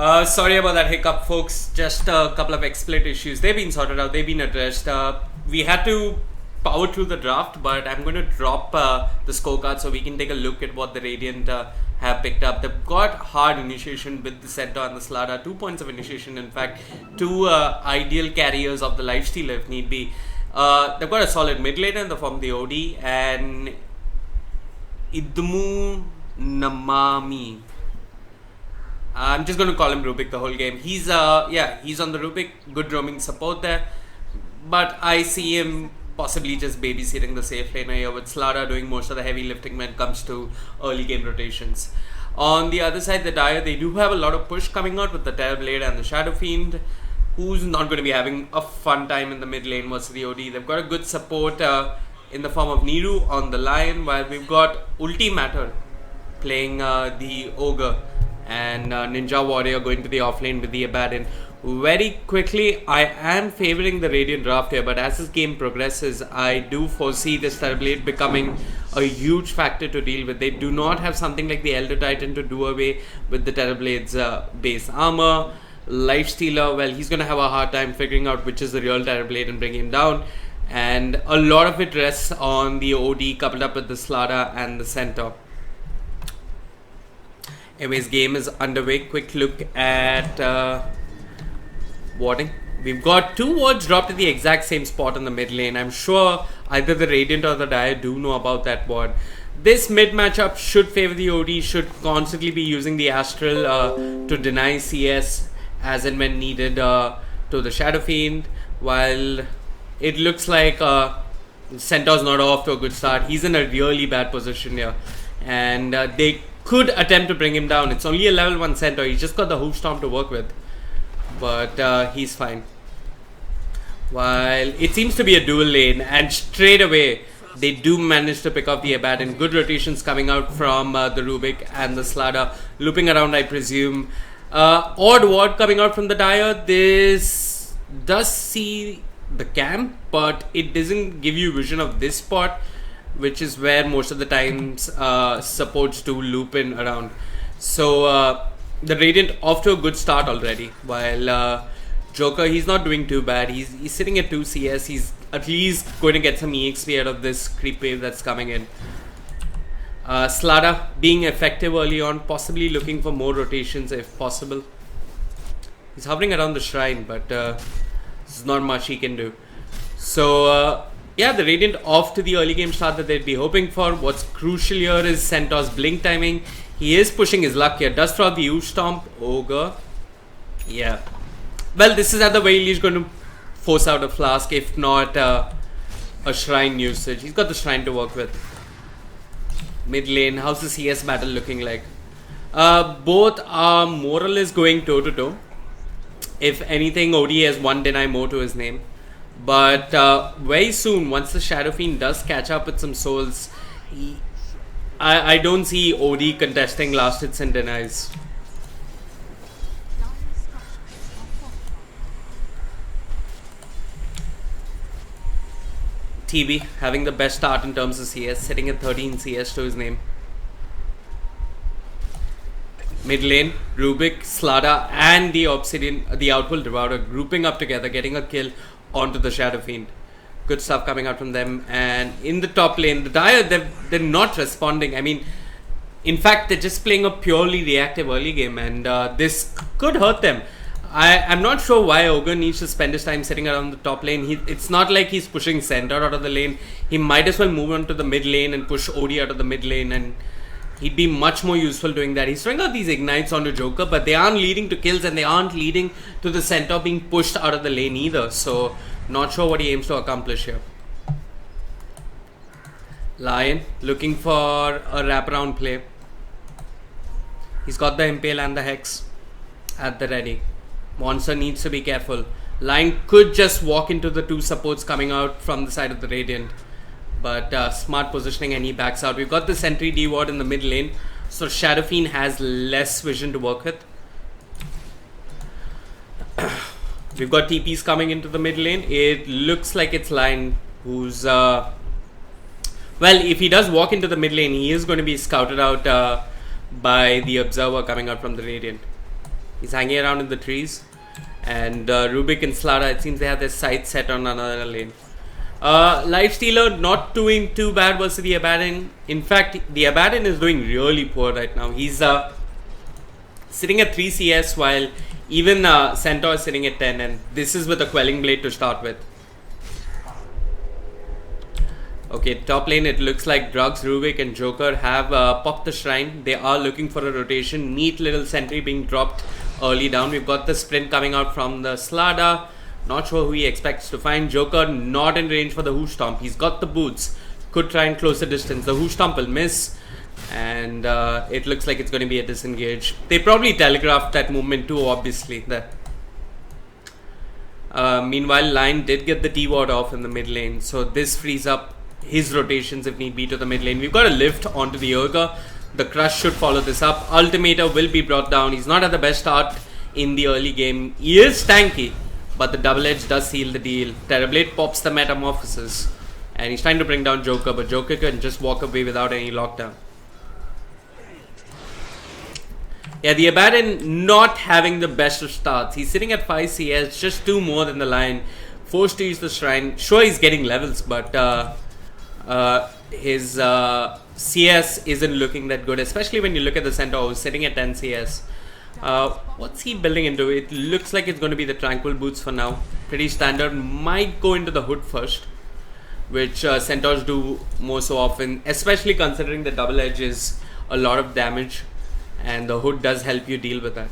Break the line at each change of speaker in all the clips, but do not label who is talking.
Sorry about that hiccup, folks. Just a couple of exploit issues. They've been sorted out. They've been addressed. We had to power through the draft, but I'm going to drop the scorecard so we can take a look at what the Radiant have picked up. They've got hard initiation with the Centaur and the Slada. 2 points of initiation, in fact. Two ideal carriers of the lifesteal if need be. They've got a solid mid laner in the form of the OD and Idmu Namami. I'm just going to call him Rubik the whole game. He's he's on the Rubik, good roaming support there, but I see him possibly just babysitting the safe laner here with Slada doing most of the heavy lifting when it comes to early game rotations. On the other side, the Dire, they do have a lot of push coming out with the Terrorblade and the Shadow Fiend, who's not going to be having a fun time in the mid lane versus the OD. They've got a good support in the form of Niru on the Lion, while we've got Ultimatter playing the Ogre and Ninja Warrior going to the offlane with the Abaddon. Very quickly, I am favoring the Radiant draft here, but as this game progresses, I do foresee this Terrorblade becoming a huge factor to deal with. They do not have something like the Elder Titan to do away with the Terrorblade's base armor. Lifestealer, well, he's going to have a hard time figuring out which is the real Terrorblade and bring him down. And a lot of it rests on the OD coupled up with the Slada and the Centaur. Anyways, game is underway. Quick look at warding. We've got 2 wards dropped at the exact same spot in the mid lane. I'm sure either the Radiant or the Dire do know about that ward. This mid matchup should favor the OD, should constantly be using the Astral to deny CS as and when needed to the Shadow Fiend, while it looks like Centaur's not off to a good start. He's in a really bad position here, and they could attempt to bring him down. It's only a level 1 Centaur. He's just got the Hoof Storm to work with, but he's fine. While it seems to be a dual lane, and straight away they do manage to pick up the Abaddon. Good rotations coming out from the Rubik and the Slada, looping around, I presume. Odd ward coming out from the Dire. This does see the camp, but it doesn't give you vision of this spot, which is where most of the times supports to loop in around. So the Radiant off to a good start already, while Joker, he's not doing too bad. He's sitting at 2 CS. He's at least going to get some EXP out of this creep wave that's coming in. Slada being effective early on, possibly looking for more rotations if possible. He's hovering around the shrine, but there's not much he can do. So yeah, the Radiant off to the early game start that they'd be hoping for. What's crucial here is Centaur's blink timing. He is pushing his luck here. Does throw out the Hoof Stomp. Ogre. Yeah. Well, this is at the very least going to force out a flask, if not a shrine usage. He's got the shrine to work with. Mid lane, how's the CS battle looking like? Both are more or less going toe to toe. If anything, OD has one deny more to his name. But very soon, once the Shadow Fiend does catch up with some souls, I don't see OD contesting last hits and denies. TB having the best start in terms of CS, sitting at 13 CS to his name. Mid lane, Rubik, Slada and the Obsidian, the Outworld Devourer grouping up together, getting a kill onto the Shadow Fiend. Good stuff coming out from them. And in the top lane, the Dire, they're not responding. I mean, in fact, they're just playing a purely reactive early game, and this could hurt them. I'm not sure why Ogre needs to spend his time sitting around the top lane. It's not like he's pushing Centaur out of the lane. He might as well move on to the mid lane and push OD out of the mid lane, and he'd be much more useful doing that. He's throwing out these ignites onto Joker, but they aren't leading to kills, and they aren't leading to the Centaur being pushed out of the lane either. So, not sure what he aims to accomplish here. Lion looking for a wraparound play. He's got the Impale and the Hex at the ready. Monster needs to be careful. Lion could just walk into the 2 supports coming out from the side of the Radiant, but smart positioning, and he backs out. We've got the Sentry D ward in the mid lane, so Shadow Fiend has less vision to work with. We've got TPs coming into the mid lane. It looks like it's Lion who's well, if he does walk into the mid lane, he is going to be scouted out by the Observer coming out from the Radiant. He's hanging around in the trees. And Rubik and Slada, it seems they have their sights set on another lane. Lifestealer not doing too bad versus the Abaddon. In fact, the Abaddon is doing really poor right now. He's sitting at 3 CS while even Centaur is sitting at 10. And this is with a Quelling Blade to start with. Okay, top lane, it looks like Drugs, Rubik and Joker have popped the shrine. They are looking for a rotation. Neat little sentry being dropped early down. We've got the sprint coming out from the Slada. Not sure who he expects to find. Joker not in range for the Hoosh Stomp. He's got the boots. Could try and close the distance. The Hoosh Stomp will miss. And it looks like it's going to be a disengage. They probably telegraphed that movement too, obviously. Meanwhile, Lion did get the T-Ward off in the mid lane. So this frees up his rotations if need be to the mid lane. We've got a lift onto the Urga. The Crush should follow this up. Ultimator will be brought down. He's not at the best start in the early game. He is tanky, but the double edge does seal the deal. Terrorblade pops the Metamorphosis. And he's trying to bring down Joker, but Joker can just walk away without any lockdown. Yeah, the Abaddon not having the best of starts. He's sitting at 5 CS, just 2 more than the Lion. Forced to use the Shrine. Sure, he's getting levels, but his CS isn't looking that good, especially when you look at the Centaur who's sitting at 10 CS. What's he building into? It looks like it's going to be the Tranquil Boots for now. Pretty standard. Might go into the Hood first, which Centaurs do more so often, especially considering the double edge is a lot of damage and the Hood does help you deal with that.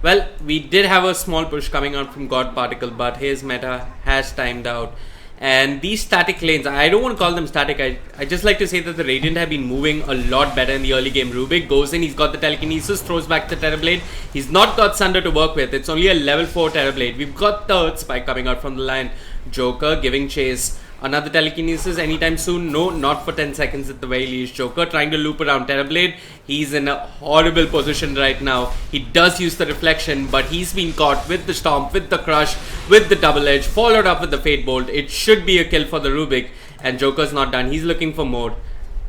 Well, we did have a small push coming out from God Particle, but his meta has timed out. And these static lanes, I don't want to call them static. I just like to say that the Radiant have been moving a lot better in the early game. Rubik goes in, he's got the Telekinesis, throws back the Terrorblade. He's not got Sunder to work with. It's only a level 4 Terrorblade. We've got the Earth Spike coming out from the line. Joker giving chase. Another Telekinesis anytime soon? No, not for 10 seconds at the very least. Joker trying to loop around Terrorblade. He's in a horrible position right now. He does use the Reflection, but he's been caught with the Stomp, with the Crush, with the Double Edge, followed up with the Fate Bolt. It should be a kill for the Rubik, and Joker's not done. He's looking for more.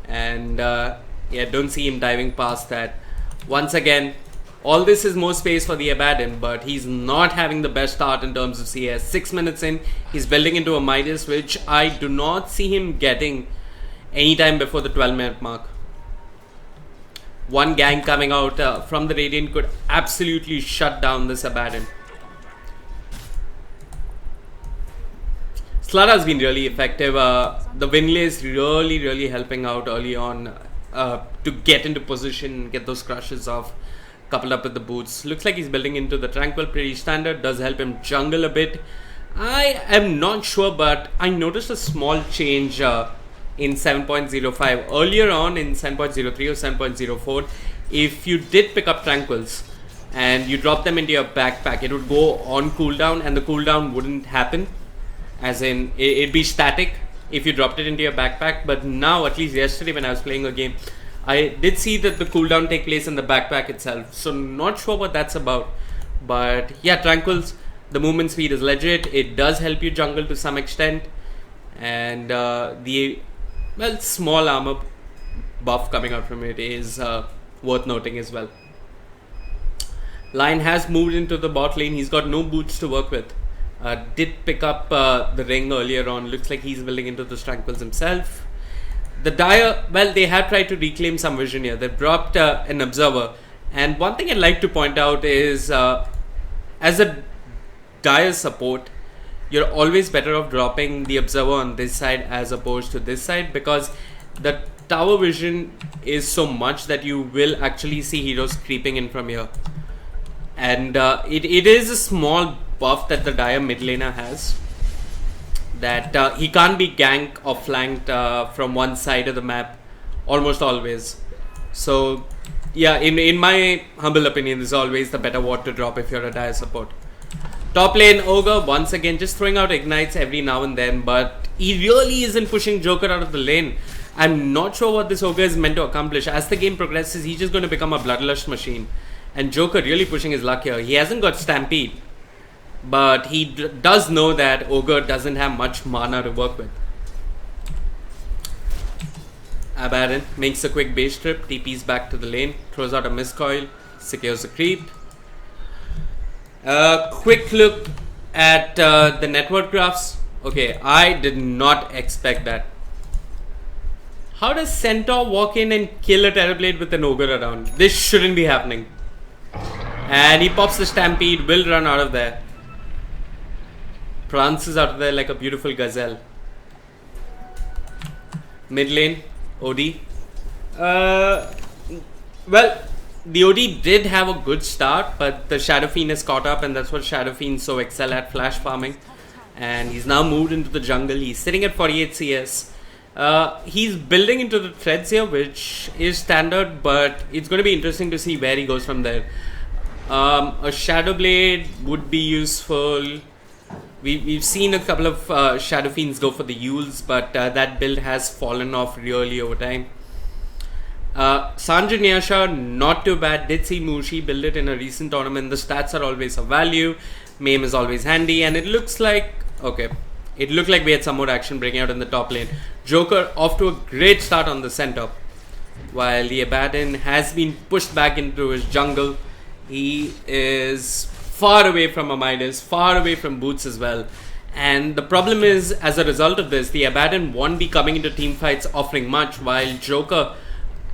And yeah, don't see him diving past that. Once again, all this is more space for the Abaddon, but he's not having the best start in terms of CS. 6 minutes in, he's building into a Midas, which I do not see him getting anytime before the 12-minute mark. One gang coming out from the Radiant could absolutely shut down this Abaddon. Slada has been really effective. The Winley is really helping out early on to get into position, get those crushes off. Coupled up with the boots. Looks like he's building into the Tranquil, pretty standard. Does help him jungle a bit. I am not sure, but I noticed a small change in 7.05. Earlier on in 7.03 or 7.04, if you did pick up Tranquils and you drop them into your backpack, it would go on cooldown and the cooldown wouldn't happen. As in, it'd be static if you dropped it into your backpack. But now, at least yesterday when I was playing a game, I did see that the cooldown take place in the backpack itself. So not sure what that's about. But yeah, Tranquils, the movement speed is legit. It does help you jungle to some extent. And the, well, small armor buff coming out from it is worth noting as well. Lion has moved into the bot lane. He's got no boots to work with. Did pick up the ring earlier on. Looks like he's building into the Tranquils himself. The Dire, well, they have tried to reclaim some vision here. They've dropped an Observer. And one thing I'd like to point out is, as a Dire support, you're always better off dropping the Observer on this side as opposed to this side, because the tower vision is so much that you will actually see heroes creeping in from here. And it is a small buff that the Dire mid laner has, that he can't be ganked or flanked from one side of the map almost always. So yeah, in my humble opinion, this is always the better ward to drop if you're a Dire support. Top lane Ogre, once again just throwing out ignites every now and then, but he really isn't pushing Joker out of the lane. I'm not sure what this Ogre is meant to accomplish. As the game progresses, he's just going to become a bloodlust machine, and Joker really pushing his luck here. He hasn't got Stampede, but he does know that Ogre doesn't have much mana to work with. Abaddon makes a quick base trip, TP's back to the lane, throws out a Mist Coil, secures the creep. Quick look at the network graphs. Okay, I did not expect that. How does Centaur walk in and kill a Terrorblade with an Ogre around? This shouldn't be happening. And he pops the Stampede, will run out of there. Prances out of there like a beautiful gazelle. Mid lane, OD. Well, the OD did have a good start, but the Shadow Fiend has caught up, and that's what Shadow Fiends so excel at, flash farming. And he's now moved into the jungle. He's sitting at 48 CS. He's building into the threads here, which is standard, but it's going to be interesting to see where he goes from there. A Shadow Blade would be useful. We've seen a couple of Shadow Fiends go for the Yules, but that build has fallen off really over time. Sanjay Nyasha, not too bad. Did see Mushi build it in a recent tournament. The stats are always of value. Mame is always handy, and it looks like... Okay, it looked like we had some more action breaking out in the top lane. Joker off to a great start on the center, while the Abaddon has been pushed back into his jungle. He is far away from a Midas, far away from Boots as well. And the problem is, as a result of this, the Abaddon won't be coming into team fights offering much, while Joker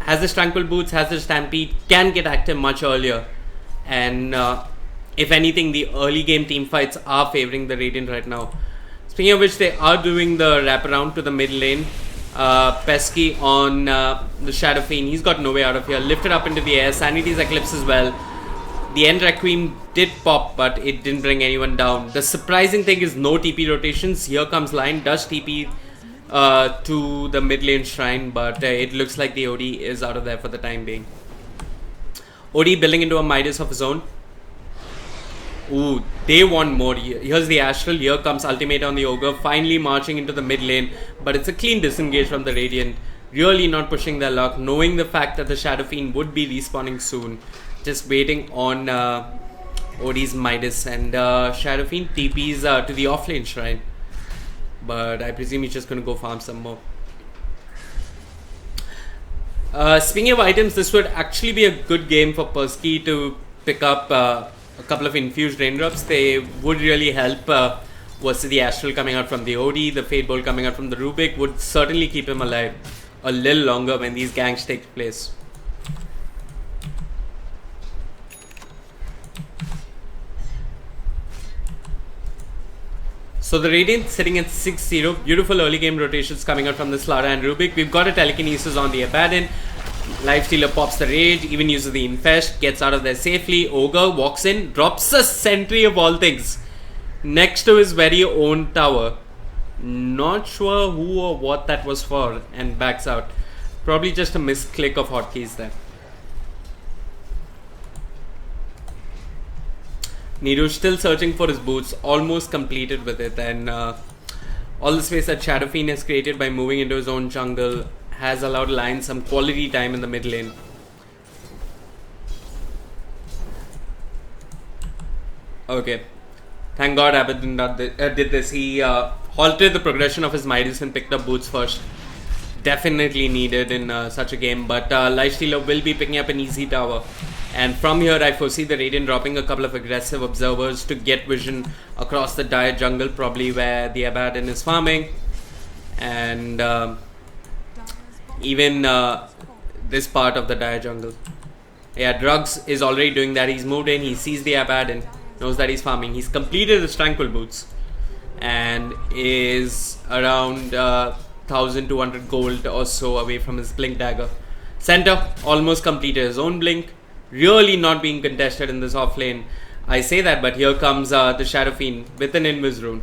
has his Tranquil Boots, has his Stampede, can get active much earlier. And if anything, the early game team fights are favoring the Radiant right now. Speaking of which, they are doing the wraparound to the mid lane. Pesky on the Shadow Fiend. He's got no way out of here. Lifted up into the air. Sanity's Eclipse as well. The End Requiem did pop, but it didn't bring anyone down. The surprising thing is no TP rotations. Here comes Line. Does TP to the mid lane shrine, but it looks like the OD is out of there for the time being. OD building into a Midas of his own. Ooh, they want more. Here's the Astral. Here comes Ultimate on the Ogre. Finally marching into the mid lane. But it's a clean disengage from the Radiant. Really not pushing their luck. Knowing the fact that the Shadow Fiend would be respawning soon. Just waiting on OD's Midas. And Shadow Fiend TPs to the offlane shrine. But I presume he's just going to go farm some more. Speaking of items, this would actually be a good game for Persky to pick up a couple of infused raindrops. They would really help versus the Astral coming out from the OD. The Fate Bolt coming out from the Rubik would certainly keep him alive a little longer when these ganks take place. So the Radiant sitting at 6-0. Beautiful early game rotations coming out from the Slara and Rubik. We've got a Telekinesis on the Abaddon. Lifestealer pops the Rage, even uses the Infest, gets out of there safely. Ogre walks in, drops a Sentry of all things next to his very own tower. Not sure who or what that was for, and backs out. Probably just a misclick of hotkeys there. Niru's still searching for his boots, almost completed with it, and all the space that Shadow Fiend has created by moving into his own jungle has allowed Lion some quality time in the mid lane. Okay, thank God Abaddon did this. He halted the progression of his Midas and picked up boots first. Definitely needed in such a game, but Lifestealer will be picking up an easy tower. And from here, I foresee the Radiant dropping a couple of aggressive observers to get vision across the dire jungle, probably where the Abaddon is farming. And even this part of the dire jungle. Yeah, Drugs is already doing that. He's moved in, he sees the Abaddon, knows that he's farming. He's completed his Tranquil Boots and is around 1200 gold or so away from his Blink Dagger. Center almost completed his own Blink. Really not being contested in this offlane. I say that, but here comes the Shadow Fiend with an Invis Rune.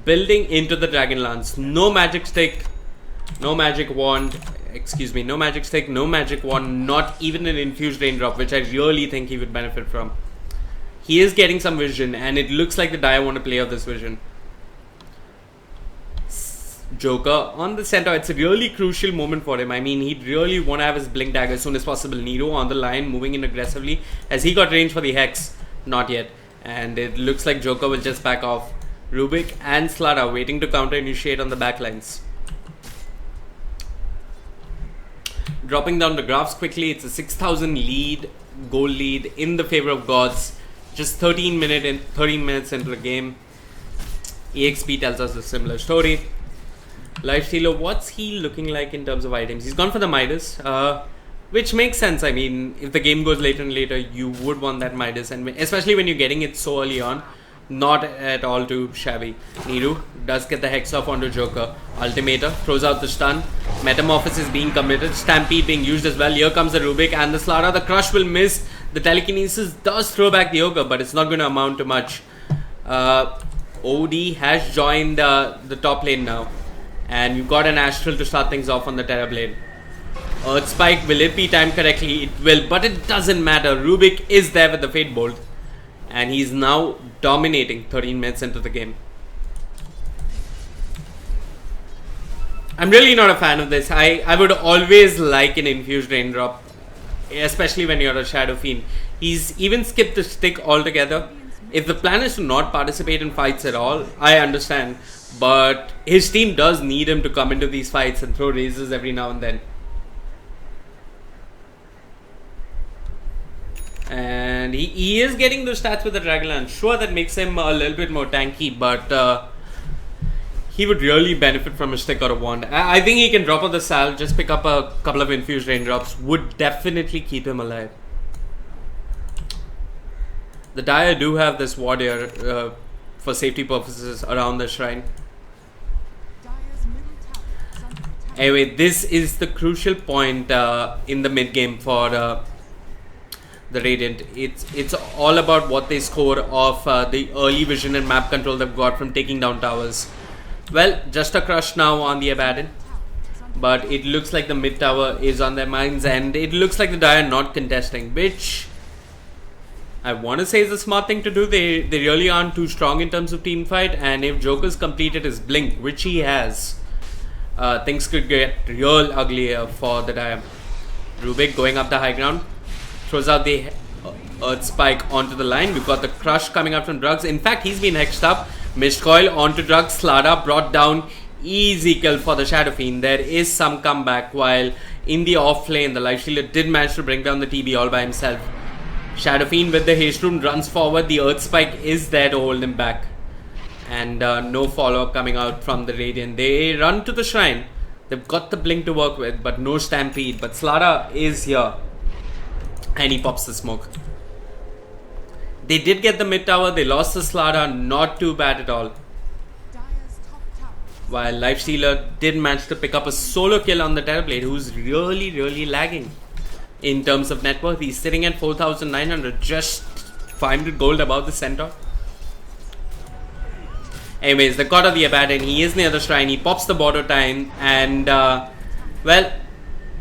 Building into the Dragon Lance. No magic stick, no magic wand. Excuse me, no magic stick, no magic wand. Not even an infused raindrop, which I really think he would benefit from. He is getting some vision, and it looks like the Dire want to play off this vision. Joker on the center. It's a really crucial moment for him. I mean, he'd really want to have his Blink Dagger as soon as possible. Nero on the line, moving in aggressively. Has he got range for the Hex? Not yet. And it looks like Joker will just back off. Rubik and Slara waiting to counter initiate on the backlines. Dropping down the graphs quickly, it's a 6,000 lead, goal lead in the favor of gods. Just 13 minutes into the game. EXP tells us a similar story. Lifestealer, what's he looking like in terms of items? He's gone for the Midas, which makes sense. I mean, if the game goes later and later, you would want that Midas, and especially when you're getting it so early on. Not at all too shabby. Niru does get the Hex off onto Joker. Ultimator throws out the stun. Metamorphosis being committed. Stampede being used as well. Here comes the Rubik and the Slara. The Crush will miss. The Telekinesis does throw back the Ogre, but it's not going to amount to much. OD has joined the top lane now. And we've got an Astral to start things off on the Terra Blade. Earth Spike, will it be timed correctly? It will, but it doesn't matter. Rubik is there with the Fate Bolt. And he's now dominating 13 minutes into the game. I'm really not a fan of this. I would always like an infused raindrop, especially when you're a Shadow Fiend. He's even skipped the stick altogether. If the plan is to not participate in fights at all, I understand. But his team does need him to come into these fights and throw raises every now and then. And he is getting those stats with the Dragonlance. Sure, that makes him a little bit more tanky, but he would really benefit from a stick or a wand. I think he can drop on the Sal, just pick up a couple of infused raindrops. Would definitely keep him alive. The Dire do have this warrior for safety purposes around the shrine. Anyway, this is the crucial point in the mid game for the Radiant. It's all about what they score of the early vision and map control they've got from taking down towers. Well, just a crush now on the Abaddon, but it looks like the mid tower is on their minds, and it looks like the Dire not contesting, which I want to say is a smart thing to do. They really aren't too strong in terms of team fight, and if Joker's completed his blink, which he has, things could get real ugly for the Dire. Rubik going up the high ground. Throws out the Earth Spike onto the line. We've got the Crush coming out from Drugs. In fact, he's been hexed up. Mist Coil onto Drugs. Slara brought down. Easy kill for the Shadow Fiend. There is some comeback, while in the off lane, the Lifestealer did manage to bring down the TB all by himself. Shadow Fiend with the Haste Rune runs forward. The Earth Spike is there to hold him back. And no follow-up coming out from the Radiant. They run to the shrine. They've got the Blink to work with, but no Stampede. But Slara is here. And he pops the smoke. They did get the mid tower. They lost the Slara. Not too bad at all. While Lifestealer did manage to pick up a solo kill on the Terrorblade, who's really lagging in terms of net worth. He's sitting at 4,900. Just 500 gold above the center. Anyways, the God of the Abaddon. He is near the shrine. He pops the border time. And, well,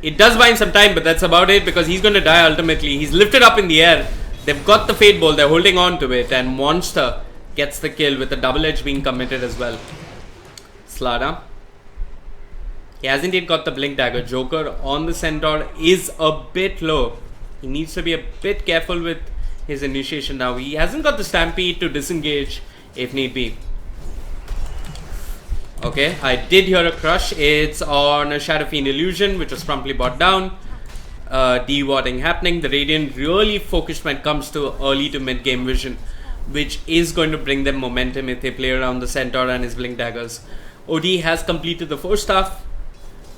it does buy him some time, but that's about it, because he's going to die ultimately. He's lifted up in the air. They've got the Fate Bolt. They're holding on to it. And Monster gets the kill with the double edge being committed as well. Slara. He hasn't yet got the Blink Dagger. Joker on the Centaur is a bit low. He needs to be a bit careful with his initiation now. He hasn't got the Stampede to disengage if need be. Okay, I did hear a crush. It's on a Shadow Fiend Illusion, which was promptly brought down. De-warding happening. The Radiant really focused when it comes to early to mid game vision, which is going to bring them momentum if they play around the Centaur and his Blink Daggers. OD has completed the first half.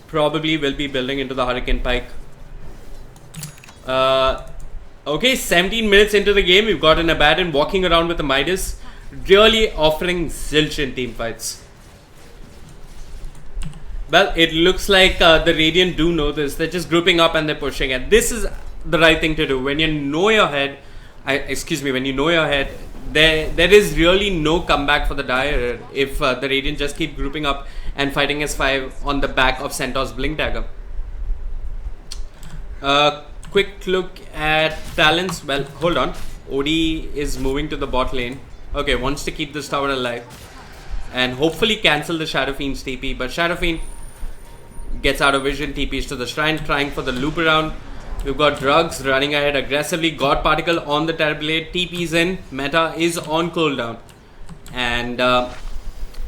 Probably will be building into the Hurricane Pike. Okay, 17 minutes into the game, we've got an Abaddon walking around with a Midas, really offering zilch in team fights. Well, it looks like the Radiant do know this. They're just grouping up and they're pushing it. This is the right thing to do. When you know your head, when you know your head, there is really no comeback for the Dire if the Radiant just keep grouping up and fighting S5 on the back of Centaur's Blink Dagger. Quick look at talents. Well, hold on. OD is moving to the bot lane. Okay, wants to keep this tower alive and hopefully cancel the Shadow Fiend's TP. But Shadow Fiend gets out of vision, TPs to the shrine, trying for the loop around. We've got Drugs running ahead aggressively. God Particle on the Terrorblade. TP's in. Meta is on cooldown. And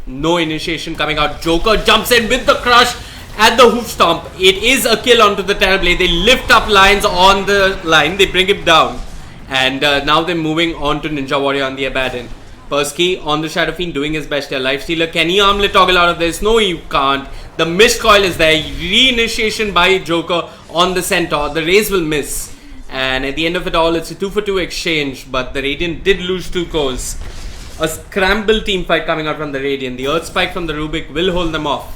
no initiation coming out. Joker jumps in with the crush. at the hoof stomp. It is a kill onto the Terrorblade. They lift up Lions on the line. They bring him down. And now they're moving on to Ninja Warrior on the Abaddon. Persky on the Shadow Fiend doing his best here. Lifestealer, can he armlet toggle out of this? No, you can't. The missed coil is there. Reinitiation by Joker on the Centaur. The raise will miss. And at the end of it all, it's a 2-for-2 exchange. But the Radiant did lose 2 cores. A scramble team fight coming out from the Radiant. The Earth Spike from the Rubik will hold them off.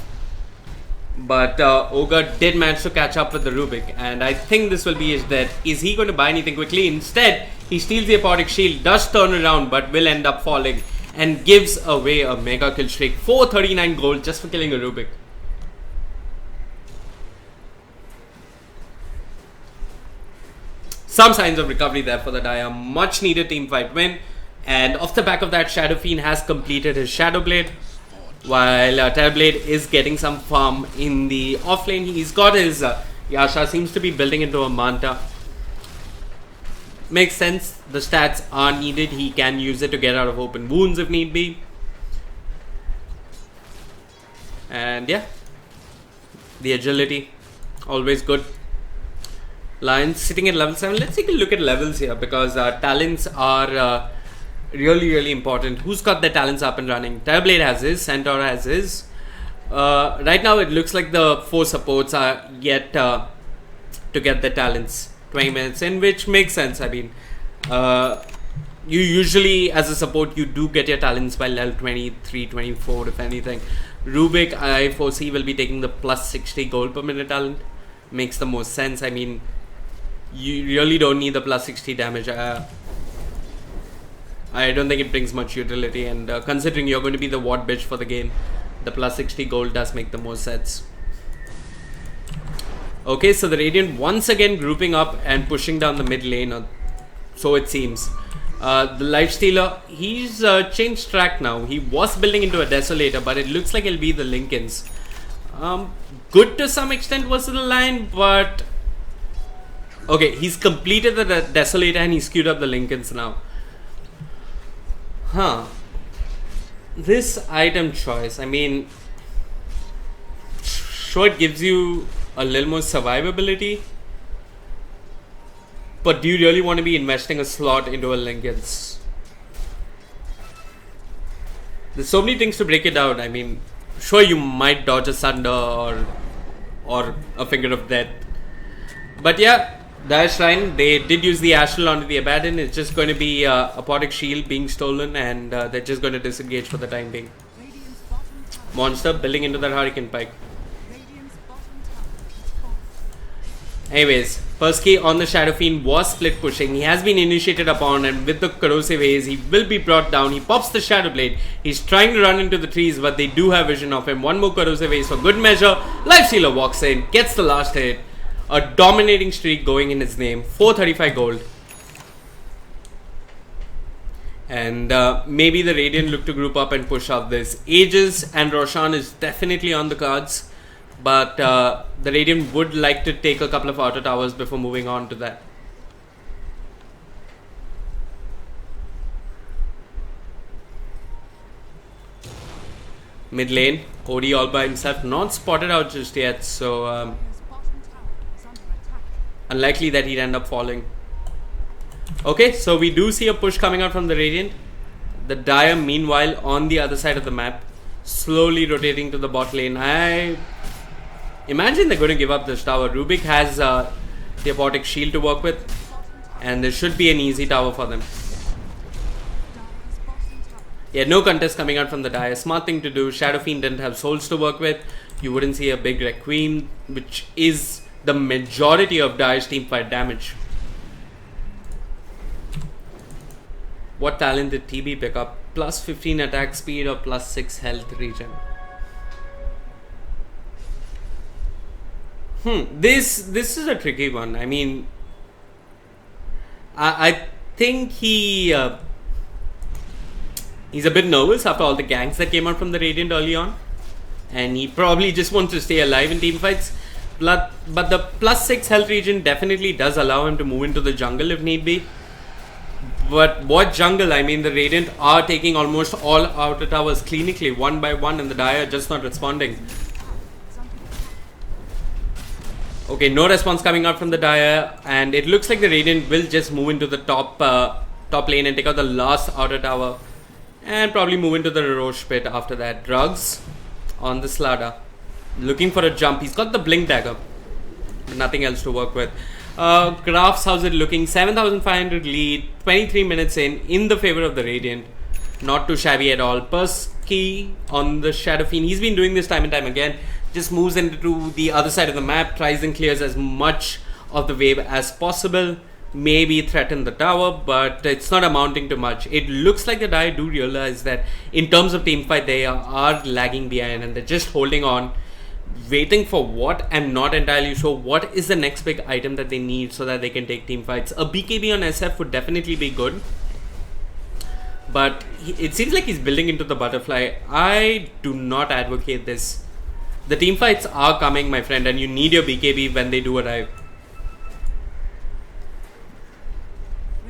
But Ogre did manage to catch up with the Rubik. And I think this will be his death. Is he going to buy anything quickly? Instead, he steals the Apodic Shield, does turn around, but will end up falling. And gives away a mega kill streak. 439 gold just for killing a Rubik. Some signs of recovery there for the Dire. Much needed team fight win. And off the back of that, Shadow Fiend has completed his Shadow Blade. While Terrorblade is getting some farm in the offlane. He's got his Yasha, seems to be building into a Manta. Makes sense. The stats are needed. He can use it to get out of open wounds if need be. And yeah, the agility, always good. Lions sitting at level 7. Let's take a look at levels here because talents are really important. Who's got their talents up and running? Terrorblade has his, Centaur has his. Right now it looks like the 4 supports are yet to get their talents 20 minutes in, which makes sense. I mean, you usually as a support you do get your talents by level 23, 24 if anything. Rubik I foresee will be taking the plus 60 gold per minute talent. Makes the most sense. I mean, you really don't need the plus 60 damage. I don't think it brings much utility, and considering you're going to be the ward bitch for the game, the plus 60 gold does make the most sense. Okay, so the Radiant once again grouping up and pushing down the mid lane, or so it seems. The Lifestealer, he's changed track now. He was building into a Desolator, but it looks like he'll be the Lincolns. Good to some extent versus the line, but okay, he's completed the Desolator and he's queued up the Lincolns now. This item choice, I mean, sure it gives you a little more survivability, but do you really want to be investing a slot into a Lincolns? There's so many things to break it down. I mean, sure you might dodge a Sunder or a Finger of Death, but yeah, Dire Shrine, they did use the Astral onto the Abaddon. It's just going to be Apodic Shield being stolen, and they're just going to disengage for the time being. Monster building into that Hurricane Pike. Anyways, Persky on the Shadow Fiend was split pushing. He has been initiated upon, and with the Corrosive Haze, he will be brought down. He pops the Shadow Blade. He's trying to run into the trees, but they do have vision of him. One more Corrosive Haze for good measure. Lifestealer walks in, gets the last hit. A dominating streak going in his name. 435 gold. And maybe the Radiant look to group up and push out this. Aegis and Roshan is definitely on the cards. But the Radiant would like to take a couple of outer towers before moving on to that. Mid lane, Cody all by himself, not spotted out just yet, so unlikely that he'd end up falling. Okay, so we do see a push coming out from the Radiant. The Dire, meanwhile, on the other side of the map, slowly rotating to the bot lane. I imagine they're going to give up this tower. Rubik has the Apodic Shield to work with, and there should be an easy tower for them. Yeah, no contest coming out from the Dire. Smart thing to do. Shadow Fiend didn't have souls to work with. You wouldn't see a big Requiem, which is the majority of Dire's teamfight damage. What talent did TB pick up? Plus 15 attack speed or plus 6 health regen? This is a tricky one. I mean, I think he's a bit nervous after all the ganks that came out from the Radiant early on, and he probably just wants to stay alive in team fights. But the plus 6 health regen definitely does allow him to move into the jungle if need be. But what jungle? I mean, the Radiant are taking almost all outer towers clinically, one by one, and the Dire just not responding. Okay, no response coming out from the Dire, and it looks like the Radiant will just move into the top lane and take out the last outer tower, and probably move into the Roche pit after that. Drugs on the Slada, looking for a jump. He's got the Blink Dagger, but nothing else to work with. Graphs, how's it looking? 7,500 lead, 23 minutes in the favor of the Radiant. Not too shabby at all. Persky on the Shadow Fiend. He's been doing this time and time again. Just moves into the other side of the map, tries and clears as much of the wave as possible. Maybe threaten the tower, but it's not amounting to much. It looks like the Dire do realize that in terms of team fight, they are lagging behind and they're just holding on, waiting for what? I'm not entirely sure. What is the next big item that they need so that they can take team fights? A BKB on SF would definitely be good, but it seems like he's building into the butterfly. I do not advocate this. The team fights are coming, my friend, and you need your BKB when they do arrive.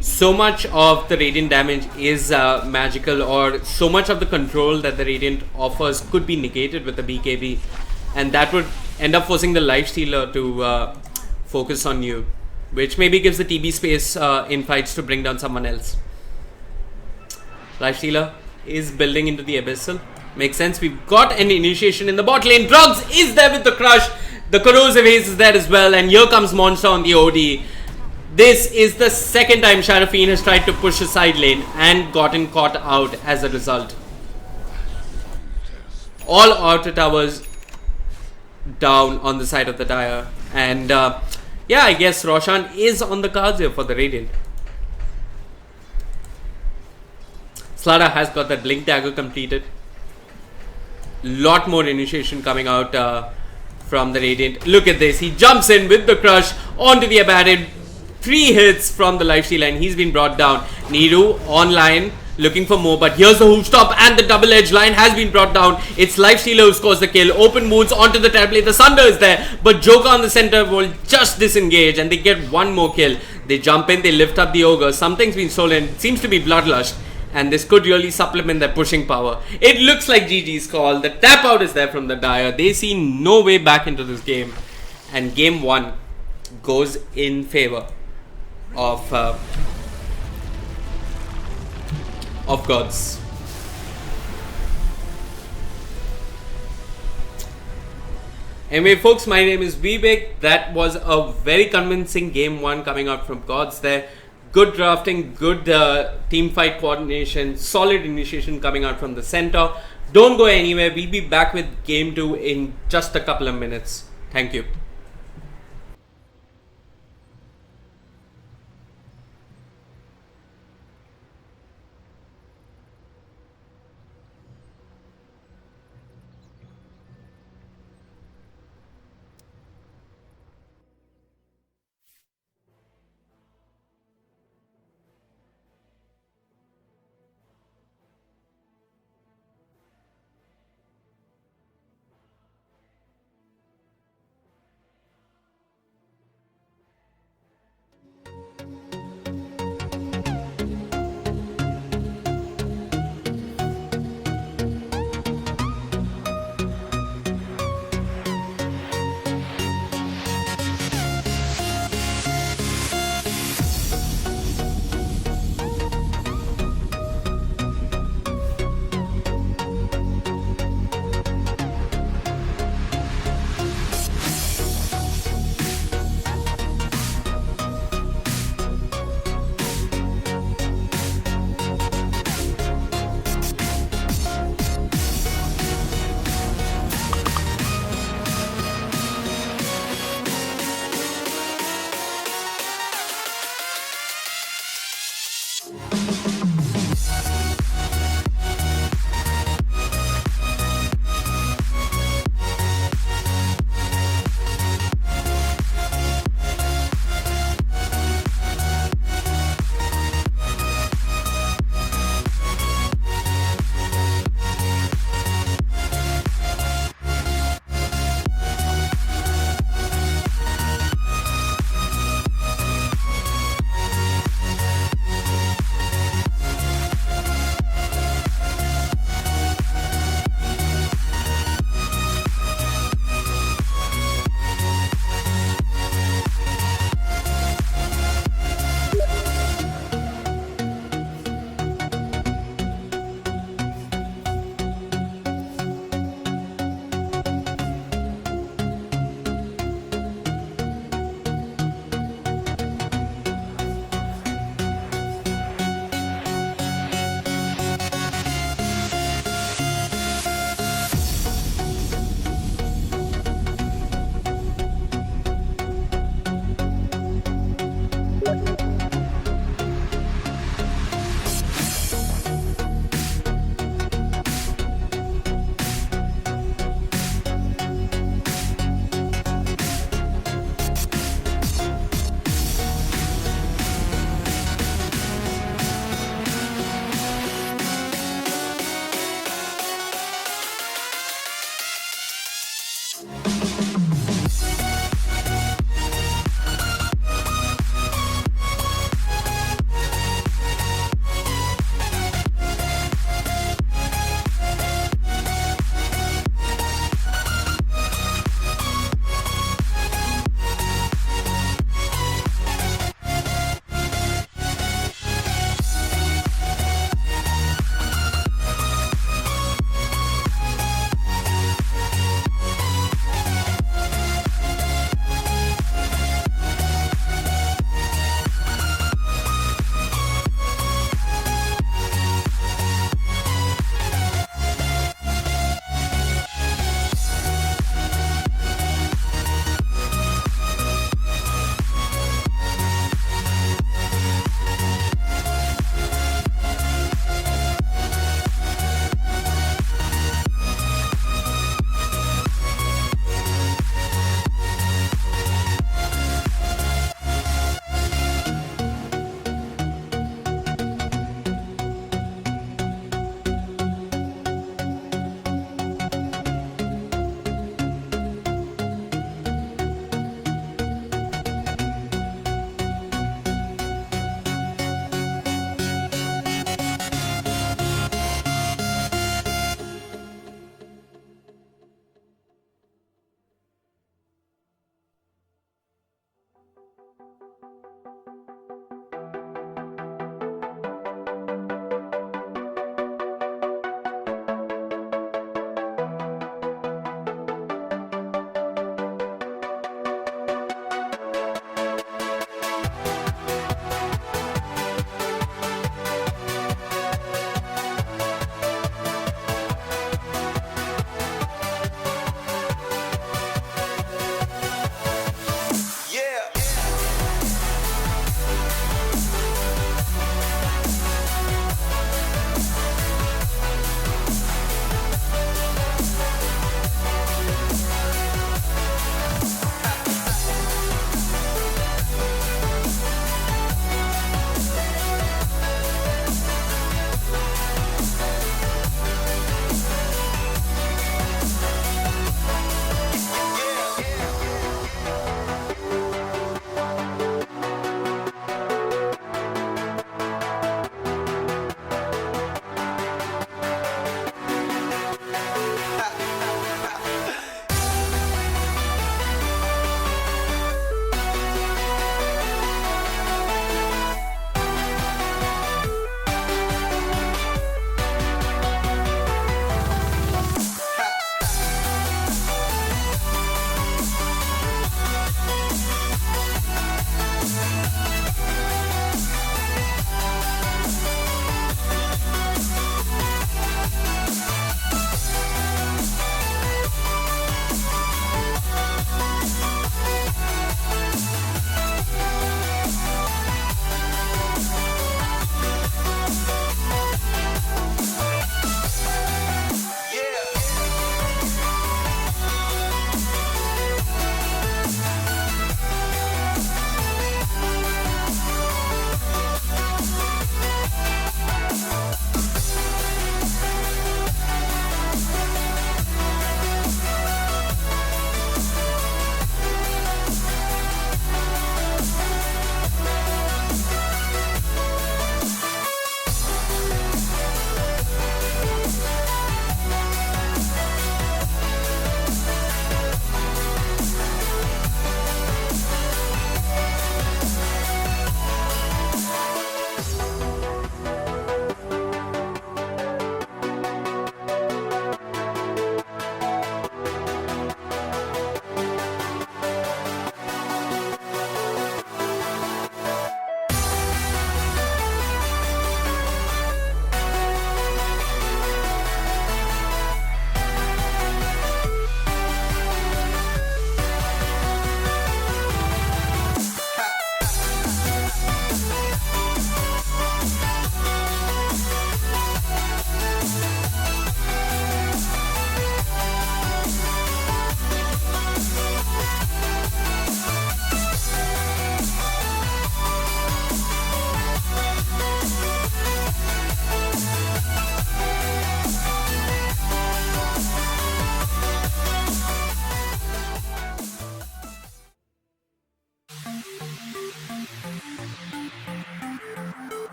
So much of the Radiant damage is magical, or so much of the control that the Radiant offers could be negated with the BKB, and that would end up forcing the Lifestealer to focus on you, which maybe gives the TB space in fights to bring down someone else. Lifestealer is building into the Abyssal. Makes sense. We've got an initiation in the bot lane. Drugs is there with the crush. The corrosive haze is there as well. And here comes Monster on the OD. This is the second time Shadow Fiend has tried to push a side lane and gotten caught out as a result. All outer towers down on the side of the Dire. And yeah, I guess Roshan is on the cards here for the Radiant. Slada has got that Blink Dagger completed. Lot more initiation coming out from the Radiant. Look at this. He jumps in with the crush onto the Abaddon. 3 hits from the lifesteal and he's been brought down. Niru online looking for more, but here's the hoof stop and the double edge line has been brought down. It's Lifestealer who scores the kill. Open moves onto the Terrorblade. The Sunder is there, but Joker on the center will just disengage and they get one more kill. They jump in, they lift up the Ogre. Something's been stolen. It seems to be Bloodlust, and this could really supplement their pushing power. It looks like GG's call. The tap out is there from the Dire. They see no way back into this game, and game 1 goes in favor of gods. Anyway, folks, my name is Vivek. That was a very convincing game 1 coming out from gods there. Good drafting, good team fight coordination, solid initiation coming out from the center. Don't go anywhere. We'll be back with game 2 in just a couple of minutes. Thank you.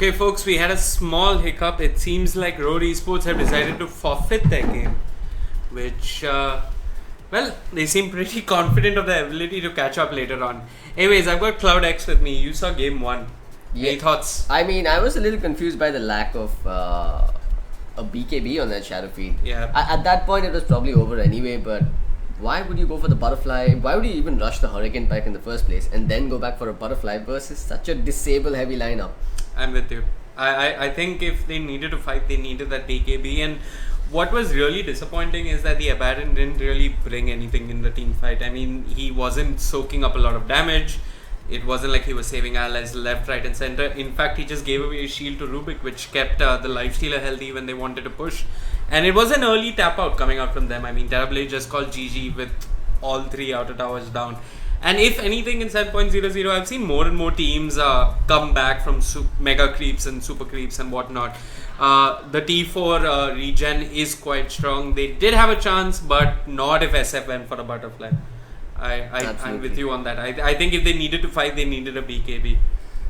Okay, folks, we had a small hiccup. It seems like Road Esports have decided to forfeit their game, which, well, they seem pretty confident of their ability to catch up later on. Anyways, I've got Cobx with me. You saw game 1.
Yeah.
Any thoughts?
I mean, I was a little confused by the lack of a BKB on that shadow feed.
Yeah.
At that point, it was probably over anyway, but why would you go for the butterfly? Why would you even rush the Hurricane Pike in the first place and then go back for a butterfly versus such a disable heavy lineup?
I'm with you. I think if they needed to fight, they needed that BKB. And what was really disappointing is that the Abaddon didn't really bring anything in the team fight. I mean, he wasn't soaking up a lot of damage. It wasn't like he was saving allies left, right and center. In fact, he just gave away his shield to Rubik, which kept the lifestealer healthy when they wanted to push. And it was an early tap out coming out from them. I mean, Terrorblade just called GG with all 3 outer towers down. And if anything in 7.00, I've seen more and more teams come back from mega creeps and super creeps and whatnot. The T4 regen is quite strong. They did have a chance, but not if SF went for a butterfly. I'm with you on that. I think if they needed to fight, they needed a BKB.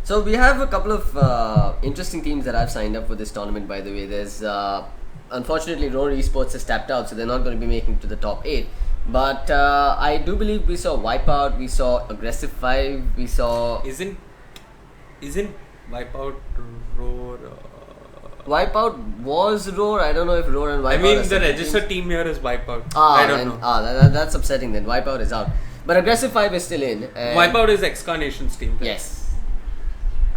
So we have a couple of interesting teams that I've signed up for this tournament, by the way. There's unfortunately Roar Esports has tapped out, so they're not going to be making it to the top 8. But I do believe we saw Wipeout, we saw Aggressive 5, we saw...
Isn't Wipeout Roar...
Wipeout was Roar. I don't know if Roar and Wipeout.
I mean, the registered team here is Wipeout. I don't know.
That's upsetting then. Wipeout is out. But Aggressive 5 is still in.
Wipeout is Excarnation's team. Right?
Yes.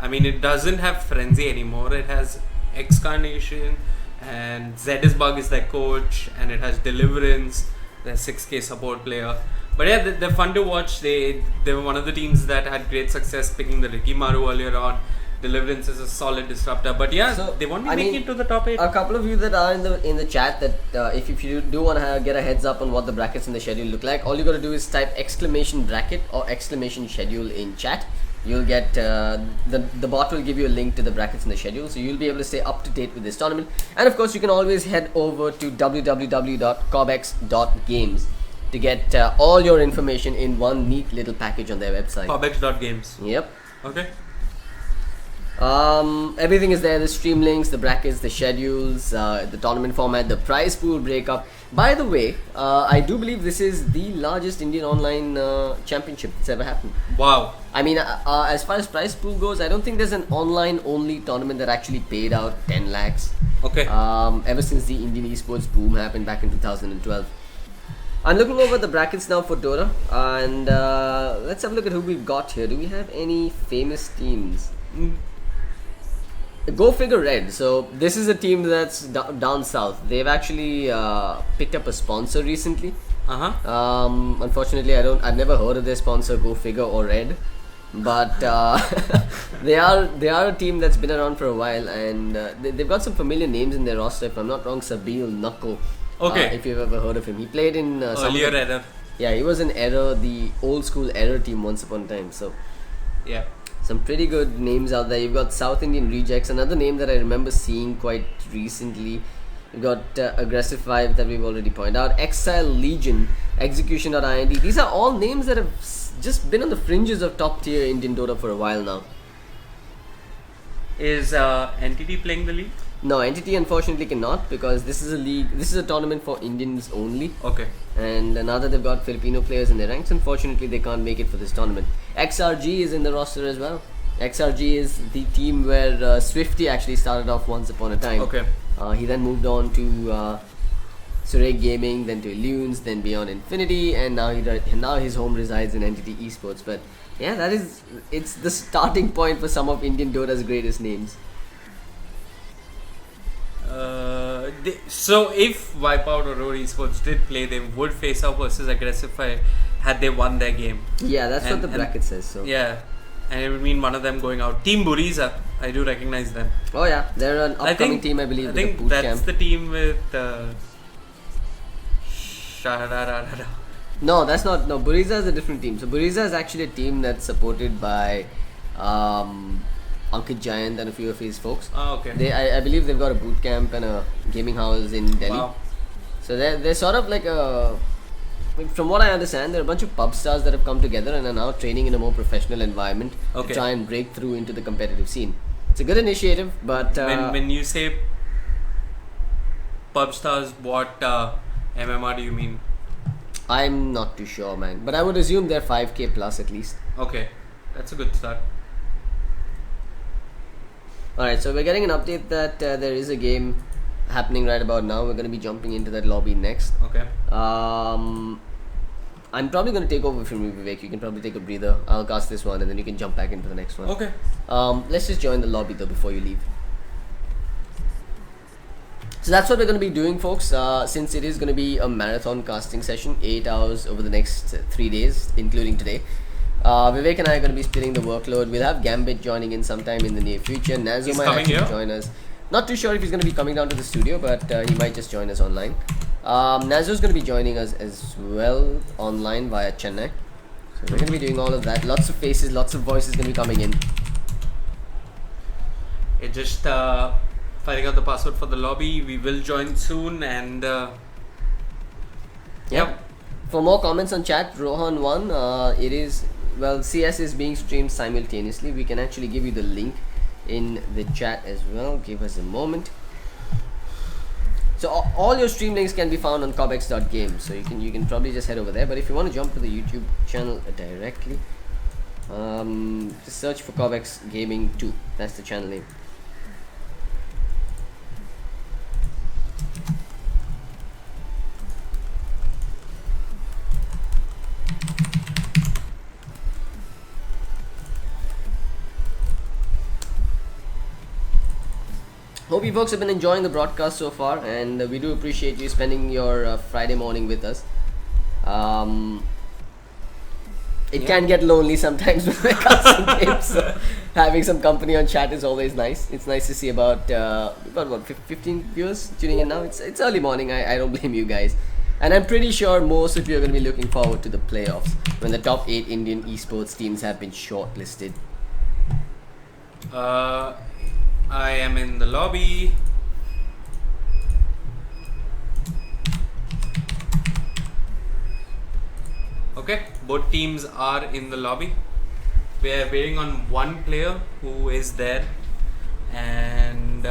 I mean, it doesn't have Frenzy anymore. It has Excarnation and Zedisbug is their coach, and it has Deliverance, their 6k support player. But yeah, they're fun to watch. They were one of the teams that had great success picking the Rikimaru earlier on. Deliverance is a solid disruptor, but yeah, so, they won't be making it to the top 8.
A couple of you that are in the chat that if you do want to get a heads up on what the brackets in the schedule look like, all you got to do is type !bracket or !schedule in chat. You'll get the bot will give you a link to the brackets in the schedule, so you'll be able to stay up to date with this tournament. And of course, you can always head over to www.cobx.games to get all your information in one neat little package on their website.
Cobx.games.
Yep.
Okay.
Everything is there, the stream links, the brackets, the schedules, the tournament format, the prize pool breakup. By the way, I do believe this is the largest Indian online championship that's ever happened.
Wow.
I mean, as far as prize pool goes, I don't think there's an online only tournament that actually paid out 10 lakhs.
Okay.
Ever since the Indian esports boom happened back in 2012. I'm looking over the brackets now for Dota, and let's have a look at who we've got here. Do we have any famous teams? Go figure Red. So this is a team that's down south. They've actually picked up a sponsor recently. Unfortunately, I've never heard of their sponsor, Go Figure or Red, but they are a team that's been around for a while, and they've got some familiar names in their roster. If I'm not wrong, Sabil Knuckle.
Okay.
If you've ever heard of him, he played in
earlier Error.
Yeah, he was in Error, the old school Error team once upon a time. So
yeah.
Some pretty good names out there. You've got South Indian Rejects, another name that I remember seeing quite recently. You've got Aggressive 5 that we've already pointed out. Exile Legion, Execution.ind. These are all names that have just been on the fringes of top tier Indian Dota for a while now.
Is Entity playing the league?
No, Entity unfortunately cannot, because this is a league. This is a tournament for Indians only.
Okay.
And now that they've got Filipino players in their ranks, unfortunately they can't make it for this tournament. XRG is in the roster as well. XRG is the team where Swifty actually started off once upon a time.
Okay.
He then moved on to Surrey Gaming, then to Illunes, then Beyond Infinity, and now his home resides in Entity Esports. But yeah, it's the starting point for some of Indian Dota's greatest names.
So if Wipeout or Roar Esports did play, they would face off versus Aggressive 5 had they won their game.
Yeah, that's what the bracket says. So
yeah, and it would mean one of them going out. Team Buriza, I do recognize them.
Oh yeah, they're an upcoming team, I believe.
I think
boot
that's
camp.
the team with.
No, that's not. No, Buriza is a different team. So Buriza is actually a team that's supported by Ankit Giant and a few of his folks.
Oh, okay.
I believe they've got a boot camp and a gaming house in Delhi.
Wow.
So they're sort of like from what I understand, there are a bunch of pub stars that have come together and are now training in a more professional environment to try and break through into the competitive scene. It's a good initiative, but
when you say pub stars, what MMR do you mean?
I'm not too sure, man. But I would assume they're 5k plus at least.
Okay, that's a good start.
Alright, so we're getting an update that there is a game happening right about now. We're going to be jumping into that lobby next.
Okay.
I'm probably going to take over from you, Vivek. You can probably take a breather. I'll cast this one and then you can jump back into the next one.
Okay.
Let's just join the lobby though before you leave. So that's what we're going to be doing, folks. Since it is going to be a marathon casting session, 8 hours over the next 3 days, including today. Vivek and I are going to be splitting the workload. We'll have Gambit joining in sometime in the near future. Nazo might actually join us. Not too sure if he's going to be coming down to the studio, but he might just join us online. Nazo's going to be joining us as well online via Chennai. So we're going to be doing all of that. Lots of faces, lots of voices going to be coming in.
It just finding out the password for the lobby. We will join soon and
Yep. For more comments on chat, Rohan1, it is, well, CS is being streamed simultaneously. We can actually give you the link in the chat as well. Give us a moment. So all your stream links can be found on cobx.games. So you can probably just head over there. But if you want to jump to the YouTube channel directly, just search for Cobx Gaming 2. That's the channel name. Hope you folks have been enjoying the broadcast so far, and we do appreciate you spending your Friday morning with us. It can get lonely sometimes when we're casting games, so having some company on chat is always nice. It's nice to see about what, 15 viewers tuning in now. It's early morning. I don't blame you guys, and I'm pretty sure most of you are going to be looking forward to the playoffs when the top 8 Indian esports teams have been shortlisted.
I am in the lobby. Okay, both teams are in the lobby. We are waiting on one player who is there, and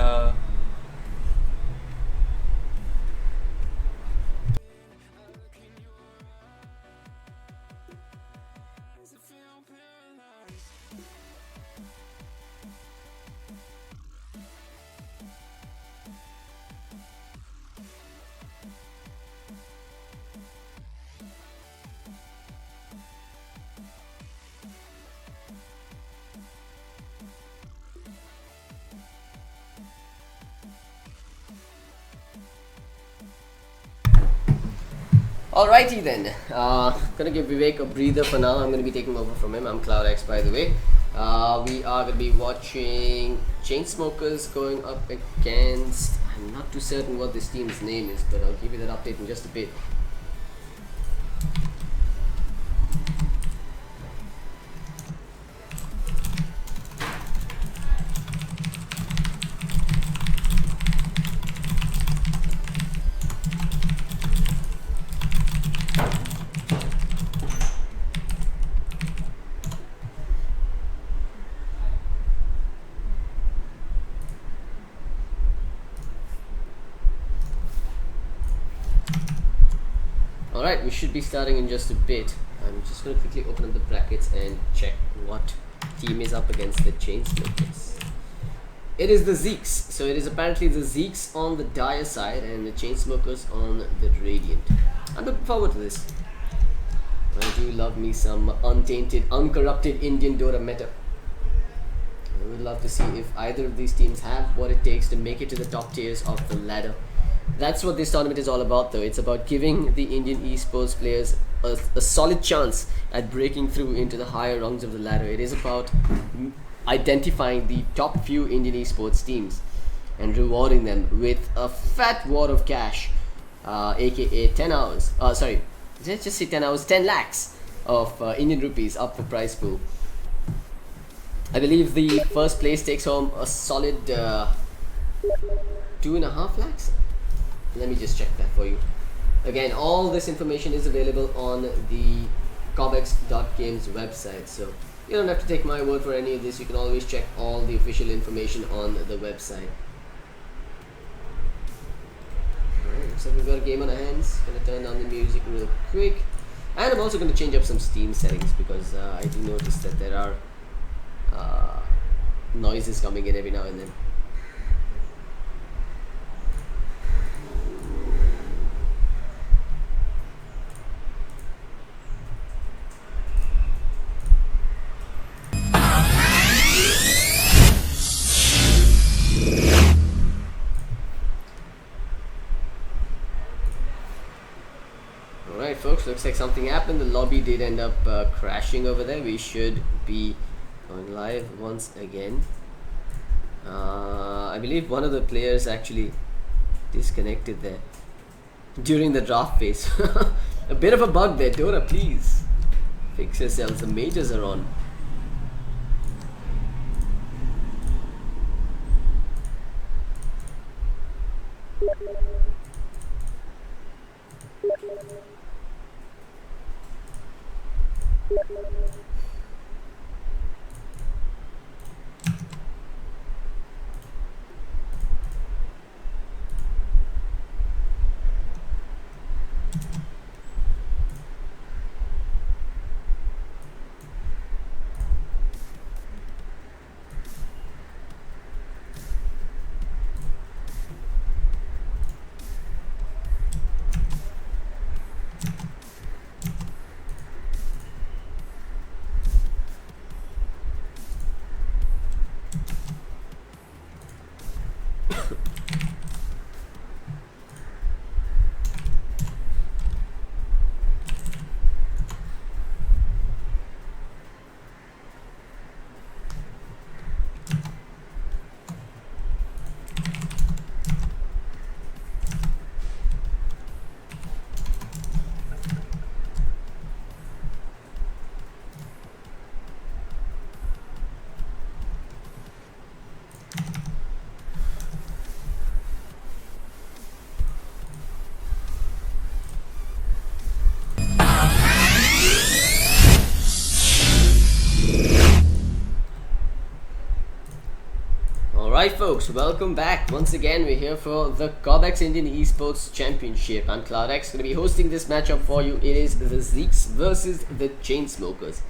Alrighty then, gonna give Vivek a breather for now. I'm gonna be taking over from him. I'm CloudX, by the way. We are gonna be watching Chainsmokers going up against, I'm not too certain what this team's name is, but I'll give you that update in just a bit. Alright, we should be starting in just a bit. I'm just going to quickly open up the brackets and check what team is up against the Chainsmokers. It is the Zeeks. So it is apparently the Zeeks on the Dire side and the Chainsmokers on the Radiant. I'm looking forward to this. I do love me some untainted, uncorrupted Indian Dota meta. I would love to see if either of these teams have what it takes to make it to the top tiers of the ladder. That's what this tournament is all about, though. It's about giving the Indian esports players a solid chance at breaking through into the higher rungs of the ladder. It is about identifying the top few Indian esports teams and rewarding them with a fat wad of cash, aka 10 hours. Sorry, let's just say 10 hours, 10 lakhs of Indian rupees up for prize pool. I believe the first place takes home a solid 2.5 lakhs. Let me just check that for you. Again, all this information is available on the Cobx.games website. So You don't have to take my word for any of this. You can always check all the official information on the website. Alright, so we've got a game on our hands. Gonna turn down the music real quick. And I'm also going to change up some Steam settings because I do notice that there are noises coming in every now and then. Alright folks, looks like something happened. The lobby did end up crashing over there. We should be going live once again. I believe one of the players actually disconnected there during the draft phase. A bit of a bug there. Dota, please fix yourselves. The majors are on. Alright folks, welcome back. Once again, we're here for the Cobx Indian Esports Championship. I'm Cloudx, going to be hosting this matchup for you. It is the Zeeks versus the Chainsmokers.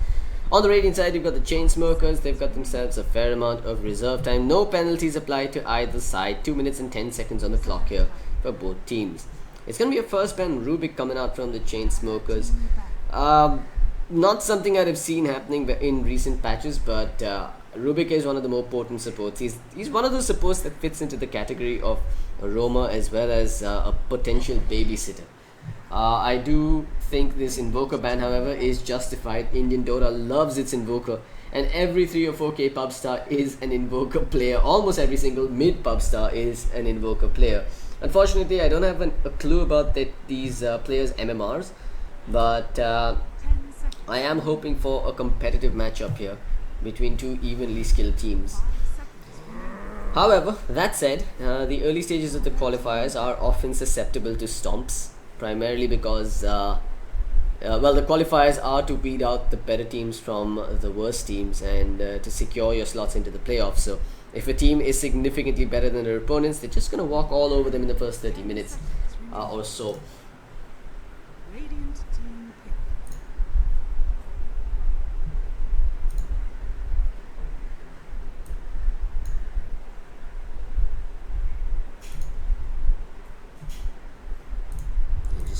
On the Radiant side, you've got the Chainsmokers. They've got themselves a fair amount of reserve time. No penalties applied to either side. 2 minutes and 10 seconds on the clock here for both teams. It's going to be a first ban Rubik coming out from the Chainsmokers. Not something I'd have seen happening in recent patches, but Rubik is one of the more potent supports. He's one of those supports that fits into the category of a roamer as well as a potential babysitter. I do think this Invoker ban, however, is justified. Indian Dota loves its Invoker, and every 3 or 4k pub star is an Invoker player. Almost every single mid pub star is an Invoker player. Unfortunately, I don't have a clue about these players' MMRs, but I am hoping for a competitive matchup here between two evenly skilled teams. However, that said, the early stages of the qualifiers are often susceptible to stomps, primarily because well, the qualifiers are to weed out the better teams from the worst teams and to secure your slots into the playoffs. So if a team is significantly better than their opponents, they're just going to walk all over them in the first 30 minutes or so.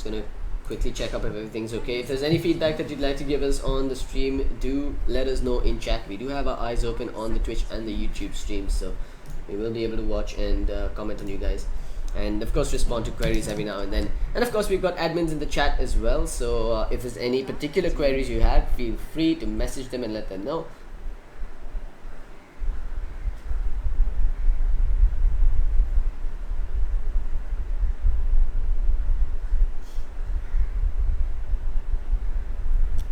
Gonna quickly check up if everything's okay. If there's any feedback that you'd like to give us on the stream, do let us know in chat. We do have our eyes open on the Twitch and the YouTube streams, so we will be able to watch and comment on you guys, and of course respond to queries every now and then. And of course we've got admins in the chat as well, so if there's any particular queries you have, feel free to message them and let them know.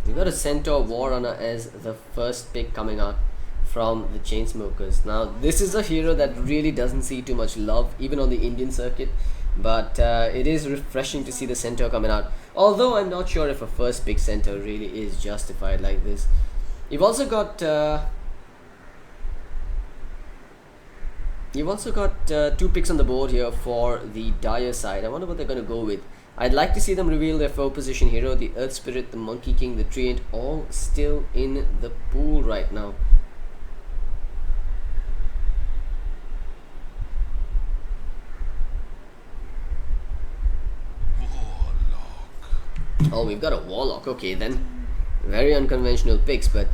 We've got a Centaur Warrunner as the first pick coming out from the Chainsmokers. Now, this is a hero that really doesn't see too much love, even on the Indian circuit, but it is refreshing to see the Centaur coming out. Although I'm not sure if a first pick Centaur really is justified like this. You've also got two picks on the board here for the Dire side. I wonder what they're going to go with. I'd like to see them reveal their 4-position hero, the Earth Spirit, the Monkey King, the Treant, all still in the pool right now. Oh, we've got a Warlock. Okay, then. Very unconventional picks, but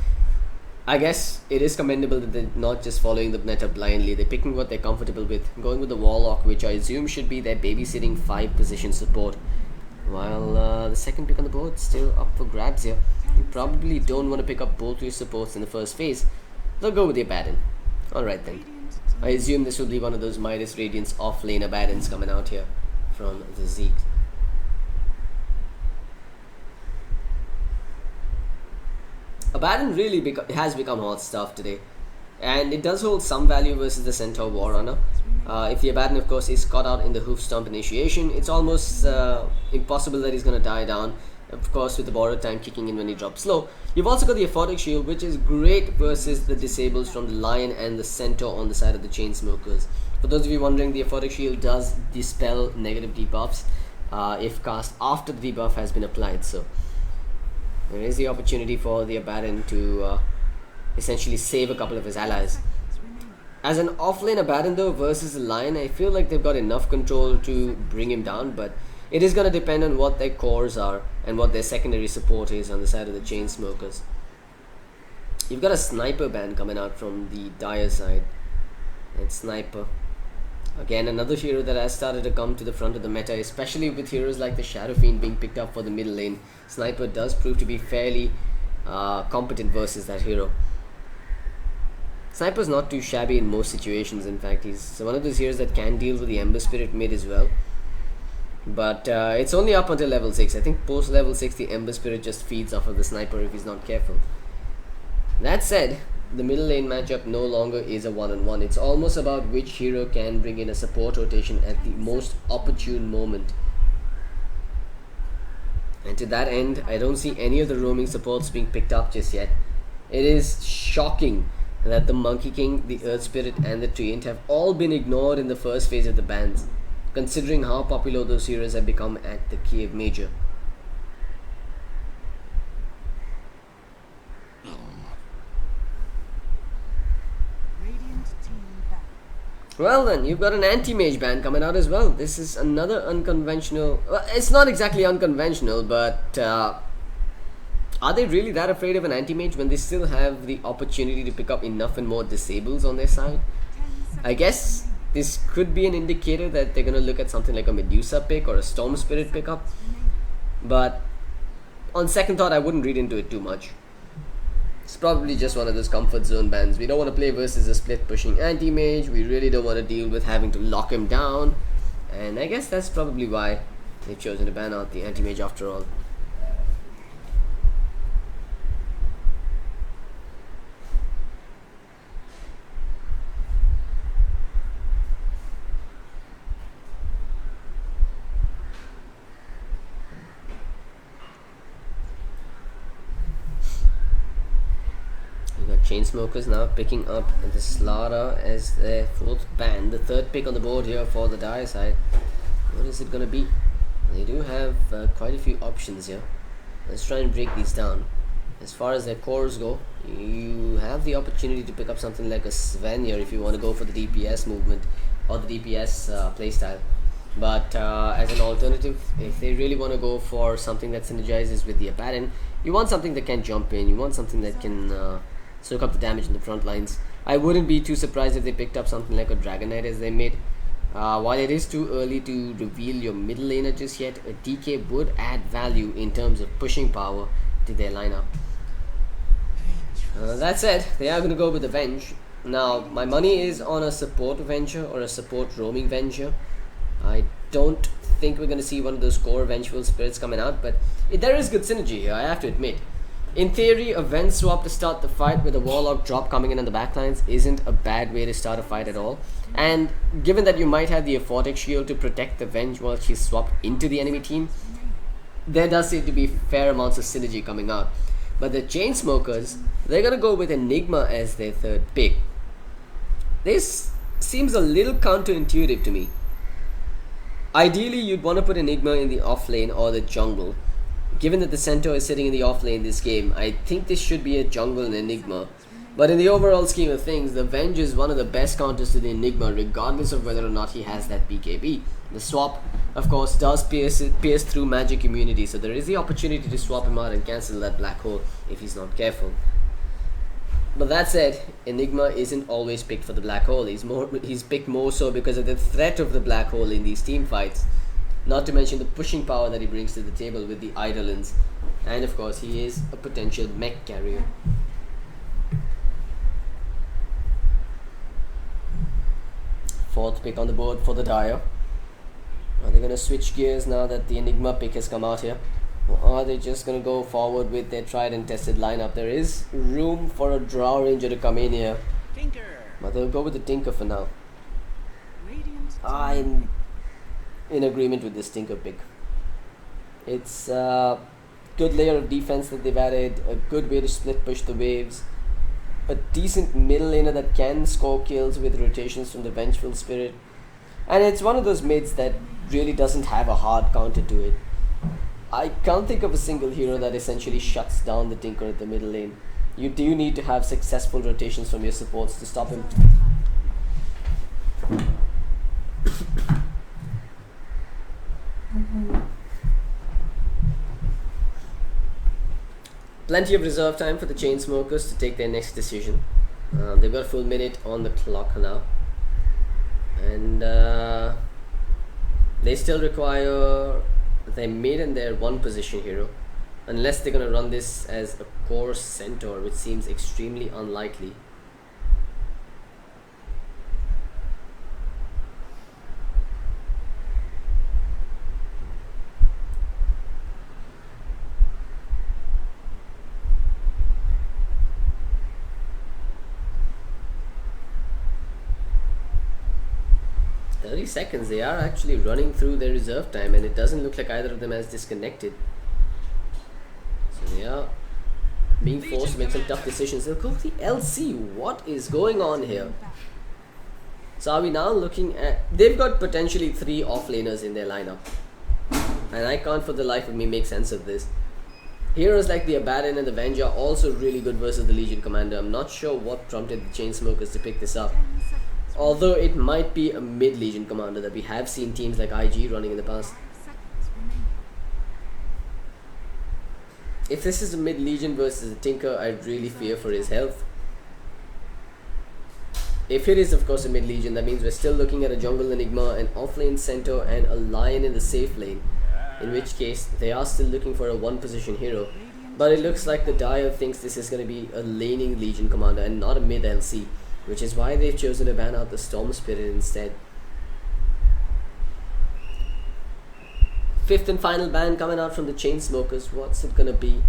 I guess it is commendable that they're not just following the meta blindly. They're picking what they're comfortable with. Going with the Warlock, which I assume should be their babysitting 5-position support. While the second pick on the board still up for grabs here. You probably don't want to pick up both your supports in the first phase. They'll go with the Abaddon. Alright then. I assume this will be one of those Midas Radiance off-lane Abaddons coming out here from the Zeke. Abaddon really has become hot stuff today, and it does hold some value versus the Centaur Warrunner. If the Abaddon, of course, is caught out in the Hoof Stomp initiation, it's almost impossible that he's going to die down, of course, with the borrowed time kicking in when he drops low. You've also got the Aphotic Shield, which is great versus the disables from the Lion and the Centaur on the side of the Chainsmokers. For those of you wondering, the Aphotic Shield does dispel negative debuffs if cast after the debuff has been applied, so there is the opportunity for the Abaddon to essentially save a couple of his allies. As an offlane Abaddon though versus the Lion, I feel like they've got enough control to bring him down, but it is going to depend on what their cores are and what their secondary support is on the side of the Chainsmokers. You've got a Sniper ban coming out from the Dire side. And Sniper, again, another hero that has started to come to the front of the meta, especially with heroes like the Shadow Fiend being picked up for the middle lane. Sniper does prove to be fairly competent versus that hero. Sniper's not too shabby in most situations. In fact, he's one of those heroes that can deal with the Ember Spirit mid as well. But it's only up until level 6. I think post level 6 the Ember Spirit just feeds off of the Sniper if he's not careful. That said, the middle lane matchup no longer is a one-on-one. It's almost about which hero can bring in a support rotation at the most opportune moment. And to that end, I don't see any of the roaming supports being picked up just yet. It is shocking that the Monkey King, the Earth Spirit and the Treant have all been ignored in the first phase of the bans, considering how popular those heroes have become at the Kiev Major. Well then, you've got an anti-mage ban coming out as well. This is another unconventional... Well, it's not exactly unconventional, but are they really that afraid of an anti-mage when they still have the opportunity to pick up enough and more disables on their side? I guess this could be an indicator that they're going to look at something like a Medusa pick or a Storm Spirit pickup. But on second thought, I wouldn't read into it too much. It's probably just one of those comfort zone bans. We don't want to play versus a split pushing anti-mage. We really don't want to deal with having to lock him down. And I guess that's probably why they've chosen to ban out the anti-mage after all. Chainsmokers now picking up the Slaughter as their 4th ban. The 3rd pick on the board here for the Dire side. What is it going to be? They do have quite a few options here. Let's try and break these down. As far as their cores go, you have the opportunity to pick up something like a Sven here if you want to go for the DPS movement or the DPS playstyle. But as an alternative, if they really want to go for something that synergizes with the Abaddon, you want something that can jump in, you want something that can soak up the damage in the front lines. I wouldn't be too surprised if they picked up something like a Dragon Knight as they mid. While it is too early to reveal your middle laner just yet, a DK would add value in terms of pushing power to their lineup. That said, they are going to go with Avenge. Now, my money is on a support Avenger or a support roaming Venger. I don't think we're going to see one of those core Vengeful Spirits coming out, but there is good synergy here, I have to admit. In theory, a Ven swap to start the fight with a Warlock drop coming in on the backlines isn't a bad way to start a fight at all. And given that you might have the Aphotic Shield to protect the Venge while she's swapped into the enemy team, there does seem to be fair amounts of synergy coming out. But the Chainsmokers, they're gonna go with Enigma as their third pick. This seems a little counterintuitive to me. Ideally, you'd want to put Enigma in the off lane or the jungle. Given that the Centaur is sitting in the off lane in this game, I think this should be a jungle and Enigma. But in the overall scheme of things, the Venge is one of the best counters to the Enigma, regardless of whether or not he has that BKB. The swap, of course, does pierce through magic immunity, so there is the opportunity to swap him out and cancel that black hole if he's not careful. But that said, Enigma isn't always picked for the black hole. He's picked more so because of the threat of the black hole in these team fights. Not to mention the pushing power that he brings to the table with the Eidolons. And of course, he is a potential mech carrier. Fourth pick on the board for the Dire. Are they going to switch gears now that the Enigma pick has come out here? Or are they just going to go forward with their tried and tested lineup? There is room for a Drow Ranger to come in here. Tinker. But they'll go with the Tinker for now. I'm in agreement with this Tinker pick. It's a good layer of defense that they've added, a good way to split push the waves, a decent middle laner that can score kills with rotations from the Vengeful Spirit, and it's one of those mids that really doesn't have a hard counter to it. I can't think of a single hero that essentially shuts down the Tinker at the middle lane. You do need to have successful rotations from your supports to stop him. Plenty of reserve time for the Chainsmokers to take their next decision. They've got a full minute on the clock now. And they still require their mid and their one position hero. Unless they're going to run this as a core Centaur, which seems extremely unlikely. Seconds, they are actually running through their reserve time, and it doesn't look like either of them has disconnected. So they are being forced to make some tough decisions. They'll go with the LC. What is going on here? So are we now looking at... They've got potentially 3 offlaners in their lineup, and I can't for the life of me make sense of this. Heroes like the Abaddon and the Venge are also really good versus the Legion Commander. I'm not sure what prompted the Chainsmokers to pick this up. Although it might be a mid-Legion commander that we have seen teams like IG running in the past. If this is a mid-Legion versus a Tinker, I really fear for his health. If it is of course a mid-Legion, that means we're still looking at a Jungle Enigma, an offlane Centaur and a Lion in the safe lane. In which case, they are still looking for a one-position hero. But it looks like the Dire thinks this is going to be a laning Legion commander and not a mid-LC. Which is why they've chosen to ban out the Storm Spirit instead. Fifth and final ban coming out from the Chainsmokers. What's it gonna be?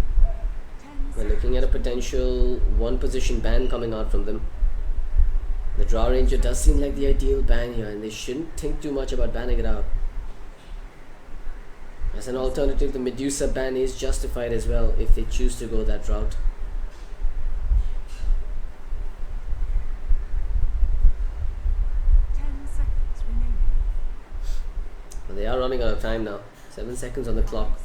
We're looking at a potential one position ban coming out from them. The Drow Ranger does seem like the ideal ban here, and they shouldn't think too much about banning it out. As an alternative, the Medusa ban is justified as well if they choose to go that route. They are running out of time now. 7 seconds on the clock.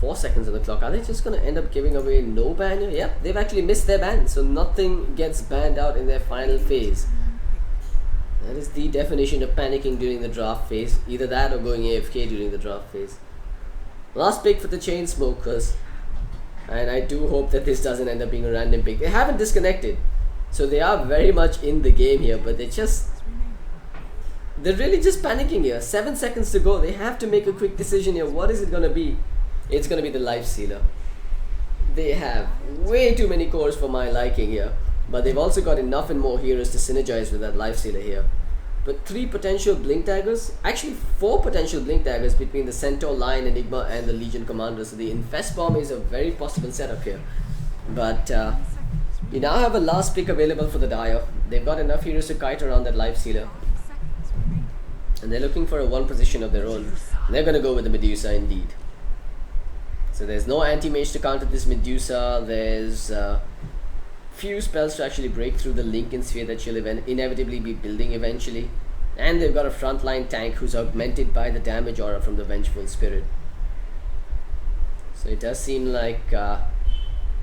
4 seconds on the clock. Are they just going to end up giving away no ban? Yep, they've actually missed their ban, so nothing gets banned out in their final phase. That is the definition of panicking during the draft phase. Either that or going AFK during the draft phase. Last pick for the Chainsmokers. And I do hope that this doesn't end up being a random pick. They haven't disconnected, so they are very much in the game here, but they're really just panicking here. 7 seconds to go. They have to make a quick decision here. What is it going to be? It's going to be the Life Sealer. They have way too many cores for my liking here. But they've also got enough and more heroes to synergize with that Life Sealer here. But 3 potential Blink Daggers. Actually 4 potential Blink Daggers between the Centaur, Lion, Enigma and the Legion Commander. So the Infest Bomb is a very possible setup here. But you now have a last pick available for the Dire. They've got enough heroes to kite around that Life Sealer. And they're looking for a one position of their own. They're going to go with the Medusa indeed. So there's no anti-mage to counter this Medusa. There's few spells to actually break through the Lincoln Sphere that she'll inevitably be building eventually. And they've got a frontline tank who's augmented by the damage aura from the Vengeful Spirit. So it does seem like the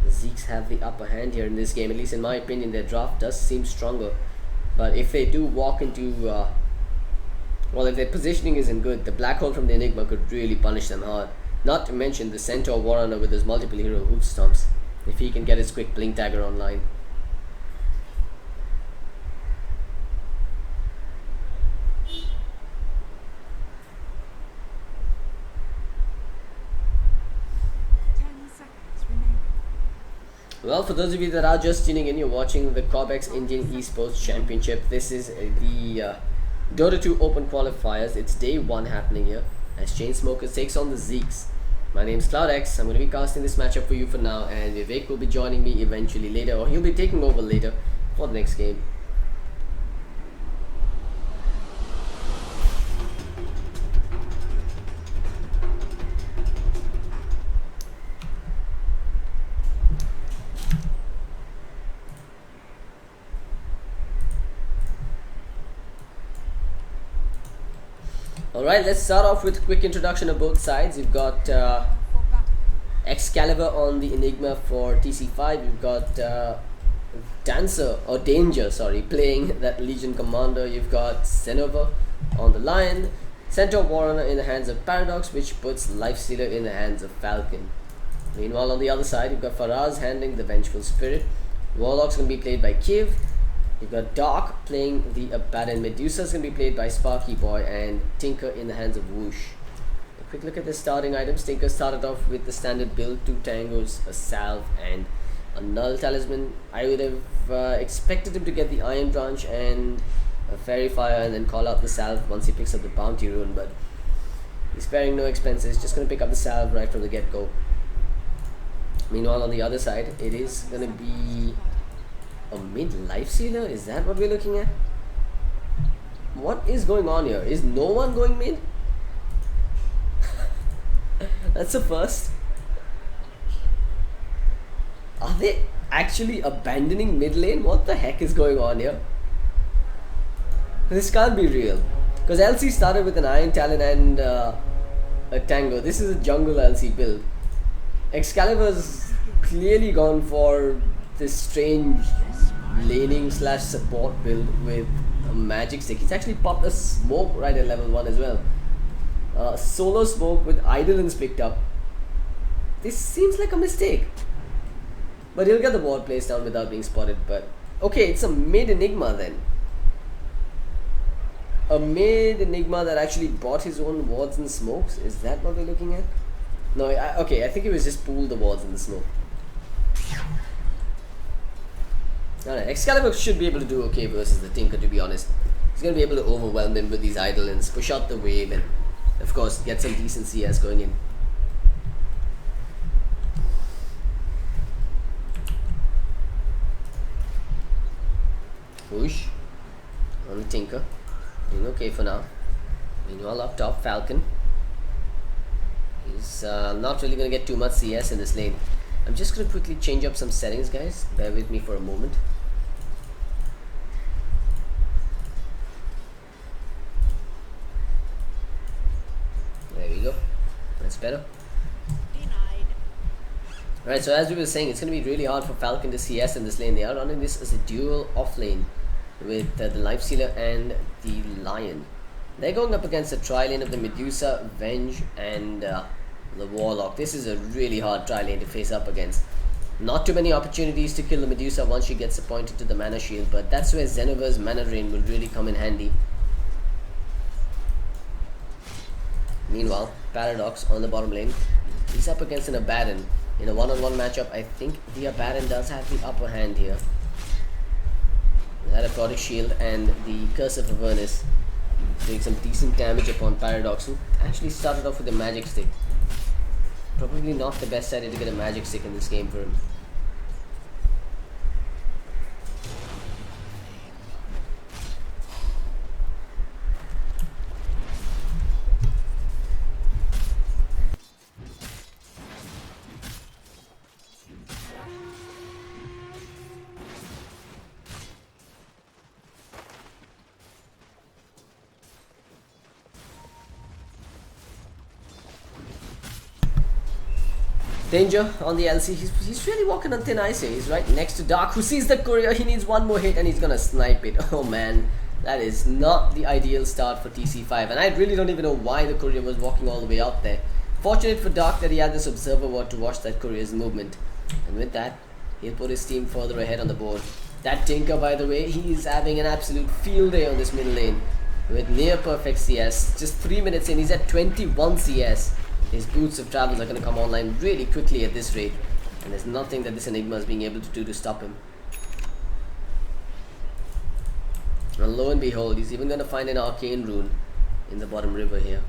Zeeks have the upper hand here in this game. At least in my opinion, their draft does seem stronger. But if they do walk into... well, if their positioning isn't good, the Black Hole from the Enigma could really punish them hard. Not to mention the Centaur Warrunner with his multiple hero hoof stomps, if he can get his quick Blink Dagger online. Well, for those of you that are just tuning in, you're watching the Cobx Indian Esports Championship. This is the Dota2 Open Qualifiers. It's day 1 happening here as Chainsmokers takes on the Zeeks. My name's Cloudx. I'm going to be casting this matchup for you for now, and Vivek will be joining me eventually later, or he'll be taking over later for the next game. Alright, let's start off with a quick introduction of both sides. You've got Excalibur on the Enigma for TC5. You've got Danger, playing that Legion Commander. You've got Zenova on the Lion. Centaur Warrunner in the hands of Paradox, which puts Lifestealer in the hands of Falcon. Meanwhile, on the other side, you've got Faraz handling the Vengeful Spirit. Warlock's going to be played by Kiv. You've got Dark playing the Abaddon. Medusa is going to be played by Sparky Boy, and Tinker in the hands of Whoosh. A quick look at the starting items. Tinker started off with the standard build, 2 tangos, a salve, and a null talisman. I would have expected him to get the Iron Branch and a Fairy Fire and then call out the salve once he picks up the Bounty Rune, but he's sparing no expenses, just going to pick up the salve right from the get-go. Meanwhile, on the other side, it is going to be a mid Lifestealer? Is that what we're looking at? What is going on here? Is no one going mid? That's a first. Are they actually abandoning mid lane? What the heck is going on here? This can't be real. Because LC started with an Iron Talon and a Tango. This is a jungle LC build. Excalibur's clearly gone for this strange laning / support build with a magic stick. He's actually popped a smoke right at level 1 as well. Solo smoke with Eidolons picked up. This seems like a mistake. But he'll get the ward placed down without being spotted. But okay, it's a mid Enigma then. A mid Enigma that actually bought his own wards and smokes. Is that what we're looking at? No, okay, I think it was just pool the wards and the smoke. Alright, Excalibur should be able to do okay versus the Tinker, to be honest. He's going to be able to overwhelm him with these Eidolons, push out the wave, and of course get some decent CS going in. Whoosh on the Tinker, doing okay for now. Meanwhile, up top, Falcon. He's not really going to get too much CS in this lane. I'm just going to quickly change up some settings, guys. Bear with me for a moment. There we go. That's better. Alright, so as we were saying, it's going to be really hard for Falcon to CS in this lane. They are running this as a dual off lane with the Lifestealer and the Lion. They're going up against the tri-lane of the Medusa, Venge, and the Warlock. This is a really hard tri-lane to face up against. Not too many opportunities to kill the Medusa once she gets appointed to the mana shield, but that's where Zenova's mana drain will really come in handy. Meanwhile, Paradox on the bottom lane. He's up against an Abaddon. In a one-on-one matchup, I think the Abaddon does have the upper hand here. He had a Prodic Shield and the Curse of Avernus, doing some decent damage upon Paradox, who actually started off with a Magic Stick. Probably not the best idea to get a Magic Stick in this game for him. Danger on the LC. He's really walking on thin ice here. He's right next to Dark, who sees the courier. He needs one more hit and he's gonna snipe it. Oh man, that is not the ideal start for TC5. And I really don't even know why the courier was walking all the way out there. Fortunate for Dark that he had this observer ward to watch that courier's movement. And with that, he'll put his team further ahead on the board. That Tinker, by the way, he's having an absolute field day on this middle lane. With near perfect CS. Just 3 minutes in, he's at 21 CS. His boots of travels are going to come online really quickly at this rate. And there's nothing that this Enigma is being able to do to stop him. And lo and behold, he's even going to find an arcane rune in the bottom river here.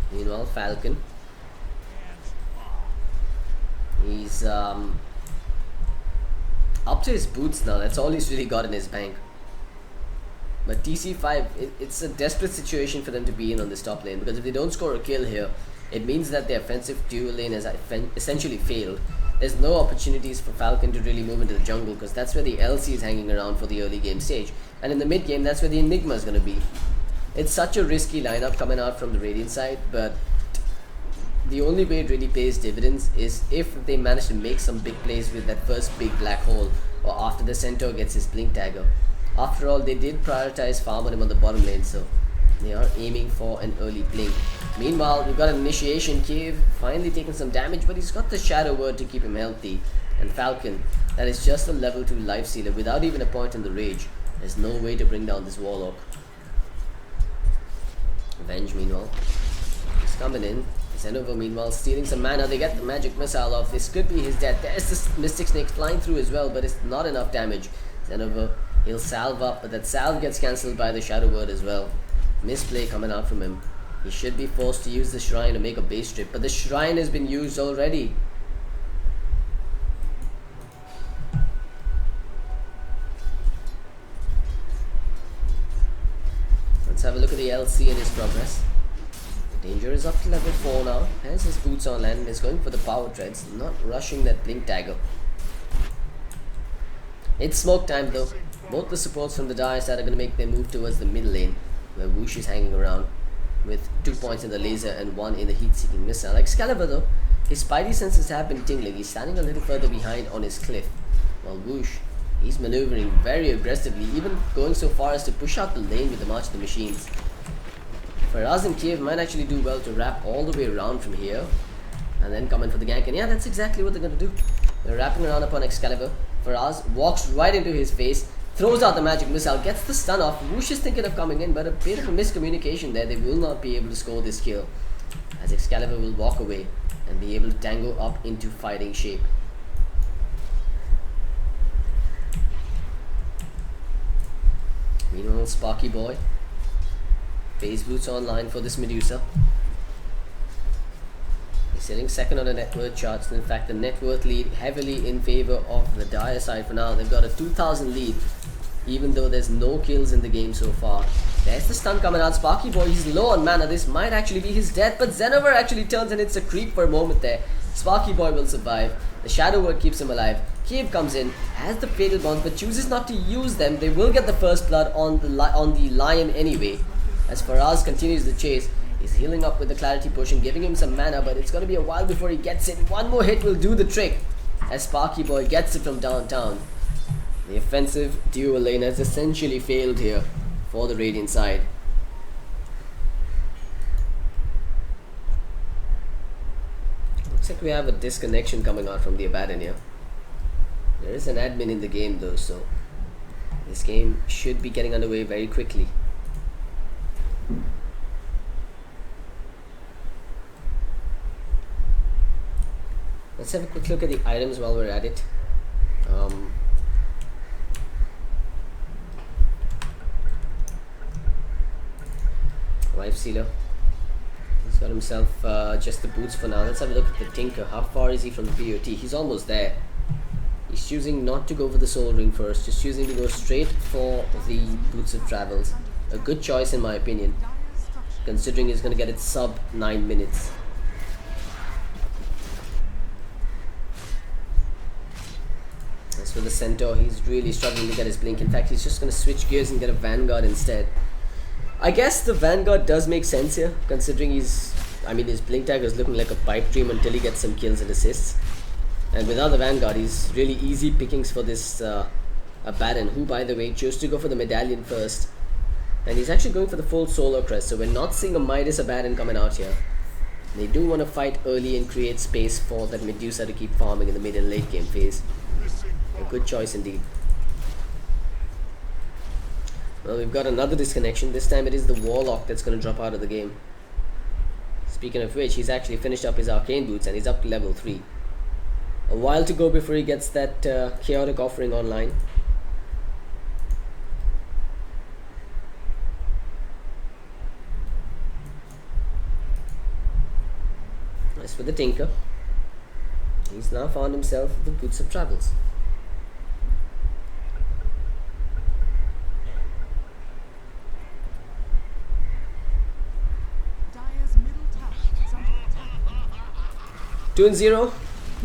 Meanwhile, Falcon, he's up to his boots now. That's all he's really got in his bank. But TC5, it's a desperate situation for them to be in on this top lane, because if they don't score a kill here, it means that their offensive dual lane has essentially failed. There's no opportunities for Falcon to really move into the jungle, because that's where the LC is hanging around for the early game stage, and in the mid game that's where the Enigma is going to be. It's such a risky lineup coming out from the Radiant side, but the only way it really pays dividends is if they manage to make some big plays with that first big black hole, or after the Centaur gets his blink dagger. After all, they did prioritize farm on him on the bottom lane, so they are aiming for an early blink. Meanwhile, we've got an initiation. Cave finally taking some damage, but he's got the Shadow Word to keep him healthy. And Falcon, that is just a level 2 life sealer without even a point in the rage. There's no way to bring down this Warlock. Avenge, meanwhile, is coming in. Zenova, meanwhile, stealing some mana. They get the magic missile off. This could be his death. There's this Mystic Snake flying through as well, but it's not enough damage. Zenova, he'll salve up, but that salve gets cancelled by the Shadow Word as well. Misplay coming out from him. He should be forced to use the Shrine to make a base trip, but the Shrine has been used already. Let's have a look at the LC and his progress. Danger is up to level 4 now. Has his boots on land and is going for the power treads, not rushing that blink dagger. It's smoke time though. Both the supports from the Dire side are going to make their move towards the middle lane, where Whoosh is hanging around with 2 points in the laser and 1 in the heat-seeking missile. Excalibur though, his spidey senses have been tingling. He's standing a little further behind on his cliff, while Whoosh, he's maneuvering very aggressively, even going so far as to push out the lane with the March of the Machines. Faraz and Cave might actually do well to wrap all the way around from here and then come in for the gank. And yeah, that's exactly what they're going to do. They're wrapping around upon Excalibur. Faraz walks right into his face, throws out the magic missile, gets the stun off. Whoosh is thinking of coming in, but a bit of a miscommunication there. They will not be able to score this kill, as Excalibur will walk away and be able to tango up into fighting shape. Meanwhile, Sparky Boy, base boots online for this Medusa. He's sitting second on the net worth charts. In fact, the net worth lead heavily in favor of the Dire side for now. They've got a 2,000 lead, even though there's no kills in the game so far. There's the stun coming out. Sparky Boy, he's low on mana. This might actually be his death, but Xenover actually turns and it's a creep for a moment there. Sparky Boy will survive. The Shadow Word keeps him alive. Cave comes in, has the Fatal Bonds, but chooses not to use them. They will get the first blood on the Lion anyway. As Faraz continues the chase, he's healing up with the Clarity Potion, giving him some mana, but it's going to be a while before he gets it. One more hit will do the trick, as Sparky Boy gets it from downtown. The offensive dual lane has essentially failed here for the Radiant side. Looks like we have a disconnection coming out from the Abaddon here. There is an admin in the game though, so this game should be getting underway very quickly. Let's have a quick look at the items while we're at it. Life Sealer. He's got himself just the boots for now. Let's have a look at the Tinker. How far is he from the POT? He's almost there. He's choosing not to go for the Soul Ring first, just choosing to go straight for the Boots of Travels. A good choice in my opinion. considering he's going to get it sub 9 minutes. As for the Centaur, he's really struggling to get his blink. In fact, he's just going to switch gears and get a Vanguard instead. I guess the Vanguard does make sense here, considering his blink tag is looking like a pipe dream until he gets some kills and assists. And without the Vanguard, he's really easy pickings for this Baron, who, by the way, chose to go for the medallion first. And he's actually going for the full solar crest, so we're not seeing a Midas Abaddon coming out here. They do want to fight early and create space for that Medusa to keep farming in the mid and late game phase. A good choice indeed. Well, we've got another disconnection. This time it is the Warlock that's going to drop out of the game. Speaking of which, he's actually finished up his Arcane Boots and he's up to level 3. A while to go before he gets that Chaotic Offering online. As for the Tinker, he's now found himself the Boots of Travels. Two and 0.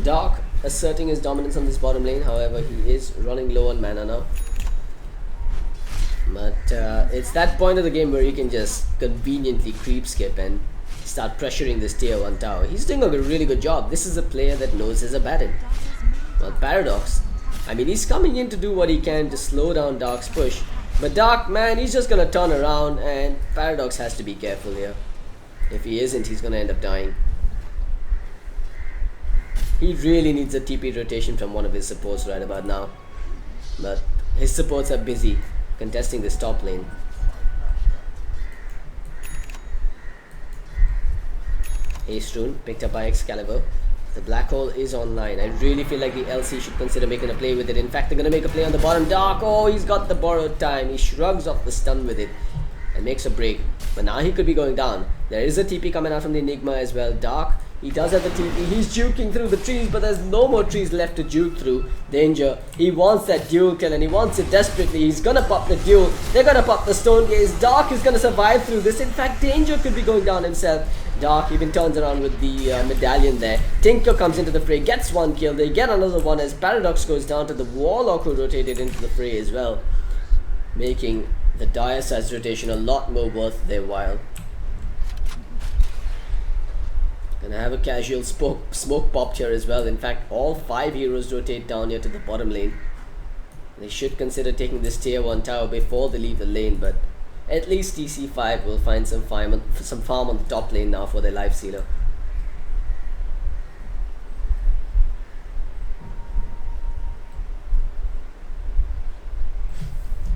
Dark asserting his dominance on this bottom lane. However, he is running low on mana now. But it's that point of the game where you can just conveniently creep skip and start pressuring this tier 1 tower. He's doing a really good job. This is a player that knows his Abaddon. Well, Paradox, he's coming in to do what he can to slow down Dark's push. But Dark, man, he's just gonna turn around, and Paradox has to be careful here. If he isn't, he's gonna end up dying. He really needs a TP rotation from one of his supports right about now. But his supports are busy contesting this top lane. Haste Rune picked up by Excalibur. The Black Hole is online. I really feel like the LC should consider making a play with it. In fact, they're going to make a play on the bottom. Dark, oh, he's got the borrowed time. He shrugs off the stun with it and makes a break. But now he could be going down. There is a TP coming out from the Enigma as well. Dark, he does have the TP. He's juking through the trees, but there's no more trees left to juke through. Danger. He wants that dual kill and he wants it desperately. He's gonna pop the duel. They're gonna pop the stone gaze. Dark is gonna survive through this. In fact, Danger could be going down himself. Dark even turns around with the medallion there. Tinker comes into the fray, gets one kill. They get another one as Paradox goes down to the Warlock, who rotated into the fray as well, making the dire size rotation a lot more worth their while. Gonna have a casual smoke popped here as well. In fact, all 5 heroes rotate down here to the bottom lane. They should consider taking this tier 1 tower before they leave the lane, but at least TC5 will find some farm on the top lane now for their life sealer.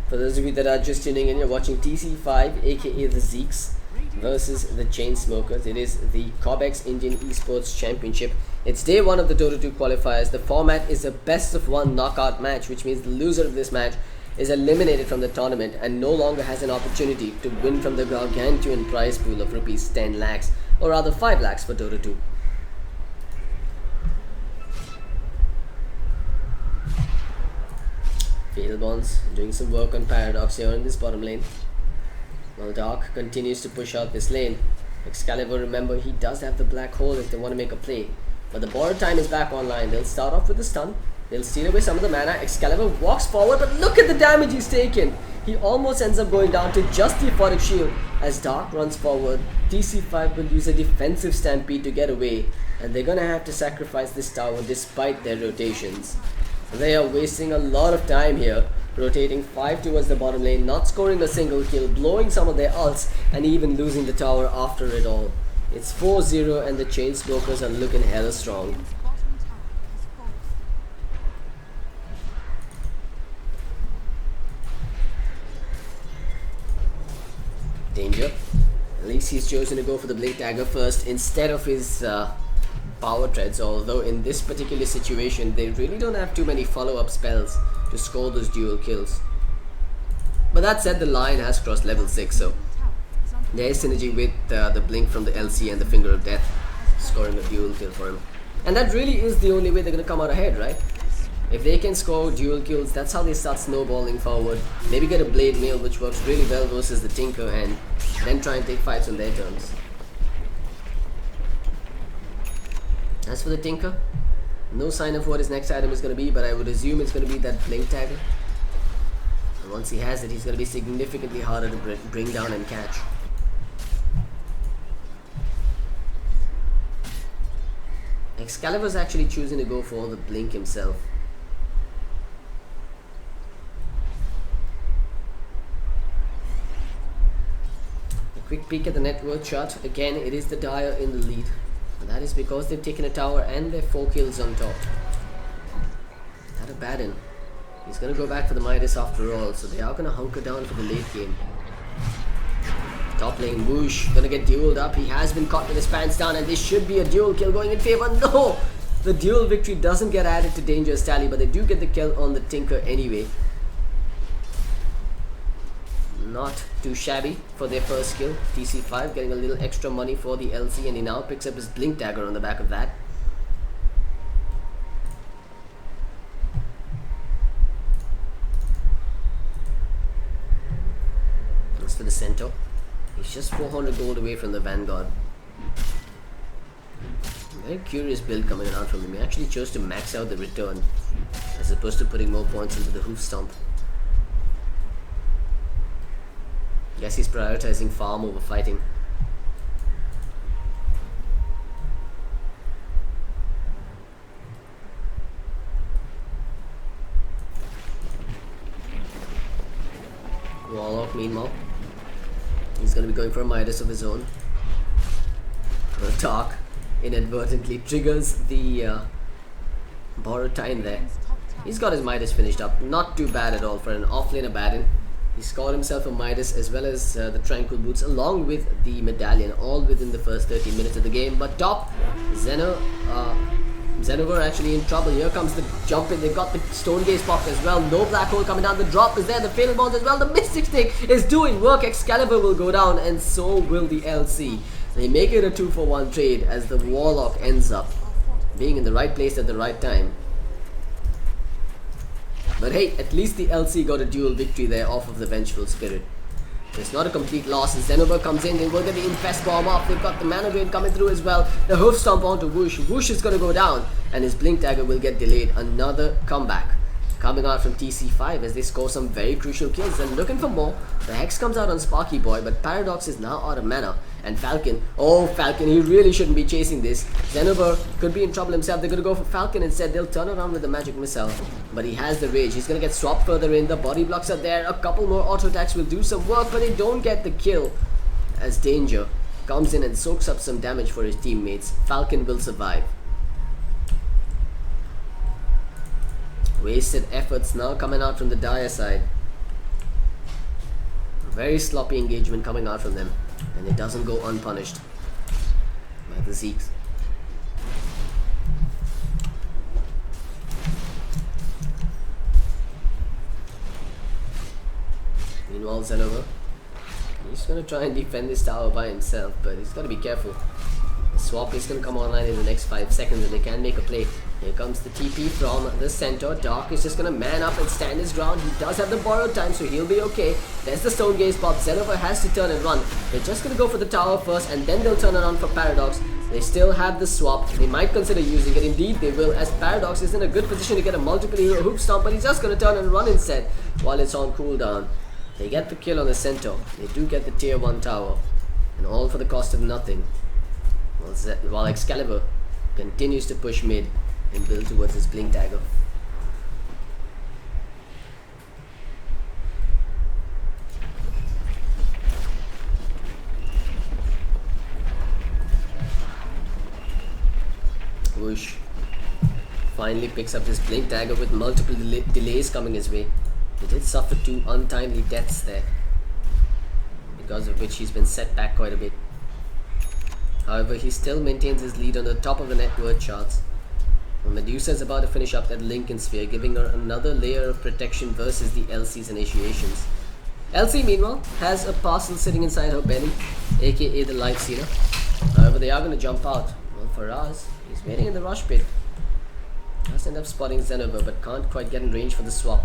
For those of you that are just tuning in, you're watching TC5, aka the Zeeks, versus the Chainsmokers. It is the Cobx Indian Esports Championship. It's day 1 of the Dota2 qualifiers. The format is a best of 1 knockout match, which means the loser of this match is eliminated from the tournament and no longer has an opportunity to win from the gargantuan prize pool of rupees 10 lakhs, or rather 5 lakhs for Dota2. Fatal Bonds doing some work on Paradox here in this bottom lane. While Dark continues to push out this lane. Excalibur, remember, he does have the Black Hole if they want to make a play. But the borrowed time is back online. They'll start off with the stun. They'll steal away some of the mana. Excalibur walks forward, but look at the damage he's taken. He almost ends up going down to just the Euphoric Shield. As Dark runs forward, TC5 will use a defensive stampede to get away. And they're gonna have to sacrifice this tower despite their rotations. They are wasting a lot of time here, rotating 5 towards the bottom lane, not scoring a single kill, blowing some of their ults, and even losing the tower after it all. It's 4-0 and the Chainsmokers are looking hella strong. Danger. At least he's chosen to go for the Blink Dagger first instead of his power treads, although in this particular situation they really don't have too many follow-up spells to score those dual kills. But that said, the Lion has crossed level 6, so there is synergy with the blink from the LC and the Finger of Death, scoring a dual kill for him. And that really is the only way they're going to come out ahead, right? If they can score dual kills, that's how they start snowballing forward. Maybe get a blade mail, which works really well versus the Tinker, and then try and take fights on their terms. As for the Tinker, no sign of what his next item is going to be, but I would assume it's going to be that Blink Dagger. And once he has it, he's going to be significantly harder to bring down and catch. Excalibur's actually choosing to go for the Blink himself. A quick peek at the net worth chart. Again, it is the Dire in the lead. And that is because they've taken a tower and they're 4 kills on top. Not a bad in. He's going to go back for the Midas after all, so they are going to hunker down for the late game. Top lane, Whoosh, going to get dueled up. He has been caught with his pants down, and this should be a dual kill going in favor. No! The dual victory doesn't get added to Danger's tally, but they do get the kill on the Tinker anyway. Not too shabby for their first kill. TC5 getting a little extra money for the LC, and he now picks up his Blink Dagger on the back of that. As for the Centaur, he's just 400 gold away from the Vanguard. Very curious build coming out from him. He actually chose to max out the return as opposed to putting more points into the hoof stomp. Guess he's prioritizing farm over fighting. Warlock, meanwhile, he's going to be going for a Midas of his own. Dark inadvertently triggers the borrowed time there. He's got his Midas finished up. Not too bad at all for an offlaner Baden. He scored himself a Midas as well as the Tranquil Boots along with the Medallion, all within the first 13 minutes of the game. But top, Xenover actually in trouble. Here comes the jump in. They've got the Stone Gaze popped as well. No Black Hole coming down. The drop is there. The Fatal Bonds as well. The Mystic Stick is doing work. Excalibur will go down, and so will the LC. They make it a 2-for-1 trade as the Warlock ends up being in the right place at the right time. But hey, at least the LC got a dual victory there off of the Vengeful Spirit. It's not a complete loss. And Xenober comes in. They will get the Infest Bomb off. They've got the Mana Drain coming through as well. The Hoof Stomp onto Whoosh. Whoosh is going to go down, and his Blink Dagger will get delayed. Another comeback coming out from TC5 as they score some very crucial kills. And looking for more. The Hex comes out on Sparky Boy, but Paradox is now out of mana. And Falcon, oh Falcon, he really shouldn't be chasing this. Xenober could be in trouble himself. They're going to go for Falcon instead. They'll turn around with the Magic Missile, but he has the Rage. He's going to get swapped further in. The body blocks are there. A couple more auto attacks will do some work, but they don't get the kill as Danger comes in and soaks up some damage for his teammates. Falcon will survive. Wasted efforts now coming out from the Dire side. Very sloppy engagement coming out from them. And it doesn't go unpunished by the Zeeks. Meanwhile, Xenover, he's going to try and defend this tower by himself, but he's got to be careful. The swap is going to come online in the next 5 seconds and they can make a play. Here comes the TP from the Centaur. Dark is just going to man up and stand his ground. He does have the borrowed time, so he'll be okay. There's the Stone Gaze pop. Xenover has to turn and run. They're just going to go for the tower first, and then they'll turn around for Paradox. They still have the swap. They might consider using it. Indeed, they will, as Paradox is in a good position to get a multiple hero hoop stomp, but he's just going to turn and run instead while it's on cooldown. They get the kill on the Centaur. They do get the tier 1 tower, and all for the cost of nothing. While Excalibur continues to push mid and build towards his Blink Dagger. Whoosh finally picks up his Blink Dagger with multiple delays coming his way. He did suffer 2 untimely deaths there, because of which he's been set back quite a bit. However, he still maintains his lead on the top of the net worth charts. And Medusa is about to finish up that Lincoln Sphere, giving her another layer of protection versus the LC's initiations. LC, meanwhile, has a parcel sitting inside her belly, aka the Life Sealer. However, they are going to jump out. Well, for us, he's waiting in the rush pit. Does end up spotting Xenova, but can't quite get in range for the swap.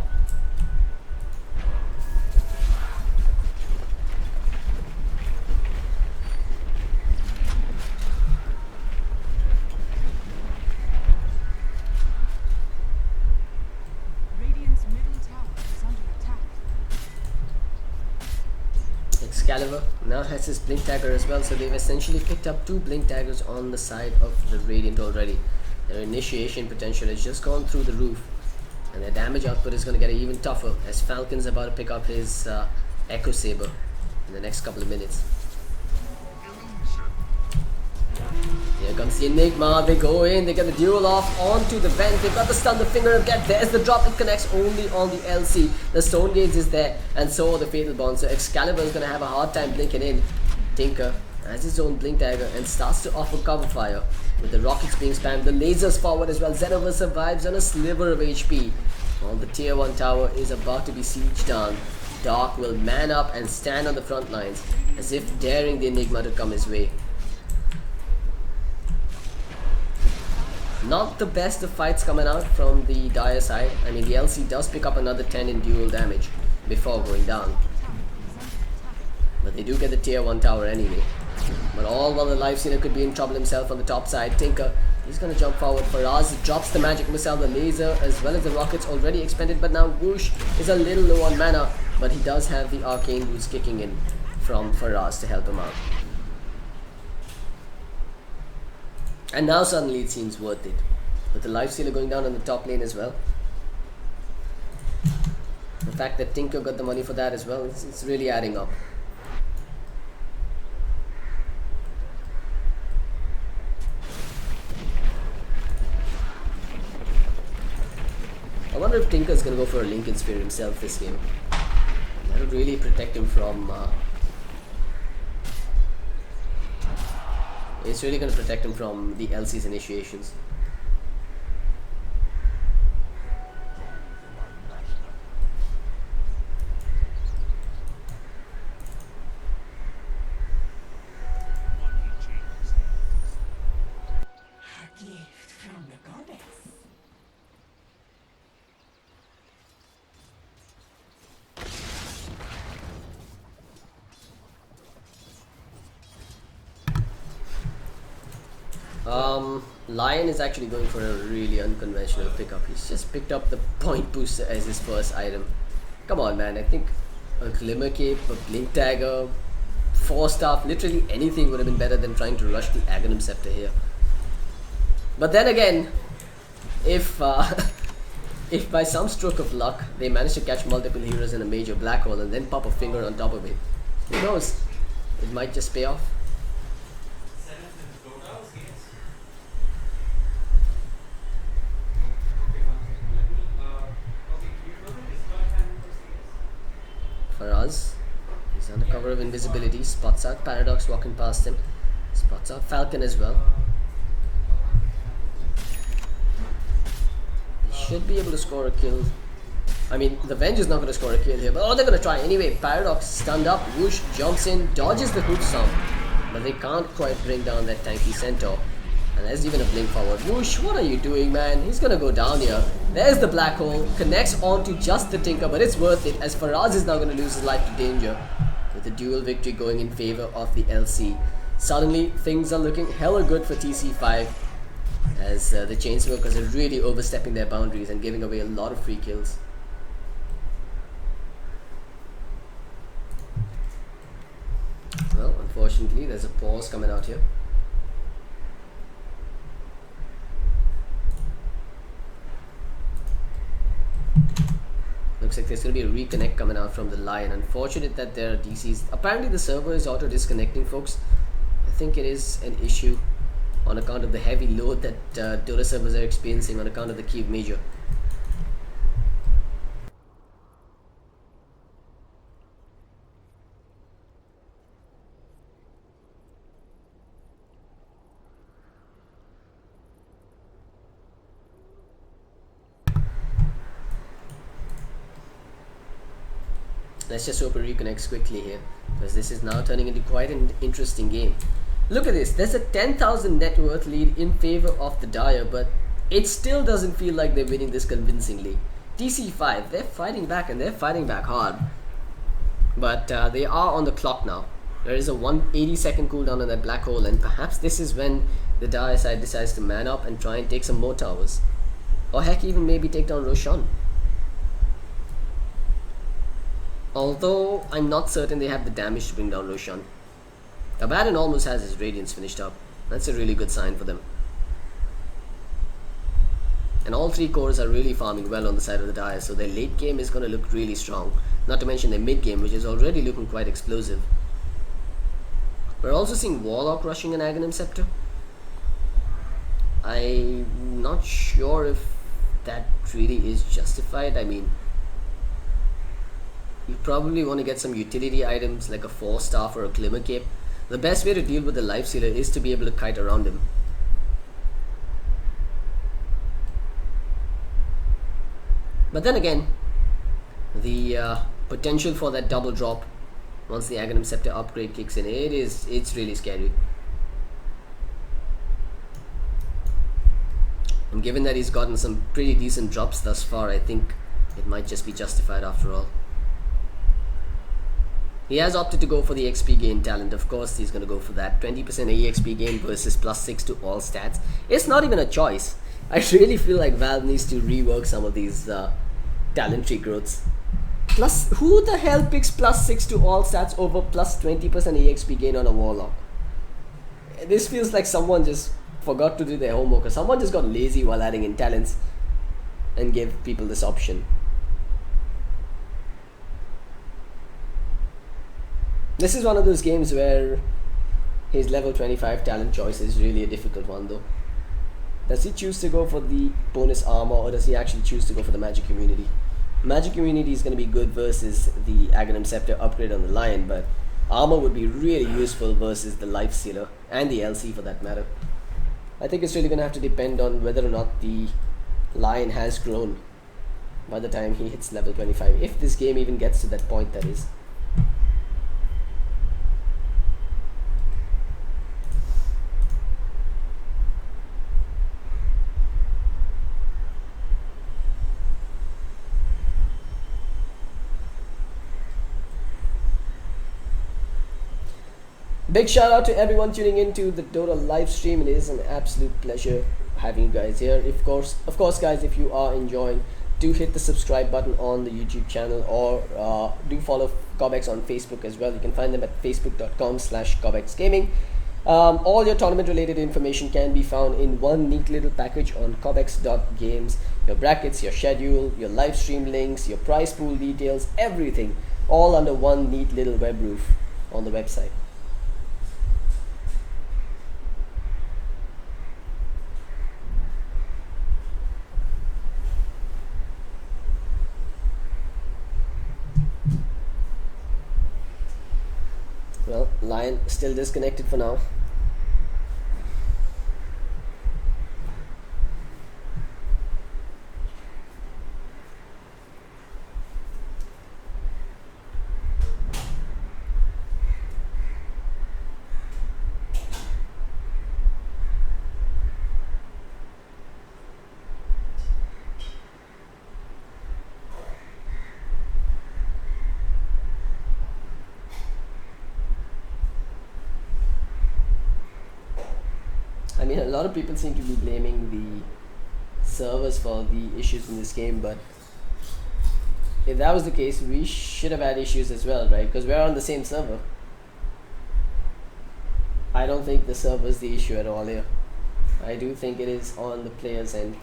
Excalibur now has his Blink Dagger as well, so they've essentially picked up 2 Blink Daggers on the side of the Radiant already. Their initiation potential has just gone through the roof, and their damage output is going to get even tougher as Falcon's about to pick up his Echo Saber in the next couple of minutes. Here comes the Enigma, they go in, they get the duel off onto the vent, they've got the stun, the finger of death, there's the drop, it connects only on the LC, the Stone Gaze is there, and so are the Fatal Bonds, so Excalibur is going to have a hard time blinking in. Tinker has his own Blink Dagger and starts to offer cover fire, with the rockets being spammed, the lasers forward as well. Xenova survives on a sliver of HP, while the tier 1 tower is about to be sieged down. Dark will man up and stand on the front lines, as if daring the Enigma to come his way. Not the best of fights coming out from the Dire side. I mean, the LC does pick up another 10 in dual damage before going down, but they do get the tier 1 tower anyway. But all while the Lifestealer could be in trouble himself on the top side. Tinker, he's going to jump forward. Faraz drops the magic missile, the laser as well as the rockets already expended, but now Whoosh is a little low on mana, but he does have the arcane boost kicking in from Faraz to help him out. And now suddenly it seems worth it, with the Lifestealer going down on the top lane as well. The fact that Tinker got the money for that as well, it's really adding up. I wonder if Tinker's gonna go for a Lincoln Spear himself this game. That would really protect him from it's really going to protect him from the LC's initiations. Lion is actually going for a really unconventional pickup. He's just picked up the point booster as his first item. Come on, man. I think a Glimmer Cape, a Blink Dagger, 4-staff, literally anything would have been better than trying to rush the Aghanim Scepter here. But then again, if by some stroke of luck they manage to catch multiple heroes in a major black hole and then pop a finger on top of it, who knows? It might just pay off. Faraz, he's under cover of invisibility, spots out Paradox walking past him, spots out Falcon as well. He should be able to score a kill. I mean, the Venge is not going to score a kill here, but they're going to try anyway. Paradox stunned up, Whoosh jumps in, dodges the hook stomp, but they can't quite bring down that tanky Centaur. And there's even a blink forward. Whoosh, what are you doing, man? He's gonna go down here. There's the black hole, connects onto just the Tinker, but it's worth it as Faraz is now gonna lose his life to danger, with the dual victory going in favor of the LC. Suddenly, things are looking hella good for TC5 as the Chainsmokers are really overstepping their boundaries and giving away a lot of free kills. Well, unfortunately, there's a pause coming out here. Looks like there's going to be a reconnect coming out from the Lion. Unfortunate that there are DCs. Apparently the server is auto disconnecting, folks. I think it is an issue on account of the heavy load that Dota servers are experiencing on account of the Kyiv Major. Let's just hope it reconnects quickly here, because this is now turning into quite an interesting game. Look at this, there's a 10,000 net worth lead in favor of the Dire, but it still doesn't feel like they're winning this convincingly. TC5, they're fighting back and they're fighting back hard. But they are on the clock now. There is a 180-second cooldown on that black hole, and perhaps this is when the Dire side decides to man up and try and take some more towers. Or heck, even maybe take down Roshan. Although, I'm not certain they have the damage to bring down Roshan. Abaddon almost has his Radiance finished up. That's a really good sign for them. And all three cores are really farming well on the side of the Dire, so their late game is going to look really strong. Not to mention their mid game, which is already looking quite explosive. We're also seeing Warlock rushing an Aghanim Scepter. I'm not sure if that really is justified. I mean, you probably want to get some utility items like a 4-staff or a Glimmer Cape. The best way to deal with the Life Sealer is to be able to kite around him. But then again, the potential for that double drop once the Aghanim Scepter upgrade kicks in, it's really scary. And given that he's gotten some pretty decent drops thus far, I think it might just be justified after all. He has opted to go for the XP gain talent. Of course he's going to go for that. 20% EXP gain versus +6 to all stats. It's not even a choice. I really feel like Valve needs to rework some of these talent tree growths. Plus, who the hell picks +6 to all stats over +20% EXP gain on a Warlock? This feels like someone just forgot to do their homework, or someone just got lazy while adding in talents and gave people this option. This is one of those games where his level 25 talent choice is really a difficult one though. Does he choose to go for the bonus armor, or does he actually choose to go for the magic immunity? Magic immunity is going to be good versus the Aghanim Scepter upgrade on the Lion, but armor would be really useful versus the Life Sealer and the LC for that matter. I think it's really going to have to depend on whether or not the Lion has grown by the time he hits level 25. If this game even gets to that point, that is. Big shout out to everyone tuning into the Dota live stream. It is an absolute pleasure having you guys here. Of course guys, if you are enjoying, do hit the subscribe button on the YouTube channel, or do follow Cobx on Facebook as well. You can find them at facebook.com/CobxGaming. All your tournament related information can be found in one neat little package on Cobx.games. Your brackets, your schedule, your live stream links, your prize pool details, everything all under one neat little web roof on the website. Well, Lion still disconnected for now. I mean, a lot of people seem to be blaming the servers for the issues in this game, but if that was the case, we should have had issues as well, right? Because we're on the same server. I don't think the server is the issue at all here. I do think it is on the player's end.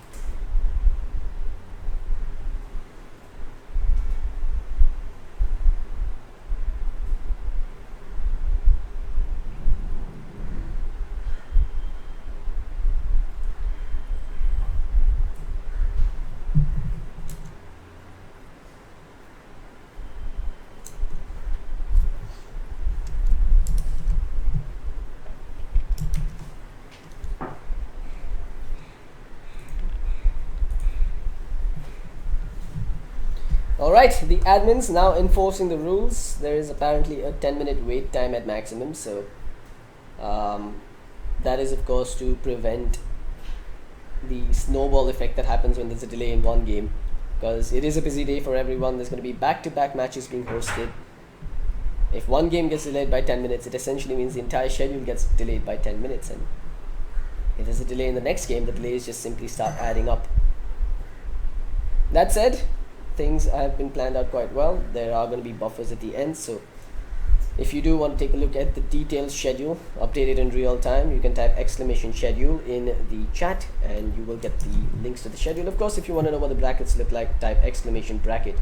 Alright, the admins now enforcing the rules. There is apparently a 10-minute wait time at maximum, so that is of course to prevent the snowball effect that happens when there's a delay in one game, because it is a busy day for everyone. There's going to be back-to-back matches being hosted. If one game gets delayed by 10 minutes, it essentially means the entire schedule gets delayed by 10 minutes, and if there's a delay in the next game, the delays just simply start adding up. That said, things have been planned out quite well. There are going to be buffers at the end, so if you do want to take a look at the detailed schedule, updated in real time, you can type !schedule in the chat and you will get the links to the schedule. Of course, if you want to know what the brackets look like, type !bracket.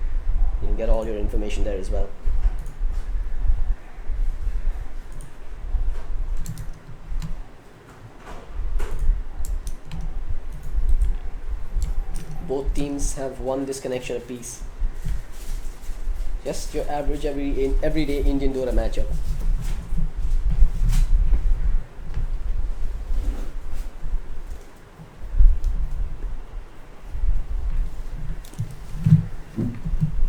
You can get all your information there as well. Both teams have one disconnection apiece. Just your average everyday Indian Dota matchup.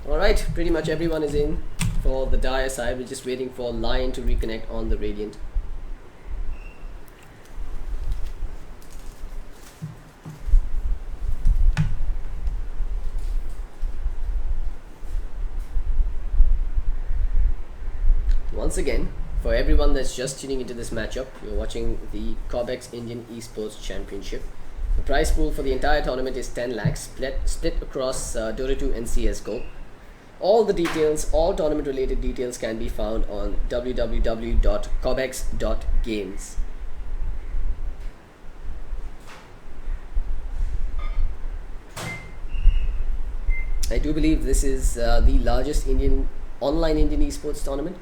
Alright, pretty much everyone is in for the Dire side. We're just waiting for Lion to reconnect on the Radiant. Once again, for everyone that's just tuning into this matchup, you're watching the Cobx Indian Esports Championship. The prize pool for the entire tournament is 10 lakhs, split across Dota2 and CSGO. All the details, all tournament related details can be found on www.cobx.games. I do believe this is the largest online Indian esports tournament.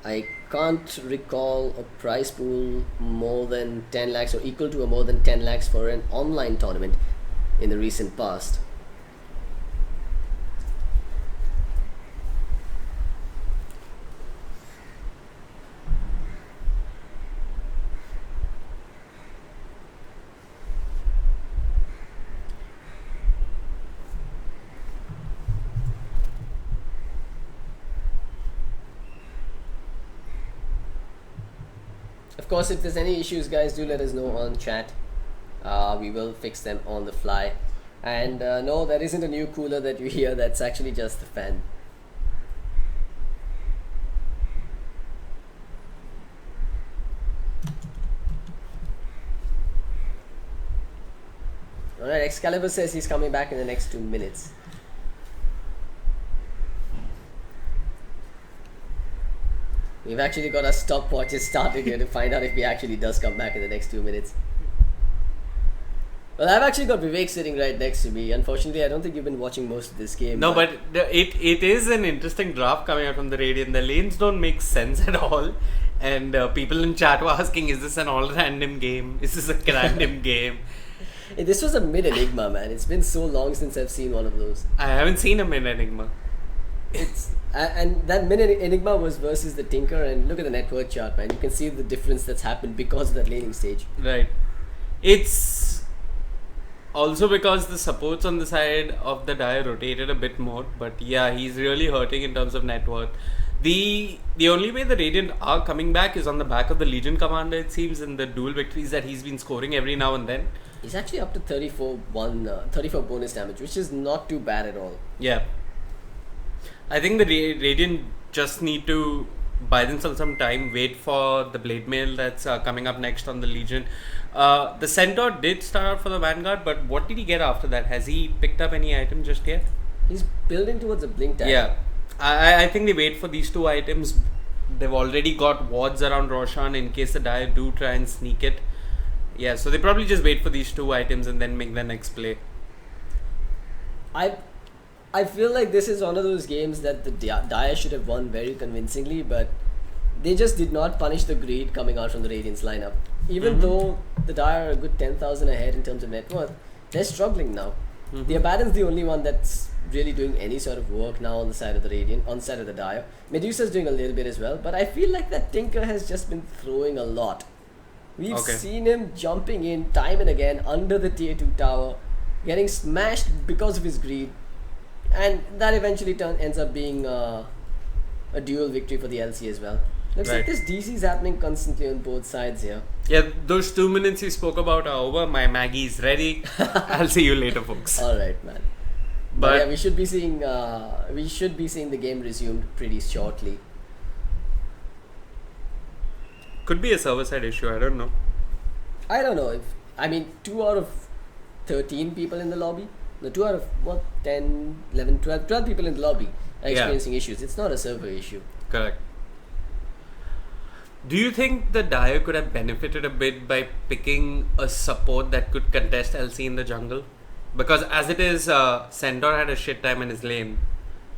I can't recall a prize pool more than 10 lakhs or equal to or more than 10 lakhs for an online tournament in the recent past. Of course, if there's any issues, guys, do let us know on chat. We will fix them on the fly. And no, that isn't a new cooler that you hear. That's actually just the fan. Alright, Excalibur says he's coming back in the next 2 minutes. We've actually got our stopwatches started here to find out if he actually does come back in the next 2 minutes. Well, I've actually got Vivek sitting right next to me. Unfortunately, I don't think you've been watching most of this game.
No, but it is an interesting draft coming out from the Radiant. The lanes don't make sense at all. And people in chat were asking, is this an all-random game? Is this a random game?
This was a mid-Enigma, man. It's been so long since I've seen one of those.
I haven't seen a mid-Enigma.
And that mid-Enigma was versus the Tinker, and look at the net worth chart, man. You can see the difference that's happened because of that laning stage.
Right. It's also because the supports on the side of the Dire rotated a bit more, but yeah, he's really hurting in terms of net worth. The only way the Radiant are coming back is on the back of the Legion Commander, it seems, and the dual victories that he's been scoring every now and then.
He's actually up to 34 bonus damage, which is not too bad at all.
Yeah. I think the Radiant just need to buy themselves some time, wait for the Blade Mail that's coming up next on the Legion. The Centaur did start out for the Vanguard, but what did he get after that? Has he picked up any item just yet?
He's building towards a Blink Tag.
Yeah. I think they wait for these two items. They've already got wards around Roshan in case the Dire do try and sneak it. Yeah, so they probably just wait for these two items and then make the next play.
I feel like this is one of those games that the Dire should have won very convincingly, but they just did not punish the greed coming out from the Radiant's lineup. Even though the Dire are a good 10,000 ahead in terms of net worth, they're struggling now. The Abaddon's the only one that's really doing any sort of work now on the side of the Radiant, on the side of the Dire. Medusa's doing a little bit as well, but I feel like that Tinker has just been throwing a lot. We've seen him jumping in time and again under the tier 2 tower, getting smashed because of his greed, and that eventually ends up being a dual victory for the LC as well. Looks like this DC is happening constantly on both sides here.
Yeah, those 2 minutes you spoke about are over. My Maggie's ready. I'll see you later, folks.
All right, man. But yeah, we should be seeing the game resumed pretty shortly.
Could be a server-side issue. I don't know.
I don't know. 2 out of 13 people in the lobby. No, 2 out of 10, 11, 12 people in the lobby are experiencing issues. It's not a server issue.
Correct. Do you think the Dire could have benefited a bit by picking a support that could contest LC in the jungle? Because as it is, Centaur had a shit time in his lane,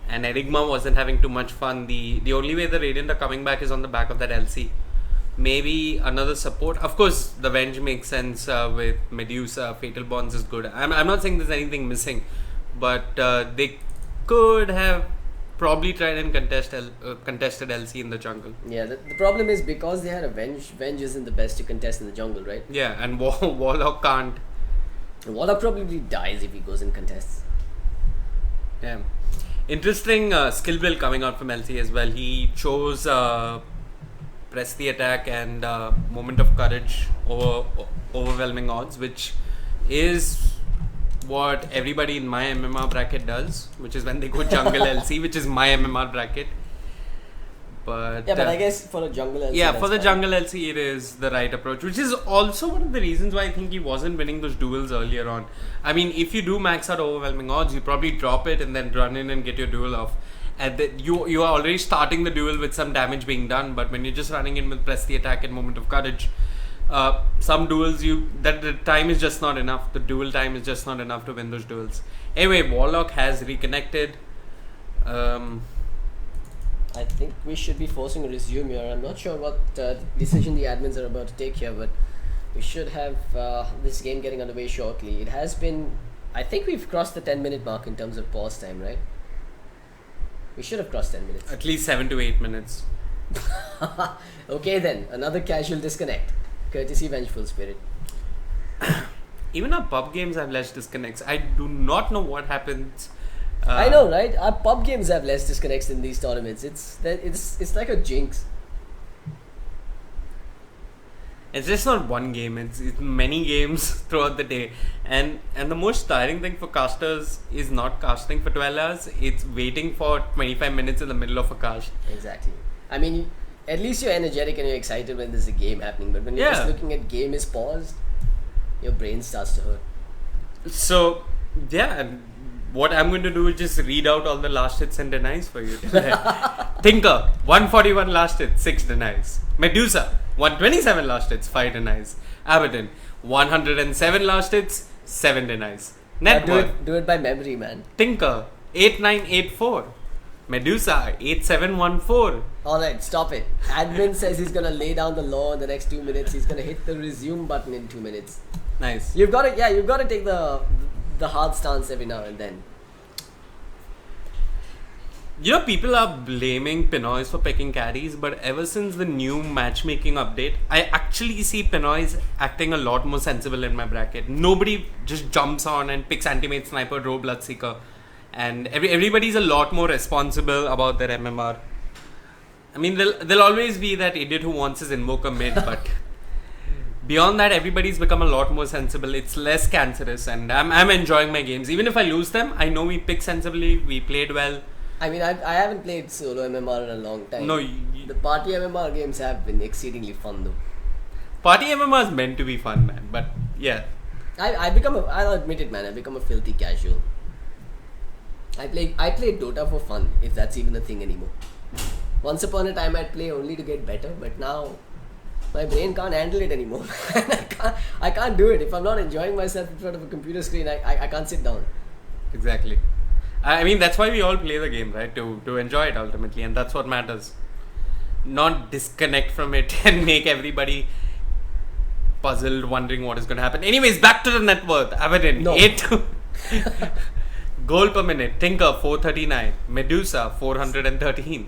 and Enigma wasn't having too much fun. The only way the Radiant are coming back is on the back of that LC. Maybe another support. Of course, the Venge makes sense with Medusa. Fatal Bonds is good. I'm not saying there's anything missing, but they could have probably tried and contested LC in the jungle.
Yeah, the problem is because they had a Venge isn't the best to contest in the jungle, right?
Yeah, and Warlock can't.
Warlock probably dies if he goes and contests.
Yeah. Interesting skill build coming out from LC as well. He chose Press the Attack and Moment of Courage over Overwhelming Odds, which is what everybody in my MMR bracket does, which is when they go jungle LC, which is my MMR bracket. But
yeah, but I guess for a jungle LC,
yeah, for the jungle LC, it is the right approach, which is also one of the reasons why I think he wasn't winning those duels earlier on. I mean, if you do max out Overwhelming Odds, you probably drop it and then run in and get your duel off. And you are already starting the duel with some damage being done, but when you're just running in with Press the Attack and Moment of Courage, some duels the time is just not enough. The duel time is just not enough to win those duels. Anyway, Warlock has reconnected.
I think we should be forcing a resume here. I'm not sure what decision the admins are about to take here, but we should have this game getting underway shortly. It has been, I think we've crossed the 10-minute mark in terms of pause time, right? We should have crossed 10 minutes.
At least 7 to 8 minutes.
Okay then, another casual disconnect. Courtesy Vengeful Spirit.
Even our pub games have less disconnects. I do not know what happens.
I know, right? Our pub games have less disconnects in these tournaments. It's like a jinx.
It's just not one game. It's many games throughout the day. And the most tiring thing for casters is not casting for 12 hours. It's waiting for 25 minutes in the middle of a cast.
Exactly. I mean, at least you're energetic and you're excited when there's a game happening. But when you're just looking at game is paused, your brain starts to hurt. So,
yeah. And what I'm going to do is just read out all the last hits and denies for you. Tinker, 141 last hits, 6 denies. Medusa, 127 last hits, 5 denies. Abaddon, 107 last hits, 7 denies. Network,
do it by memory, man.
Tinker, 8984. Medusa, 8714.
Alright, stop it. Admin says he's gonna lay down the law in the next 2 minutes. He's gonna hit the resume button in 2 minutes.
Nice.
You've got to take the hard stance every now and then.
You know, people are blaming Pinoys for picking carries, but ever since the new matchmaking update, I actually see Pinoys acting a lot more sensible in my bracket. Nobody just jumps on and picks Anti-Mage Sniper, Row Bloodseeker, and everybody's a lot more responsible about their MMR. I mean, there'll always be that idiot who wants his Invoker mid, but beyond that, everybody's become a lot more sensible. It's less cancerous, and I'm enjoying my games. Even if I lose them, I know we picked sensibly, we played well.
I mean, I haven't played solo MMR in a long time.
No,
the party MMR games have been exceedingly fun though.
Party MMR is meant to be fun, man. But yeah,
I'll admit it, man. I become a filthy casual. I played Dota for fun, if that's even a thing anymore. Once upon a time, I'd play only to get better, but now my brain can't handle it anymore. I can't do it. If I'm not enjoying myself in front of a computer screen, I can't sit down.
Exactly. I mean, that's why we all play the game, right? To enjoy it ultimately, and that's what matters. Not disconnect from it and make everybody puzzled, wondering what is going to happen. Anyways, back to the net worth. Abaddon, 8 goal per minute. Tinker, 439. Medusa, 413.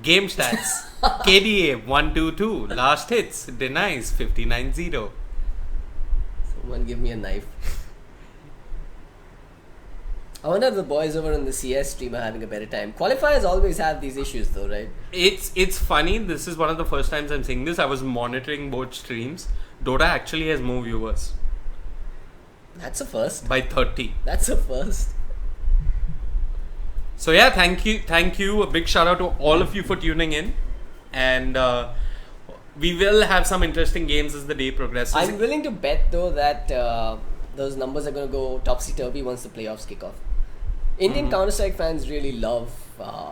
Game stats. KDA, 122. Last hits, denies, 59-0.
Someone give me a knife. I wonder if the boys over on the CS stream are having a better time. Qualifiers always have these issues though, right?
It's funny. This is one of the first times I'm seeing this. I was monitoring both streams. Dota actually has more viewers.
That's a first.
By 30.
That's a first.
So yeah, thank you. A big shout out to all of you for tuning in, and we will have some interesting games as the day progresses.
I'm willing to bet though that those numbers are going to go topsy-turvy once the playoffs kick off. Indian Counter-Strike fans really love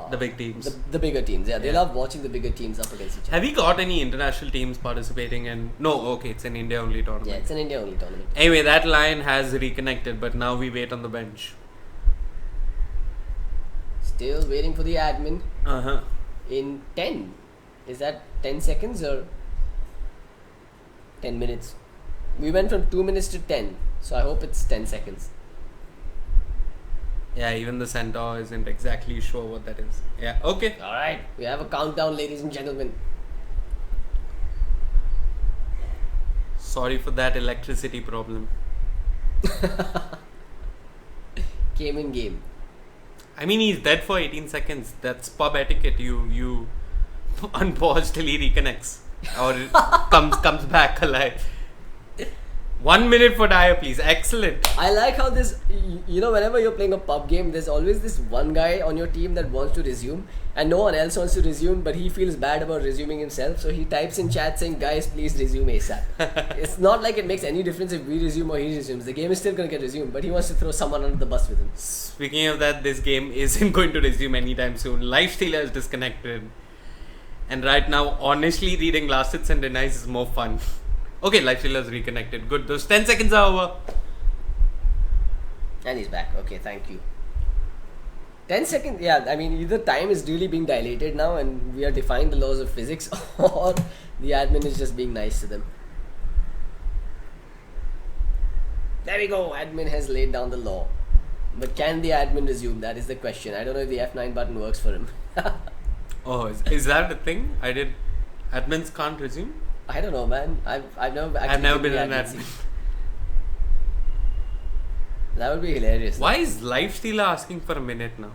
the big teams.
The bigger teams, they love watching the bigger teams up against each other.
Have you got any international teams participating in? No, okay, it's an India-only tournament.
Yeah, it's an India-only tournament.
Anyway, that line has reconnected, but now we wait on the bench.
Still waiting for the admin.
Uh-huh.
In 10. Is that 10 seconds or 10 minutes? We went from 2 minutes to 10, so I hope it's 10 seconds.
Yeah, even the centaur isn't exactly sure what that is. Yeah, okay.
Alright, we have a countdown, ladies and gentlemen.
Sorry for that electricity problem.
Came in game.
I mean, he's dead for 18 seconds. That's pub etiquette. You unpause till he reconnects. Or comes back alive. 1 minute for Dyer, please. Excellent.
I like how this, whenever you're playing a pub game, there's always this one guy on your team that wants to resume and no one else wants to resume, but he feels bad about resuming himself, so he types in chat saying, guys, please resume ASAP. It's not like it makes any difference if we resume or he resumes. The game is still going to get resumed, but he wants to throw someone under the bus with him.
Speaking of that, this game isn't going to resume anytime soon. Lifestealer is disconnected. And right now, honestly, reading last hits and denies is more fun. Okay, Lifestealer is reconnected. Good. Those 10 seconds are over.
And he's back. Okay, thank you. 10 seconds, yeah, I mean, either time is really being dilated now and we are defying the laws of physics, or the admin is just being nice to them. There we go, admin has laid down the law. But can the admin resume? That is the question. I don't know if the F9 button works for him.
Oh, is that a thing? Admins can't resume?
I don't know, man. I've never
been an admin.
seat. That would be hilarious.
Why is Lifestealer asking for a minute now?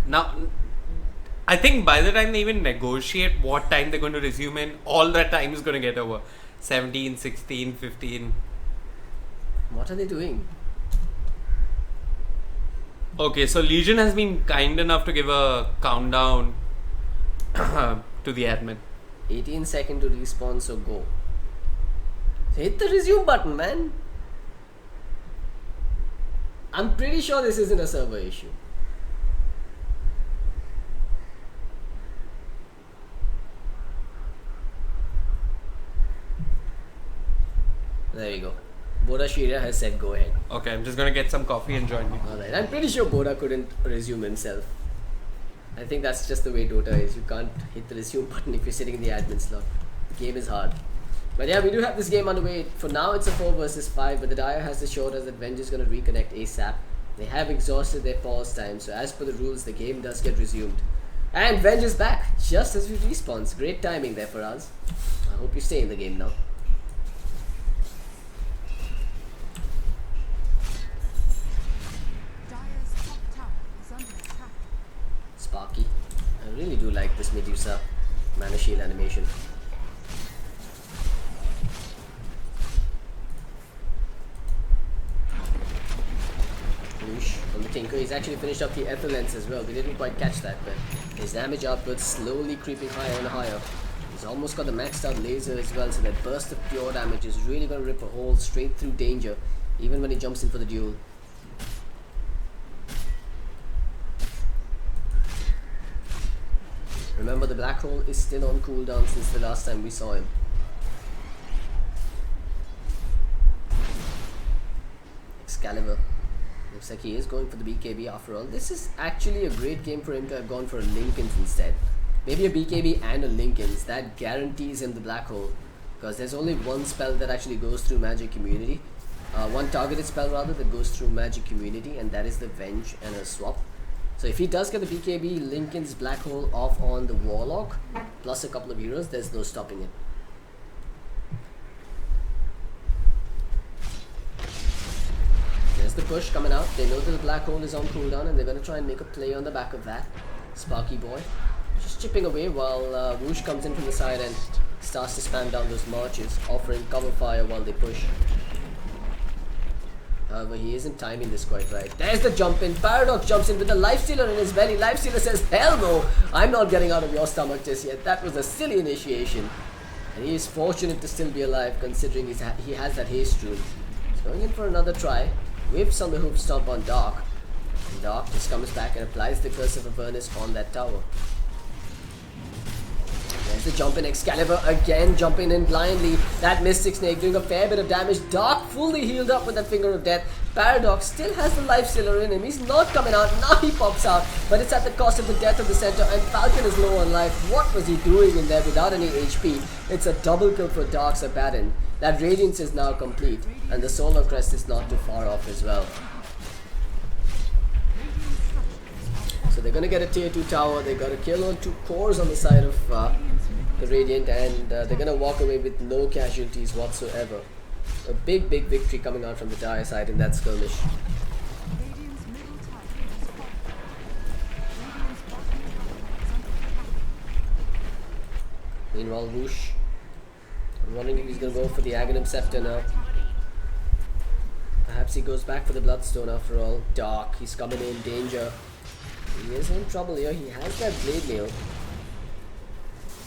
Now, I think by the time they even negotiate what time they're going to resume in, all that time is going to get over. 17, 16, 15.
What are they doing?
Okay, so Legion has been kind enough to give a countdown to the admin.
18 seconds to respawn, so go. So hit the resume button, man. I'm pretty sure this isn't a server issue. There we go. Boda Shira has said go ahead.
Okay, I'm just gonna get some coffee and join me.
Alright, I'm pretty sure Boda couldn't resume himself. I think that's just the way Dota is. You can't hit the resume button if you're sitting in the admin slot. The game is hard. But yeah, we do have this game underway. For now, it's a 4 versus 5, but the Dyer has assured us that Venge is going to reconnect ASAP. They have exhausted their pause time, so as per the rules, the game does get resumed. And Venge is back, just as we respawns. Great timing there for us. I hope you stay in the game now. Sparky. I really do like this Medusa Mana Shield animation. On the Tinker, he's actually finished up the Ether Lens as well. We didn't quite catch that, but his damage output slowly creeping higher and higher. He's almost got the maxed out laser as well, so that burst of pure damage is really going to rip a hole straight through Danger, even when he jumps in for the duel. Remember, the black hole is still on cooldown since the last time we saw him. Excalibur. Looks like he is going for the BKB after all. This is actually a great game for him to have gone for a Linken's instead. Maybe a BKB and a Linken's. That guarantees him the black hole. Because there's only one spell that actually goes through Magic Immunity. One targeted spell rather that goes through Magic Immunity, and that is the Venge and a swap. So if he does get the BKB, Linken's black hole off on the Warlock, plus a couple of heroes, there's no stopping it. There's the push coming out. They know that the black hole is on cooldown and they're going to try and make a play on the back of that. Sparky Boy just chipping away while Whoosh comes in from the side and starts to spam down those marches, offering cover fire while they push. However, he isn't timing this quite right. There's the jump in. Paradox jumps in with the Lifestealer in his belly. Lifestealer says, hell no, I'm not getting out of your stomach just yet. That was a silly initiation. And he is fortunate to still be alive considering he has that haste rune. He's going in for another try. Whips on the hoof stomp on Dark. And Dark just comes back and applies the Curse of Avernus on that tower. There's the jump in. Excalibur again jumping in blindly. That Mystic Snake doing a fair bit of damage. Dark fully healed up with that Finger of Death. Paradox still has the Lifestealer in him. He's not coming out. Now he pops out. But it's at the cost of the death of the center. And Falcon is low on life. What was he doing in there without any HP? It's a double kill for Dark's Abaddon. That Radiance is now complete. And the Solar Crest is not too far off as well. So they're going to get a tier 2 tower. They got a kill on 2 cores on the side of the Radiant, and they're going to walk away with no casualties whatsoever. A big victory coming out from the Dire side in that skirmish. Meanwhile, Whoosh, I'm wondering if he's going to go for the Aghanim Scepter now. Perhaps he goes back for the Bloodstone after all. Dark, he's coming in, danger. He is in trouble here. He has that Blade Nail.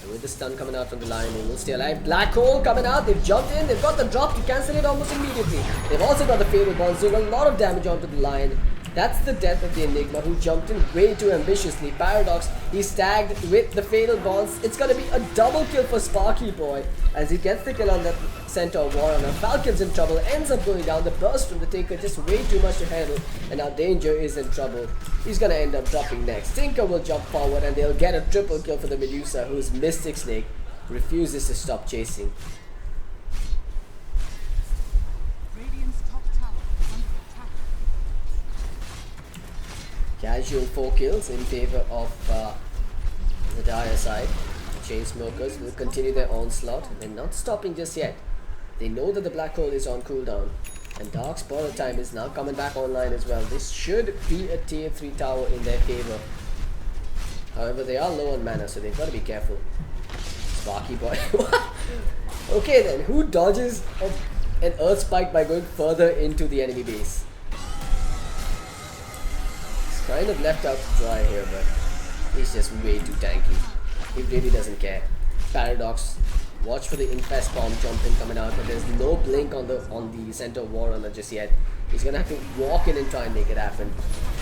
And with the stun coming out from the Lion, he will stay alive. Black Hole coming out. They've jumped in. They've got the drop to cancel it almost immediately. They've also got the Fatal Bonds doing a lot of damage onto the Lion. That's the death of the Enigma, who jumped in way too ambitiously. Paradox, he's tagged with the Fatal Bonds. It's going to be a double kill for Sparky Boy as he gets the kill on that Centaur Warrunner. Falcon's in trouble, ends up going down. The burst from the Tinker just way too much to handle, and now Danger is in trouble. He's going to end up dropping next. Tinker will jump forward and they'll get a triple kill for the Medusa, whose Mystic Snake refuses to stop chasing. Casual 4 kills in favor of the Dire side. The Chainsmokers will continue their onslaught. They're not stopping just yet. They know that the Black Hole is on cooldown. And Dark's Borrow Time is now coming back online as well. This should be a tier 3 tower in their favor. However, they are low on mana, so they've got to be careful. Sparky Boy. Okay then, who dodges an Earth Spike by going further into the enemy base? Kind of left out to dry here, but he's just way too tanky. He really doesn't care. Paradox, watch for the Infest Bomb jumping coming out, but there's no blink on the Centaur Warrunner just yet. He's gonna have to walk in and try and make it happen.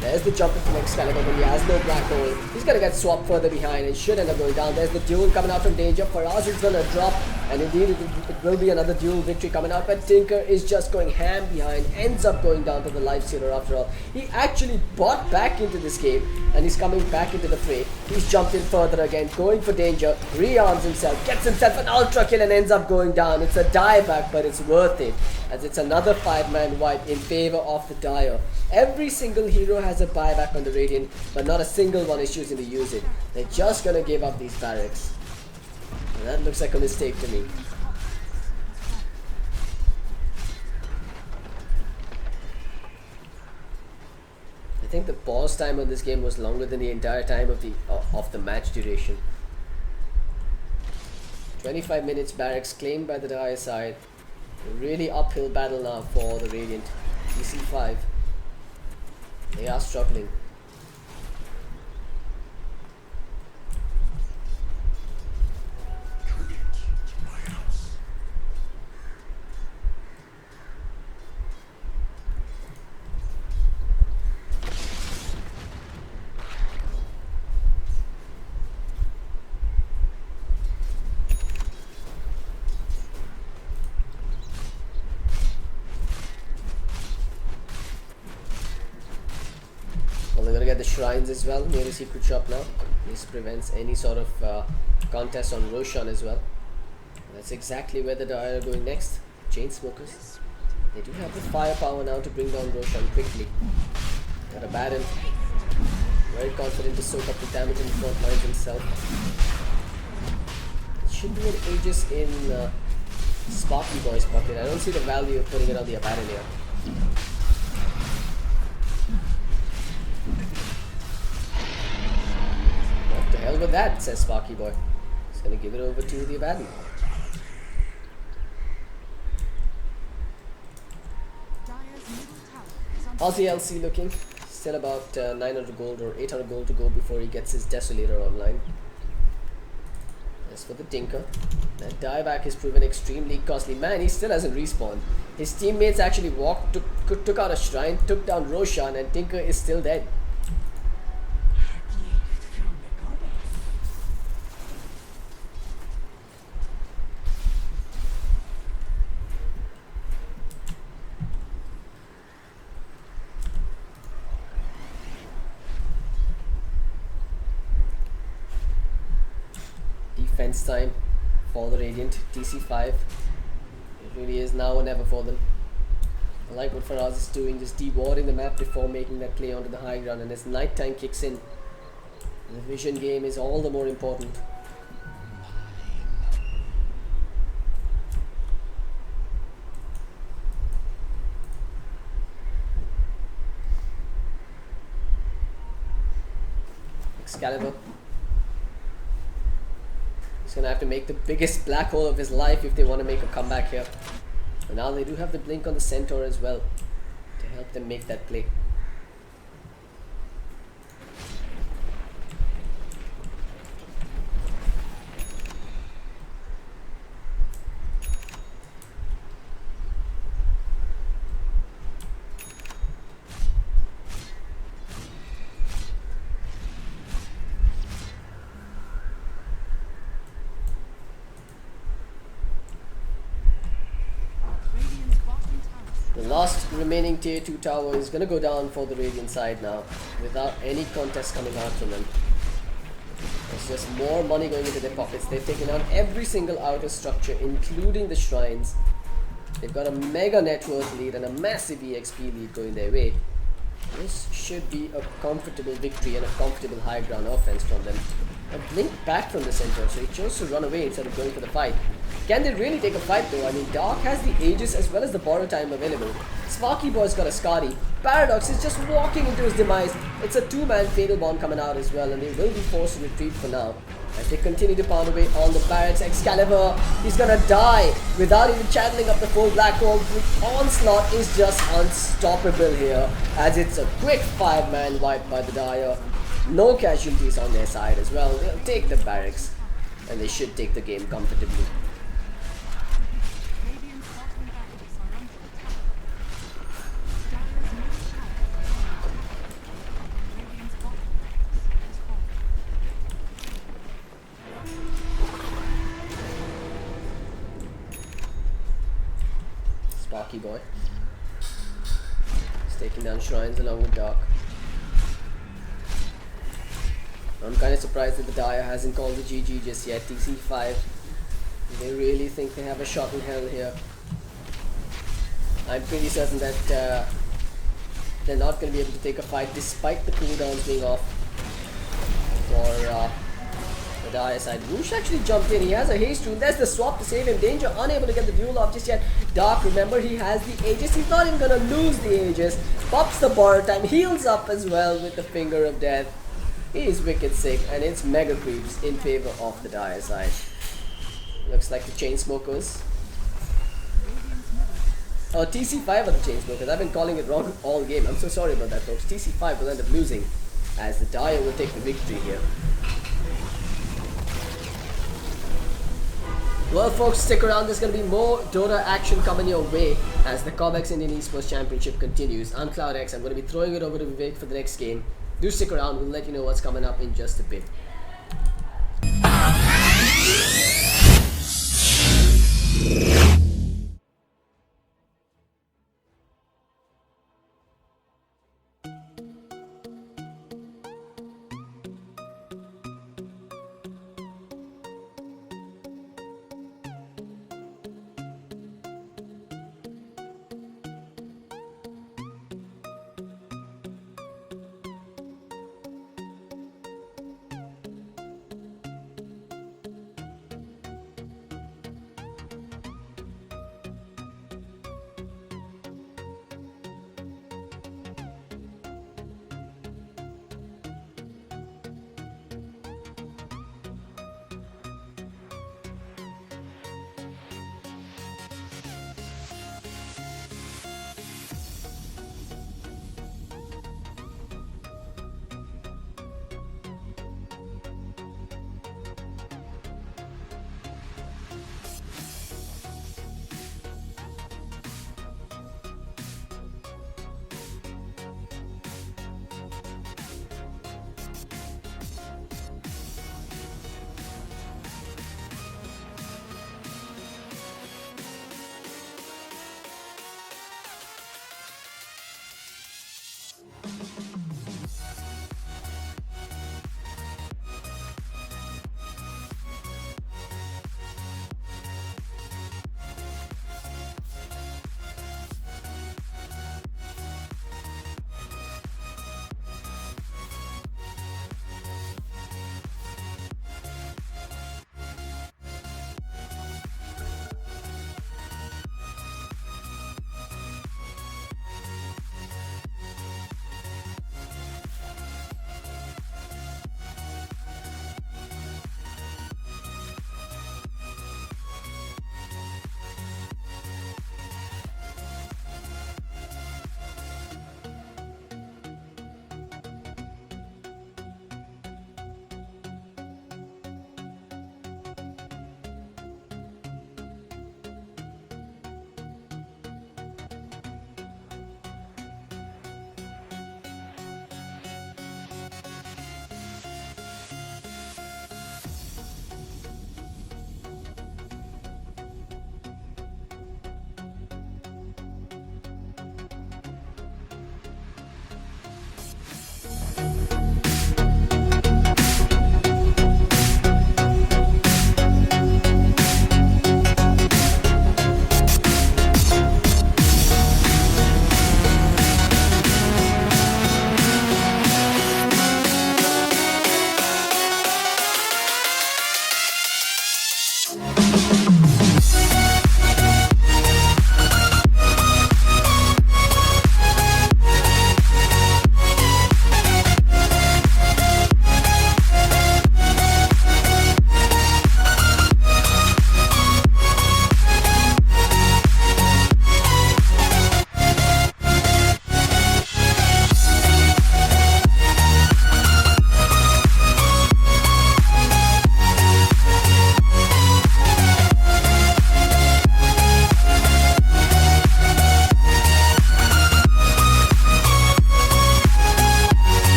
There's the jump from Excalibur, but he has no Black Hole. He's gonna get swapped further behind and should end up going down. There's the duel coming out from Danger. Faraz is gonna drop, and indeed it will be another duel victory coming out, but Tinker is just going ham behind, ends up going down to the Lifestealer after all. He actually bought back into this game, and he's coming back into the fray. He's jumped in further again, going for Danger, rearms himself, gets himself an ultra kill and ends up going down. It's a dieback, but it's worth it, as it's another 5-man wipe in favor of the Dire. Every single hero has a buyback on the Radiant, but not a single one is choosing to use it. They're just gonna give up these barracks. And that looks like a mistake to me. I think the pause time on this game was longer than the entire time of the match duration. 25 minutes barracks claimed by the Dire side. A really uphill battle now for the Radiant. DC5. They are struggling. Well, they're gonna get the shrines as well near the secret shop now. This prevents any sort of contest on Roshan as well. That's exactly where the Dire are going next. Chainsmokers. They do have the firepower now to bring down Roshan quickly. Got a Baron. Very confident to soak up the damage in the front lines himself. It should be an Aegis in Sparky Boy's pocket. I don't see the value of putting it on the Baron here. with that, says Sparky Boy. He's gonna give it over to the Abaddon. Aussie LC looking. Still about 900 gold or 800 gold to go before he gets his Desolator online. As for the Tinker, that dieback has proven extremely costly. Man, he still hasn't respawned. His teammates actually took out a shrine, took down Roshan, and Tinker is still dead. Defense time for the Radiant. TC5. It really is now or never for them. I like what Faraz is doing, just dewarding the map before making that play onto the high ground, and as nighttime kicks in, the vision game is all the more important. Excalibur. He's gonna have to make the biggest black hole of his life if they want to make a comeback here. And now they do have the blink on the Centaur as well to help them make that play. The last remaining tier 2 tower is going to go down for the Radiant side now without any contest coming out from them. It's just more money going into their pockets. They've taken out every single outer structure including the shrines. They've got a mega net worth lead and a massive EXP lead going their way. This should be a comfortable victory and a comfortable high ground offense from them. A blink back from the Centaur, so he chose to run away instead of going for the fight. Can they really take a fight though? I mean, Dark has the Aegis as well as the borrow time available. Sparky Boy's got a Scotty. Paradox is just walking into his demise. It's a two-man Fatal Bond coming out as well, and they will be forced to retreat for now. As they continue to pound away on the barracks, Excalibur, he's gonna die without even channeling up the full black hole. The onslaught is just unstoppable here, as it's a quick 5-man wipe by the Dire. No casualties on their side as well. They'll take the barracks, and they should take the game comfortably. Sparky Boy. He's taking down shrines along with Dark. I'm kind of surprised that the Dire hasn't called the GG just yet. TC5. They really think they have a shot in hell here. I'm pretty certain that they're not going to be able to take a fight despite the cooldowns being off for the Dire side. Roosh actually jumped in. He has a haste rune. There's the swap to save him. Danger unable to get the duel off just yet. Dark, remember, he has the Aegis. He's not even going to lose the Aegis. Pops the borrow time. Heals up as well with the Finger of Death. He is wicked sick, and it's mega creeps in favor of the Dire side. Looks like the Chainsmokers. Oh, TC5 are the Chainsmokers. I've been calling it wrong all game. I'm so sorry about that, folks. TC5 will end up losing, as the Dire will take the victory here. Well, folks, stick around. There's going to be more Dota action coming your way as the Cobx Indian Esports Championship continues. I'm CloudX. I'm going to be throwing it over to Vivek for the next game. Do stick around. We'll let you know what's coming up in just a bit.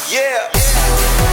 Yeah.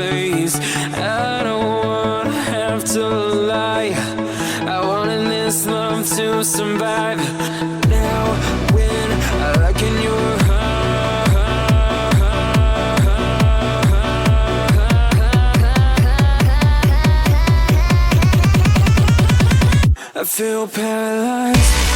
place. I don't wanna have to lie. I wanted this love to survive. Now when I look in your I feel paralyzed.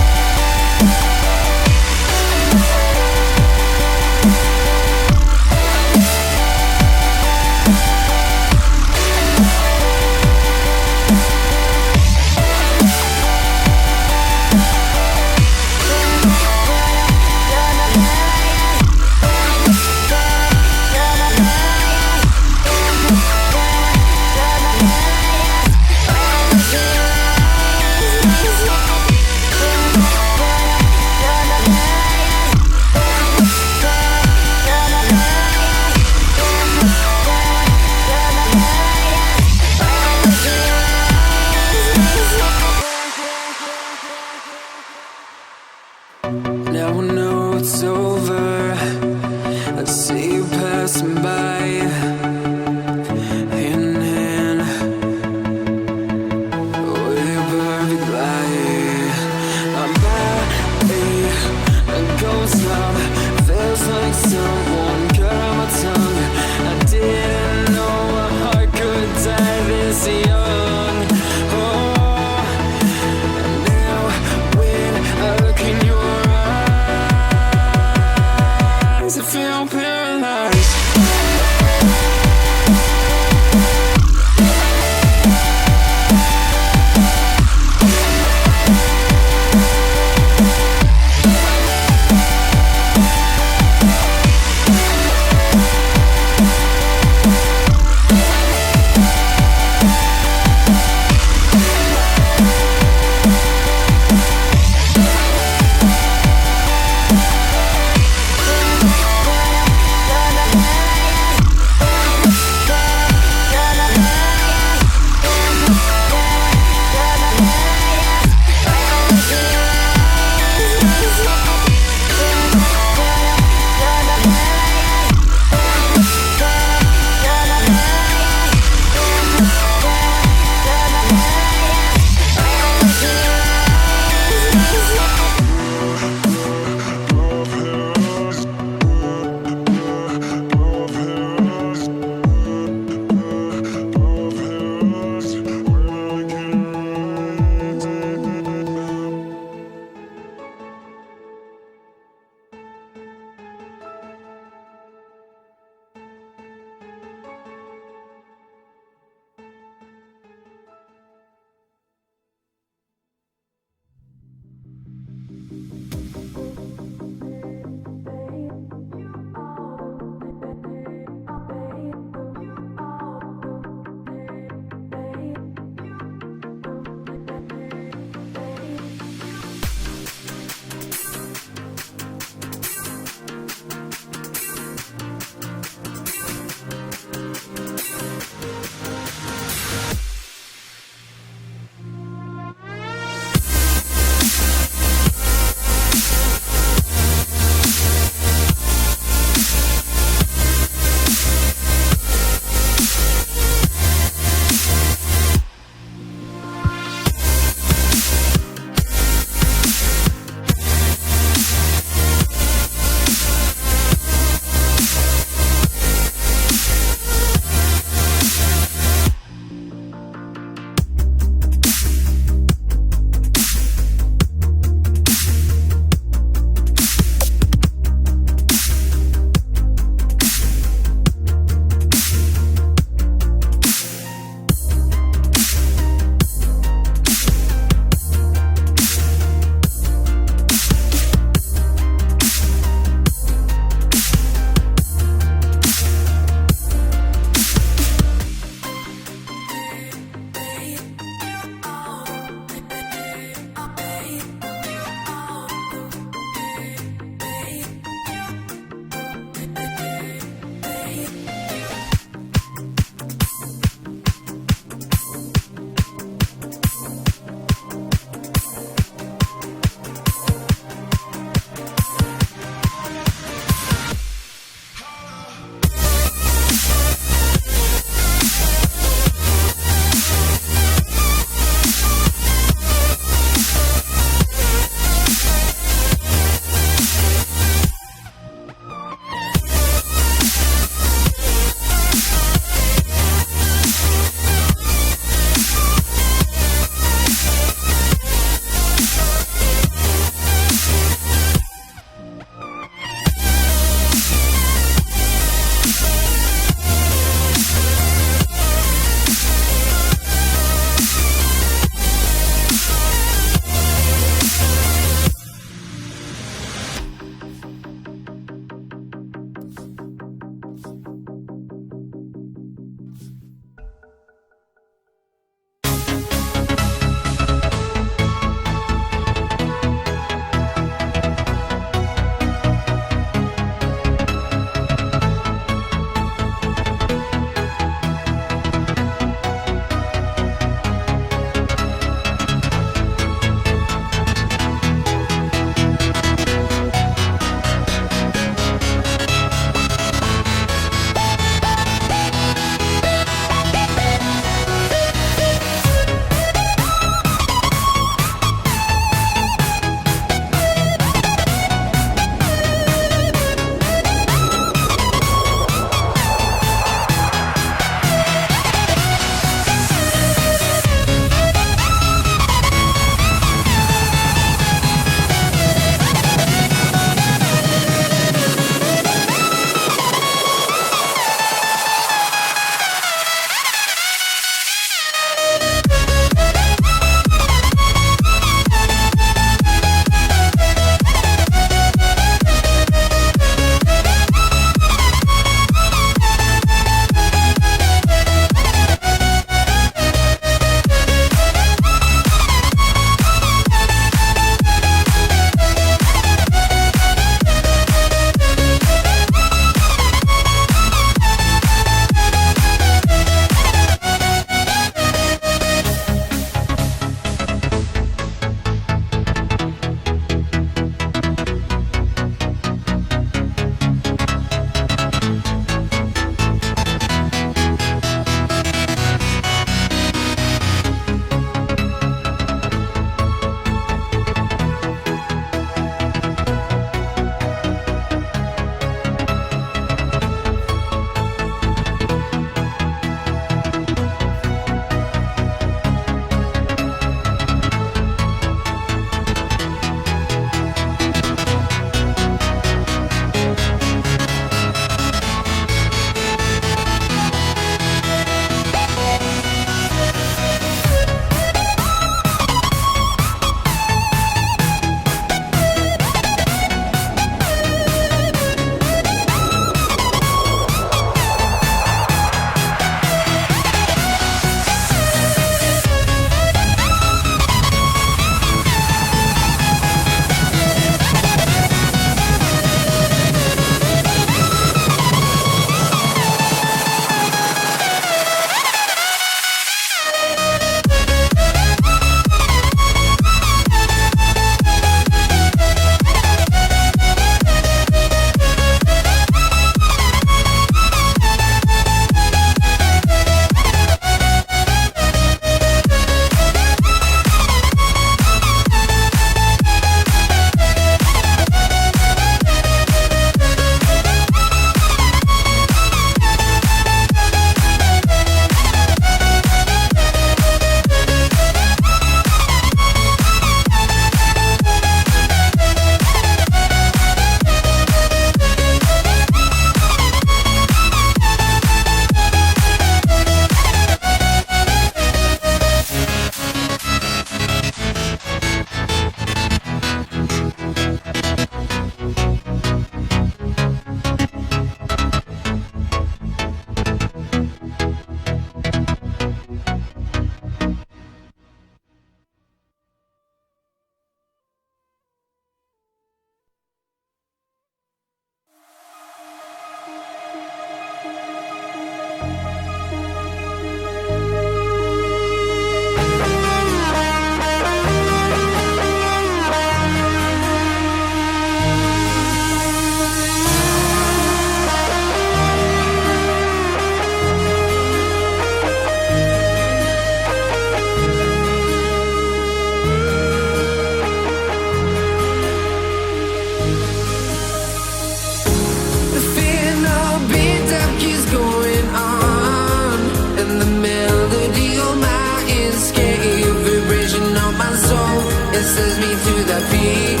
to the peak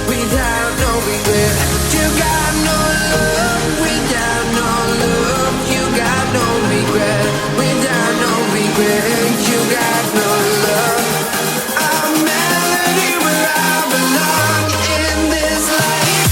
without no regret. You got no love without no love. You got no regret without no regret. You got no love. A melody where I belong in this life.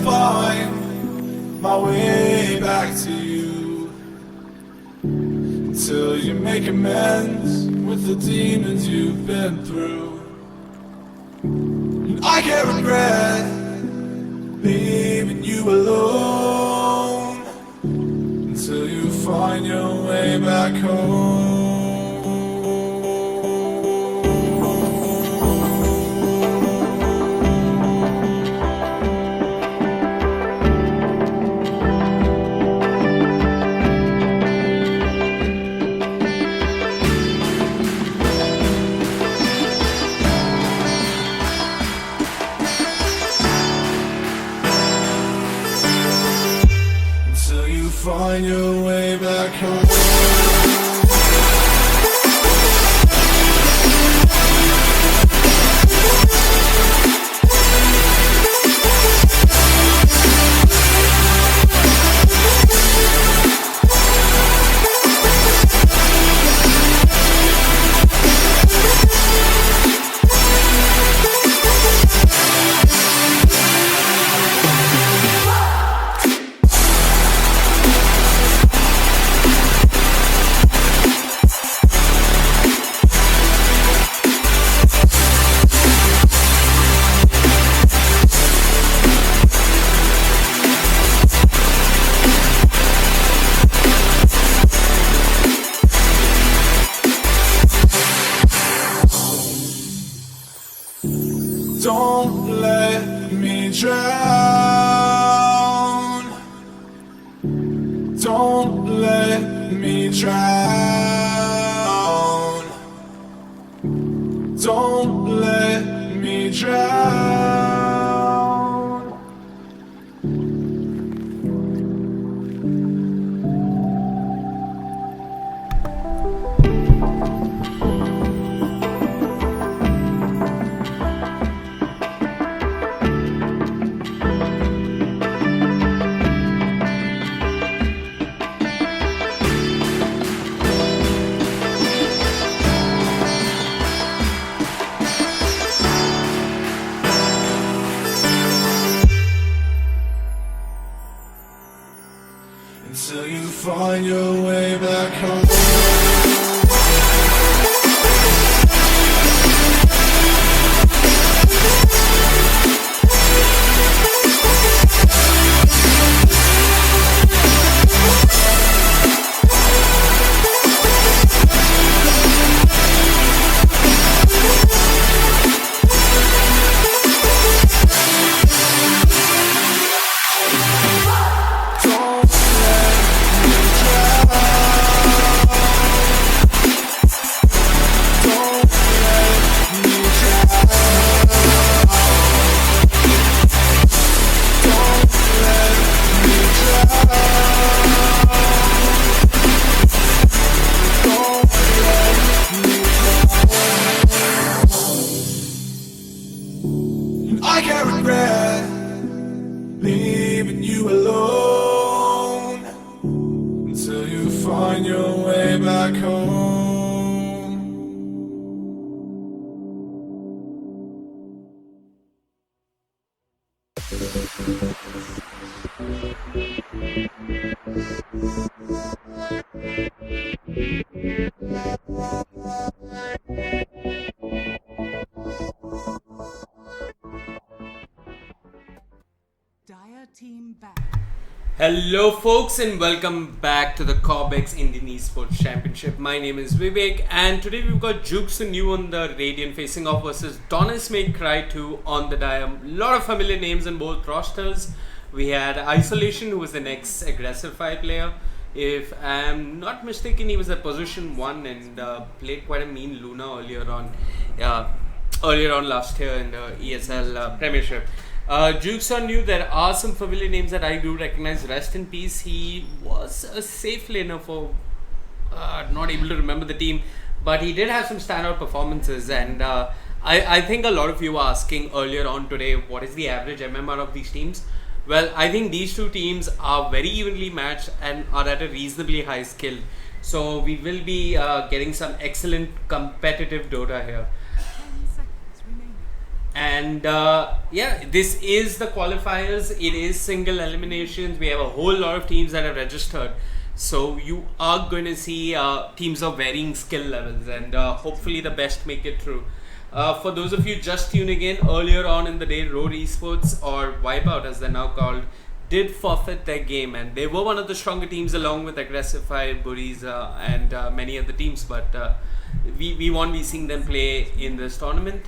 find my way back to you, until you make amends with the demons you've been through. And I can't regret leaving you alone, until you find your way back home. Find your way back home. Don't let me drown. Don't let me drown. Don't let me drown. Until you find your way back home. I can't regret leaving you alone, until you find your way back home.
Team back.
Hello folks and welcome back to the Cobx Indian Esports Championship. My name is Vivek and today we've got Jukes and you on the Radiant facing off versus Donis May Cry 2 on the diam. A lot of familiar names in both rosters. We had Isolation, who was the next aggressive fire player. If I'm not mistaken, he was at position 1 and played quite a mean Luna earlier on last year in the ESL Premiership. Jukes knew there are some familiar names that I do recognize. Rest in peace. He was a safe laner for not able to remember the team, but he did have some standout performances. And I think a lot of you were asking earlier on today, what is the average MMR of these teams? Well, I think these two teams are very evenly matched and are at a reasonably high skill. So we will be getting some excellent competitive Dota here. And yeah, this is the qualifiers. It is single eliminations. We have a whole lot of teams that have registered. So you are going to see teams of varying skill levels, and hopefully the best make it through. For those of you just tuning in, earlier on in the day, Road Esports, or Wipeout as they're now called, did forfeit their game, and they were one of the stronger teams along with Aggressify, Burries, and many other teams, but we won't be seeing them play in this tournament.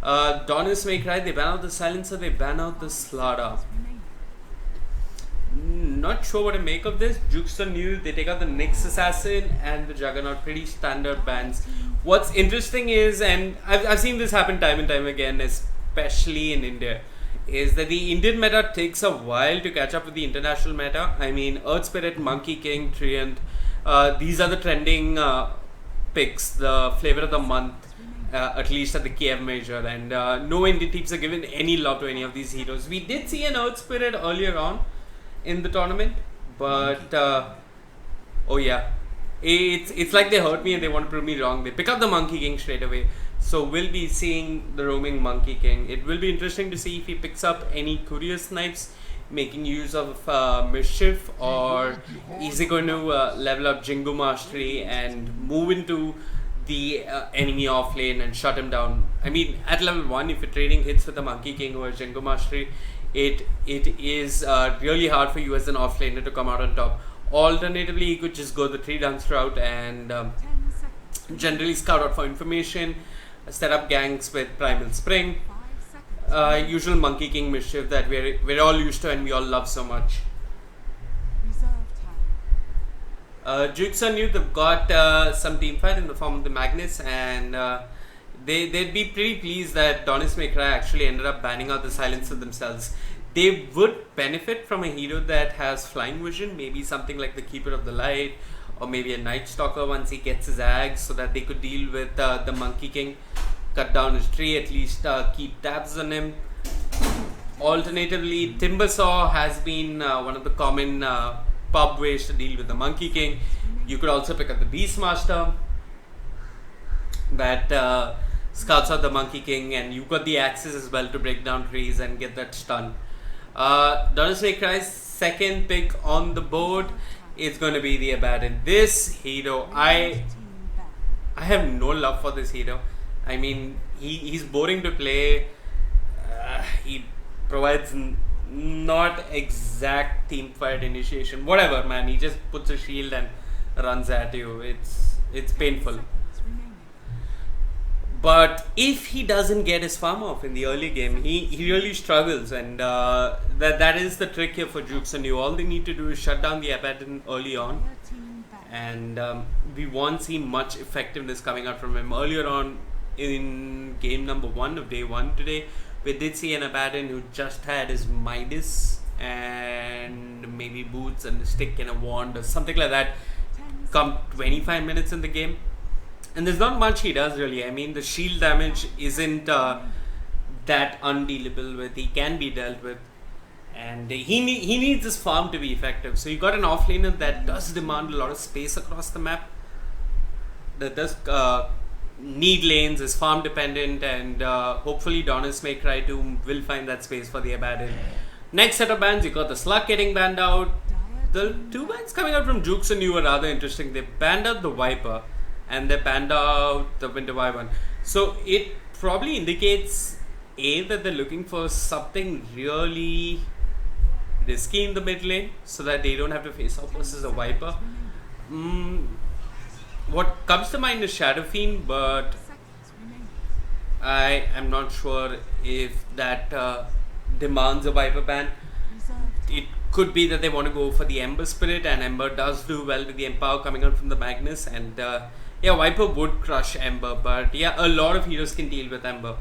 Donis Make Right, they ban out the Silencer, they ban out the Slaughter. Not sure what to make of this. Jukes are new, they take out the Nyx Assassin and the Juggernaut, pretty standard bans. What's interesting is, and I've seen this happen time and time again, especially in India, is that the Indian meta takes a while to catch up with the international meta. I mean, Earth Spirit, Monkey King, Treant, these are the trending picks, the flavor of the month, at least at the Kiev major, and no Indian teams are given any love to any of these heroes. We did see an Earth Spirit earlier on in the tournament, but oh yeah, it's like they hurt me and they want to prove me wrong. They pick up the Monkey King straight away, so we'll be seeing the roaming Monkey King. It will be interesting to see if he picks up any courier snipes making use of Mischief, or is he going to level up Jingo Mastery and move into the enemy off lane and shut him down. I mean, at level 1, if you're trading hits with the Monkey King or Jingo Mastery, it is really hard for you as an offlaner to come out on top. Alternatively, you could just go the 3 dance route and generally scout out for information, set up ganks with Primal Spring, usual Monkey King mischief that we're all used to and we all love so much. Jukes are new, they've got some team fight in the form of the Magnus, and they'd be pretty pleased that Donis May Cry actually ended up banning out the Silencer themselves. They would benefit from a hero that has flying vision, maybe something like the Keeper of the Light, or maybe a Night Stalker once he gets his Ags, so that they could deal with the Monkey King, cut down his tree, at least keep tabs on him. Alternatively, Timbersaw has been one of the common pub ways to deal with the Monkey King. You could also pick up the Beastmaster that scouts out the Monkey King, and you've got the axes as well to break down trees and get that stun. Donis May Cry's second pick on the board is going to be the Abaddon. This hero, I have no love for this hero. I mean, he's boring to play. He provides not exact team fight initiation. Whatever, man. He just puts a shield and runs at you. It's painful. But if he doesn't get his farm off in the early game, he really struggles, and that is the trick here for Jukes and you. All they need to do is shut down the Abaddon early on, and we won't see much effectiveness coming out from him. Earlier on in game number 1 of day 1 today, we did see an Abaddon who just had his Midas and maybe boots and a stick and a wand or something like that come 25 minutes in the game. And there's not much he does really. I mean, the shield damage isn't that undealable with. He can be dealt with, and he needs his farm to be effective. So you got an offlaner that does demand a lot of space across the map, that does need lanes, is farm dependent, and hopefully Donis May Cry too will find that space for the Abaddon. Next set of bans, you got the Slug getting banned out. The 2 bans coming out from Jukes and you were rather interesting. They banned out the Viper and they banned out the Winter Wyvern. So it probably indicates that they're looking for something really risky in the mid lane so that they don't have to face off versus a Viper. What comes to mind is Shadow Fiend, but I am not sure if that demands a Viper ban. It could be that they want to go for the Ember Spirit, and Ember does do well with the Empower coming out from the Magnus, and yeah, Viper would crush Ember, but yeah, a lot of heroes can deal with Ember.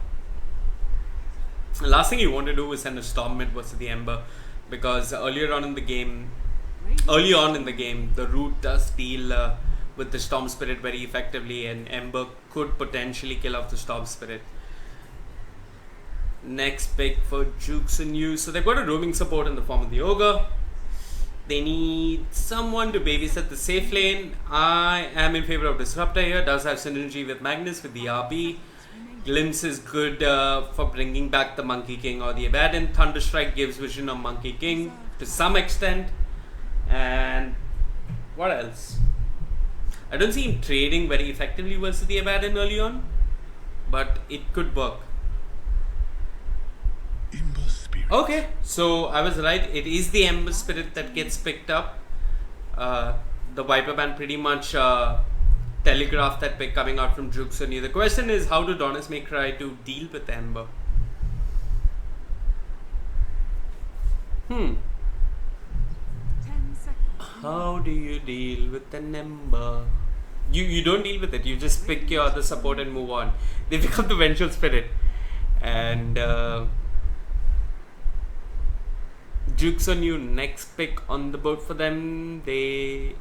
The last thing you want to do is send a Storm mid versus the Ember, because early on in the game, the Root does deal with the Storm Spirit very effectively, and Ember could potentially kill off the Storm Spirit. Next pick for Jukes and you. So they've got a roaming support in the form of the Ogre. They need someone to babysit the safe lane. I am in favor of Disruptor here. Does have synergy with Magnus with the RB. Glimpse is good for bringing back the Monkey King or the Abaddon. Thunderstrike gives vision of Monkey King to some extent. And what else? I don't see him trading very effectively versus the Abaddon early on, but it could work. Okay, so I was right. It is the Ember Spirit that gets picked up. The Viper Band pretty much telegraphed that pick coming out from Juxon. The question is, how do Donis May Cry to deal with Ember?
10 seconds.
How do you deal with an Ember? You don't deal with it. You just pick your other support and move on. They pick up the Vengeful Spirit. And Jukes on you, next pick on the board for them. They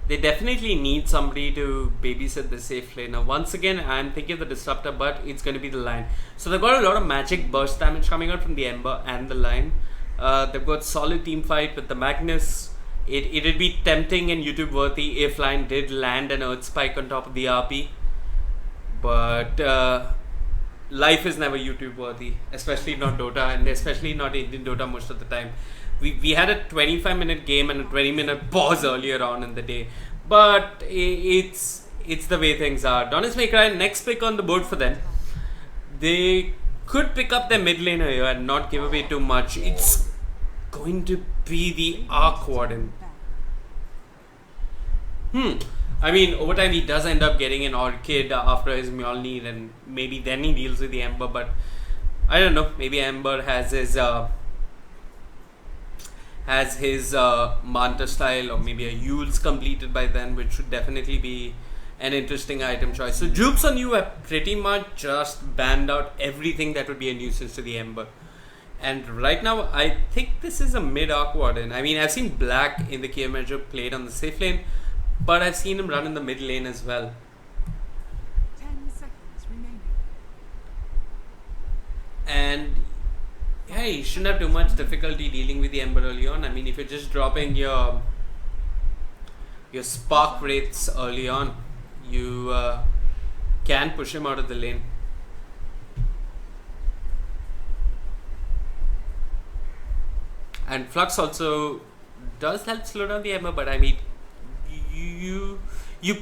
definitely need somebody to babysit the safe lane. Now, once again, I'm thinking of the Disruptor, but it's going to be the line. So they've got a lot of magic burst damage coming out from the Ember and the line. They've got solid team fight with the Magnus. It'd be tempting and YouTube worthy if line did land an Earth Spike on top of the RP. But life is never YouTube worthy, especially not Dota, and especially not Indian Dota most of the time. We had a 25-minute game and a 20-minute pause earlier on in the day, but it's the way things are. Donis May Cry, next pick on the board for them. They could pick up their mid laner here and not give away too much. It's going to be the Arc Warden. I mean, over time he does end up getting an Orchid after his Mjolnir, and maybe then he deals with the Ember, but I don't know, maybe Ember has his Manta style, or maybe a Yule's completed by then, which should definitely be an interesting item choice. So Jukes on you have pretty much just banned out everything that would be a nuisance to the Ember. And right now, I think this is a mid-arc warden. I mean, I've seen Black in the Kiev Major played on the safe lane, but I've seen him run in the mid lane as well.
10 seconds remaining.
And yeah, you shouldn't have too much difficulty dealing with the Ember early on. I mean, if you're just dropping your Spark Wraiths early on, you can push him out of the lane. And Flux also does help slow down the Ember, but I mean, you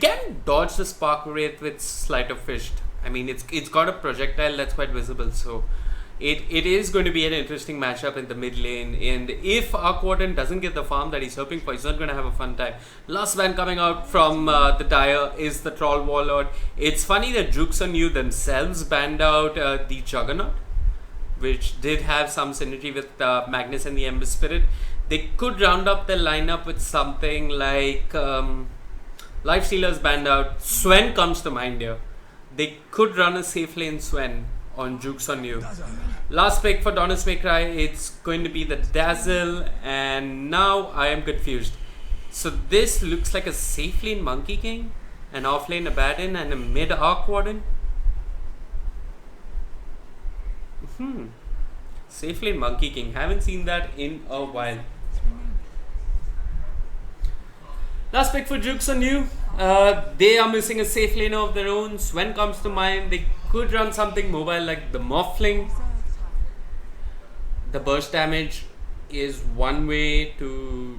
can dodge the Spark Wraith with Sleight of Fist. I mean, it's got a projectile that's quite visible, so it is going to be an interesting matchup in the mid lane. And if Arc Warden doesn't get the farm that he's hoping for, he's not going to have a fun time. Last ban coming out from the Dire is the Troll Warlord. It's funny that Jukes on you themselves banned out the Juggernaut, which did have some synergy with Magnus and the Ember Spirit. They could round up their lineup with something like Lifestealer's banned out. Swen comes to mind here. They could run a safe lane Swen on Jukes on you. Last pick for Donis May Cry, it's going to be the Dazzle, and now I am confused. So this looks like a safe lane Monkey King, an off lane Abaddon, and a mid Arc Warden. Safe lane Monkey King, haven't seen that in a while. Last pick for Jukes on you. They are missing a safe laner of their own. Swen comes to mind. They could run something mobile like the Morphling. The burst damage is one way to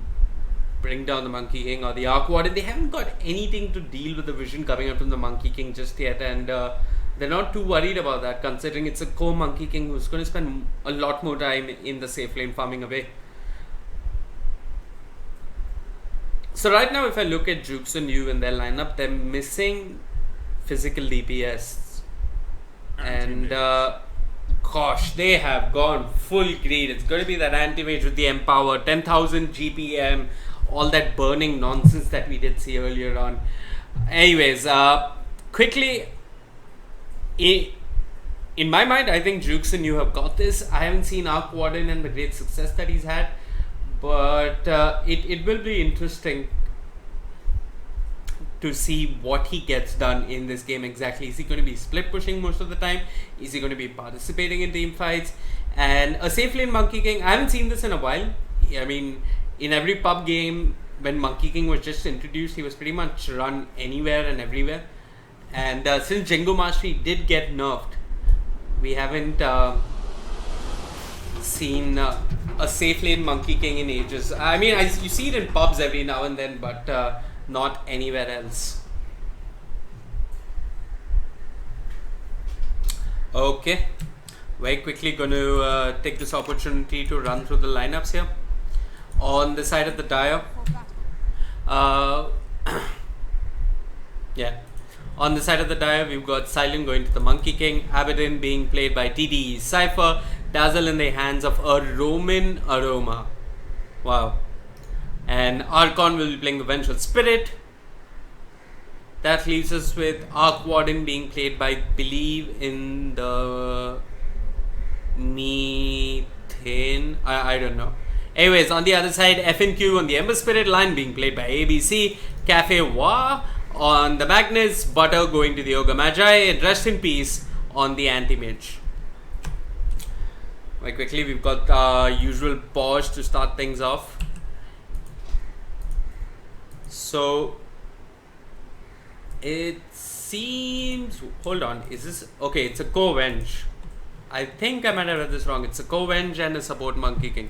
bring down the Monkey King or the Arc Warden. They haven't got anything to deal with the vision coming out from the Monkey King just yet, and they're not too worried about that, considering it's a co-Monkey King who's going to spend a lot more time in the safe lane farming away. So right now, if I look at Jukes and you in their lineup, they're missing physical DPS. And gosh, they have gone full greed. It's going to be that anti-mage with the Empower, 10,000 GPM, all that burning nonsense that we did see earlier on. Anyways, quickly, in my mind, I think Jukes and you have got this. I haven't seen Arc Warden and the great success that he's had, but it will be interesting to see what he gets done in this game exactly. Is he going to be split pushing most of the time? Is he going to be participating in team fights? And a safe lane Monkey King, I haven't seen this in a while. I mean, in every pub game when Monkey King was just introduced, he was pretty much run anywhere and everywhere. And since Jengu Mastery did get nerfed, we haven't seen a safe lane Monkey King in ages. I mean, you see it in pubs every now and then, but not anywhere else. Okay, very quickly going to take this opportunity to run through the lineups here. On the side of the Dire, yeah. On the side of the Dire, we've got Silent going to the Monkey King, Abaddon being played by TDE Cypher, Dazzle in the hands of a Roman Aroma. Wow. And Archon will be playing the Vengeful Spirit. That leaves us with Arc Warden being played by, believe, in the Methane. I don't know. Anyways, on the other side, FNQ on the Ember Spirit line being played by ABC, Cafe Wa on the Magnus, Butter going to the Ogre Magi, and Rest in Peace on the Anti-Mage. Very quickly, we've got our usual pause to start things off. So, it seems... Hold on, is this... Okay, it's a Co-Venge. I think I might have read this wrong. It's a Co-Venge and a support Monkey King.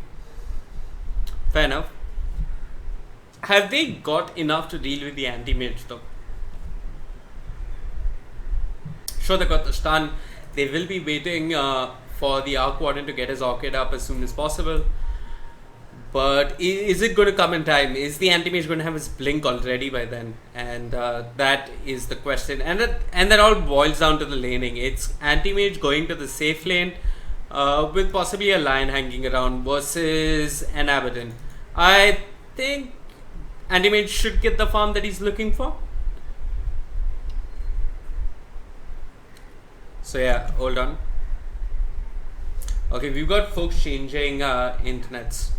Fair enough. Have they got enough to deal with the anti-mage though? Sure, they got the stun. They will be waiting for the Arc Warden to get his Orchid up as soon as possible. But is it going to come in time? Is the anti-mage going to have his blink already by then? And that is the question. And that all boils down to the laning. It's anti-mage going to the safe lane with possibly a lion hanging around versus an Abaddon. I think anti-mage should get the farm that he's looking for. So yeah, hold on. Okay, we've got folks changing internets.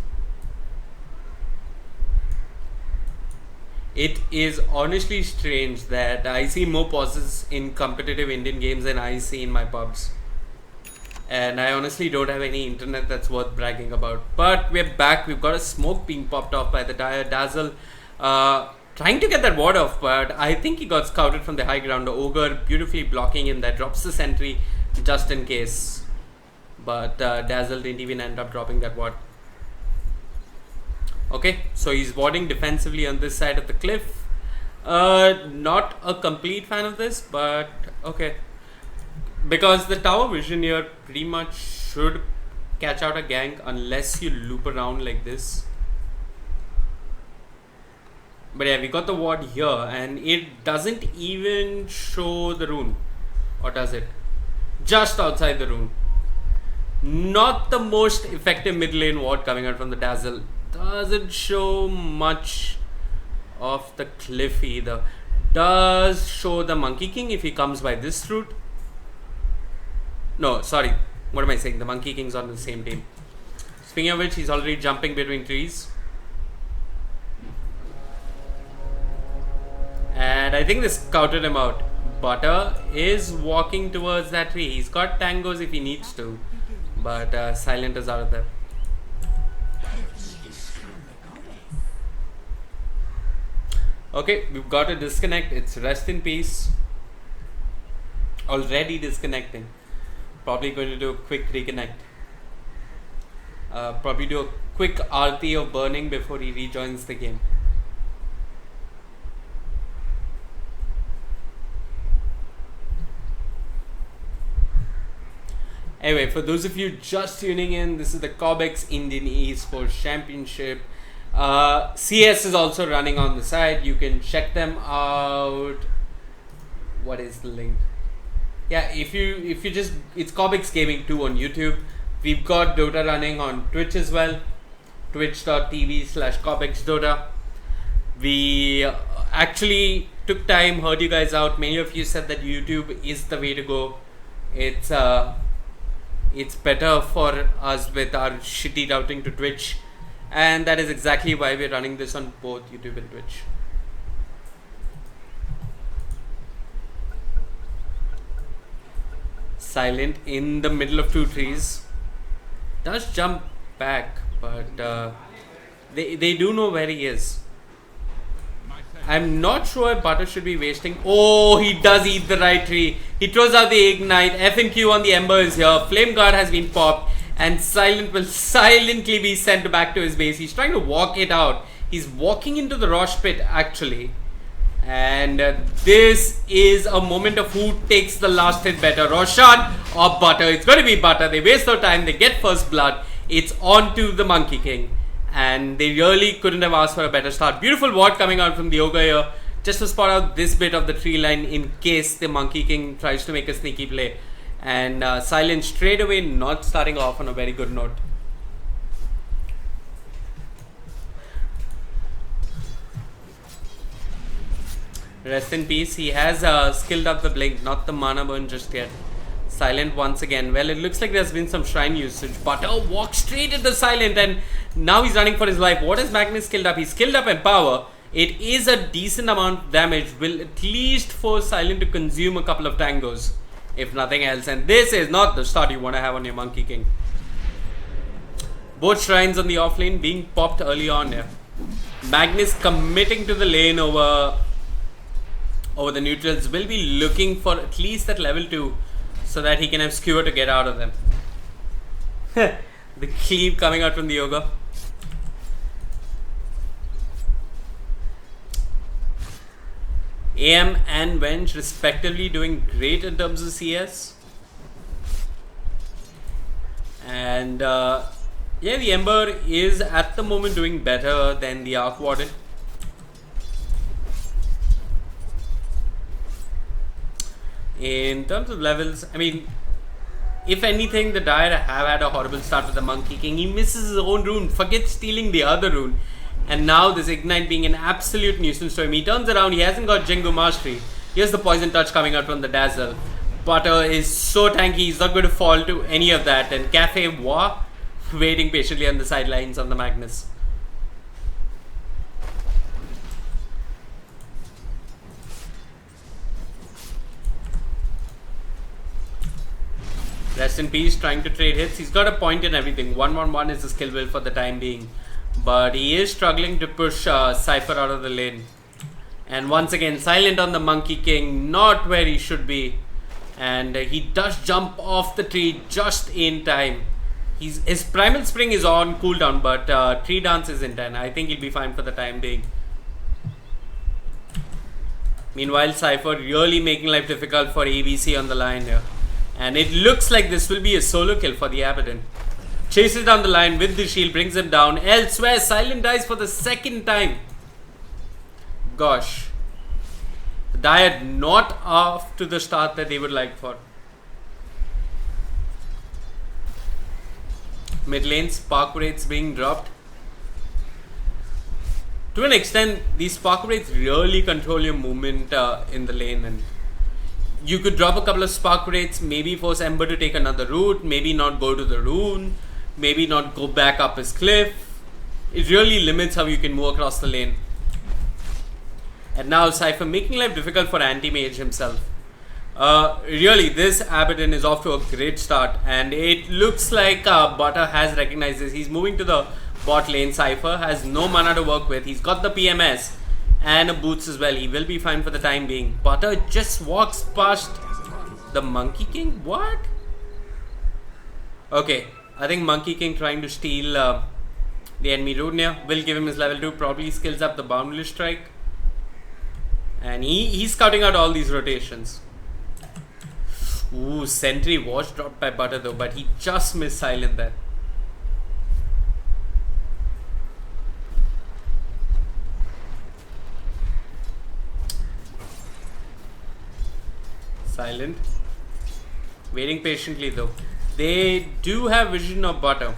It is honestly strange that I see more pauses in competitive Indian games than I see in my pubs. And I honestly don't have any internet that's worth bragging about. But we're back. We've got a smoke being popped off by the Dire. Dazzle trying to get that ward off, but I think he got scouted from the high ground. The Ogre beautifully blocking him. That drops the sentry just in case. But Dazzle didn't even end up dropping that ward. Okay, so he's warding defensively on this side of the cliff. Not a complete fan of this, but okay. Because the tower vision here pretty much should catch out a gank unless you loop around like this. But yeah, we got the ward here and it doesn't even show the rune. Or does it? Just outside the rune. Not the most effective mid lane ward coming out from the Dazzle. Doesn't show much of the cliff either. Does show the Monkey King if he comes by this route. No, sorry. What am I saying? The Monkey King's on the same team. Speaking of which, he's already jumping between trees. And I think they scouted him out. Butter is walking towards that tree. He's got tangos if he needs to. But Silent is out of there. Okay, we've got a disconnect. It's Rest in Peace. Already disconnecting. Probably going to do a quick reconnect. Probably do a quick RT of burning before he rejoins the game. Anyway, for those of you just tuning in, this is the Cobx Indian Esports Championship. CS is also running on the side. You can check them out. What is the link? Yeah, if you just, it's Cobx Gaming 2 on YouTube. We've got Dota running on Twitch as well. Twitch.tv/CobxDota. We actually took time, heard you guys out. Many of you said that YouTube is the way to go. It's better for us with our shitty routing to Twitch. And that is exactly why we're running this on both YouTube and Twitch. Silent in the middle of two trees. Does jump back, but they do know where he is. I'm not sure if Butter should be wasting. Oh, he does eat the right tree. He throws out the ignite. F&Q on the Ember is here. Flame Guard has been popped. And Silent will silently be sent back to his base. He's trying to walk it out. He's walking into the Rosh pit actually. And this is a moment of who takes the last hit better. Roshan or Butter. It's going to be Butter. They waste their time. They get first blood. It's on to the Monkey King. And they really couldn't have asked for a better start. Beautiful ward coming out from the Ogre here. Just to spot out this bit of the tree line in case the Monkey King tries to make a sneaky play. And Silent straight away not starting off on a very good note. Rest in peace. He has skilled up the blink, not the mana burn just yet. Silent once again. Well, it looks like there's been some shrine usage. Butter walks straight at the Silent and now he's running for his life. What has Magnus skilled up? He's skilled up Empower. It is a decent amount of damage. Will at least force Silent to consume a couple of tangos, if nothing else. And this is not the start you want to have on your Monkey King. Both shrines on the off lane being popped early on here. Magnus committing to the lane over the neutrals. Will be looking for at least that level 2 so that he can have Skewer to get out of them. The cleave coming out from the Yoga. AM and Venge respectively doing great in terms of CS. And yeah, the Ember is at the moment doing better than the Arc Warden. In terms of levels, I mean, if anything, the Dire have had a horrible start with the Monkey King. He misses his own rune, forgets stealing the other rune. And now this Ignite being an absolute nuisance to him. He turns around, he hasn't got Jingu Mastery. Here's the Poison Touch coming out from the Dazzle. Butter is so tanky, he's not going to fall to any of that. And Cafe Wa waiting patiently on the sidelines on the Magnus. Rest in peace, trying to trade hits. He's got a point in everything. 1-1-1 is the skill will for the time being. But he is struggling to push Cypher out of the lane. And once again, Silent on the Monkey King. Not where he should be. And he does jump off the tree just in time. His Primal Spring is on cooldown, but Tree Dance is in time. I think he'll be fine for the time being. Meanwhile, Cypher really making life difficult for ABC on the line here. And it looks like this will be a solo kill for the Abaddon. Chases down the line with the shield, brings him down. Elsewhere, Silent dies for the second time. Gosh. The Dire not off to the start that they would like for. Mid lane, spark rates being dropped. To an extent, these spark rates really control your movement in the lane, and you could drop a couple of spark rates, maybe force Ember to take another route, maybe not go to the rune, maybe not go back up his cliff. It really limits how you can move across the lane. And now Cypher making life difficult for Anti-Mage himself. Really, this Abaddon is off to a great start, and it looks like Butter has recognized this. He's moving to the bot lane. Cypher has no mana to work with. He's got the PMS and a boots as well. He will be fine for the time being. Butter just walks past the Monkey King. What? Okay, I think Monkey King trying to steal the enemy rune here. Will give him his level 2. Probably skills up the Boundless Strike. And he's scouting out all these rotations. Ooh, Sentry was dropped by Butter though, but he just missed Silent there. Silent. Waiting patiently though. They do have vision of Butter.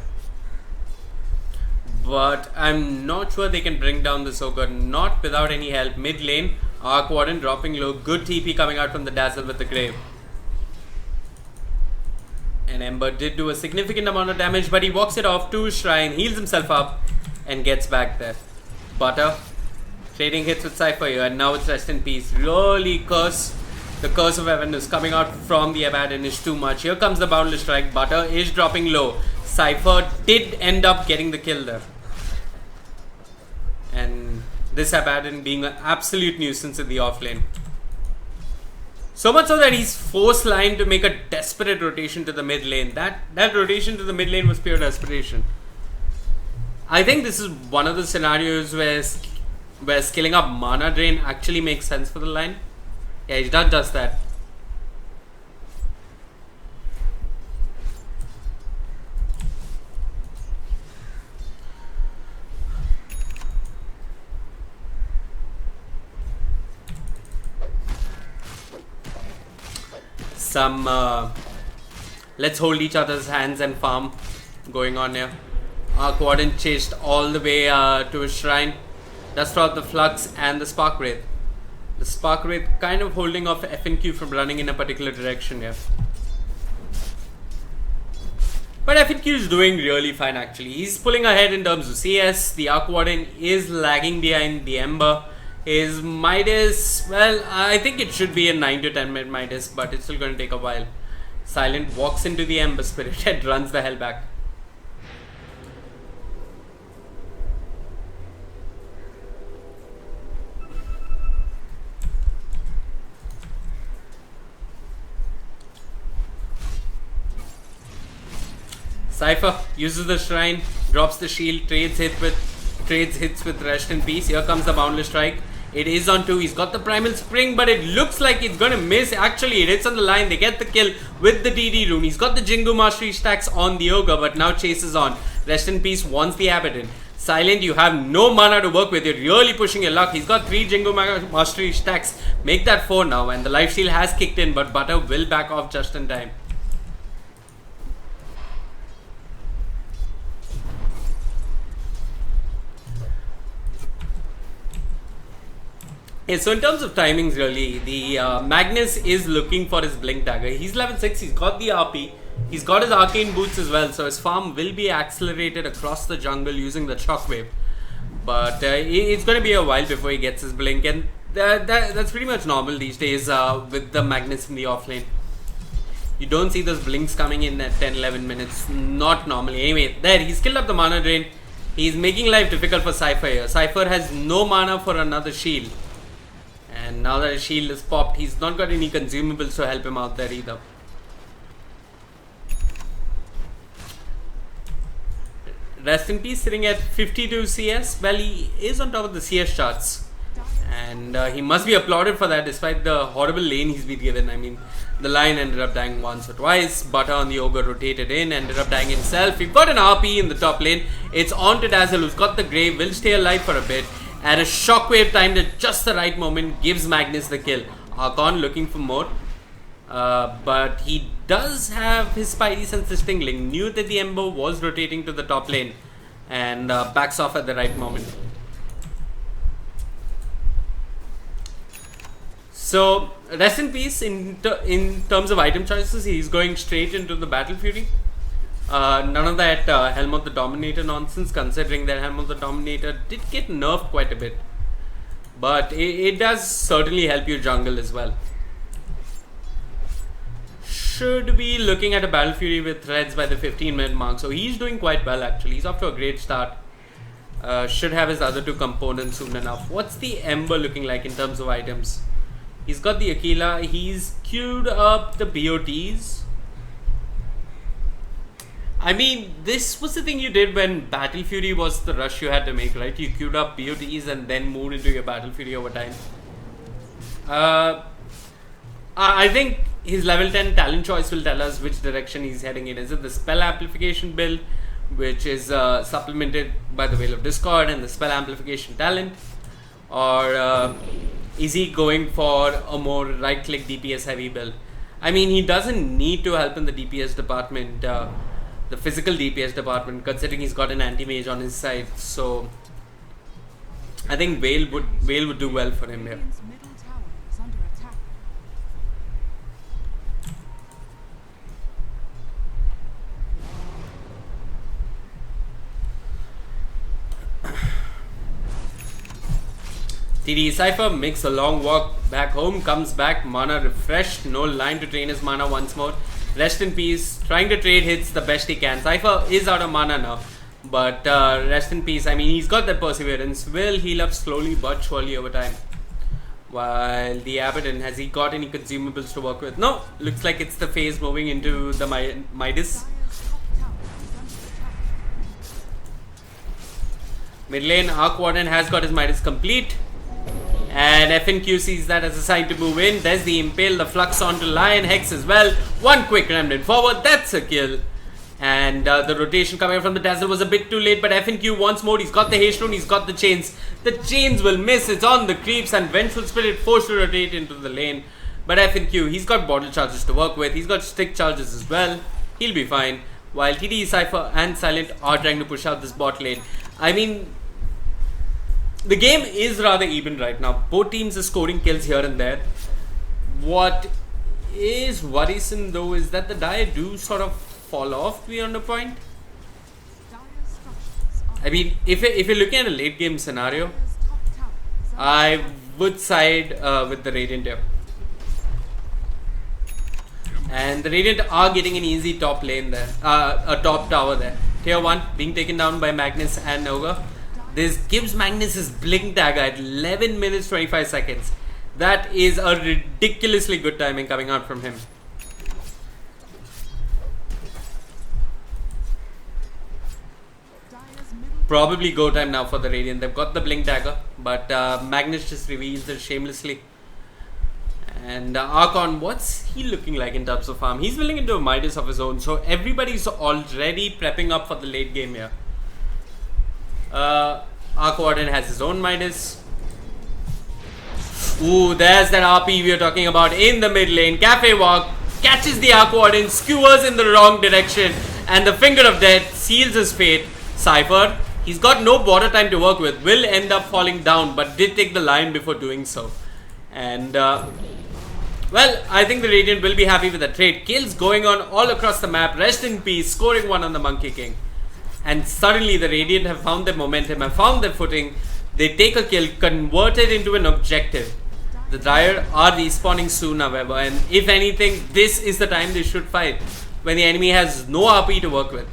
But I'm not sure they can bring down this Ogre. Not without any help. Mid lane, Arc Warden dropping low. Good TP coming out from the Dazzle with the Grave. And Ember did do a significant amount of damage, but he walks it off to Shrine, heals himself up, and gets back there. Butter trading hits with Cypher here, and now it's Rest in Peace. Really the curse of heaven is coming out from the Abaddon is too much. Here comes the Boundless Strike. Butter is dropping low. Cypher did end up getting the kill there. And This Abaddon being an absolute nuisance in the offlane. So much so that he's forced Line to make a desperate rotation to the mid lane. That rotation to the mid lane was pure desperation. I think this is one of the scenarios where scaling up mana drain actually makes sense for the line. Yeah, he does just that. Some let's hold each other's hands and farm going on here. Arc Warden chased all the way to his shrine. Does throw out the Flux and the Spark Wraith. The Spark Wraith kind of holding off FNQ from running in a particular direction here. But FNQ is doing really fine actually. He's pulling ahead in terms of CS. The Arc Warden is lagging behind the Ember. His Midas, well, I think it should be a 9 to 10 minute Midas, but it's still going to take a while. Silent walks into the Ember Spirit and runs the hell back. Cypher uses the shrine, drops the shield, trades hits with Rest in Peace. Here comes the Boundless Strike. It is on 2. He's got the Primal Spring, but it looks like it's going to miss. Actually, it hits on the line. They get the kill with the DD rune. He's got the Jingu Mastery stacks on the Ogre, but now chases on. Rest in Peace wants the Abaddon. Silent, you have no mana to work with. You're really pushing your luck. He's got 3 Jingu Mastery stacks. Make that 4 now, and the Life Steal has kicked in, but Butter will back off just in time. Yeah, so in terms of timings really, the Magnus is looking for his Blink Dagger. He's level 6, he's got the RP, he's got his Arcane Boots as well, so his farm will be accelerated across the jungle using the Shockwave. But it's going to be a while before he gets his Blink, and that's pretty much normal these days with the Magnus in the offlane. You don't see those Blinks coming in at 10-11 minutes, not normally. Anyway, there, he's killed up the mana drain. He's making life difficult for Cypher here. Cypher has no mana for another shield. And now that his shield is popped, he's not got any consumables to help him out there either. Rest in Peace sitting at 52 CS. Well, he is on top of the CS charts. And he must be applauded for that despite the horrible lane he's been given. I mean, the line ended up dying once or twice. Butter on the Ogre rotated in, ended up dying himself. We've got an RP in the top lane. It's on to Dazzle, who's got the Grave, will stay alive for a bit. And a Shockwave timed at just the right moment gives Magnus the kill. Archon looking for more. But he does have his Spidey Sense Distingling. Knew that the Ember was rotating to the top lane. And backs off at the right moment. So, Rest in Peace in terms of item choices. He's going straight into the Battle Fury. None of that Helm of the Dominator nonsense, considering that Helm of the Dominator did get nerfed quite a bit. But it does certainly help your jungle as well. Should be looking at a Battle Fury with threads by the 15-minute mark. So he's doing quite well actually. He's off to a great start. Should have his other 2 components soon enough. What's the Ember looking like in terms of items? He's got the Aquila. He's queued up the BOTs. I mean, this was the thing you did when Battle Fury was the rush you had to make, right? You queued up BOTs and then moved into your Battle Fury over time. I think his level 10 talent choice will tell us which direction he's heading in. Is it the Spell Amplification build, which is supplemented by the Veil of Discord and the Spell Amplification talent? Or is he going for a more right-click DPS heavy build? I mean, he doesn't need to help in the DPS department. The physical DPS department, considering he's got an anti-mage on his side, so I think Veil would do well for him here.
Radiant's middle tower is under attack.
TD Cypher makes a long walk back home, comes back, mana refreshed, no line to drain his mana once more. Rest in Peace, trying to trade hits the best he can. Cypher is out of mana now. But rest in peace. I mean, he's got that perseverance. Will heal up slowly but surely over time. While the Abaddon, has he got any consumables to work with? No, looks like it's the phase moving into the Midas. Mid lane, Arc Warden has got his Midas complete. And FNQ sees that as a sign to move in. There's the Impale, the Flux onto Lion Hex as well. One quick remnant forward, that's a kill. And the rotation coming from the Dazzle was a bit too late, but FNQ once more, he's got the haste rune, he's got the chains. The chains will miss, it's on the creeps, and Vengeful Spirit forced to rotate into the lane. But FNQ, he's got bottle charges to work with, he's got stick charges as well. He'll be fine. While TDE, Cypher and Silent are trying to push out this bot lane. I mean, the game is rather even right now. Both teams are scoring kills here and there. What is worrisome though is that the Dire do sort of fall off beyond a point. I mean, if you're looking at a late game scenario, I would side with the Radiant here. And the Radiant are getting an easy top lane there, a top tower there. Tier 1 being taken down by Magnus and Noga. This gives Magnus his blink dagger at 11 minutes 25 seconds. That is a ridiculously good timing coming out from him. Probably go time now for the Radiant. They've got the blink dagger, but Magnus just reveals it shamelessly. And Archon, what's he looking like in terms of farm? He's willing into a Midas of his own, so everybody's already prepping up for the late game here. Arc Warden has his own Midas. Ooh, there's that RP we were talking about in the mid lane. Cafe Walk catches the Arc Warden, skewers in the wrong direction, and the Finger of Death seals his fate. Cypher, he's got no border time to work with, will end up falling down, but did take the Lion before doing so. And well, I think the Radiant will be happy with the trade. Kills going on all across the map. Rest in peace, scoring one on the Monkey King. And suddenly the Radiant have found their momentum, have found their footing. They take a kill, convert it into an objective. The Dire are respawning soon, however, and if anything, this is the time they should fight, when the enemy has no RP to work with.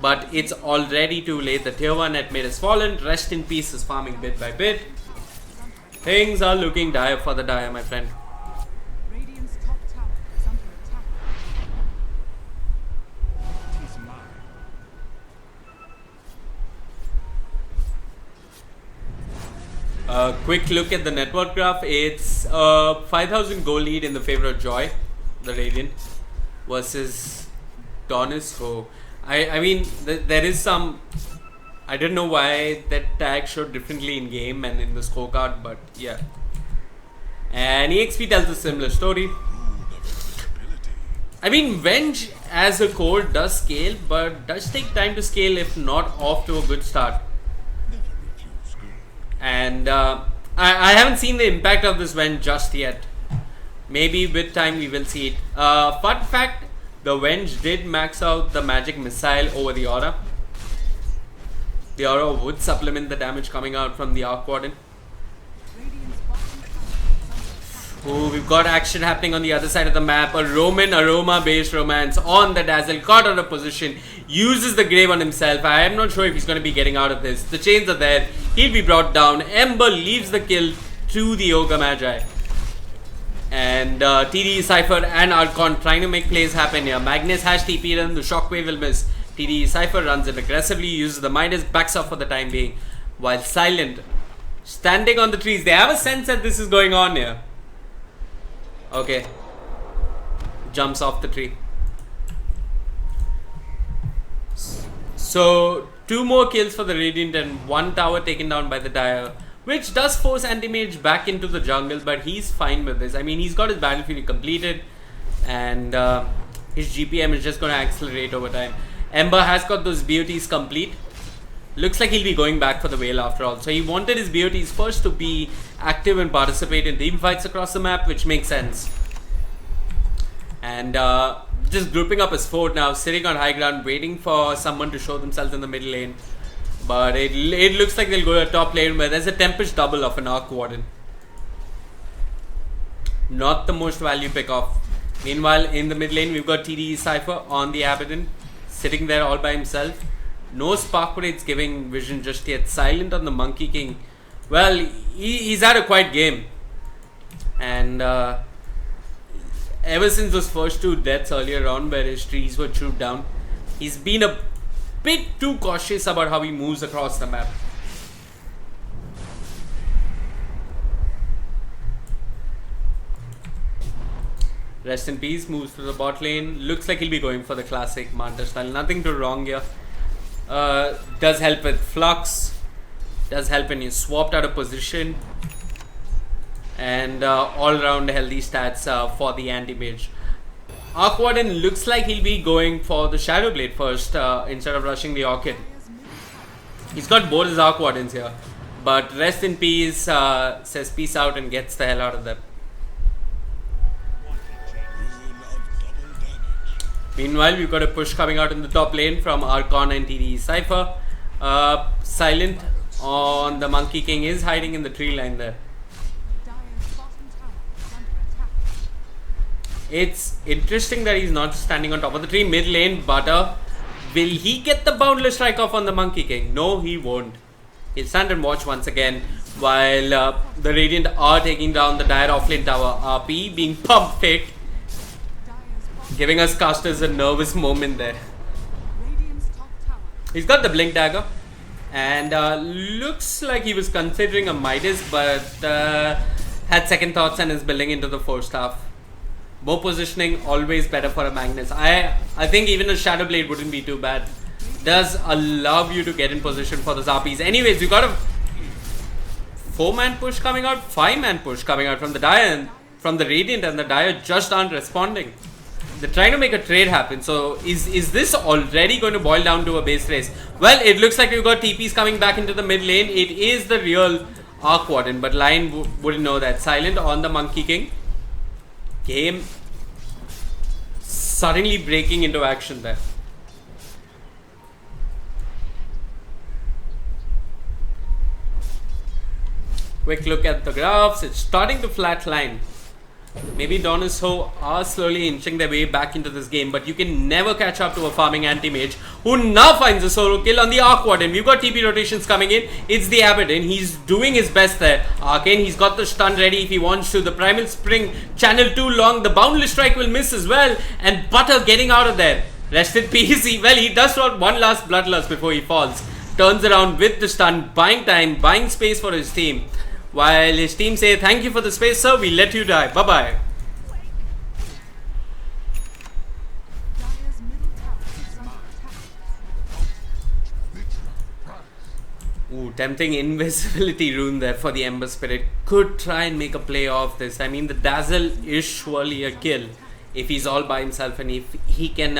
But it's already too late. The tier 1 at mid has fallen. Rest in peace is farming bit by bit. Things are looking dire for the Dire, my friend.
Radiant's top tower is under attack.
A quick look at the network graph. It's a 5,000 goal lead in the favor of Joy, the Radiant, versus Donis. Oh, I mean, there is some. I don't know why that tag showed differently in game and in the scorecard, but yeah. And EXP tells a similar story. I mean, Venge as a core does scale, but does take time to scale if not off to a good start. And I haven't seen the impact of this Venge just yet. Maybe with time we will see it. Fun fact, the Venge did max out the magic missile over the aura. The aura would supplement the damage coming out from the Arc Warden. Oh, we've got action happening on the other side of the map. A Roman Aroma based romance on the Dazzle, caught out of position, uses the Grave on himself. I am not sure if he's going to be getting out of this. The chains are there, he'll be brought down. Ember leaves the kill to the Ogre Magi. And TDE, Cypher and Archon trying to make plays happen here. Magnus has TP'd and the Shockwave will miss. TDE, Cypher runs it aggressively, uses the Midas, backs off for the time being. While Silent, standing on the trees, they have a sense that this is going on here. Okay, jumps off the tree. So 2 more kills for the Radiant and 1 tower taken down by the Dire, which does force Anti-Mage back into the jungle, but he's fine with this. I mean, he's got his battlefield completed and his GPM is just going to accelerate over time. Ember has got those BOTs complete. Looks like he'll be going back for the Whale after all. So he wanted his BOTs first to be active and participate in team fights across the map, which makes sense. And just grouping up his fort now, sitting on high ground, waiting for someone to show themselves in the middle lane. But it looks like they'll go to top lane where there's a Tempest double of an Arc Warden. Not the most value pick off. Meanwhile, in the mid lane, we've got TDE Cypher on the Abaddon, sitting there all by himself. No Spark Parade's giving vision just yet. Silent on the Monkey King. Well, he's had a quiet game. And ever since those first 2 deaths earlier on where his trees were chewed down, he's been a bit too cautious about how he moves across the map. Rest in peace, moves to the bot lane. Looks like he'll be going for the classic Manta style. Nothing too wrong here. Does help with Flux. Does help when you're swapped out of position. And all round healthy stats for the anti-mage. Arc Warden looks like he'll be going for the Shadow Blade first instead of rushing the Orchid. He's got both his Arc Wardens here. But Rest in Peace says peace out and gets the hell out of them. Meanwhile, we've got a push coming out in the top lane from Archon and TD Cypher. Silent on the Monkey King is hiding in the tree line there.
Dire's bottom tower is under attack.
It's interesting that he's not standing on top of the tree. Mid lane, Butter. Will he get the Boundless Strike off on the Monkey King? No, he won't. He'll stand and watch once again while the Radiant are taking down the Dire offlane tower. RP being pump faked, giving us casters a nervous moment there.
Radiant's top tower.
He's got the Blink Dagger and looks like he was considering a Midas, but had second thoughts and is building into the first half. More positioning, always better for a Magnus. I think even a Shadow Blade wouldn't be too bad. Does allow you to get in position for the Zappies. Anyways, you got a 4-man push coming out, 5-man push coming out from the Dire and from the Radiant, and the Dire just aren't responding. They're trying to make a trade happen. So is this already going to boil down to a base race? Well, it looks like we've got TPs coming back into the mid lane. It is the real Arc Warden, but Lion wouldn't know that. Silent on the Monkey King. Game suddenly breaking into action there. Quick look at the graphs. It's starting to flatline. Maybe Donisho are slowly inching their way back into this game, but you can never catch up to a farming anti-mage who now finds a solo kill on the Arc Warden. We've got TP rotations coming in. It's the Abaddon. He's doing his best there. Arcane, he's got the stun ready if he wants to. The Primal Spring channel too long. The Boundless Strike will miss as well. And Butter getting out of there. Rest in peace. He does one last Bloodlust before he falls. Turns around with the stun, buying time, buying space for his team. While his team say, thank you for the space, sir, we let you die. Bye-bye.
Dire's middle tower is under attack.
Ooh, tempting invisibility rune there for the Ember Spirit. Could try and make a play off this. I mean, the Dazzle is surely a kill if he's all by himself and if he can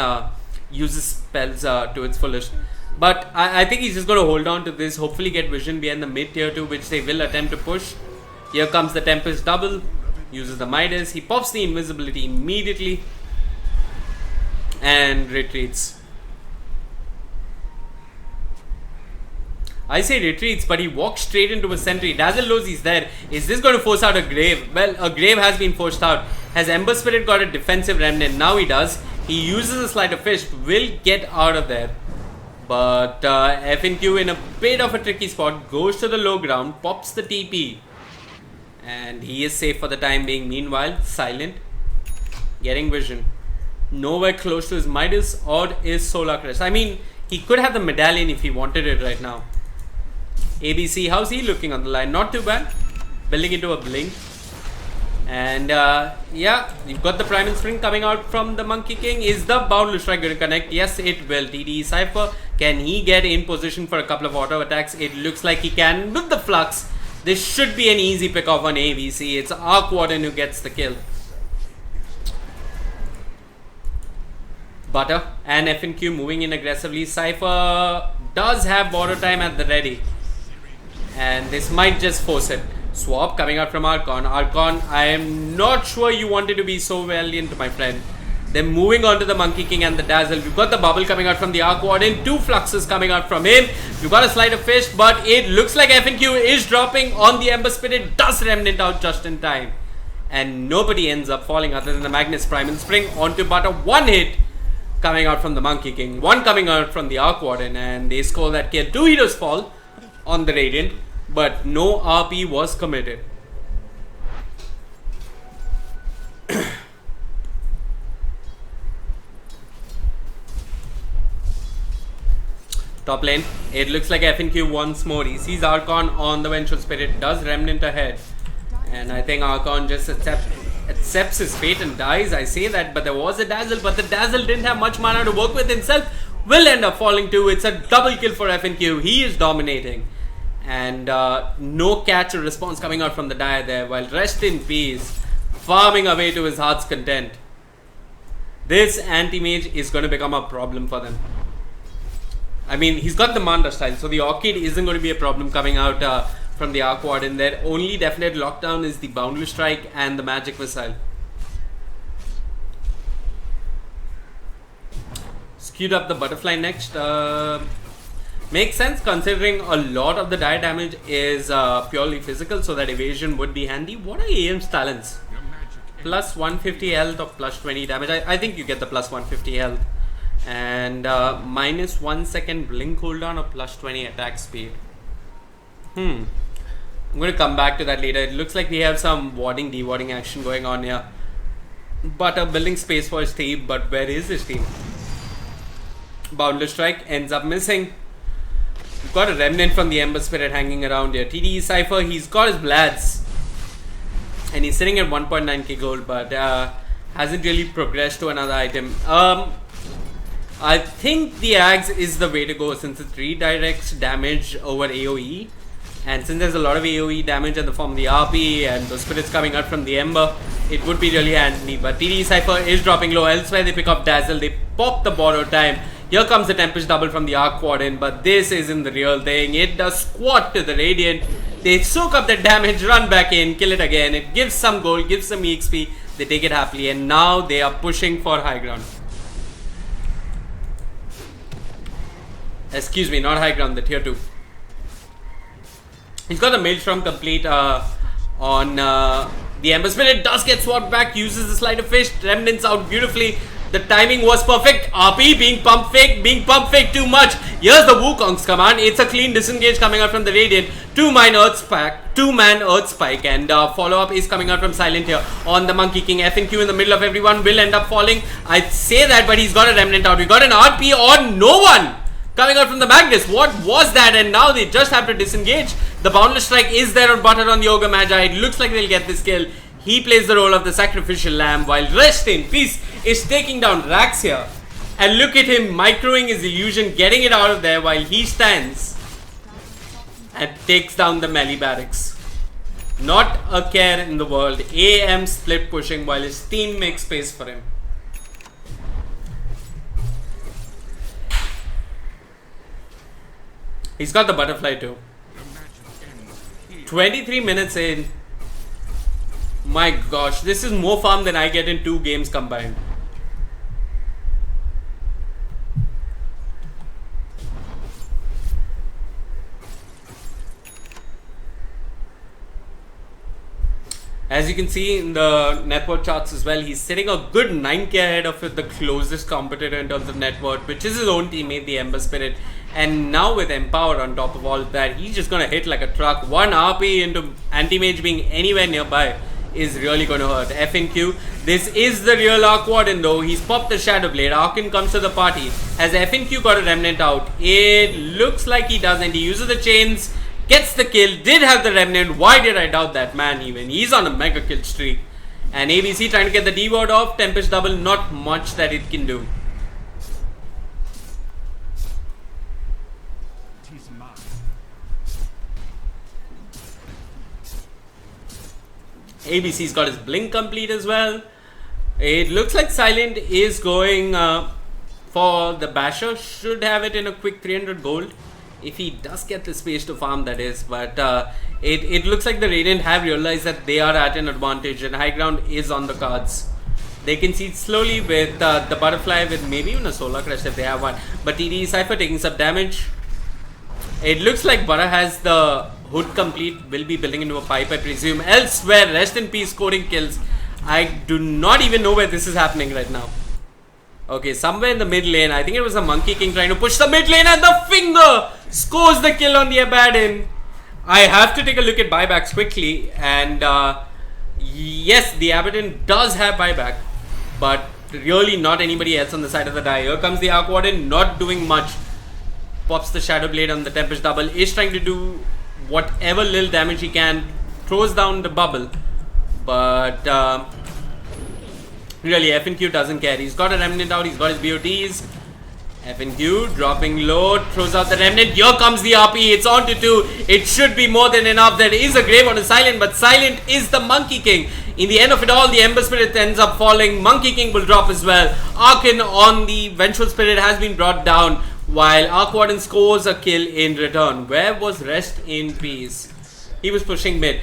use his spells to its fullest. But I think he's just going to hold on to this. Hopefully get vision behind the mid tier 2, which they will attempt to push. Here comes the Tempest double. Uses the Midas. He pops the invisibility immediately. And retreats. I say retreats, but he walks straight into a sentry. Dazzle knows he's there. Is this going to force out a Grave? Well, a Grave has been forced out. Has Ember Spirit got a defensive remnant? Now he does. He uses a Sleight of Fist. Will get out of there. But FNQ in a bit of a tricky spot, goes to the low ground, pops the TP, and he is safe for the time being. Meanwhile, Silent, getting vision, nowhere close to his Midas or his Solar Crest. I mean, he could have the medallion if he wanted it right now. ABC, how's he looking on the line? Not too bad, building into a blink. And yeah, you've got the Primal Spring coming out from the Monkey King. Is the Boundless Strike going to connect? Yes, it will. TD Cypher, can he get in position for a couple of auto attacks? It looks like he can with the Flux. This should be an easy pick off on ABC. It's Arc Warden who gets the kill. Butter and FNQ moving in aggressively. Cypher does have border time at the ready. And this might just force it. Swap coming out from Archon. Archon, I am not sure you wanted to be so valiant, my friend. Then moving on to the Monkey King and the Dazzle. We've got the bubble coming out from the Arc Warden. 2 fluxes coming out from him. We've got a Sleight of Fist, but it looks like FNQ is dropping on the Ember Spirit. Does Remnant out just in time. And nobody ends up falling other than the Magnus Primal Spring onto Butter. 1 hit. coming out from the Monkey King, 1 coming out from the Arc Warden, and they score that kill. 2 heroes fall on the Radiant, but no RP was committed. Top lane, it looks like FNQ once more. He sees Archon on the Vengeful Spirit, does Remnant ahead, and I think Archon just accepts his fate and dies. I say that, but there was a Dazzle, but the Dazzle didn't have much mana to work with himself. Will end up falling too. It's a double kill for FNQ. He is dominating, and no catch or response coming out from the Dire there, while Rest in Peace farming away to his heart's content. This anti-mage is going to become a problem for them. I mean, he's got the Manda style, so the Orchid isn't going to be a problem coming out from the Arc Warden. Their only definite lockdown is the Boundless Strike and the Magic Missile. Skewed up the Butterfly next. Makes sense considering a lot of the dire damage is purely physical, so that evasion would be handy. What are AM's talents? Plus 150 health or plus 20 damage. I think you get the plus 150 health. And minus 1 second blink cooldown or plus 20 attack speed. I'm going to come back to that later. It looks like we have some warding, de-warding action going on here. But building space for his team. But where is his team? Boundless Strike ends up missing. We've got a Remnant from the Ember Spirit hanging around here. TDE Cypher, he's got his Blads. And he's sitting at 1.9k gold, but hasn't really progressed to another item. I think the Axe is the way to go since it redirects damage over AoE. And since there's a lot of AoE damage in the form of the RP and the spirits coming out from the Ember, it would be really handy. But TDE Cypher is dropping low. Elsewhere they pick up Dazzle, they pop the borrow time. Here comes the Tempest Double from the Arc Warden, but this isn't the real thing. It does squat to the Radiant. They soak up the damage, run back in, kill it again. It gives some gold, gives some EXP. They take it happily, and now they are pushing for high ground. Excuse me, not high ground, the tier 2. He's got the Maelstrom complete on the Ember Spirit. Does get swapped back, uses the Sleight of Fist, Remnants out beautifully. The timing was perfect. RP being pump fake too much. Here's the Wukong's command. It's a clean disengage coming out from the Radiant. 2-man Earth Spike, and follow-up is coming out from Silent here on the Monkey King. FNQ in the middle of everyone will end up falling. I'd say that, but he's got a Remnant out. We got an RP on no one coming out from the Magnus. What was that? And now they just have to disengage. The Boundless Strike is there on button on the Ogre Magi. It looks like they'll get this kill. He plays the role of the sacrificial lamb, while Rest in Peace is taking down Rax here. And look at him microing his illusion, getting it out of there while he stands and takes down the melee barracks. Not a care in the world. AM split pushing while his team makes space for him. He's got the butterfly too. 23 minutes in. My gosh, this is more farm than I get in 2 games combined. As you can see in the net worth charts as well, he's sitting a good 9k ahead of the closest competitor in terms of net worth, which is his own teammate, the Ember Spirit. And now with Empower on top of all of that, he's just going to hit like a truck. 1 RP into Anti-Mage being anywhere nearby is really going to hurt. FNQ, this is the real Arc Warden though. He's popped the Shadow Blade. Arkin comes to the party. Has FNQ got a Remnant out? It looks like he doesn't. He uses the chains, gets the kill, did have the Remnant. Why did I doubt that man even? He's on a mega kill streak. And ABC trying to get the D-ward off. Tempest Double, not much that it can do. ABC's got his blink complete as well. It looks like Silent is going for the Basher. Should have it in a quick 300 gold. If he does get the space to farm, that is. But it looks like the Radiant have realized that they are at an advantage and high ground is on the cards. They can see it slowly with the Butterfly, with maybe even a Solar Crush if they have one. But TDE Cypher taking some damage. It looks like Bara has the hood complete, will be building into a pipe, I presume. Elsewhere, Rest in Peace scoring kills. I do not even know where this is happening right now. Okay, somewhere in the mid lane, I think it was a Monkey King trying to push the mid lane, and the finger scores the kill on the Abaddon. I have to take a look at buybacks quickly, and yes, the Abaddon does have buyback, but really not anybody else on the side of the die. Here comes the Arc Warden, not doing much. Pops the Shadow Blade on the Tempest Double, is trying to do whatever little damage he can, throws down the bubble, but really F&Q doesn't care. He's got a Remnant out, he's got his BOTs. F&Q dropping low, throws out the Remnant. Here comes the RP, it's on to 2. It should be more than enough. There is a Grave on a Silent, but Silent is the Monkey King. In the end of it all, the Ember Spirit ends up falling. Monkey King will drop as well. Arkin on the Vengeful Spirit has been brought down, while Arc Warden scores a kill in return. Where was Rest in Peace? He was pushing mid.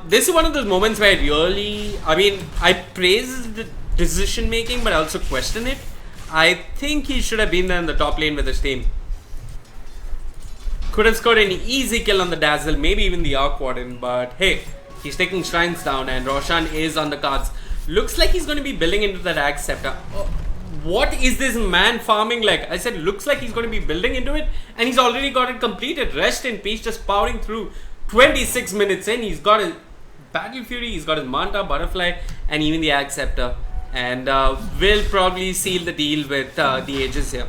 This is one of those moments where really, I praise the decision making, but I also question it. I think he should have been there in the top lane with his team. Could have scored an easy kill on the Dazzle, maybe even the Arc Warden, but hey, he's taking Shrines down, and Roshan is on the cards. Looks like he's going to be building into that Axe Scepter. What is this man farming like? I said looks like he's going to be building into it, and he's already got it completed. Rest in Peace, just powering through. 26 minutes in, he's got his Battle Fury, he's got his Manta, Butterfly, and even the Axe Scepter. And will probably seal the deal with the Aegis here.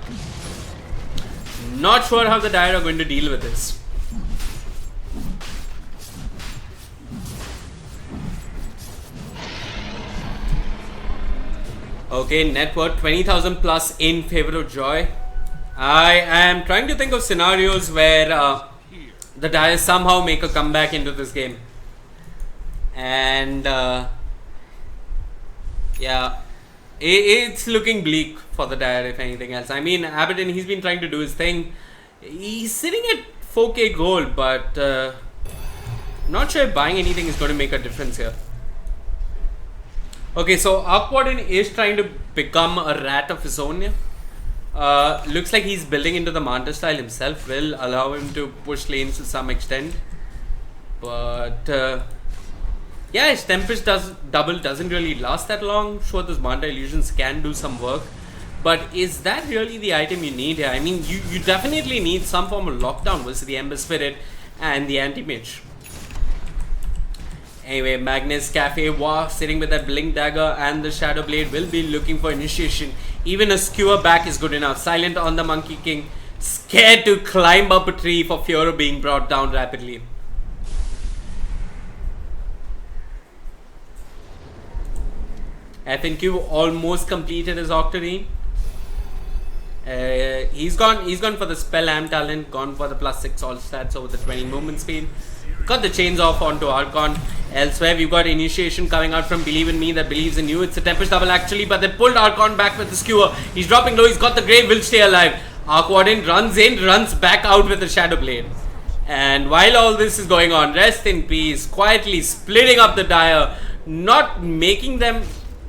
Not sure how the Dire are going to deal with this. Okay, net worth 20,000 plus in favor of Joy. I am trying to think of scenarios where the Dire somehow make a comeback into this game. And yeah, it's looking bleak for the Dire if anything else. I mean, Abaddon, he's been trying to do his thing. He's sitting at 4k gold, but not sure if buying anything is going to make a difference here. Okay, so Arc Warden is trying to become a rat of his own here. Looks like he's building into the Manta style himself. Will allow him to push lanes to some extent. But yeah, his Tempest double doesn't really last that long. Sure, those Manta Illusions can do some work. But is that really the item you need here? I mean, you definitely need some form of lockdown versus the Ember Spirit and the Anti-Mage. Anyway, Magnus Cafe was sitting with that Blink Dagger and the Shadow Blade, will be looking for initiation. Even a skewer back is good enough. Silent on the Monkey King, scared to climb up a tree for fear of being brought down rapidly. F&Q almost completed his Octarine. He's gone for the Spell Am talent, gone for the +6 all stats over the 20 movement speed. Got the chains off onto Archon. Elsewhere, we've got initiation coming out from Believe in Me that believes in you. It's a Tempest double actually, but they pulled Archon back with the skewer. He's dropping low, he's got the Grave, will stay alive. Arc Warden runs in, runs back out with the Shadow Blade. And while all this is going on, Rest in Peace, quietly splitting up the Dire, not making them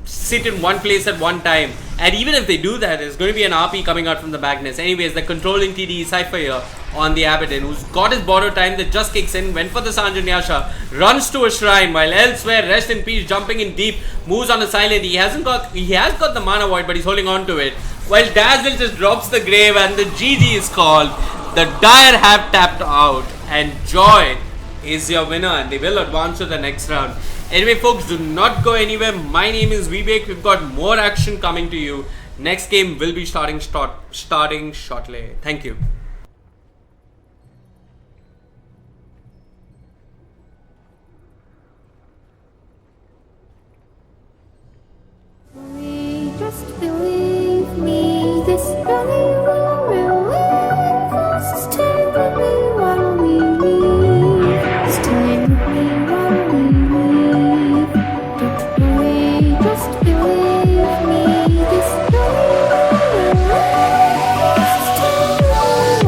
sit in one place at one time. And even if they do that, there's going to be an RP coming out from the Magnus. Anyways, the controlling TD Cypher here on the Abaddon, who's got his borrow time that just kicks in, went for the Sanjanyasha, runs to a shrine, while elsewhere, Rest in Peace jumping in deep, moves on a silent. He has got the Mana Void, but he's holding on to it. While Dazzle just drops the Grave and the GG is called. The Dire have tapped out, and Joy is your winner, and they will advance to the next round. Anyway, folks, do not go anywhere. My name is Vivek. We've got more action coming to you. Next game will be starting shortly. Thank you.
Just believe me, this really will ruin fast. Stay with me while we leave. Stay with me while we leave. Don't worry, just believe me, this really will ruin fast. Stay with me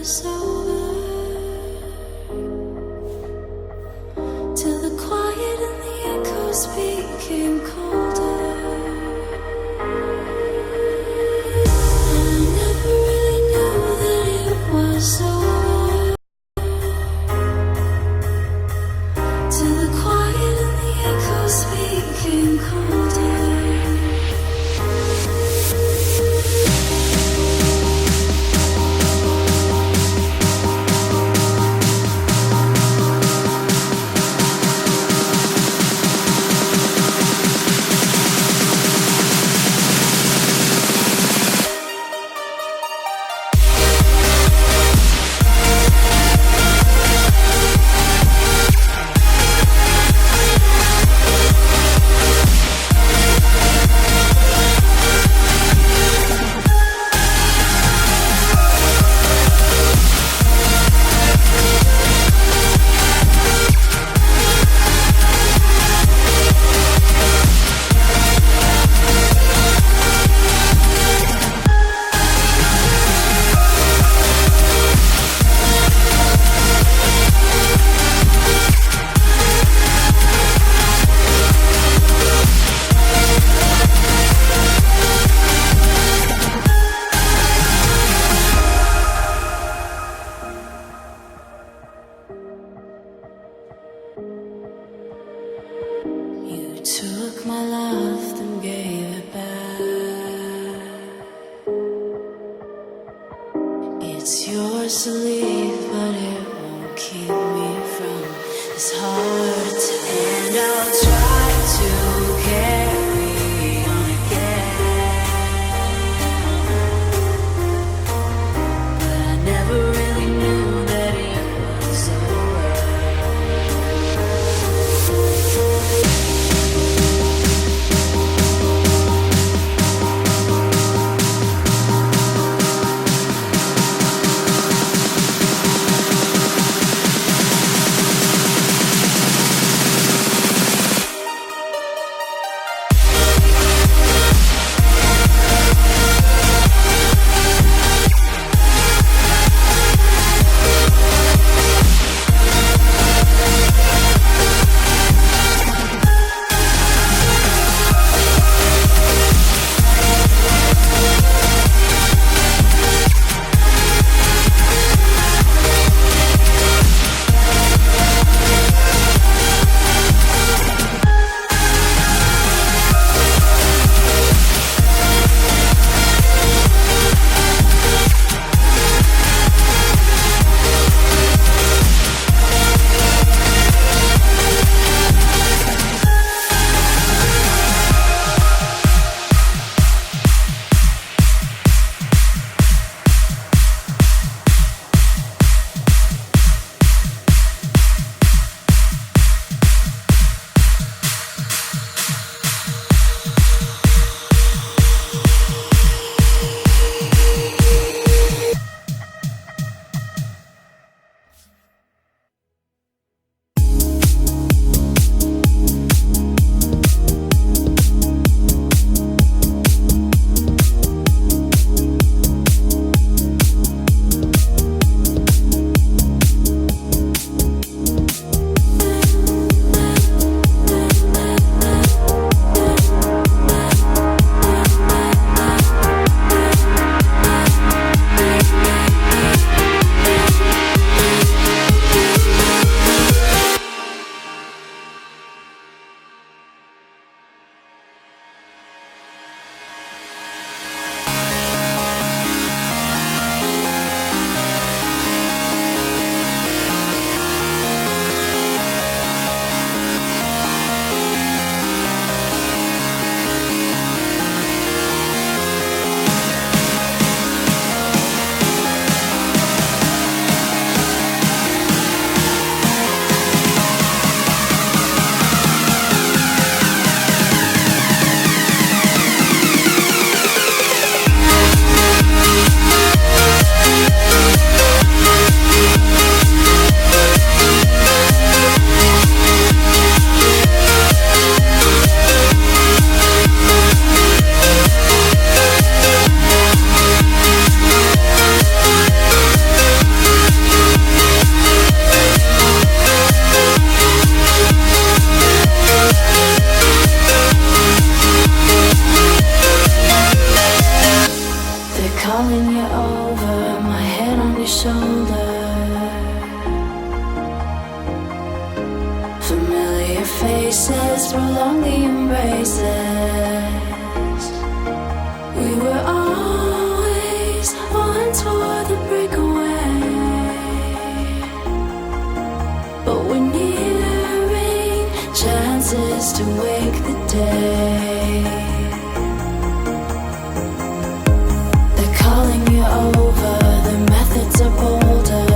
was over. Till the quiet and the echoes became colder. And I never really knew that it was over. Till the quiet and the echoes became colder. You took my love, then gave it back. It's yours to leave, but it won't keep me from this heart attack. And I'll try to carry on again, but I never really knew that it was over. faces, prolong the embraces. We were always one toward the breakaway, but we're nearing chances to wake the day. They're calling you over, the methods are bolder.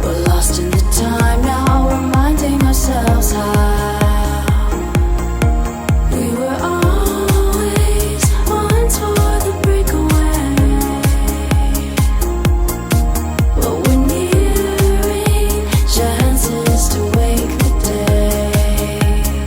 We're lost in the time now, reminding ourselves how we were always one toward the breakaway, but we're nearing chances to wake the day.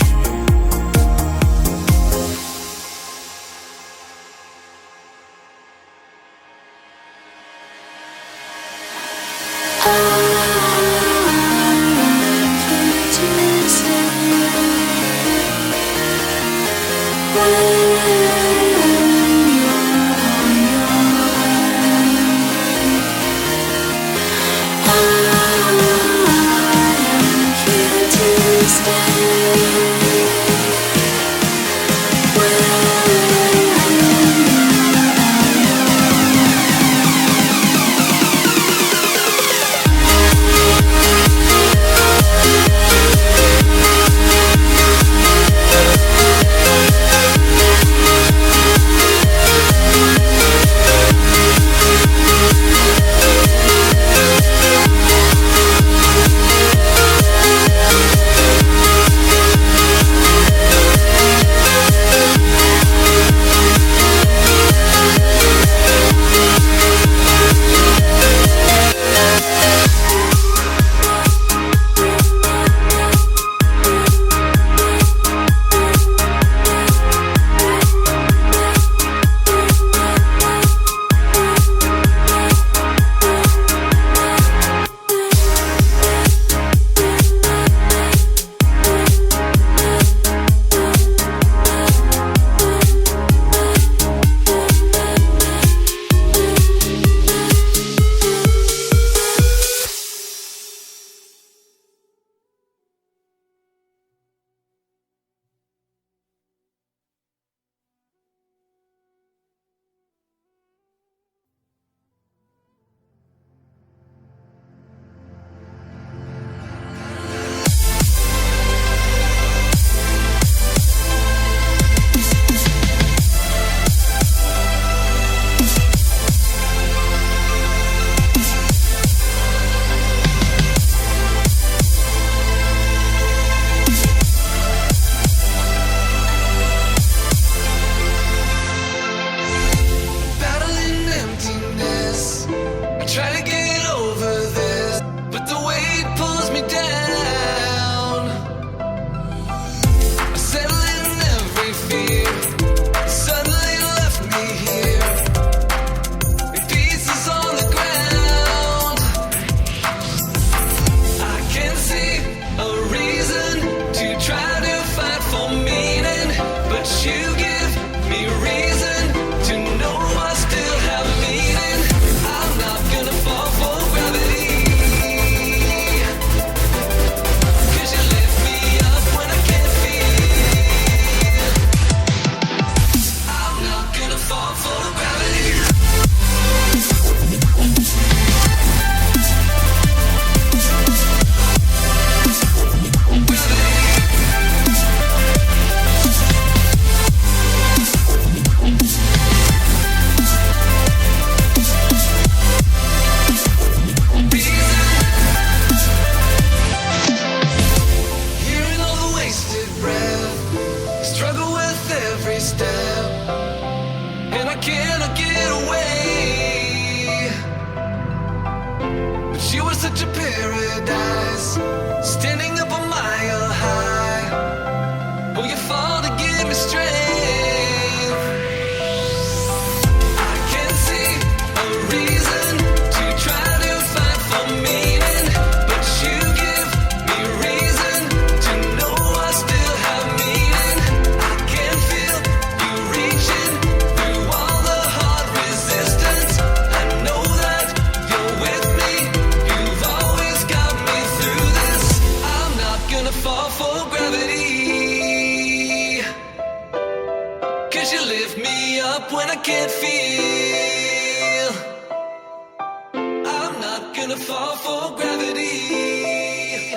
gonna fall for gravity.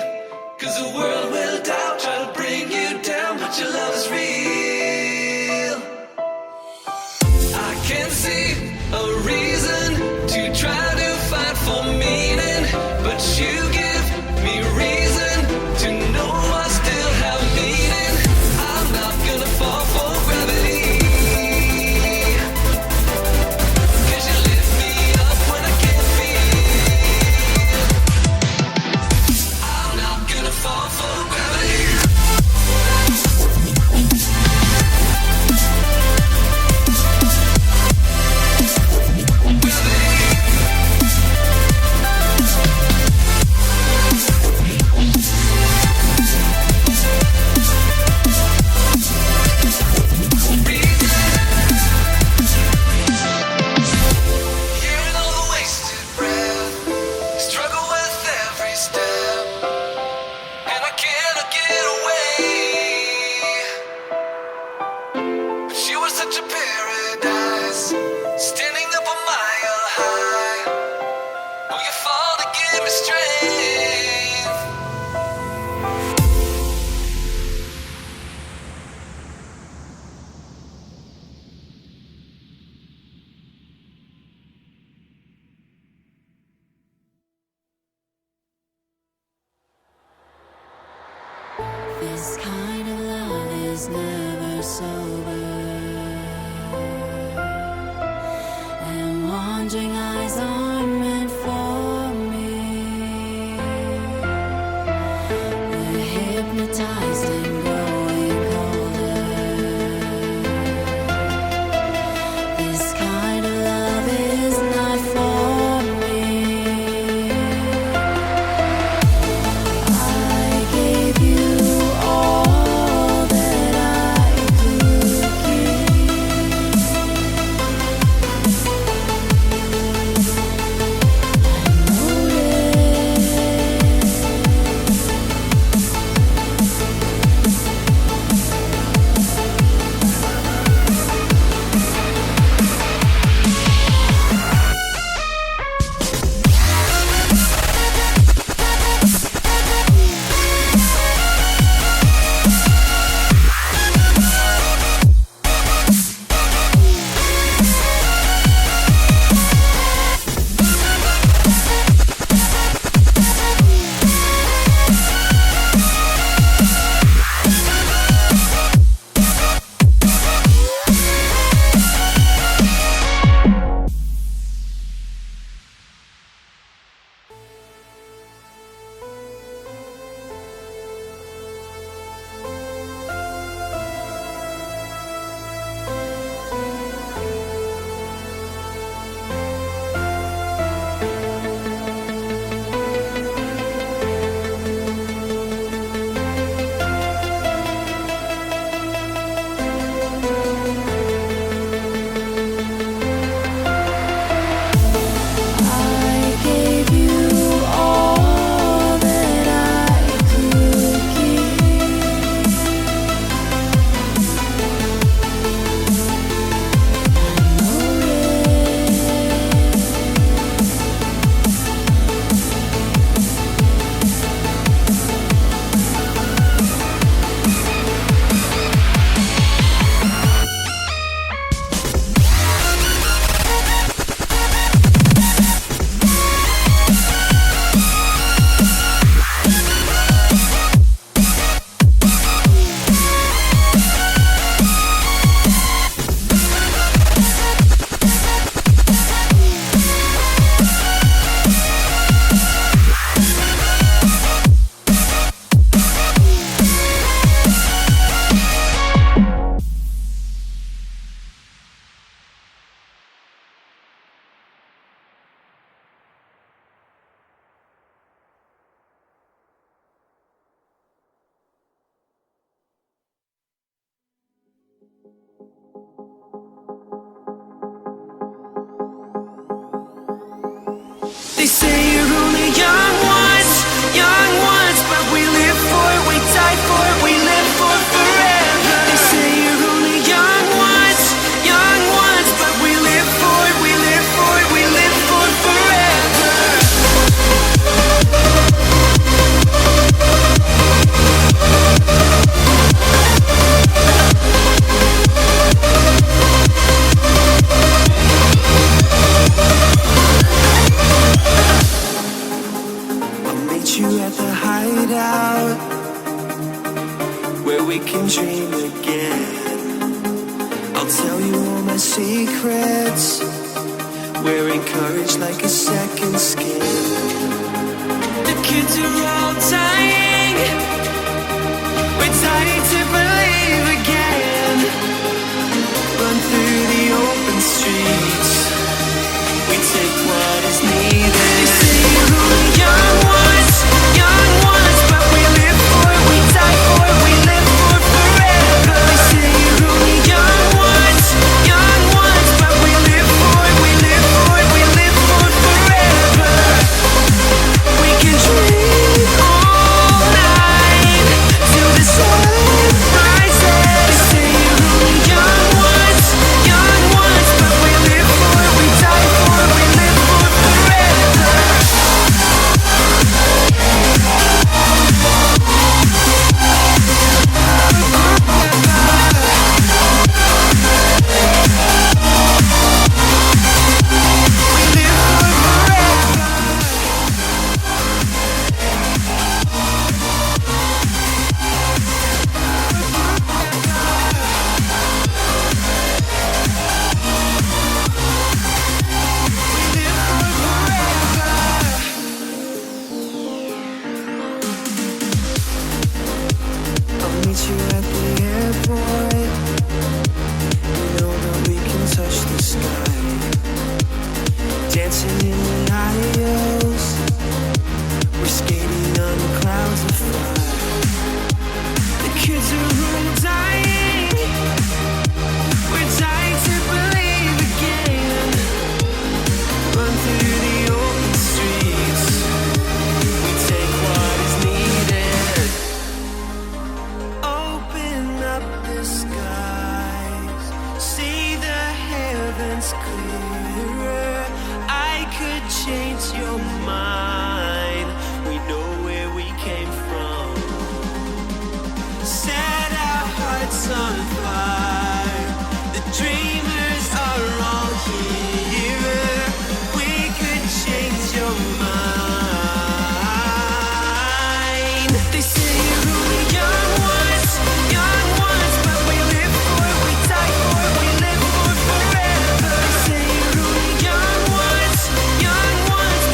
Cause the world will doubt, try to bring you down, but your love is real. I can see a reason to try to fight for meaning, but you give me reason to know I still have meaning. I'm not gonna fall for gravity. Cause you lift me up when I can't feel. I'm not gonna fall for gravity. Hearing all the wasted breath, struggle with every step, and I cannot get away. But you were such a paradise, standing up a mile high. Oh, you fall to give me strength.
This kind of love is never sober, and wandering eyes aren't meant for me. We're hypnotized and growing colder. This kind of love is not for me. I gave you all that I could give.
They say you're only young ones, but we live for it, we die for it, we live for forever. They say you're only young ones, but we live for it, we live for it, we live for forever. can dream again. I'll tell you all my secrets. We're encouraged like a second skin. The kids are all dying. We're dying to believe again. Run through the open streets. We take what is needed. They say we're only young ones, but we live for it, we die for it, we live for it forever. They say we're only young ones, but we live for it, we live for it, we live for it forever. We can dream all night till the sun rises. They say we're only young ones, but we live for it, we die for it, we live for it forever. I'll meet you at the airport. You know that we can touch the sky. Dancing in the aisles. We're skating on the clouds of fire. The kids are all dying. We're dying to believe again. Run through the open streets. We take what is needed. Open up the skies, see the heavens clearer. I could change your mind. We know where we came from. Set our hearts on fire. The dreamers are all here. We could change your mind. They say you're only young ones, but we live for it, we die for it, we live for it forever. They say you're only young ones,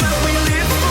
but we live for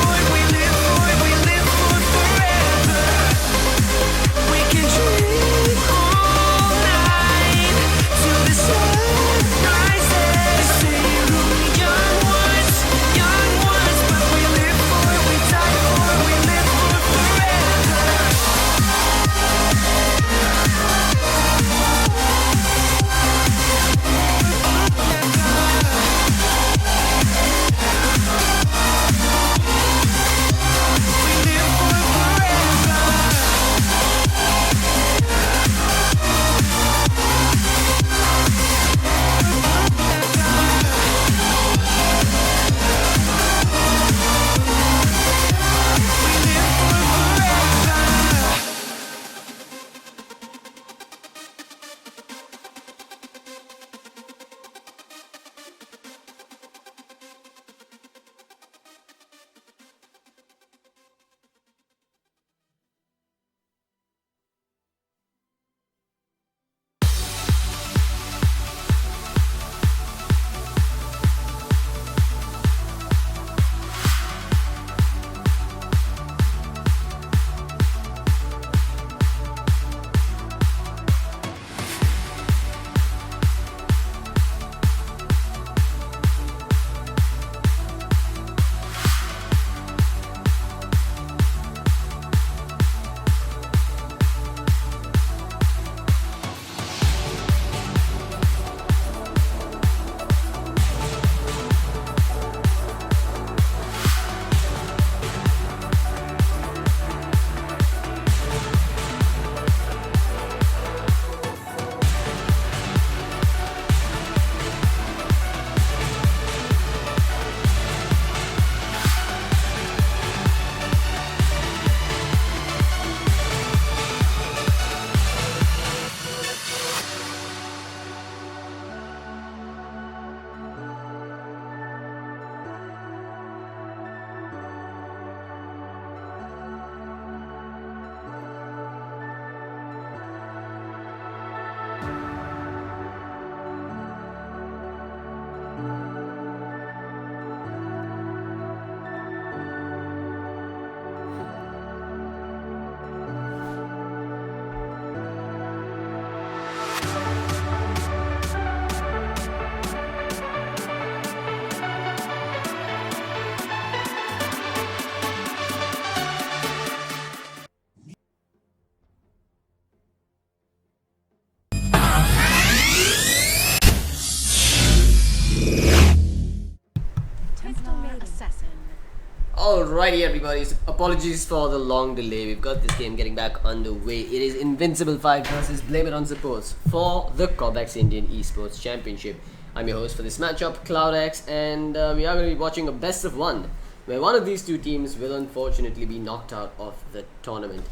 Alrighty, everybody. So apologies for the long delay. We've got this game getting back underway. It is Invincible 5 versus Blame It on Supports for the Cobx Indian Esports Championship. I'm your host for this matchup, Cloudx, and we are going to be watching a best of one, where one of these two teams will unfortunately be knocked out of the tournament.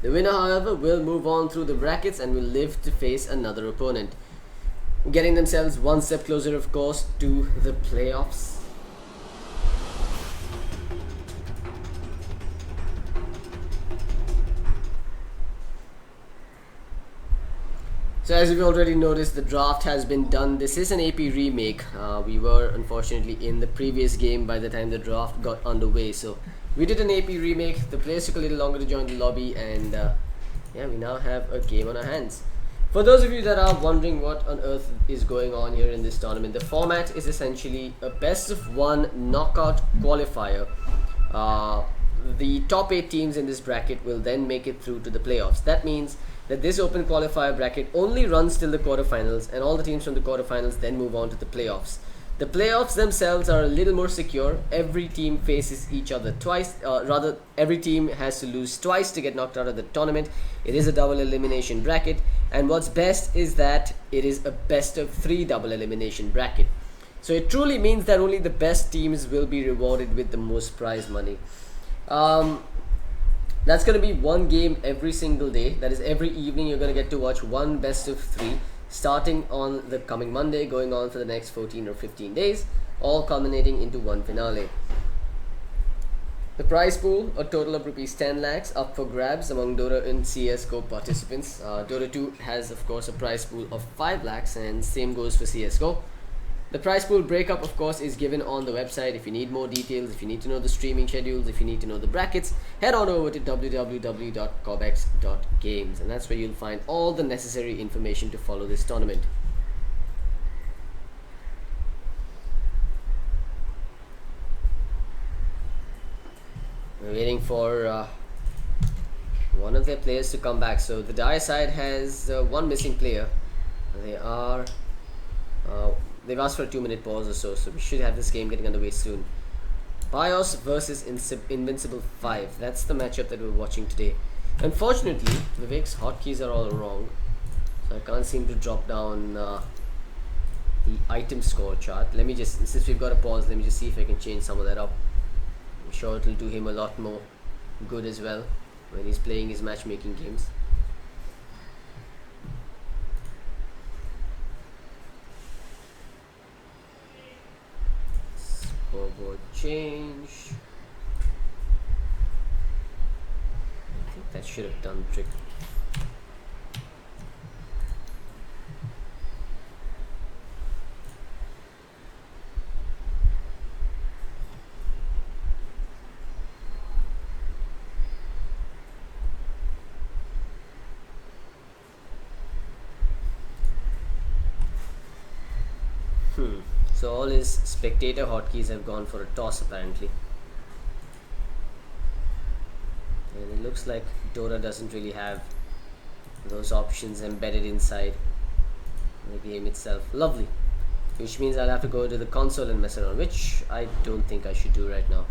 The winner, however, will move on through the brackets and will live to face another opponent, getting themselves one step closer, of course, to the playoffs. So as you've already noticed, the draft has been done. This is an AP remake. We were unfortunately in the previous game by the time the draft got underway. So we did an AP remake. The players took a little longer to join the lobby, and yeah, we now have a game on our hands. For those of you that are wondering what on earth is going on here in this tournament, the format is essentially a best of one knockout qualifier. The top 8 teams in this bracket will then make it through to the playoffs. That means that this open qualifier bracket only runs till the quarterfinals, and all the teams from the quarterfinals then move on to the playoffs. The playoffs themselves are a little more secure. Every team faces each other twice, rather every team has to lose twice to get knocked out of the tournament. It is a double elimination bracket, and what's best is that it is a best of 3 double elimination bracket. So it truly means that only the best teams will be rewarded with the most prize money. That's going to be one game every single day. That is, every evening you're going to get to watch one best of 3, starting on the coming Monday, going on for the next 14 or 15 days, all culminating into one finale. The prize pool, a total of rupees 10 lakhs, up for grabs among Dota and CSGO participants. Dota2 has, of course, a prize pool of 5 lakhs, and same goes for CSGO. The prize pool breakup, of course, is given on the website. If you need more details, if you need to know the streaming schedules, if you need to know the brackets, head on over to www.cobx.games, and that's where you'll find all the necessary information to follow this tournament. We're waiting for one of their players to come back. So the Dire side has one missing player. They've asked for a 2-minute pause or so we should have this game getting underway soon. BIOS versus Invincible 5. That's the matchup that we're watching today. Unfortunately, Vivek's hotkeys are all wrong, so I can't seem to drop down the item score chart. Let me just, since we've got a pause, let me just see if I can change some of that up. I'm sure it'll do him a lot more good as well when he's playing his matchmaking games. Scoreboard change. I think that should have done the trick. So all his spectator hotkeys have gone for a toss apparently. And it looks like Dota doesn't really have those options embedded inside the game itself. Lovely. Which means I'll have to go to the console and mess around, which I don't think I should do right now.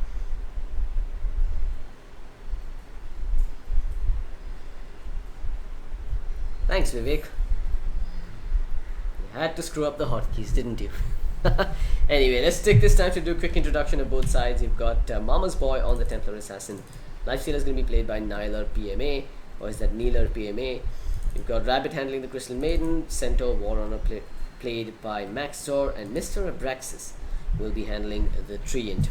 Thanks, Vivek. You had to screw up the hotkeys, didn't you? Anyway, let's take this time to do a quick introduction of both sides. You've got Mama's Boy on the Templar Assassin. Lifestealer is going to be played by Nylar PMA, or is that Neeler PMA? You've got Rabbit handling the Crystal Maiden, Centaur Warrunner played by Maxtor, and Mr. Abraxas will be handling the Treant.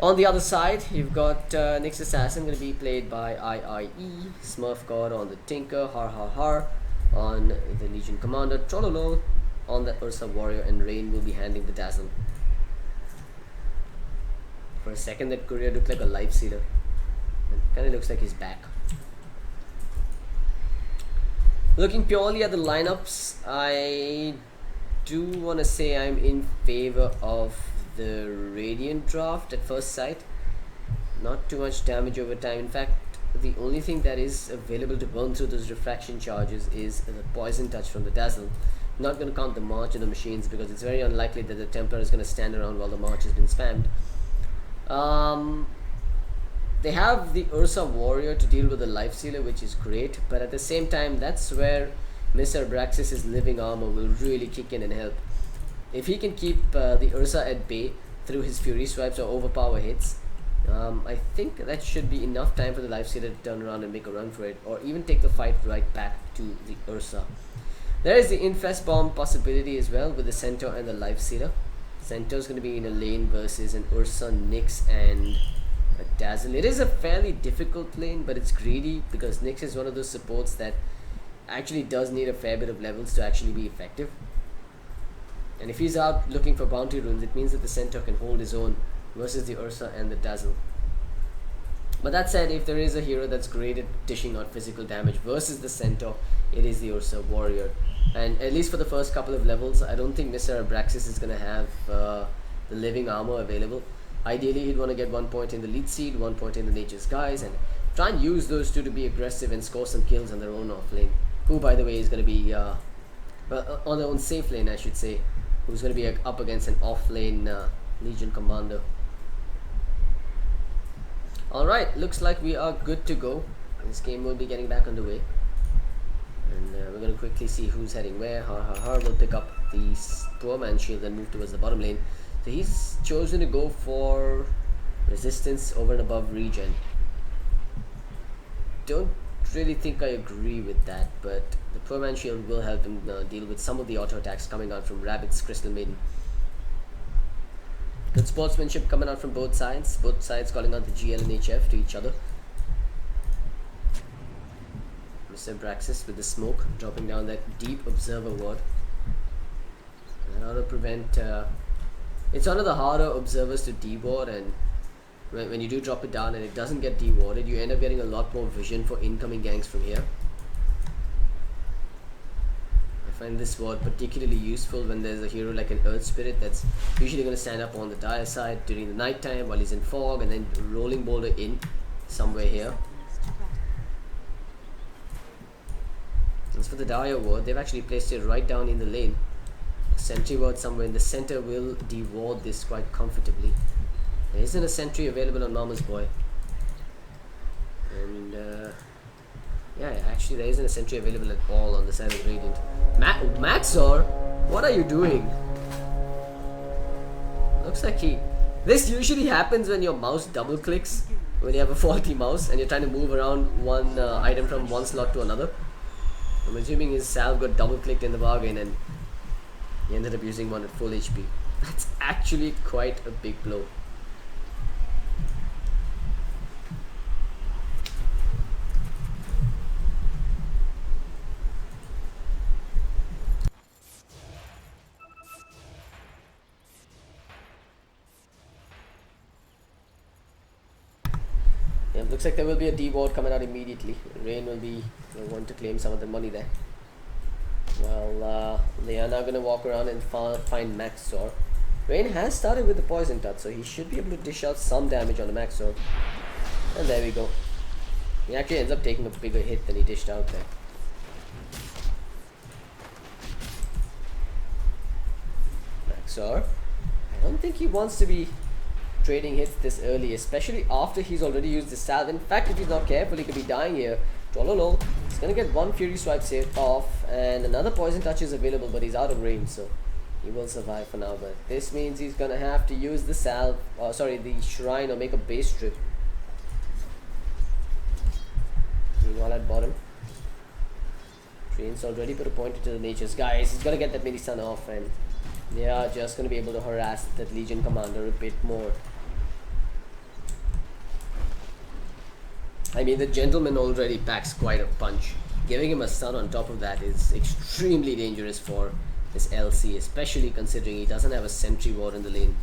On the other side, you've got Nyx Assassin going to be played by IIE, Smurf God on the Tinker, Har Har Har on the Legion Commander, Trollolo on the Ursa Warrior, and Rain will be handling the Dazzle. For a second that courier looked like a life sealer. Kind of looks like he's back. Looking purely at the lineups, I do want to say I'm in favor of the Radiant draft at first sight. Not too much damage over time. In fact, the only thing that is available to burn through those refraction charges is the Poison Touch from the Dazzle. Not going to count the March of the machines because it's very unlikely that the Templar is going to stand around while the March has been spammed. they have the Ursa Warrior to deal with the Life Stealer, which is great, but at the same time, that's where Mr. Abraxas' living armor will really kick in and help. If he can keep the Ursa at bay through his Fury Swipes or overpower hits, I think that should be enough time for the Life Stealer to turn around and make a run for it, or even take the fight right back to the Ursa. There is the Infest Bomb possibility as well with the Centaur and the Life Stealer. Centaur's going to be in a lane versus an Ursa, Nyx, and a Dazzle. It is a fairly difficult lane, but it's greedy because Nyx is one of those supports that actually does need a fair bit of levels to actually be effective. And if he's out looking for bounty runes, it means that the Centaur can hold his own versus the Ursa and the Dazzle. But that said, if there is a hero that's great at dishing out physical damage versus the Centaur, it is the Ursa Warrior. And at least for the first couple of levels, I don't think Mr. Abraxas is going to have the living armor available. Ideally, he'd want to get 1 point in the Lead Seed, 1 point in the Nature's Guise, and try and use those two to be aggressive and score some kills on their own off lane. Who, by the way, is going to be on their own safe lane, I should say. Who's going to be up against an off lane Legion Commander. Alright, looks like we are good to go. This game will be getting back underway. And we're going to quickly see who's heading where. Har will pick up the Poor Man Shield and move towards the bottom lane. So he's chosen to go for resistance over and above regen. Don't really think I agree with that, but the Poor Man Shield will help him deal with some of the auto attacks coming out from Rabbit's Crystal Maiden. Good sportsmanship coming out from both sides calling out the GL and HF to each other. Mr. Abraxas with the smoke, dropping down that deep observer ward. And how to prevent... it's one of the harder observers to deward, and when you do drop it down and it doesn't get dewarded, you end up getting a lot more vision for incoming ganks from here. I find this ward particularly useful when there's a hero like an Earth Spirit that's usually going to stand up on the dire side during the night time while he's in fog, and then rolling boulder in somewhere here. As for the dire ward, they've actually placed it right down in the lane. A sentry ward somewhere in the center will deward this quite comfortably. There isn't a sentry available on Mama's Boy. And yeah, actually there isn't a sentry available at all on the side of Radiant. Maxor? What are you doing? Looks like this usually happens when your mouse double clicks, when you have a faulty mouse and you're trying to move around one item from one slot to another. I'm assuming his salve got double clicked in the bargain and he ended up using one at full HP. That's actually quite a big blow. Yeah, looks like there will be a deward coming out immediately. Rain will want to claim some of the money there. Well, they are now going to walk around and find Maxor. Rain has started with the Poison Touch, so he should be able to dish out some damage on the Maxor. And there we go. He actually ends up taking a bigger hit than he dished out there. Maxor, I don't think he wants to be trading hits this early, especially after he's already used his salve. In fact, if he's not careful, he could be dying here. Trollolo, he's gonna get one Fury Swipe saved off, and another Poison Touch is available, but he's out of range, so he will survive for now. But this means he's gonna have to use the salve, the shrine, or make a base strip. Meanwhile at bottom, Train's already put a pointer to the Nature's Guys. He's gonna get that mini stun off, and they are just gonna be able to harass that Legion Commander a bit more. I mean, the Gentleman already packs quite a punch. Giving him a stun on top of that is extremely dangerous for this LC, especially considering he doesn't have a sentry ward in the lane.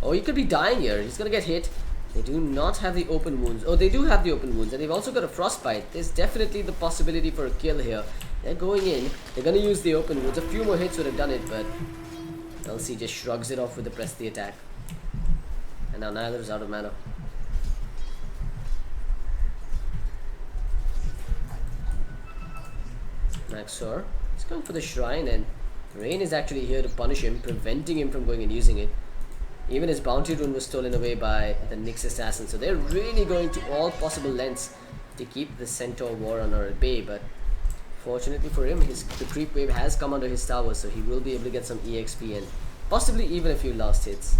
Oh, he could be dying here. He's gonna get hit. They do not have the open wounds. Oh, they do have the open wounds, and they've also got a frostbite. There's definitely the possibility for a kill here. They're going in. They're gonna use the open wounds. A few more hits would have done it, but LC just shrugs it off with the press the attack. And now Nyler's out of mana. Maxor, he's going for the shrine, and Rain is actually here to punish him, preventing him from going and using it. Even his bounty rune was stolen away by the Nyx assassin, so they're really going to all possible lengths to keep the Centaur Warrunner at bay. But fortunately for him, the creep wave has come under his tower, so he will be able to get some EXP and possibly even a few last hits.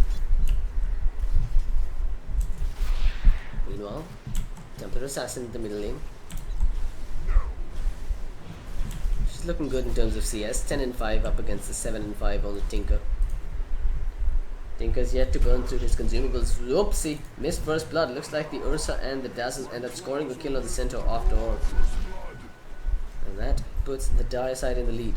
Meanwhile, Templar Assassin in the middle lane. She's looking good in terms of CS. 10 and 5 up against the 7 and 5 on the Tinker. Tinker's yet to burn through his consumables. Whoopsie, missed first blood. Looks like the Ursa and the Dazzle end up scoring a kill on the Centaur after all. And that puts the Dire side in the lead.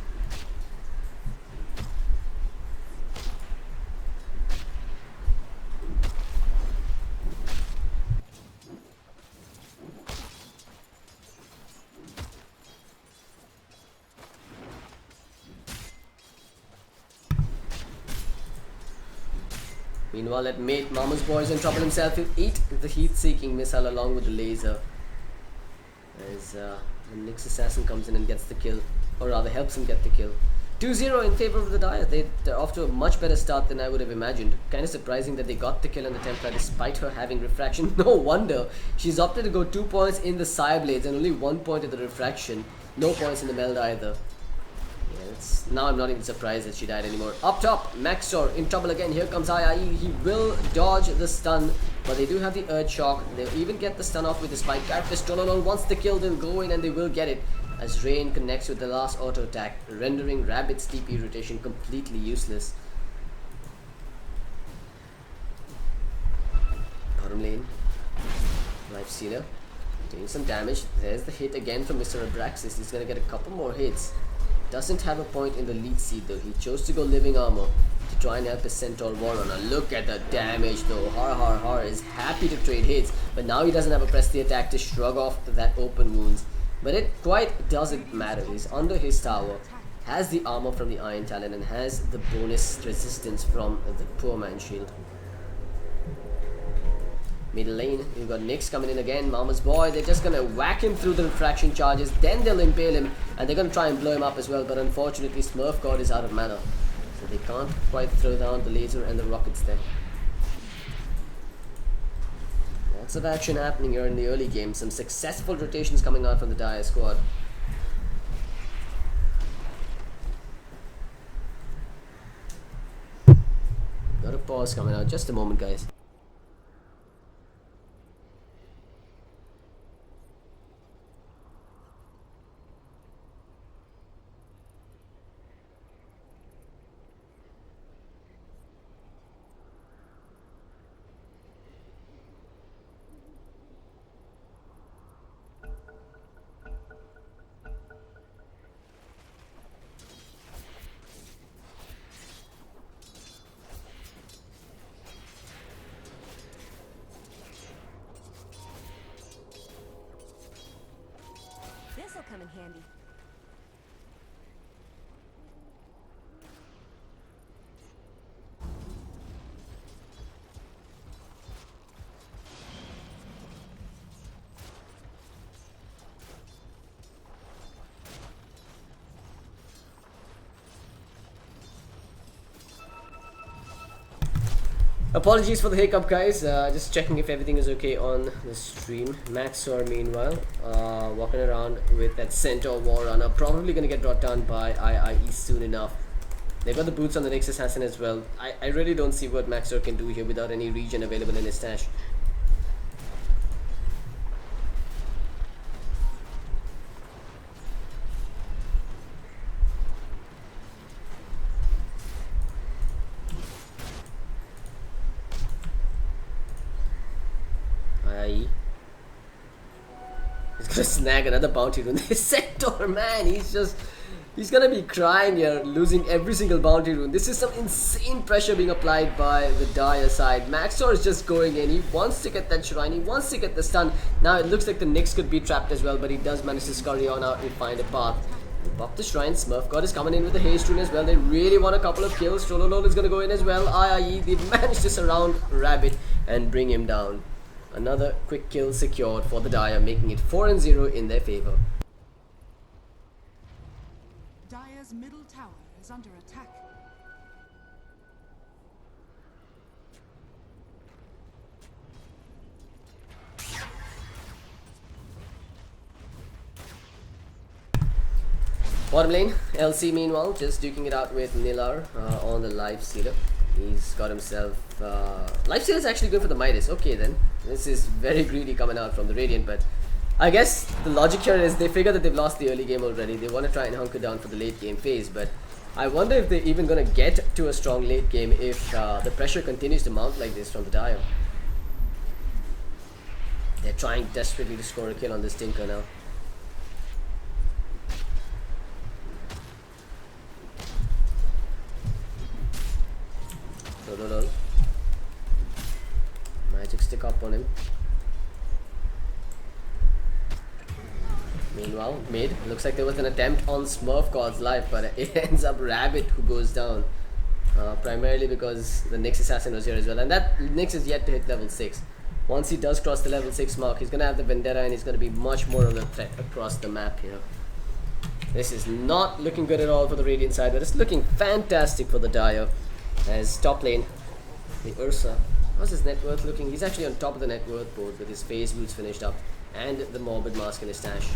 Meanwhile, at mate, Mama's boy is in trouble himself. He'll eat the heat-seeking missile along with the laser. As the Nyx assassin comes in and gets the kill, or rather helps him get the kill. 2-0 in favor of the Dire. They're off to a much better start than I would have imagined. Kind of surprising that they got the kill on the Templar despite her having refraction. No wonder. She's opted to go 2 points in the Sire Blades and only 1 point in the refraction. No points in the Meld either. Now I'm not even surprised that she died anymore. Up top, Maxor in trouble again. Here comes IIE. He will dodge the stun, but they do have the Earth Shock. They'll even get the stun off with the Spike Carapace. Tololol wants the kill. They'll go in and they will get it as Rain connects with the last auto attack, rendering Rabbit's TP rotation completely useless. Bottom lane, Life Stealer doing some damage. There's the hit again from Mr. Abraxas. He's gonna get a couple more hits. Doesn't have a point in the lead seed though. He chose to go living armor to try and help his Centaur Warrunner. Look at the damage though. Har is happy to trade hits, but now he doesn't have a press the attack to shrug off that open wounds. But it quite doesn't matter. He's under his tower, has the armor from the Iron Talon, and has the bonus resistance from the Poor Man Shield. Middle lane, you've got Nyx coming in again, Mama's boy. They're just gonna whack him through the refraction charges, then they'll impale him, and they're gonna try and blow him up as well, but unfortunately Smurf God is out of mana. So they can't quite throw down the laser and the rockets there. Lots of action happening here in the early game, some successful rotations coming out from the Dire squad. Got a pause coming out, just a moment guys.
This'll come in handy.
Apologies for the hiccup guys, just checking if everything is okay on the stream. Maxor meanwhile, walking around with that Centaur Warrunner, probably gonna get brought down by IIE soon enough. They've got the boots on the Nyx assassin as well. I really don't see what Maxor can do here without any regen available in his stash. He's gonna snag another bounty rune. This Centaur, man, he's gonna be crying here, losing every single bounty rune. This is some insane pressure being applied by the Dire side. Maxor is just going in. He wants to get that shrine. He wants to get the stun. Now it looks like the Nyx could be trapped as well, but he does manage to scurry on out and find a path. Pop the shrine. Smurf God is coming in with the haste rune as well. They really want a couple of kills. Trololol is gonna go in as well. IIE, they've managed to surround Rabbit and bring him down. Another quick kill secured for the Dire, making it 4-0 in their favor.
Dire's middle tower is under attack.
Bottom lane, LC meanwhile just duking it out with Nilar on the life stealer. He's got himself life stealer is actually good for the Midas. Okay then, this is very greedy coming out from the Radiant, but I guess the logic here is they figure that they've lost the early game already. They want to try and hunker down for the late game phase, but I wonder if they're even going to get to a strong late game if the pressure continues to mount like this from the Dio. They're trying desperately to score a kill on this Tinker now. Lol. Magic stick up on him. Meanwhile, mid. Looks like there was an attempt on Smurf God's life, but it ends up Rabbit who goes down. Primarily because the Nyx Assassin was here as well. And that Nyx is yet to hit level 6. Once he does cross the level 6 mark, he's going to have the Vendetta and he's going to be much more of a threat across the map here. This is not looking good at all for the Radiant side, but it's looking fantastic for the Dio. As top lane, the Ursa. How's his net worth looking? He's actually on top of the net worth board with his phase boots finished up and the Morbid Mask in his stash.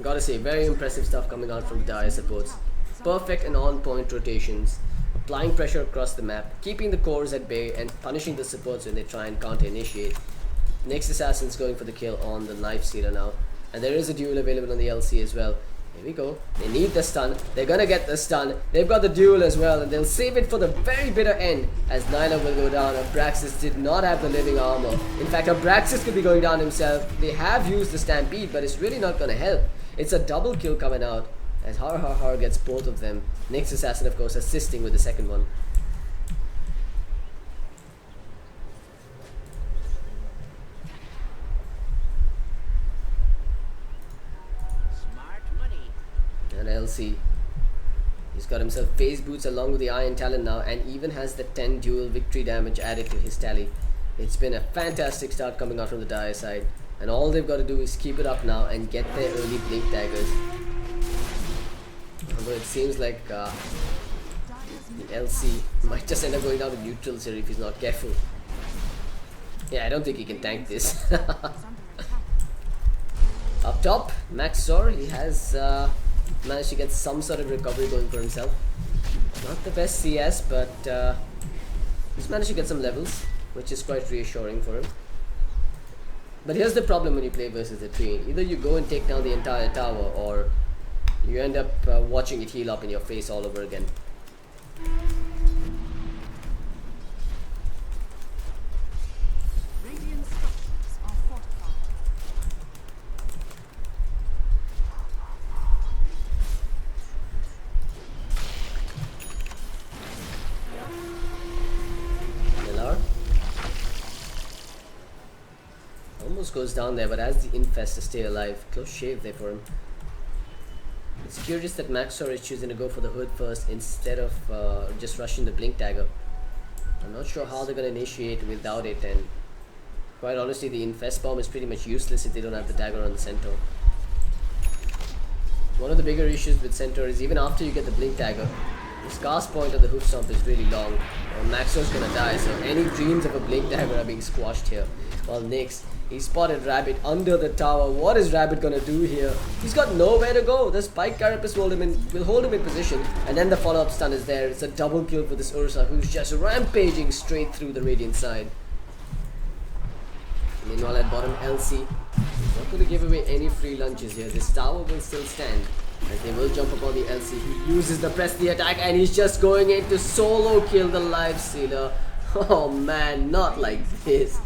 Gotta say, very impressive stuff coming out from the Dire supports. Perfect and on-point rotations, applying pressure across the map, keeping the cores at bay and punishing the supports when they try and counter-initiate. Next Assassin's going for the kill on the Life Stealer now, and there is a duel available on the LC as well. Here we go. They need the stun. They're gonna get the stun. They've got the duel as well, and they'll save it for the very bitter end as Nyla will go down. Abraxas did not have the living armor. In fact, Abraxas could be going down himself. They have used the Stampede, but it's really not gonna help. It's a double kill coming out as Har gets both of them. Nyx Assassin, of course, assisting with the second one. And LC, he's got himself phase boots along with the Iron Talon now, and even has the 10 dual victory damage added to his tally. It's been a fantastic start coming out from the Dire side, and all they've got to do is keep it up now and get their early blink daggers. Although it seems like the LC might just end up going down to neutrals here if he's not careful. Yeah, I don't think he can tank this. Up top, Maxor, he has managed to get some sort of recovery going for himself. Not the best CS, but he's managed to get some levels, which is quite reassuring for him. But here's the problem when you play versus a tree. Either you go and take down the entire tower, or you end up watching it heal up in your face all over again.
Radiant structures are fortified.
Nilar almost goes down there, but has the infest to stay alive. Close shave there for him. It's curious that Maxor is choosing to go for the hood first instead of just rushing the blink dagger. I'm not sure how they're going to initiate without it, and quite honestly the infest bomb is pretty much useless if they don't have the dagger on the centaur. One of the bigger issues with centaur is even after you get the blink dagger, the cast point of the hoof stomp is really long. Maxor's gonna die, so any dreams of a blink dagger are being squashed here. While Nyx, he spotted Rabbit under the tower. What is Rabbit gonna do here? He's got nowhere to go. The Spike Carapace will hold him in position, and then the follow-up stun is there. It's a double kill for this Ursa, who's just rampaging straight through the Radiant side. Meanwhile at bottom, LC, not going to give away any free lunches here. This tower will still stand, as they will jump upon the LC. He uses the press the attack, and he's just going in to solo kill the Life Stealer. Oh man, not like this.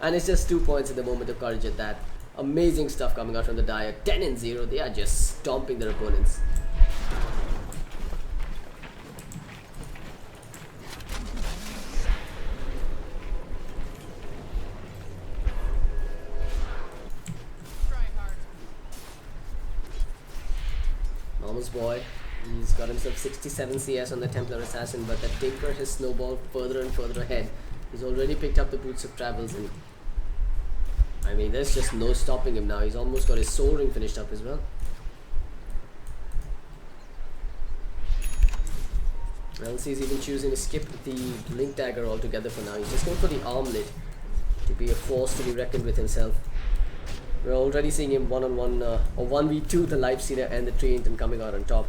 And it's just 2 points at the moment of courage at that. Amazing stuff coming out from the Dire. 10-0, they are just stomping their opponents. Mama's boy, he's got himself 67 CS on the Templar Assassin, but that Tinker has snowballed further and further ahead. He's already picked up the Boots of Travels, and I mean, there's just no stopping him now. He's almost got his Soul Ring finished up as well. LC's even choosing to skip the Blink Dagger altogether for now. He's just going for the Armlet to be a force to be reckoned with himself. We're already seeing him one-on-one or 1v2 the life stealer and the Treant coming out on top.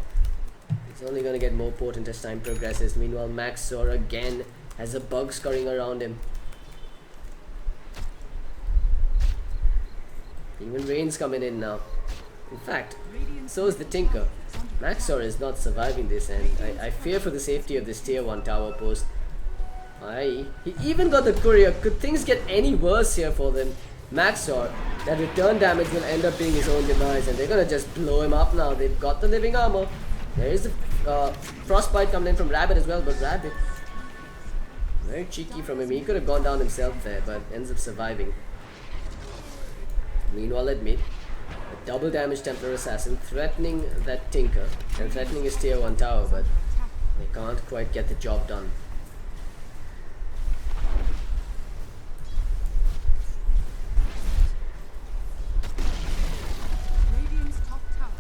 It's only going to get more potent as time progresses. Meanwhile, Maxor again has a bug scurrying around him. Even Rain's coming in now. In fact, so is the Tinker. Maxor is not surviving this, and I fear for the safety of this tier 1 tower post. He even got the courier. Could things get any worse here for them? Maxor, that return damage will end up being his own demise, and they're gonna just blow him up now. They've got the living armor. There is the frostbite coming in from Rabbit as well, but Rabbit, very cheeky from him. He could have gone down himself there, but ends up surviving. Meanwhile at mid, a double damage Templar Assassin threatening that Tinker and threatening his tier 1 tower, but they can't quite get the job done.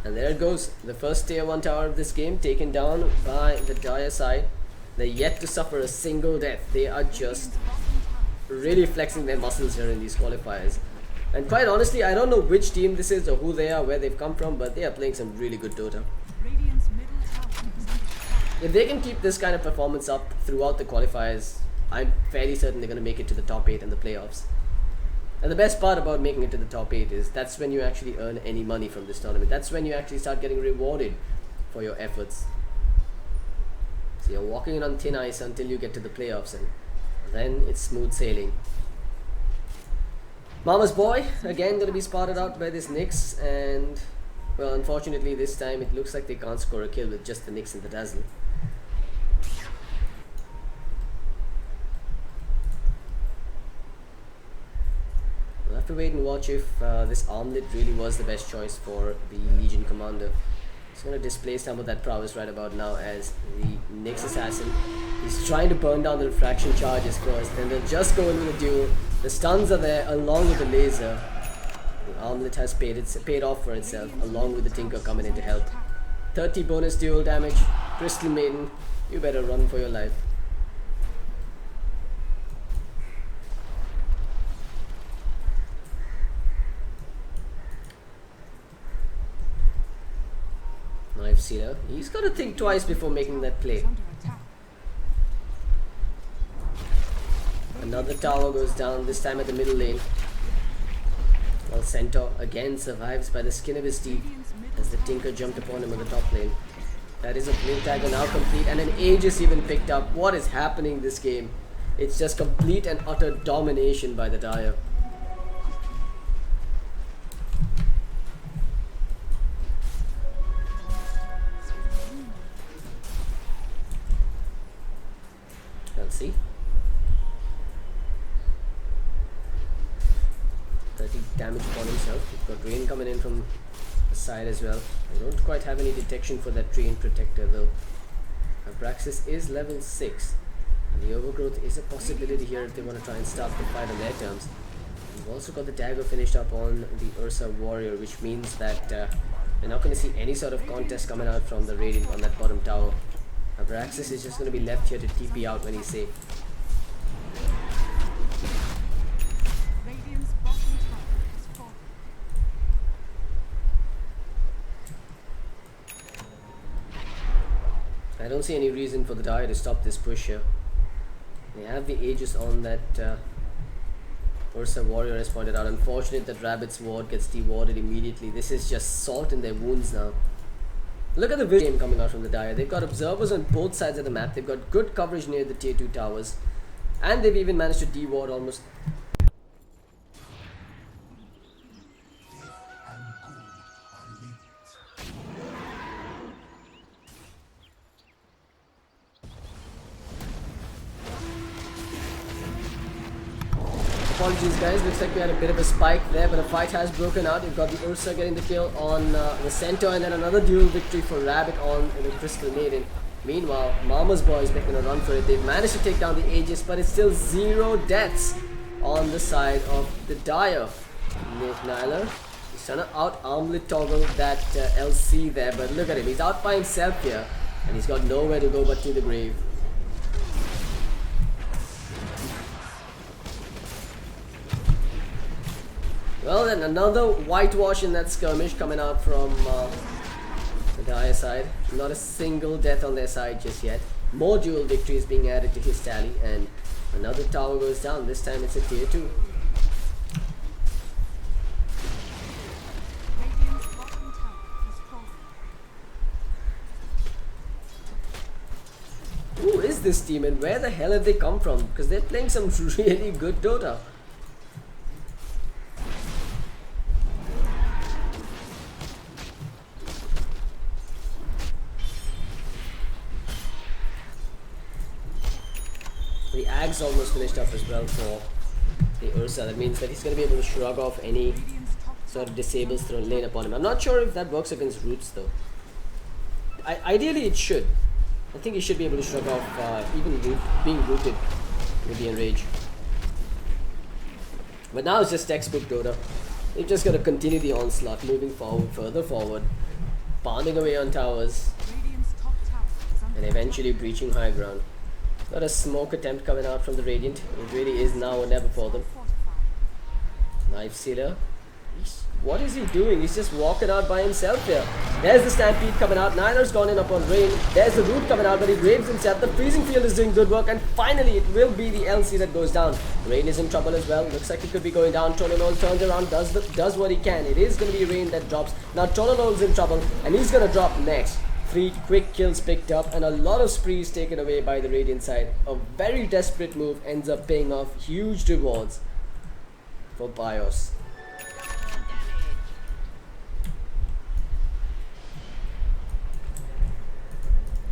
And there it goes, the first tier 1 tower of this game taken down by the Dire side. They're yet to suffer a single death. They are just really flexing their muscles here in these qualifiers. And quite honestly, I don't know which team this is or who they are, where they've come from, but they are playing some really good Dota. If they can keep this kind of performance up throughout the qualifiers, I'm fairly certain they're going to make it to the top 8 in the playoffs. And the best part about making it to the top 8 is that's when you actually earn any money from this tournament. That's when you actually start getting rewarded for your efforts. So you're walking on thin ice until you get to the playoffs, and then it's smooth sailing. Mama's boy again going to be spotted out by this Nyx, and well, unfortunately this time it looks like they can't score a kill with just the Nyx and the Dazzle. We'll have to wait and watch if this Armlet really was the best choice for the Legion Commander. He's going to display some of that prowess right about now as the Nyx Assassin. He's trying to burn down the refraction charges first, then they'll just go in with a duel. The stuns are there along with the laser. The Armlet has paid off for itself along with the Tinker coming in to help. 30 bonus duel damage. Crystal Maiden, you better run for your life. Knife Sealer, he's got to think twice before making that play. Another tower goes down, this time at the middle lane. While Centaur again survives by the skin of his teeth as the Tinker jumped upon him on the top lane. That is a blink tagger now complete, and an Aegis even picked up. What is happening this game? It's just complete and utter domination by the Dire. Let's see. 30 damage upon himself. We've got Rain coming in from the side as well. I don't quite have any detection for that Train Protector though. Abraxas is level 6. And the Overgrowth is a possibility here if they want to try and start the fight on their terms. We've also got the dagger finished up on the Ursa Warrior, which means that we're not going to see any sort of contest coming out from the Radiant on that bottom tower. Abraxas is just going to be left here to TP out when he's safe. I don't see any reason for the Dire to stop this push here. They have the Aegis on that Ursa Warrior, as pointed out. Unfortunate that Rabbit's ward gets dewarded immediately. This is just salt in their wounds now. Look at the vision coming out from the Dire. They've got observers on both sides of the map. They've got good coverage near the tier 2 towers. And they've even managed to deward almost. Apologies guys, looks like we had a bit of a spike there, but a fight has broken out. You've got the Ursa getting the kill on the Centaur, and then another duel victory for Rabbit on the Crystal Maiden. Meanwhile, Mama's boy is making a run for it. They've managed to take down the Aegis, but it's still 0 deaths on the side of the Dire. Nyler is trying to out-armlet toggle that LC there, but look at him, he's out by himself here, and he's got nowhere to go but to the grave. Well, then another whitewash in that skirmish coming out from the Dire side. Not a single death on their side just yet. More dual victories being added to his tally, and another tower goes down. This time it's a tier 2.
Radiant's bottom tower has fallen.
Who is this team and where the hell have they come from? Because they're playing some really good Dota. The Ag's almost finished up as well for the Ursa. That means that he's going to be able to shrug off any
Radiant's top
sort of disables thrown lane upon him. I'm not sure if that works against roots though. Ideally it should. I think he should be able to shrug off even being rooted with the enrage. But now it's just textbook Dota. They've just got to continue the onslaught, moving forward, further forward, pounding away on towers,
Radiant's top tower is under
and eventually breaching high ground. Got a smoke attempt coming out from the Radiant. It really is now or never for them.
fortified.
Knife Sealer. What is he doing? He's just walking out by himself here. There's the Stampede coming out. Niner's gone in upon Rain. There's the Root coming out, but he graves himself. The Freezing Field is doing good work, and finally it will be the LC that goes down. Rain is in trouble as well. Looks like he could be going down. Tolonol turns around, does what he can. It is going to be Rain that drops. Now Tolonol's in trouble, and he's going to drop next. 3 quick kills picked up, and a lot of sprees taken away by the Radiant side. A very desperate move ends up paying off huge rewards for BIOS.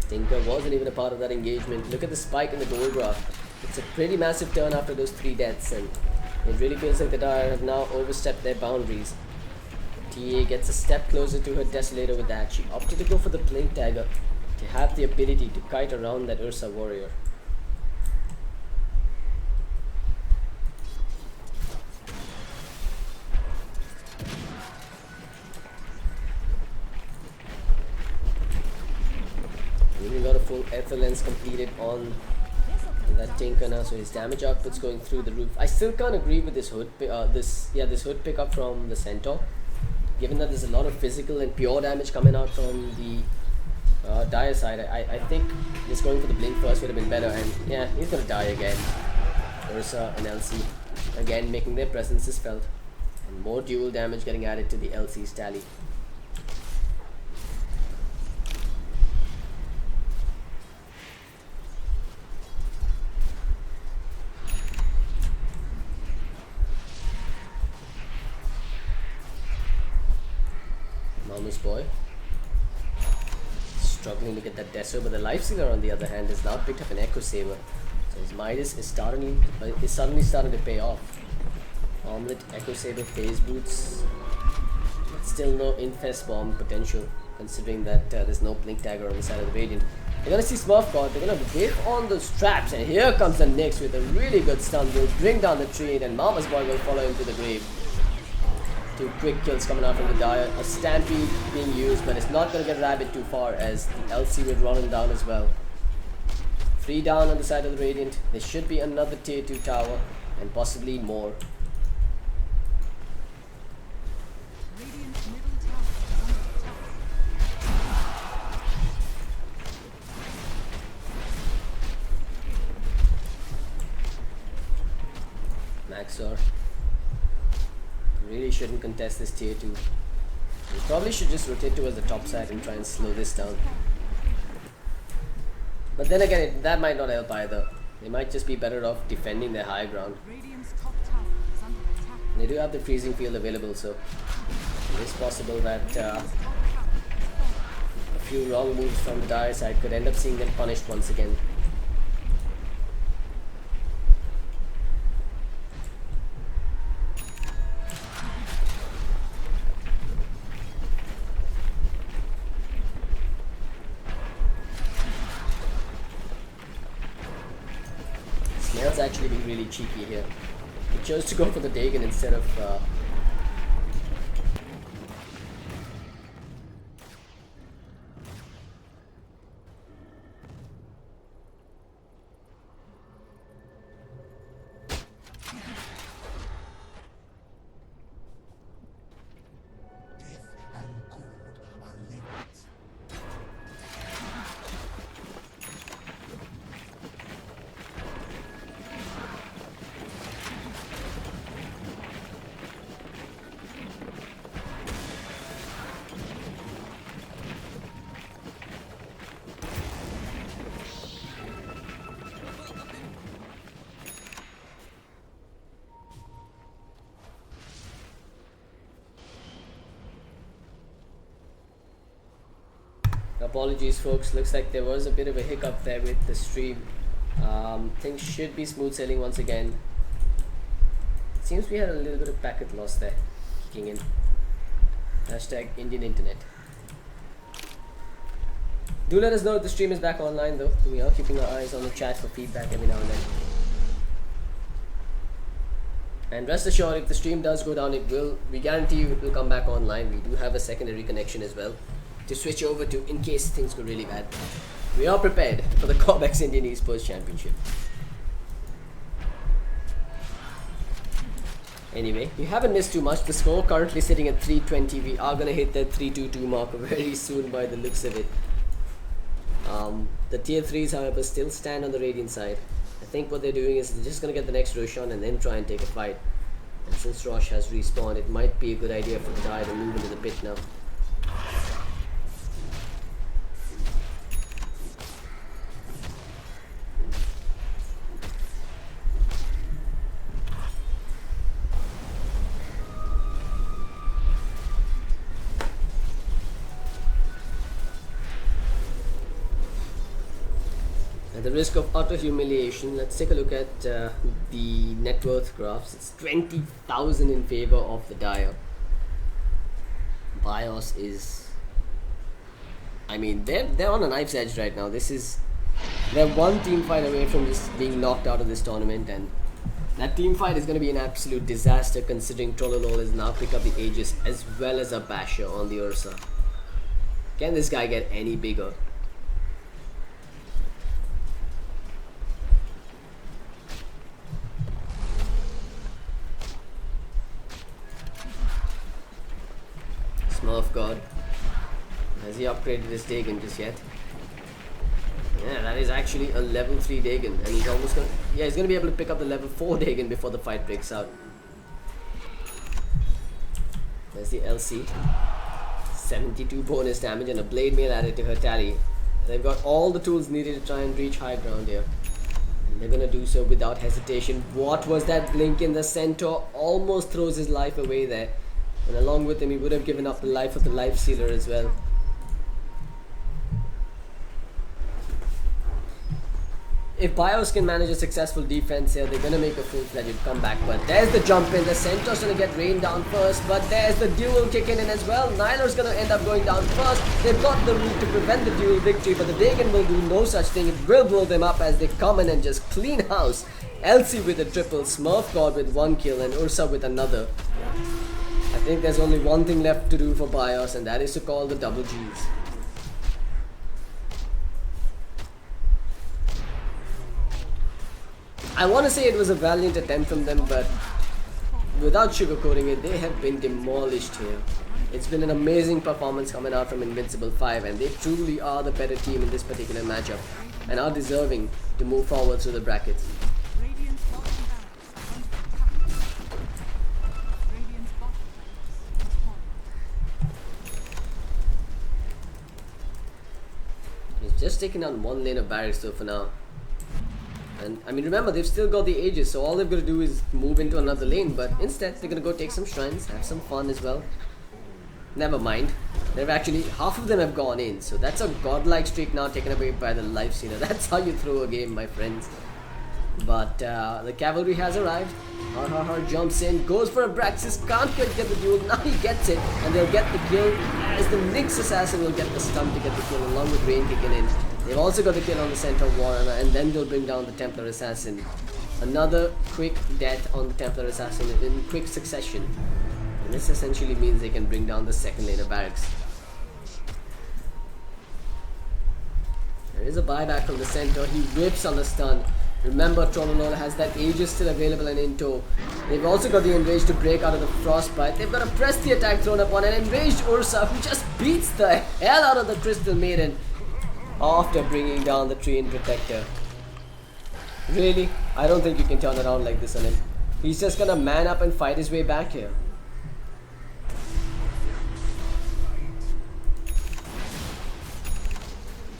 Tinker wasn't even a part of that engagement. Look at the spike in the gold graph. It's a pretty massive turn after those 3 deaths, and it really feels like the Dire have now overstepped their boundaries. TA gets a step closer to her Desolator with that. She opted to go for the Blink Dagger to have the ability to kite around that Ursa warrior. Even got a full Ether Lens completed on that Tinker now, so his damage output's going through the roof. I still can't agree with this hood, this hood pickup from the Centaur. Given that there's a lot of physical and pure damage coming out from the Dire side, I think just going for the Blink first would have been better. And yeah, he's gonna die again. Ursa and LC again making their presences felt, and more dual damage getting added to the LC's tally. Mama's boy struggling to get that Deso, but the Life Sealer on the other hand has now picked up an Echo Saver, so his Midas is suddenly starting to pay off. Omelette, Echo Saver, Phase Boots, but still no Infest Bomb potential, considering that there's no Blink Dagger on the side of the Radiant. They're gonna see Smurf God, they're gonna whip on those traps, and here comes the Nyx with a really good stun. Will bring down the tree, and Mama's boy will follow him to the grave. 2 quick kills coming out from the Dire. A Stampede being used, but it's not going to get Rabbit too far, as the LC will run him down as well. 3 down on the side of the Radiant. There should be another tier 2 tower, and possibly more.
Radiant's middle tower is under attack.
Maxor really shouldn't contest this tier 2. He probably should just rotate towards the top side and try and slow this down. But then again, that might not help either. They might just be better off defending their high ground.
Radiant's top tower is under attack.
They do have the freezing field available, so it is possible that a few wrong moves from the Dire side could end up seeing them punished once again. Snail's actually being really cheeky here. He chose to go for the Dagon instead of Apologies, folks. Looks like there was a bit of a hiccup there with the stream. Things should be smooth sailing once again. Seems we had a little bit of packet loss there, kicking in. Hashtag Indian Internet. Do let us know if the stream is back online, though. We are keeping our eyes on the chat for feedback every now and then. And rest assured, if the stream does go down, we guarantee you it will come back online. We do have a secondary connection as well to switch over to in case things go really bad. We are prepared for the Cobx Indian Esports Championship. Anyway, you haven't missed too much. The score currently sitting at 320. We are going to hit that 322 mark very soon by the looks of it. The tier 3s, however, still stand on the Radiant side. I think what they're doing is they're just going to get the next Roshan and then try and take a fight. And since Rosh has respawned, it might be a good idea for the Dire to move into the pit now. At the risk of utter humiliation, let's take a look at the net worth graphs. It's 20,000 in favor of the Dire. BIOS is... I mean, they're on a knife's edge right now. They're one team fight away from just being knocked out of this tournament, and that team fight is going to be an absolute disaster considering Trollolol has now picked up the Aegis as well as a Basher on the Ursa. Can this guy get any bigger? Smurf God. Has he upgraded his Dagon just yet? Yeah, that is actually a level 3 Dagon, and he's almost gonna... Yeah, he's gonna be able to pick up the level 4 Dagon before the fight breaks out. There's the LC. 72 bonus damage and a blade mail added to her tally. They've got all the tools needed to try and reach high ground here. And they're gonna do so without hesitation. What was that blink in the centaur? Almost throws his life away there. And along with him, he would have given up the life of the life sealer as well. If BIOS can manage a successful defense here, they're going to make a full-fledged comeback. But there's the jump in. The Centaur's going to get rained down first. But there's the duel kicking in as well. Nylar's going to end up going down first. They've got the route to prevent the duel victory. But the Dagon will do no such thing. It will blow them up as they come in and just clean house. Elsie with a triple, Smurf God with 1 kill, and Ursa with another. I think there's only one thing left to do for BIOS, and that is to call the double Gs. I want to say it was a valiant attempt from them, but without sugarcoating it, they have been demolished here. It's been an amazing performance coming out from Invincible 5, and they truly are the better team in this particular matchup and are deserving to move forward through the brackets.
Radiant's bottom barracks is under attack. Radiant's bottom barracks is falling.
He's just taken on one lane of barracks though for now. And I mean, remember, they've still got the Aegis, so all they've got to do is move into another lane. But instead, they're going to go take some shrines, have some fun as well. Never mind. They've actually, half of them have gone in. So that's a godlike streak now taken away by the Life Sealer. That's how you throw a game, my friends. But the cavalry has arrived. Har jumps in, goes for a Braxis, can't quite get the duel. Now he gets it, and they'll get the kill. As the Nyx Assassin will get the stun to get the kill, along with Rain kicking in. They've also got the kill on the Centaur Warrior, and then they'll bring down the Templar Assassin. Another quick death on the Templar Assassin in quick succession. And this essentially means they can bring down the second lane of barracks. There is a buyback from the Centaur. He whips on the stun. Remember, Trollolol has that Aegis still available and in tow. They've also got the Enraged to break out of the Frostbite. They've got a press the attack thrown upon an Enraged Ursa who just beats the hell out of the Crystal Maiden after bringing down the Treant Protector. Really? I don't think you can turn around like this on him. He's just gonna man up and fight his way back here.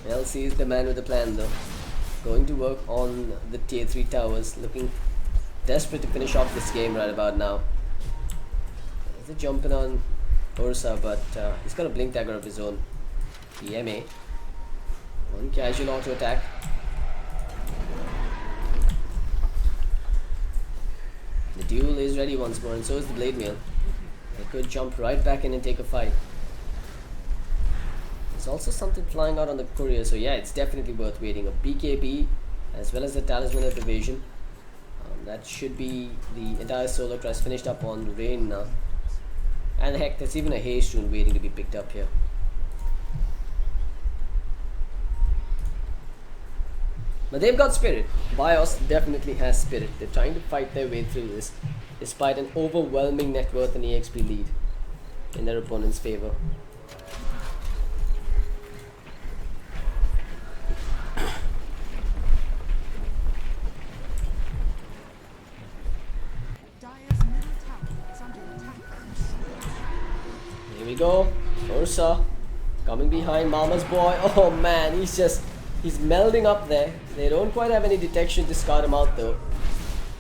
LC is the man with the plan though. Going to work on the tier 3 towers, looking desperate to finish off this game right about now. He's a jumping on Ursa, but he's got a blink dagger of his own. EMA. One casual auto attack. The duel is ready once more, and so is the blade mail. They could jump right back in and take a fight. There's also something flying out on the courier, so yeah, it's definitely worth waiting. A BKB as well as the Talisman of Evasion. That should be the entire solo crest finished up on Rain now. And heck, there's even a haste rune waiting to be picked up here. But they've got spirit. BIOS definitely has spirit. They're trying to fight their way through this, despite an overwhelming net worth and EXP lead in their opponent's favor.
Dire's middle tower is under attack.
Here we go. Ursa coming behind Mama's boy. Oh man, he's melding up there. They don't quite have any detection to scout him out though.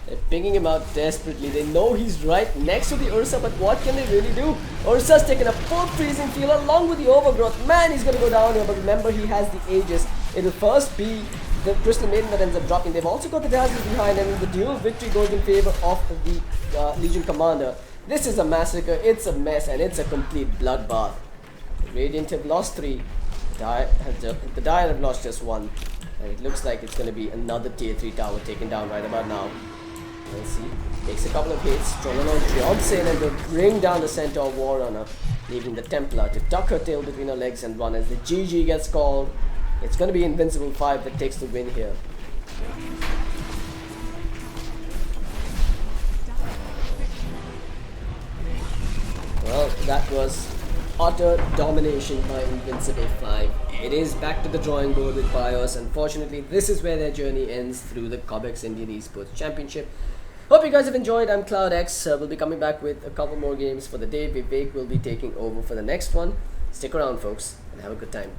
They're pinging him out desperately. They know he's right next to the Ursa, but what can they really do? Ursa's taken a full freezing field along with the overgrowth. Man, he's gonna go down here, but remember he has the Aegis. It'll first be the Crystal Maiden that ends up dropping. They've also got the Dazzle behind, and the dual victory goes in favor of the Legion Commander. This is a massacre, it's a mess, and it's a complete bloodbath. The Radiant have lost 3. The Dire have lost just 1. And it looks like it's going to be another tier 3 tower taken down right about now. Let's see. Takes a couple of hits. Trollano jumps in and will bring down the Centaur Warrunner, leaving the Templar to tuck her tail between her legs and run as the GG gets called. It's going to be Invincible 5 that takes the win here. Well, that was utter domination by Invincible 5. It is back to the drawing board with BIOS. Unfortunately, this is where their journey ends through the Cobx Indian Esports Championship. Hope you guys have enjoyed. I'm CloudX. We'll be coming back with a couple more games for the day. Vivek will be taking over for the next one. Stick around, folks, and have a good time.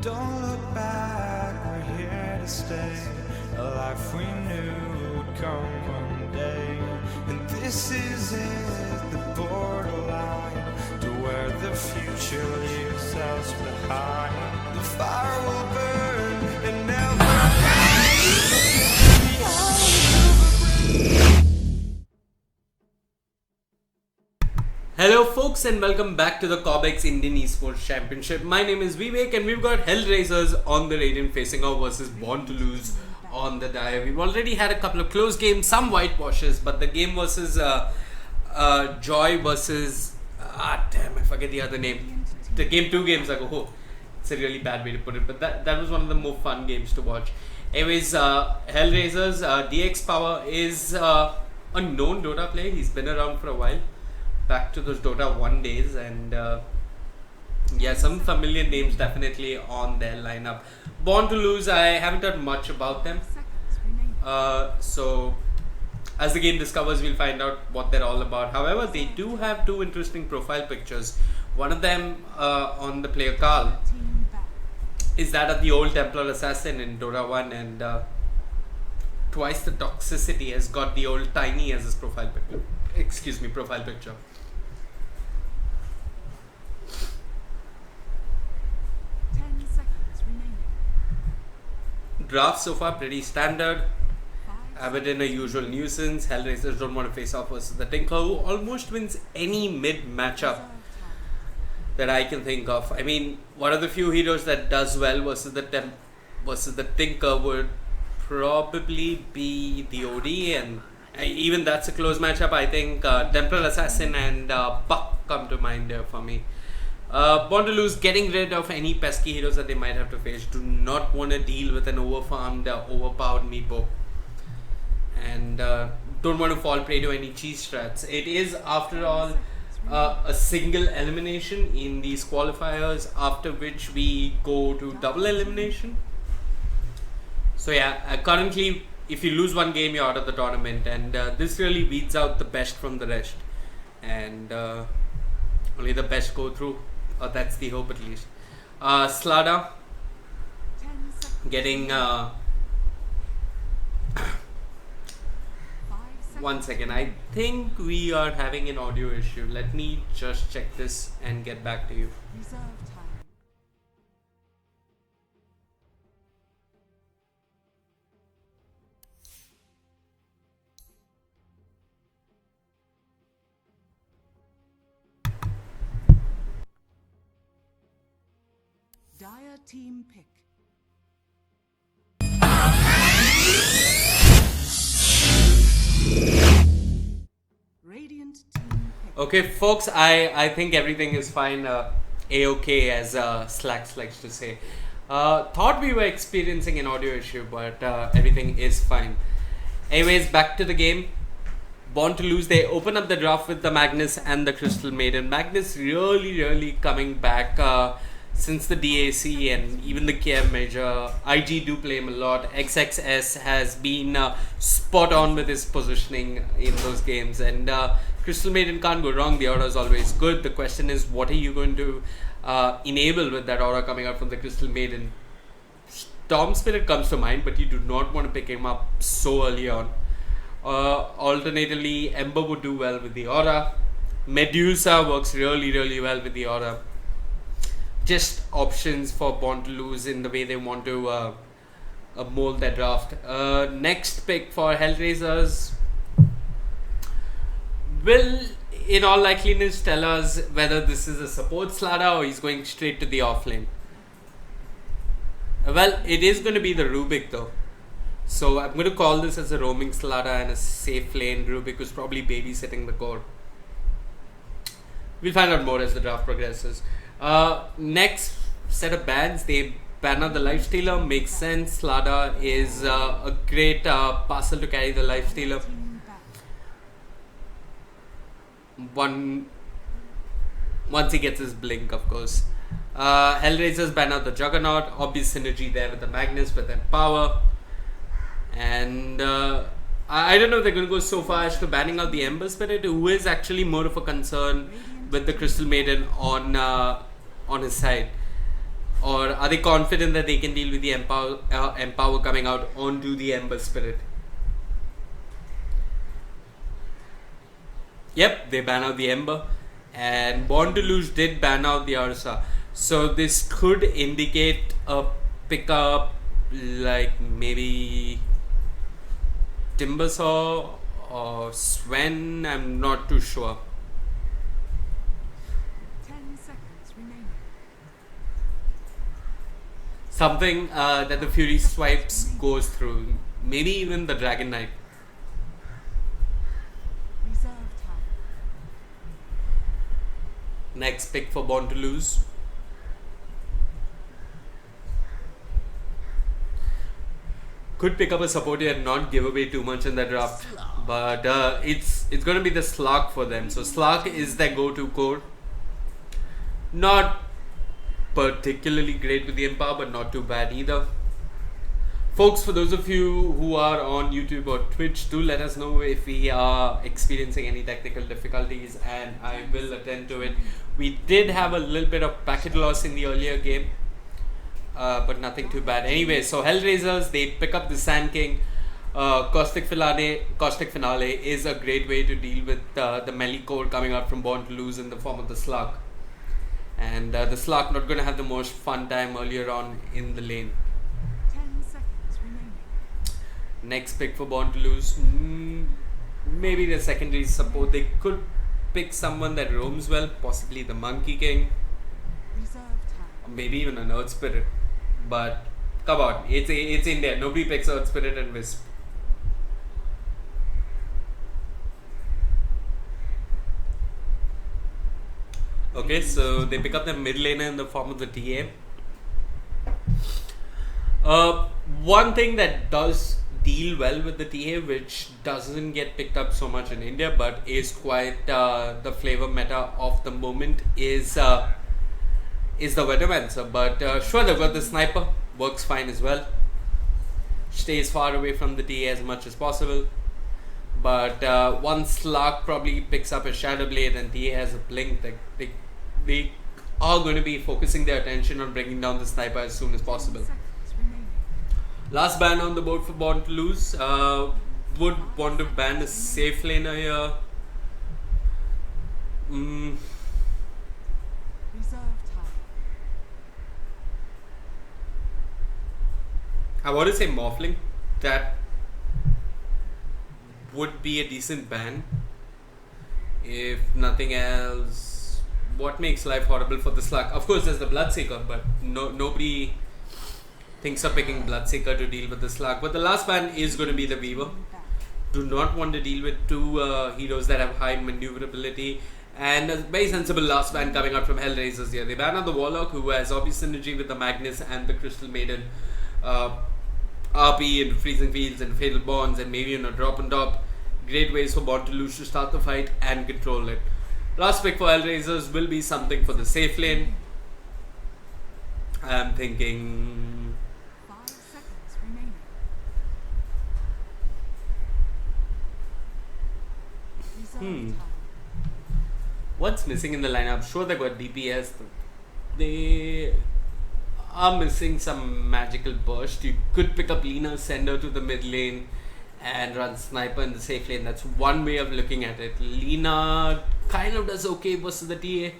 Don't look back, we're here to stay. A life we knew would come one day. And this is it, the borderline to where the future leaves us behind. The fire will burn and never
Hello folks and welcome back to the Cobx Indian Esports Championship. My name is Vivek and we've got Hellraisers on the Radiant facing off versus Born to Lose on the Dire. We've already had a couple of close games, some whitewashes, but the game versus Joy versus... damn, I forget the other name. The game 2 games ago. Oh, it's a really bad way to put it, but that was one of the more fun games to watch. Anyways, Hellraisers, DX Power is a known Dota player. He's been around for a while. Back to those Dota 1 days, and yeah, some familiar names definitely on their lineup. Born to Lose, I haven't heard much about them. So as the game discovers, we'll find out what they're all about. However, they do have 2 interesting profile pictures. One of them on the player Carl is that of the old Templar Assassin in Dota 1, and twice the toxicity has got the old Tiny as his profile picture. Excuse me, profile picture. Draft so far pretty standard. Abaddon a usual nuisance. Hellraisers don't want to face off versus the Tinker, who almost wins any mid matchup that I can think of. I mean, one of the few heroes that does well versus the Tinker would probably be the OD, and even that's a close matchup. I think Templar Assassin and Buck come to mind there for me. Born to Lose, getting rid of any pesky heroes that they might have to face. Do not want to deal with an overfarmed, overpowered Meepo. And don't want to fall prey to any cheese strats. It is, after all, a single elimination in these qualifiers, after which we go to double elimination. So yeah, currently, if you lose one game, you're out of the tournament. And this really weeds out the best from the rest. And only the best go through. Or that's the hope, at least. Slada getting 1 second. I think we are having an audio issue. Let me just check this and get back to you.
Dire team pick. Radiant team pick.
Okay, folks, I think everything is fine. A-OK, as Slacks likes to say. Thought we were experiencing an audio issue, but everything is fine. Anyways, back to the game. Born to Lose, they open up the draft with the Magnus and the Crystal Maiden. Magnus really coming back since the DAC and even the KM Major. IG do play him a lot. XXS has been spot on with his positioning in those games, and Crystal Maiden can't go wrong. The aura is always good. The question is, what are you going to enable with that aura coming out from the Crystal Maiden? Storm Spirit comes to mind, but you do not want to pick him up so early on. Alternatively, Ember would do well with the aura. Medusa works really well with the aura. Just options for Born to Lose in the way they want to mold their draft. Next pick for Hellraisers will, in all likeliness, tell us whether this is a support Slada or he's going straight to the offlane. Well, it is going to be the Rubik though. So I'm going to call this as a roaming Slada and a safe lane Rubik who's probably babysitting the core. We'll find out more as the draft progresses. Next set of bans, they ban out the Lifestealer. Makes sense. Slada is a great parcel to carry the Lifestealer. Once he gets his blink, of course. Hellraisers ban out the Juggernaut. Obvious synergy there with the Magnus, with their power. And I don't know if they're going to go so far as to banning out the Ember Spirit, who is actually more of a concern with the Crystal Maiden on his side. Or are they confident that they can deal with the Empower coming out onto the Ember Spirit? Yep, they ban out the Ember. And Born to Lose did ban out the Ursa. So this could indicate a pickup like maybe Timbersaw or Sven. I'm not too sure.
10 seconds remaining.
Something that the Fury Swipes goes through. Maybe even the Dragon Knight.
Reserve time.
Next pick for Born to Lose. Could pick up a support here and not give away too much in the draft. But it's going to be the Slark for them. So Slark is their go-to core. Not particularly great with the Empower, but not too bad either. Folks, for those of you who are on YouTube or Twitch, do let us know if we are experiencing any technical difficulties, and I will attend to it. We did have a little bit of packet loss in the earlier game, but nothing too bad. Anyway, so Hellraisers, they pick up the Sand King. Caustic Finale is a great way to deal with the melee core coming out from Born to Lose in the form of the Slug. And the Slug not going to have the most fun time earlier on in the lane.
10 seconds remaining.
Next pick for Born to Lose. Maybe the secondary support. They could pick someone that roams well, possibly the Monkey King,
Reserve time.
or maybe even an Earth Spirit. But come on, it's India. Nobody picks Earth Spirit and Wisp. Okay, so they pick up the mid laner in the form of the TA. One thing that does deal well with the TA, which doesn't get picked up so much in India, but is quite the flavor meta of the moment, is the Venomancer. But sure, they've got the Sniper, works fine as well. Stays far away from the TA as much as possible. But once Slark probably picks up a Shadow Blade and TA has a Blink, they are going to be focusing their attention on bringing down the Sniper as soon as possible.
10 seconds remaining.
Last ban on the board for Born to Lose. Would want to ban a safe laner here.
Reserve time.
I want to say Morphling. That would be a decent ban. If nothing else, what makes life horrible for the Slug? Of course, there's the Bloodseeker, but nobody thinks of picking Bloodseeker to deal with the Slug. But the last ban is going to be the Weaver. Do not want to deal with two heroes that have high maneuverability. And a very sensible last ban coming out from Hellraisers here. They ban out the Warlock, who has obvious synergy with the Magnus and the Crystal Maiden. RP and Freezing Fields and Fatal Bonds and maybe a drop and top. Great ways for Born to Lose to start the fight and control it. Last pick for Hellraisers will be something for the safe lane. I'm thinking
5 seconds remaining. Reserve time.
what's missing in the lineup? Sure, they got DPS. They are missing some magical burst. You could pick up Lina, send her to the mid lane, and run Sniper in the safe lane. That's one way of looking at it. Lina kind of does okay versus the TA.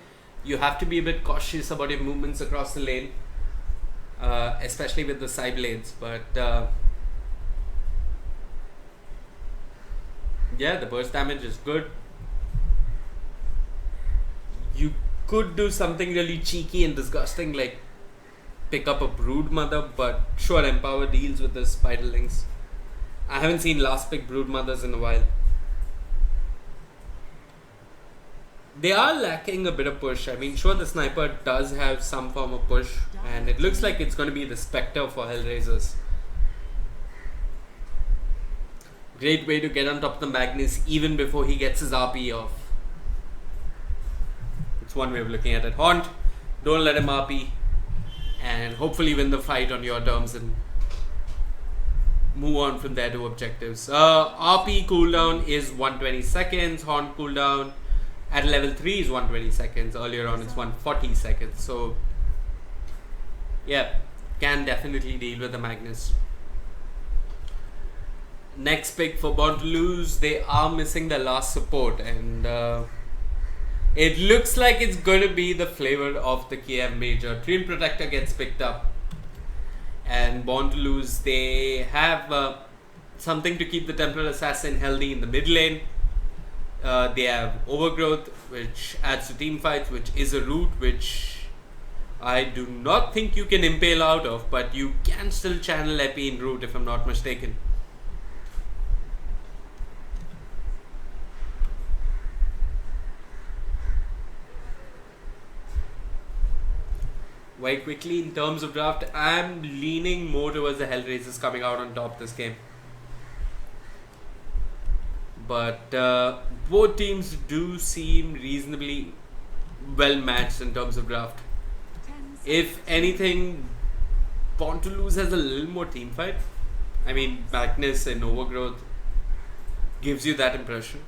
You have to be a bit cautious about your movements across the lane, especially with the side lanes. But yeah, the burst damage is good. You could do something really cheeky and disgusting like pick up a Brood Mother, but sure, Empower deals with the Spiderlings. I haven't seen last pick Brood Mothers in a while. They are lacking a bit of push. I mean, sure, the Sniper does have some form of push, and it looks like it's going to be the Spectre for Hellraisers. Great way to get on top of the Magnus even before he gets his RP off. It's one way of looking at it. Haunt, don't let him RP, and hopefully win the fight on your terms and move on from there to objectives. RP cooldown is 120 seconds. Haunt cooldown at level 3 is 120 seconds. Earlier on it's 140 seconds. So Yeah, can definitely deal with the Magnus. Next pick for Born to Lose, they are missing the last support, and it looks like it's going to be the flavor of the KM Major. Dream Protector gets picked up, and Born to Lose, they have something to keep the Temporal Assassin healthy in the mid lane. They have Overgrowth, which adds to team fights, which is a route which I do not think you can impale out of, but you can still channel Epi in route if I'm not mistaken. Very quickly, in terms of draft, I'm leaning more towards the Hellraisers coming out on top this game. But both teams do seem reasonably well matched in terms of draft. If anything, Born to Lose has a little more team fight. I mean, Magnus and Overgrowth gives you that impression.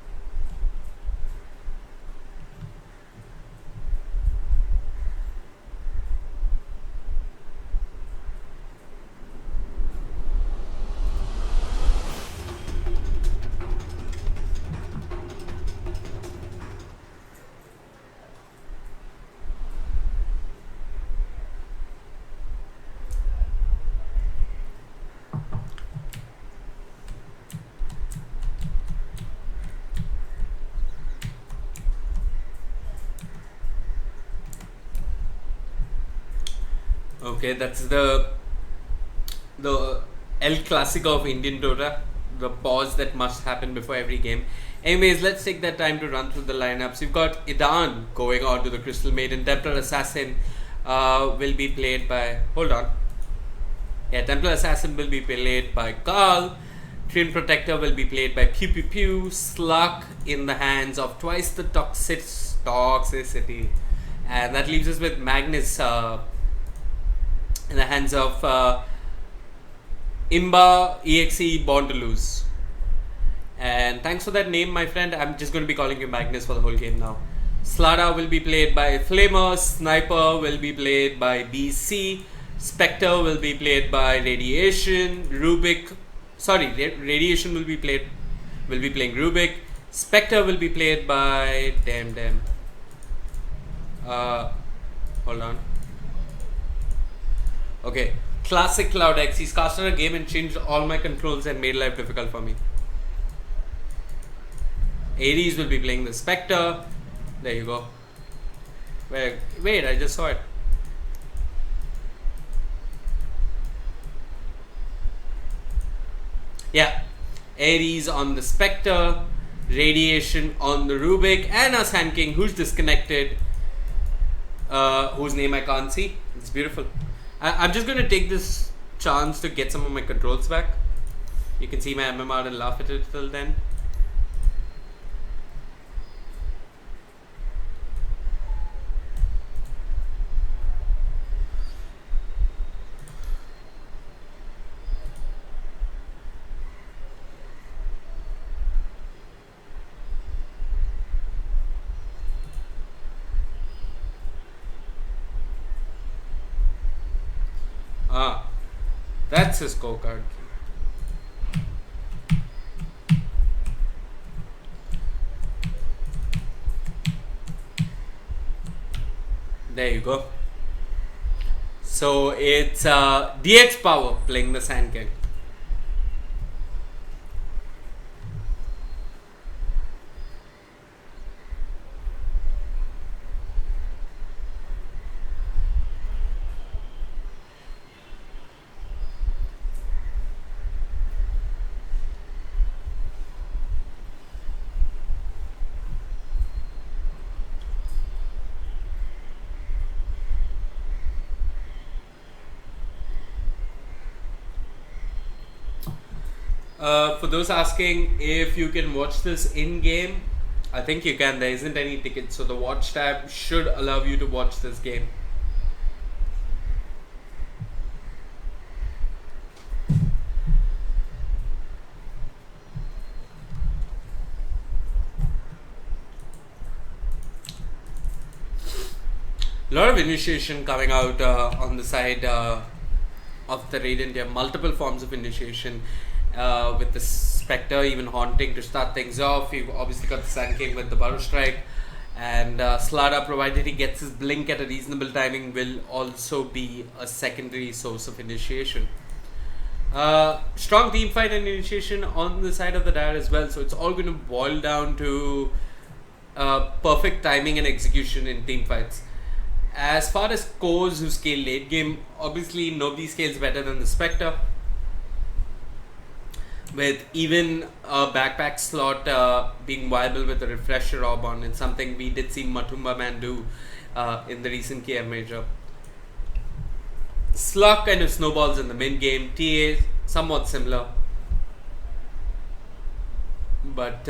Okay, that's the El Clasico of Indian Dota, the pause that must happen before every game. Anyways, let's take that time to run through the lineups. We've got Idan going on to the Crystal Maiden. Templar Assassin will be played by... Hold on. Yeah, Templar Assassin will be played by Carl. Train Protector will be played by Pew Pew Pew. Slug in the hands of twice the toxicity. And that leaves us with Magnus in the hands of Imba EXE Born to Lose. And thanks for that name, my friend. I'm just going to be calling you Magnus for the whole game now. Slada will be played by Flamer. Sniper will be played by BC. Spectre will be played by Radiation. Radiation will be playing Rubik. Spectre will be played by hold on. Okay, classic CloudX. He's casted a game and changed all my controls and made life difficult for me. Ares will be playing the Spectre. There you go. Wait, I just saw it. Yeah, Ares on the Spectre, Radiation on the Rubik, and a Sand King who's disconnected, whose name I can't see. It's beautiful. I'm just going to take this chance to get some of my controls back. You can see my MMR and laugh at it till then. That's his scorecard. There you go. So it's DX Power playing the Sand King. For those asking if you can watch this in-game, I think you can. There isn't any ticket, so the watch tab should allow you to watch this game. A lot of initiation coming out on the side of the Radiant here. Multiple forms of initiation with the Spectre even haunting to start things off. You've obviously got the Sand King with the Burrow Strike. And Slada, provided he gets his blink at a reasonable timing, will also be a secondary source of initiation. Strong team fight and initiation on the side of the Dire as well. So it's all going to boil down to perfect timing and execution in team fights. As far as cores who scale late game, obviously nobody scales better than the Spectre. With even a backpack slot being viable with a refresher orb on, it's something we did see Matumba Man do in the recent KM Major. Slug kind of snowballs in the mid game. TA somewhat similar, but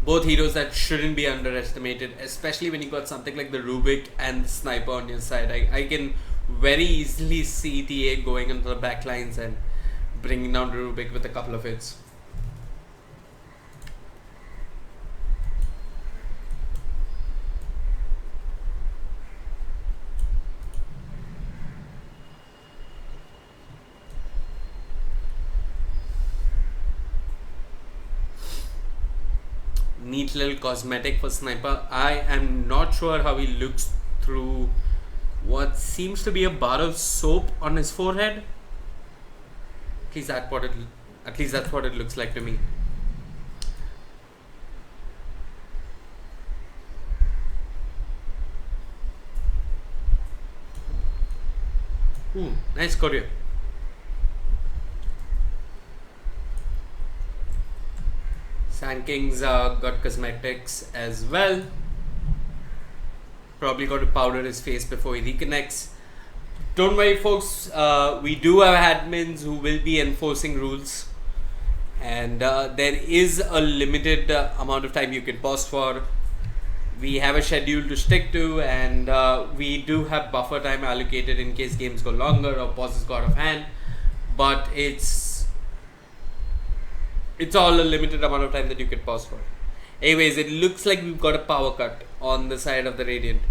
both heroes that shouldn't be underestimated, especially when you got something like the Rubik and the Sniper on your side. I can very easily see TA going into the back lines and bringing down Rubik with a couple of hits. Neat little cosmetic for Sniper. I am not sure how he looks through what seems to be a bar of soap on his forehead. At least that's what it looks like to me. Ooh, nice choreo. Sand King's got cosmetics as well. Probably got to powder his face before he reconnects. Don't worry, folks. We do have admins who will be enforcing rules, and there is a limited amount of time you can pause for. We have a schedule to stick to, and we do have buffer time allocated in case games go longer or pauses go out of hand. But it's all a limited amount of time that you can pause for. Anyways, it looks like we've got a power cut on the side of the Radiant.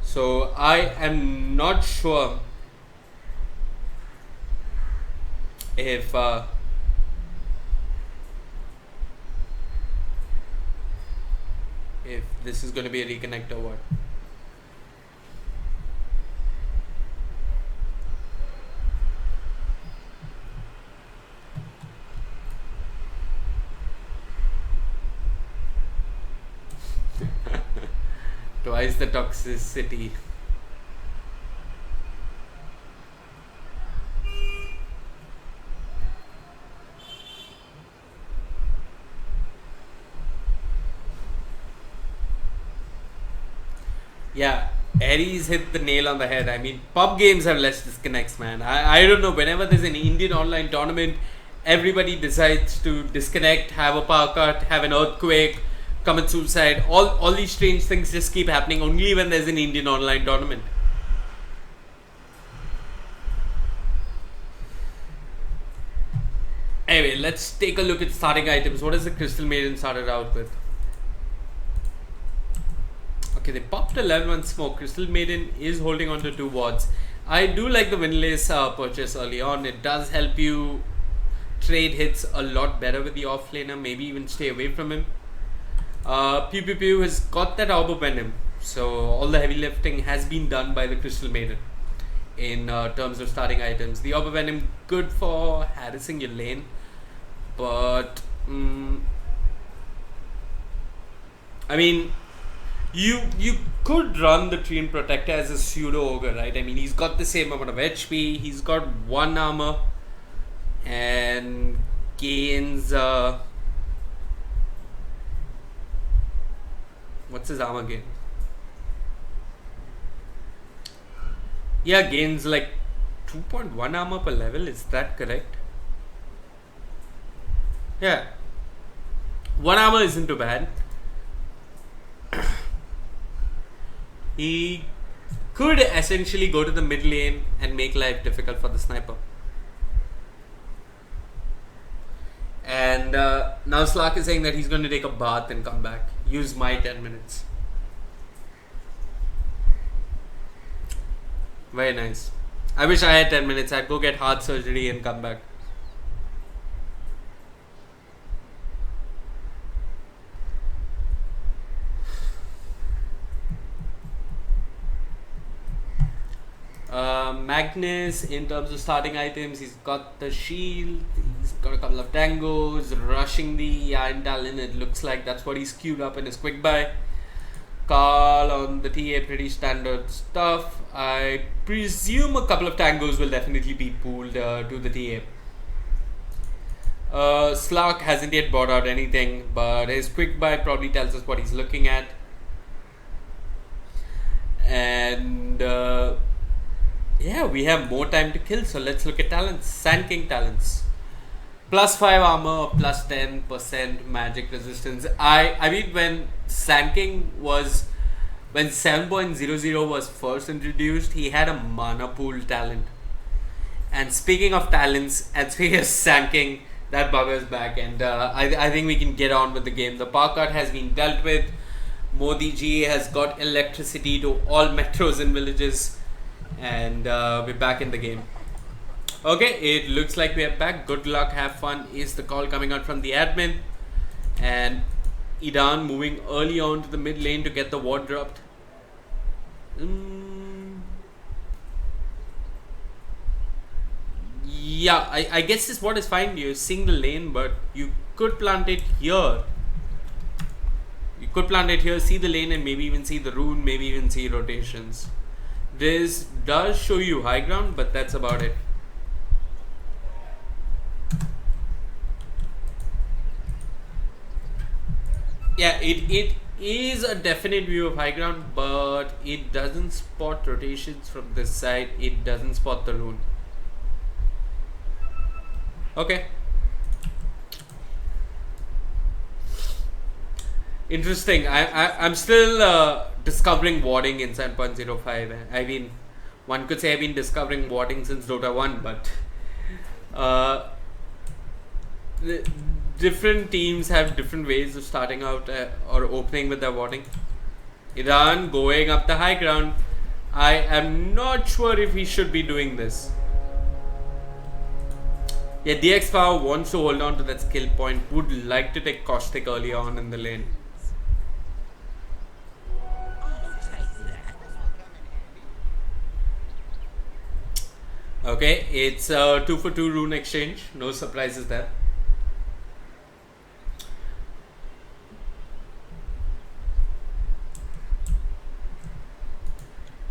So I am not sure if this is going to be a reconnect or what. Twice the toxicity. Yeah, Aries hit the nail on the head. I mean, pub games have less disconnects, man. I don't know, whenever there's an Indian online tournament, everybody decides to disconnect, have a power cut, have an earthquake, commit suicide. All these strange things just keep happening only when there's an Indian online tournament. Anyway, let's take a look at starting items. What does the Crystal Maiden started out with? Okay, they popped a level 1 smoke. Crystal Maiden is holding on to 2 wards. I do like the Windlace purchase early on. It does help you trade hits a lot better with the offlaner. Maybe even stay away from him. Pew Pew Pew has got that Orb of Venom. So all the heavy lifting has been done by the Crystal Maiden in terms of starting items. The Orb of Venom, good for harassing your lane. But I mean, you could run the Treant Protector as a pseudo ogre, right? I mean, he's got the same amount of HP, he's got 1 armor and gains what's his armor gain? Yeah, gains like 2.1 armor per level, is that correct? Yeah, 1 armor isn't too bad. He could essentially go to the mid lane and make life difficult for the sniper. And now Slark is saying that he's going to take a bath and come back. Use my 10 minutes. Very nice. I wish I had 10 minutes. I'd go get heart surgery and come back. Magnus, in terms of starting items, he's got the shield, he's got a couple of tangos, rushing the Iron Talon. It looks like that's what he's queued up in his quick buy. Carl on the TA, pretty standard stuff. I presume a couple of tangos will definitely be pooled to the TA. Slark hasn't yet brought out anything, but his quick buy probably tells us what he's looking at. And yeah, we have more time to kill, so let's look at talents. Sand King talents. +5 armor, +10% magic resistance. I mean, when Sand King was, when 7.00 was first introduced, he had a mana pool talent. And speaking of talents, and speaking of Sand King, that bugger's back, and I think we can get on with the game. The power cut has been dealt with. Modi Ji has got electricity to all metros and villages, and we're back in the game. Okay, it looks like we are back. Good luck, have fun is the call coming out from the admin. And Idan moving early on to the mid lane to get the ward dropped. Yeah, I guess this ward is fine. You're seeing the lane, but you could plant it here. You could plant it here, see the lane, and maybe even see the rune, maybe even see rotations. This does show you high ground, but that's about it. Yeah, it is a definite view of high ground, but it doesn't spot rotations from this side. It doesn't spot the rune. Okay. Interesting. I'm still discovering warding in 7.05. I mean, one could say I've been discovering warding since Dota 1, but the different teams have different ways of starting out or opening with their warding. Iran going up the high ground. I am not sure if he should be doing this. Yeah, DX Power wants to hold on to that skill point. Would like to take Caustic early on in the lane. Okay, it's a 2 for 2 rune exchange. No surprises there.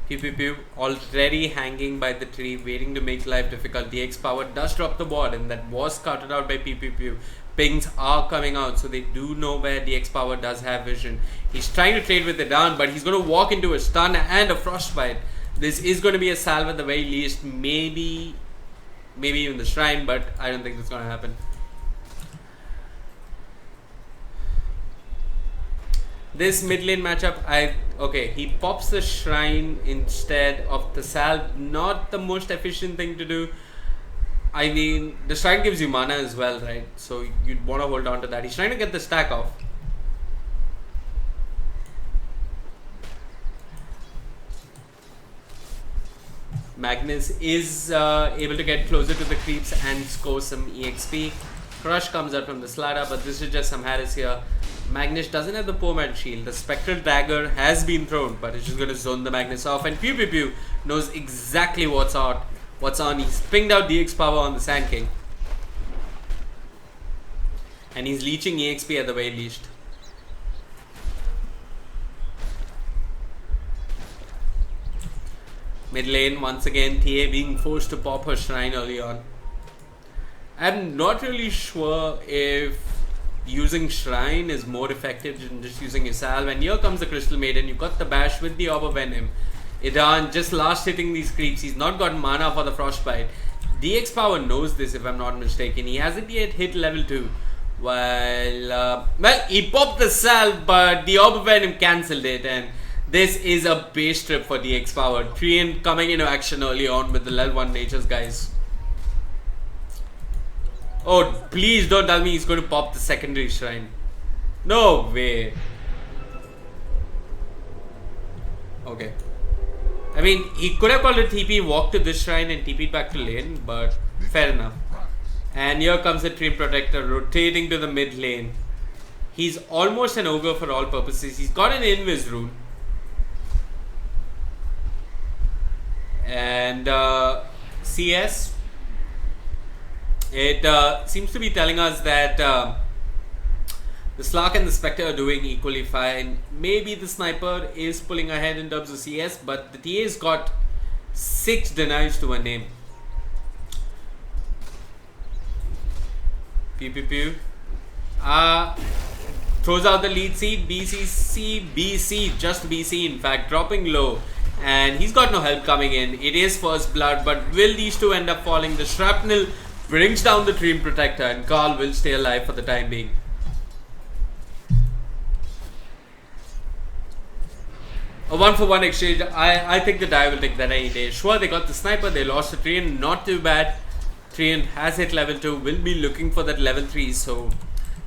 Pew pew pew, already hanging by the tree, waiting to make life difficult. DX Power does drop the ward, and that was scouted out by pew pew pew. Pings are coming out, so they do know where DX Power does have vision. He's trying to trade with the down, but he's going to walk into a stun and a frostbite. This is going to be a salve at the very least, maybe even the shrine, but I don't think that's going to happen. This mid lane matchup, okay, he pops the shrine instead of the salve. Not the most efficient thing to do. I mean, the shrine gives you mana as well, right? So you'd want to hold on to that. He's trying to get the stack off. Magnus is able to get closer to the creeps and score some EXP. Crush comes out from the slider, but this is just some Harris here. Magnus doesn't have the poor man shield. The Spectral Dagger has been thrown, but it's just going to zone the Magnus off. And Pew Pew Pew knows exactly what's on. He's pinged out DX Power on the Sand King. And he's leeching EXP at the very least. Mid lane, once again, TA being forced to pop her shrine early on. I'm not really sure if using shrine is more effective than just using a salve. And here comes the Crystal Maiden. You got the bash with the Orb of Venom. Idan just last hitting these creeps. He's not got mana for the frostbite. DX Power knows this, if I'm not mistaken. He hasn't yet hit level 2. Well, he popped the salve, but the Orb of Venom cancelled it, and this is a base trip for DX Power. Treant coming into action early on with the level 1 natures, guys. Oh, please don't tell me he's going to pop the secondary shrine. No way. Okay. I mean, he could have called a TP, walked to this shrine and TP'd back to lane, but fair enough. And here comes the Treant Protector rotating to the mid lane. He's almost an ogre for all purposes. He's got an invis rune. And CS, it seems to be telling us that the Slark and the Spectre are doing equally fine. Maybe the Sniper is pulling ahead in terms of CS, but the TA's got 6 denies to a name. Pew pew pew. Throws out the lead seed. BC, just BC in fact, dropping low. And he's got no help coming in. It is first blood, but will these two end up falling? The shrapnel brings down the Treant Protector, and Carl will stay alive for the time being. A 1-for-1 exchange. I think the die will take that any day. Sure, they got the Sniper, they lost the Treant, not too bad. Treant has hit level 2, will be looking for that level 3, so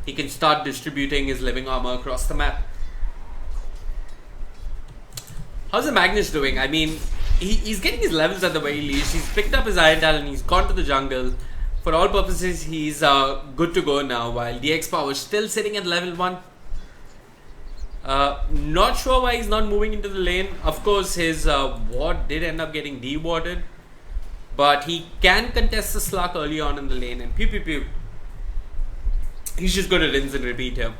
he can start distributing his living armor across the map. How's the Magnus doing? I mean, he's getting his levels at the very least. He's picked up his Iron Talon, he's gone to the jungle. For all purposes, he's good to go now, while DX Power is still sitting at level 1. Not sure why he's not moving into the lane. Of course, his ward did end up getting dewarded, but he can contest the Slark early on in the lane, and pew pew pew. He's just going to rinse and repeat here.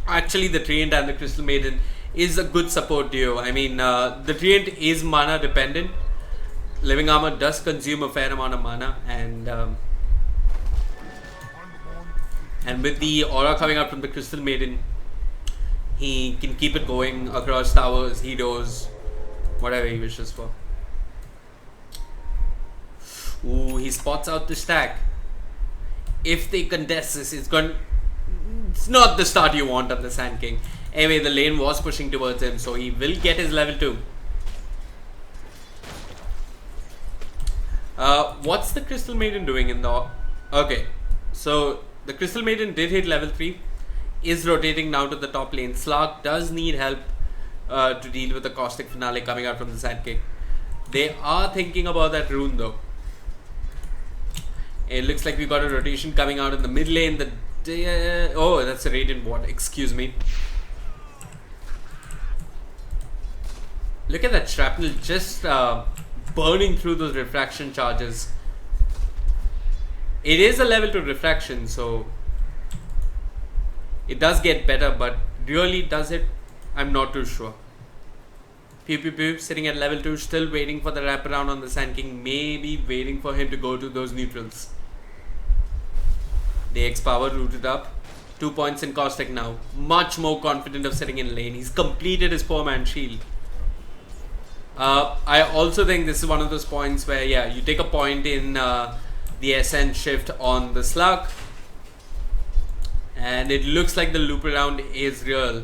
Actually, the Treant and the Crystal Maiden is a good support duo. I mean, the Treant is mana dependent. Living Armor does consume a fair amount of mana, and with the aura coming out from the Crystal Maiden, he can keep it going across towers, heroes, whatever he wishes for. Ooh, he spots out the stack. If they contest this, it's not the start you want on the Sand King. Anyway, the lane was pushing towards him, so he will get his level 2. What's the Crystal Maiden doing in the... Okay, so the Crystal Maiden did hit level 3. Is rotating now to the top lane. Slark does need help to deal with the Caustic Finale coming out from the Sand King. They are thinking about that rune though. It looks like we got a rotation coming out in the mid lane. Oh, that's a Radiant Ward. Excuse me. Look at that shrapnel just burning through those refraction charges. It is a level 2 refraction, so it does get better, but really does it? I'm not too sure. Pew pew pew, sitting at level 2, still waiting for the wraparound on the Sand King. Maybe waiting for him to go to those neutrals. The X Power rooted up. 2 points in Caustic now. Much more confident of sitting in lane. He's completed his 4-man shield. I also think this is one of those points where, yeah, you take a point in the Ascent shift on the Slug, and it looks like the loop around is real.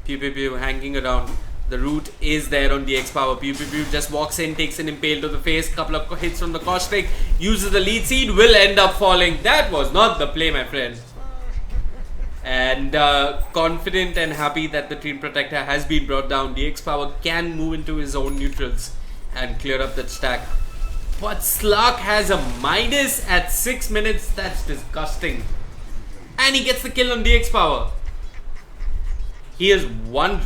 Pew pew pew hanging around. The root is there on DX Power. Pew pew pew just walks in, takes an impale to the face. Couple of hits from the Caustic. Uses the lead seed. Will end up falling. That was not the play, my friend. And confident and happy that the Treant Protector has been brought down. DX Power can move into his own neutrals and clear up that stack. But Slark has a minus at 6 minutes. That's disgusting. And he gets the kill on DX Power. He is one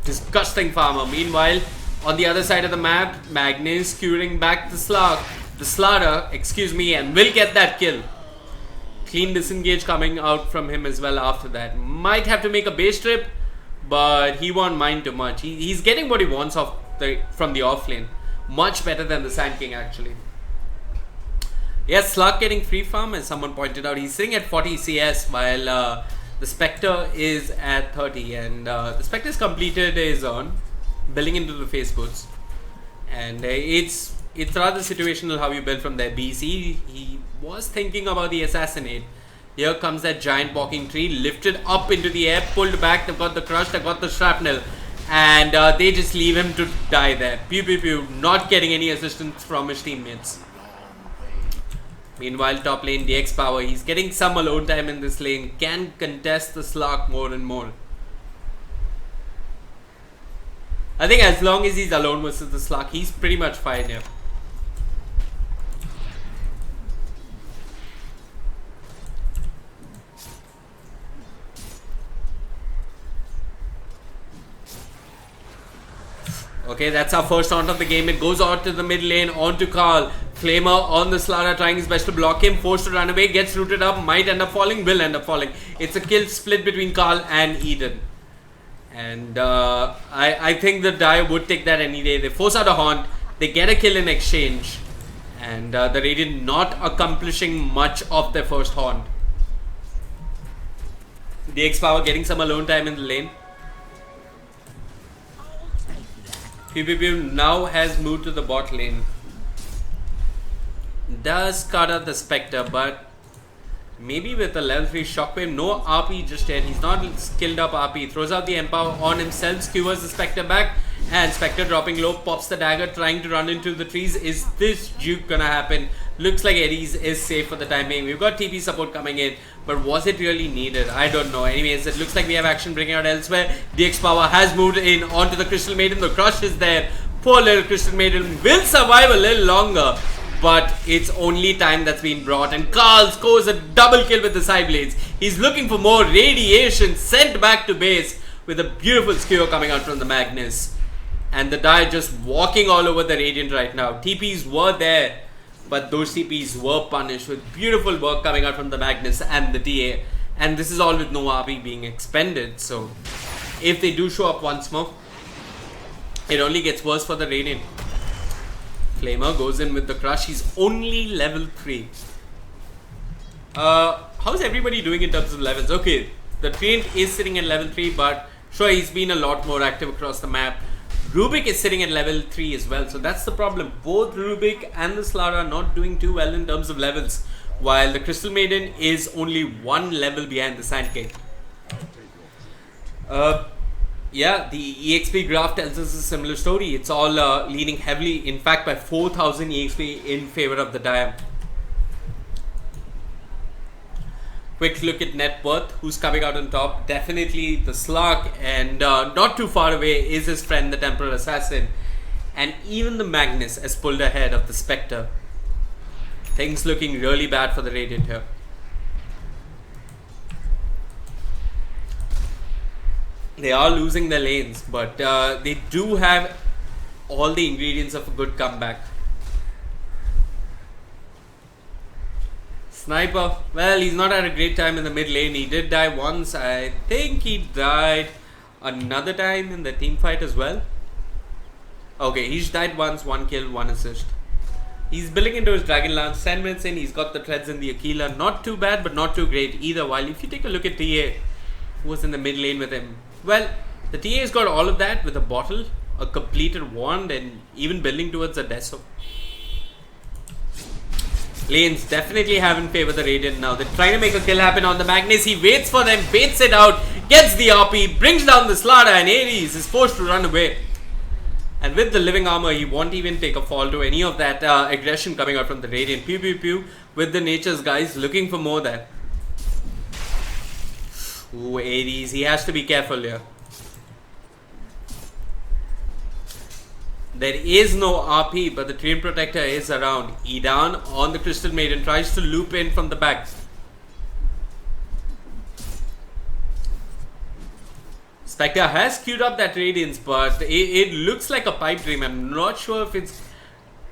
disgusting farmer. Meanwhile, on the other side of the map, Magnus skewering back the Slaughter, excuse me, and will get that kill. Clean disengage coming out from him as well after that. Might have to make a base trip, but he won't mind too much. He's getting what he wants from the offlane. Much better than the Sand King actually. Yes, Slark getting free farm, as someone pointed out. He's sitting at 40 CS while the Spectre is at 30, and the Spectre's completed his own, building into the face boots. And it's rather situational how you build from there. BC, he was thinking about the Assassinate. Here comes that giant walking tree, lifted up into the air, pulled back. They've got the crush, they've got the shrapnel, and they just leave him to die there. Pew pew pew, not getting any assistance from his teammates. Meanwhile, top lane DX Power, he's getting some alone time in this lane, can contest the Slark more and more. I think as long as he's alone versus the Slug, he's pretty much fine here. Okay, that's our first taunt of the game. It goes out to the mid lane, on to Carl. Flamer on the Slara, trying his best to block him. Forced to run away, gets rooted up, might end up falling, will end up falling. It's a kill split between Carl and Eden. And I think the Dire would take that any day. They force out a haunt, they get a kill in exchange. And the Radiant not accomplishing much of their first haunt. DX Power getting some alone time in the lane. PPP now has moved to the bot lane. Does cut out the Spectre, but maybe with a level 3 Shockwave, no RP just yet. He's not skilled up RP. Throws out the Empower on himself, skewers the Spectre back, and Spectre dropping low, pops the dagger, trying to run into the trees. Is this juke gonna happen? Looks like Ares is safe for the time being. We've got TP support coming in, but was it really needed? I don't know. Anyways, it looks like we have action breaking out elsewhere. DX Power has moved in onto the Crystal Maiden. The crush is there. Poor little Crystal Maiden will survive a little longer, but it's only time that's been brought. And Carl scores a double kill with the side blades. He's looking for more radiation, sent back to base with a beautiful skewer coming out from the Magnus. And the Dire just walking all over the Radiant right now. TPs were there, but those TPs were punished with beautiful work coming out from the Magnus and the TA. And this is all with no RP being expended. So if they do show up once more, it only gets worse for the Radiant. Flamer goes in with the crush. He's only level 3. How's everybody doing in terms of levels? Okay, the Treant is sitting at level 3, but sure, he's been a lot more active across the map. Rubik is sitting at level 3 as well, so that's the problem. Both Rubik and the Slara are not doing too well in terms of levels, while the Crystal Maiden is only 1 level behind the Sand King. Yeah, the EXP graph tells us a similar story. It's all leaning heavily, in fact, by 4,000 EXP in favor of the Dire. Quick look at net worth. Who's coming out on top? Definitely the Slug, and not too far away is his friend, the Temporal Assassin. And even the Magnus has pulled ahead of the Spectre. Things looking really bad for the Radiant here. They are losing their lanes, but they do have all the ingredients of a good comeback. Sniper, well, he's not had a great time in the mid lane. He did die once. I think he died another time in the team fight as well. Okay, he's died once, 1 kill, 1 assist. He's building into his Dragon Lance. 10 minutes in, he's got the treads and the Aquila. Not too bad, but not too great either. While if you take a look at TA, who was in the mid lane with him, well, the TA's got all of that with a bottle, a completed wand, and even building towards a Deso. Lanes definitely have in favor the Radiant now. They're trying to make a kill happen on the Magnus. He waits for them, baits it out, gets the RP, brings down the Slara, and Ares is forced to run away. And with the living armor, he won't even take a fall to any of that aggression coming out from the Radiant. Pew pew pew with the Nature's guys looking for more there. Ooh, Ares, he has to be careful here. There is no RP, but the Treant Protector is around. Edan on the Crystal Maiden tries to loop in from the back. Spectre has queued up that Radiance, but it looks like a pipe dream. I'm not sure if it's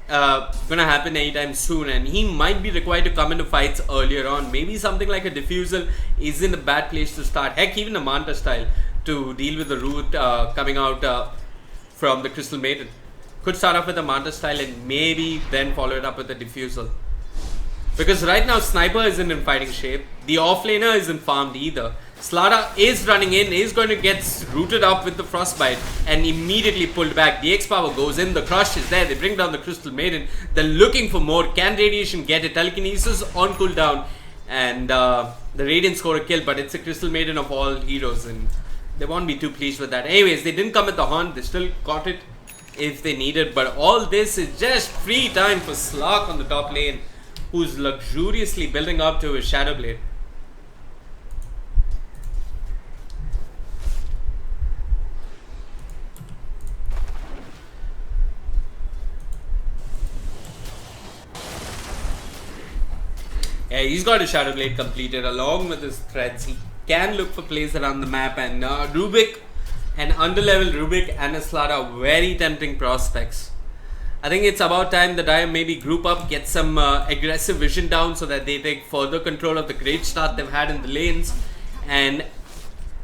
gonna happen anytime soon, and he might be required to come into fights earlier on. Maybe something like a Diffusal is in a bad place to start. Heck, even a Manta style to deal with the root coming out from the Crystal Maiden. Could start off with a Manta style and maybe then follow it up with a Diffusal. Because right now Sniper isn't in fighting shape. The offlaner isn't farmed either. Slara is running in, is going to get rooted up with the Frostbite and immediately pulled back. DX Power goes in, the crush is there, they bring down the Crystal Maiden. They're looking for more. Can Radiation get it? Telekinesis on cooldown, and the Radiant score a kill, but it's a Crystal Maiden of all heroes and they won't be too pleased with that. Anyways, they didn't come at the haunt, they still got it if they needed, but all this is just free time for Slark on the top lane, who's luxuriously building up to his Shadow Blade. Yeah, he's got his Shadow Blade completed along with his threads. He can look for plays around the map, and Rubik, an underlevel Rubik and a Slat are very tempting prospects. I think it's about time the Dire maybe group up, get some aggressive vision down so that they take further control of the great start they've had in the lanes and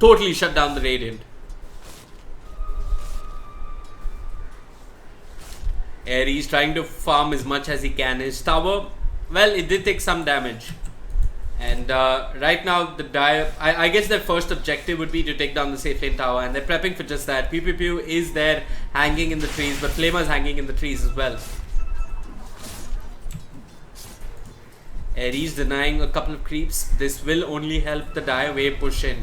totally shut down the Radiant. Ares trying to farm as much as he can. His tower, well, it did take some damage. And right now, the Dire, I guess their first objective would be to take down the safe lane tower, and they're prepping for just that. Pew Pew Pew is there hanging in the trees, but Flamer is hanging in the trees as well. Ares denying a couple of creeps. This will only help the Dire wave push in.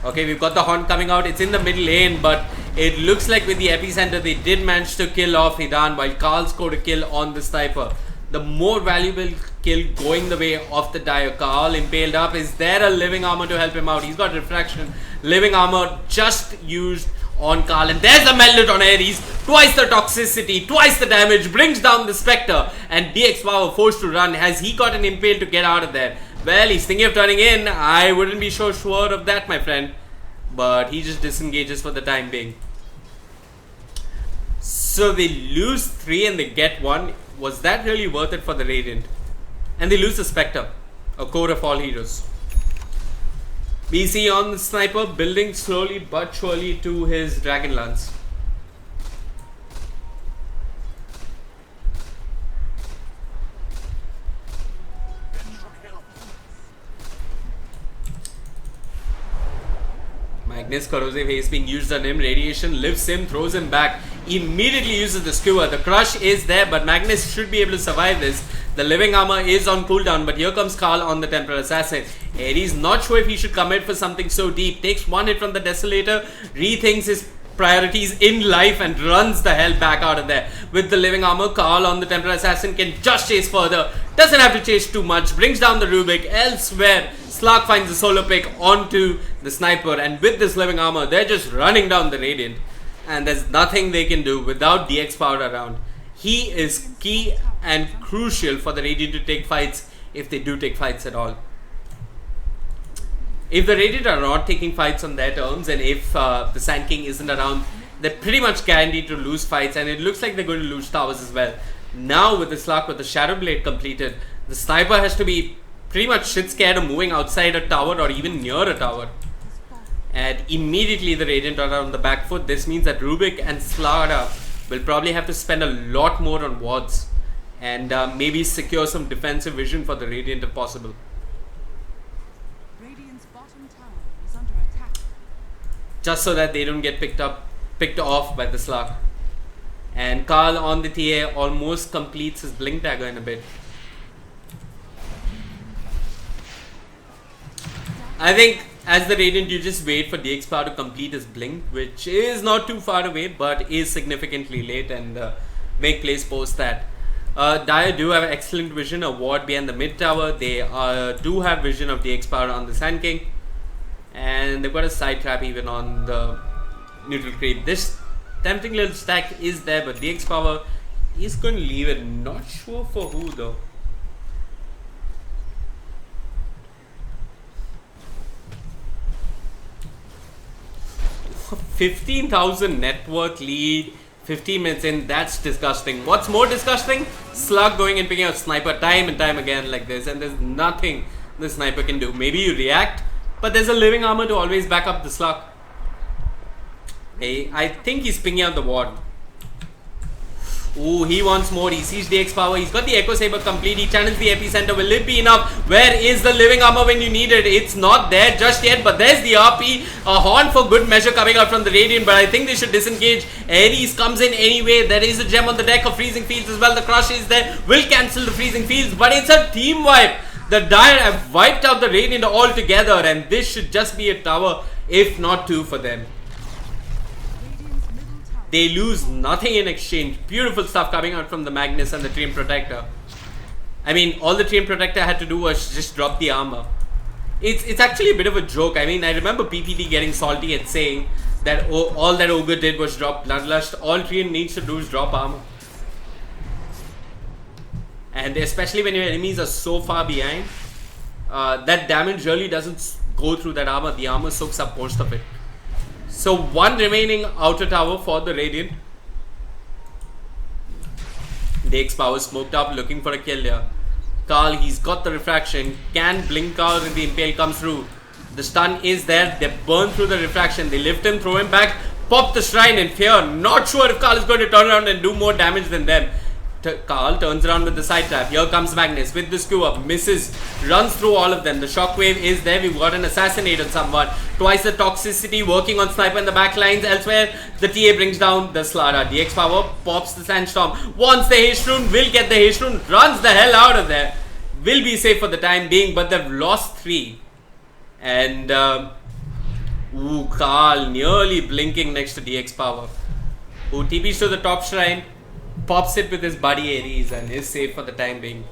Okay, we've got the Horn coming out. It's in the mid lane, but it looks like with the epicenter, they did manage to kill off Hidan, while Carl scored a kill on the sniper. The more valuable kill going the way of the Dire. Carl impaled up. Is there a living armor to help him out? He's got refraction. Living armor just used on Carl. And there's the Meldet on Ares. Twice the toxicity, twice the damage. Brings down the Spectre. And DX Power forced to run. Has he got an impale to get out of there? Well, he's thinking of turning in. I wouldn't be so sure of that, my friend. But he just disengages for the time being. So they lose 3 and they get 1. Was that really worth it for the Radiant? And they lose the Spectre, a core of all heroes. BC on the sniper, building slowly but surely to his Dragon Lance. Magnus corrosive haze being used on him. Radiation lifts him, throws him back. Immediately uses the skewer. The crush is there, but Magnus should be able to survive this. The living armor is on cooldown, but here comes Carl on the Temporal Assassin. Ares not sure if he should commit for something so deep. Takes one hit from the Desolator, rethinks his priorities in life and runs the hell back out of there. With the living armor, Carl on the Temporal Assassin can just chase further. Doesn't have to chase too much. Brings down the Rubik. Elsewhere, Slark finds the solo pick onto the sniper, and with this living armor, they're just running down the Radiant. And there's nothing they can do without DX Power around. He is key and crucial for the Radiant to take fights, if they do take fights at all. If the Radiant are not taking fights on their terms, and if the Sand King isn't around, they're pretty much guaranteed to lose fights, and it looks like they're going to lose towers as well. Now with the Slark, with the Shadow Blade completed, the sniper has to be pretty much shit scared of moving outside a tower or even near a tower. And immediately the Radiant are on the back foot. This means that Rubik and Slara will probably have to spend a lot more on wards and maybe secure some defensive vision for the Radiant if possible.
Radiant's bottom tower is under attack.
Just so that they don't get picked off by the Slark. And Carl on the TA almost completes his Blink Dagger in a bit. I think as the Radiant, you just wait for DX Power to complete his Blink, which is not too far away, but is significantly late, and make plays post that. Dire do have excellent vision, a ward behind the mid tower. They do have vision of DX Power on the Sand King, and they've got a side trap even on the neutral creep. This tempting little stack is there, but DX Power is going to leave it. Not sure for who though. 15,000 net worth lead, 15 minutes in, that's disgusting. What's more disgusting? Slug going and picking out sniper time and time again like this, and there's nothing the sniper can do. Maybe you react, but there's a living armor to always back up the slug. Hey, I think he's picking out the ward. Ooh, he wants more. He sees DX Power. He's got the Echo Saber complete. He channels the epicenter. Will it be enough? Where is the living armor when you need it? It's not there just yet, but there's the RP. A horn for good measure coming out from the Radiant, but I think they should disengage. Ares comes in anyway. There is a gem on the deck of Freezing Fields as well. The crush is there. Will cancel the Freezing Fields, but it's a team wipe. The Dire have wiped out the Radiant altogether, and this should just be a tower, if not two, for them. They lose nothing in exchange. Beautiful stuff coming out from the Magnus and the Treant Protector. I mean, all the Treant Protector had to do was just drop the armor. It's actually a bit of a joke. I mean, I remember PPD getting salty and saying that all that Ogre did was drop Bloodlust. All Treant needs to do is drop armor. And especially when your enemies are so far behind, that damage really doesn't go through that armor. The armor soaks up most of it. So one remaining outer tower for the Radiant. Dake's power smoked up, looking for a kill here. Carl, he's got the refraction, can blink out if the Impale comes through. The stun is there, they burn through the refraction, they lift him, throw him back, pop the shrine in fear. Not sure if Carl is going to turn around and do more damage than them. Carl turns around with the side trap. Here comes Magnus with the skew up, misses, runs through all of them. The shockwave is there. We've got an assassinate on someone. Twice the toxicity working on Sniper in the back lines. Elsewhere, the TA brings down the Slara. DX power pops the Sandstorm. Wants the Haste Rune, will get the Haste Rune, runs the hell out of there. Will be safe for the time being, but they've lost 3. And Carl nearly blinking next to DX power. Who TPs to the top shrine, pops it with his buddy Ares and is safe for the time being.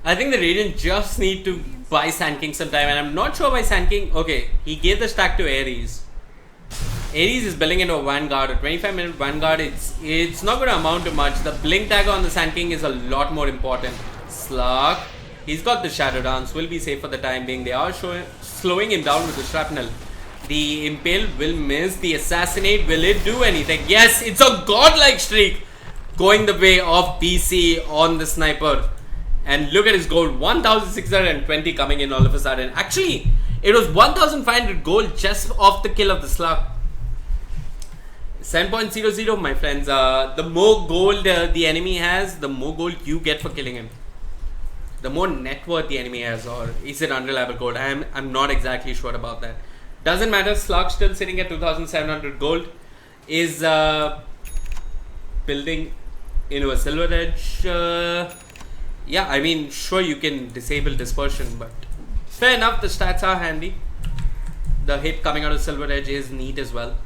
I think the Radiant just need to buy Sand King some time, and I'm not sure why Sand King. Okay, he gave the stack to Ares. Ares is building into a Vanguard. A 25-minute Vanguard, it's not going to amount to much. The Blink Dagger on the Sand King is a lot more important. Slug, he's got the Shadow Dance, will be safe for the time being. They are slowing him down with the Shrapnel. The Impale will miss. The Assassinate, will it do anything? Yes, it's a godlike streak going the way of BC on the Sniper. And look at his gold, 1,620 coming in all of a sudden. Actually, it was 1,500 gold just off the kill of the Slug. 7.00, my friends. The more gold the enemy has, the more gold you get for killing him. The more net worth the enemy has, or is it unreliable gold? I'm not exactly sure about that. Doesn't matter. Slug still sitting at 2,700 gold. Is building into a Silver Edge. Yeah, I mean, sure you can disable dispersion, but fair enough. The stats are handy. The hit coming out of Silver Edge is neat as well.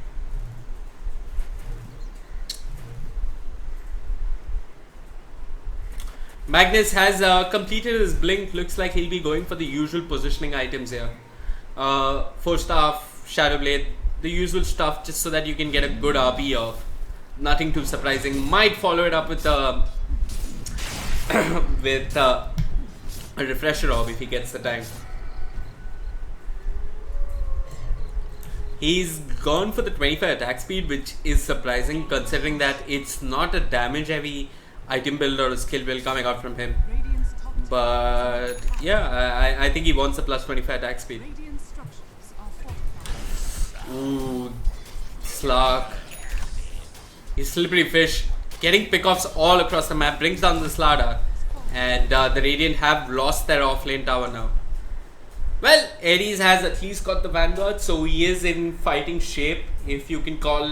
Magnus has completed his blink. Looks like he'll be going for the usual positioning items here. Force Staff, Shadow Blade, the usual stuff, just so that you can get a good RP off. Nothing too surprising. Might follow it up with with a refresher orb if he gets the time. He's gone for the 25 attack speed, which is surprising considering that it's not a damage heavy item build or a skill build coming out from him. But yeah, I think he wants a plus 25 attack speed. Ooh, Slug. He's Slippery Fish. Getting pickoffs all across the map, brings down the Slada. And the Radiant have lost their offlane tower now. Well, Ares has at least got the Vanguard, so he is in fighting shape, if you can call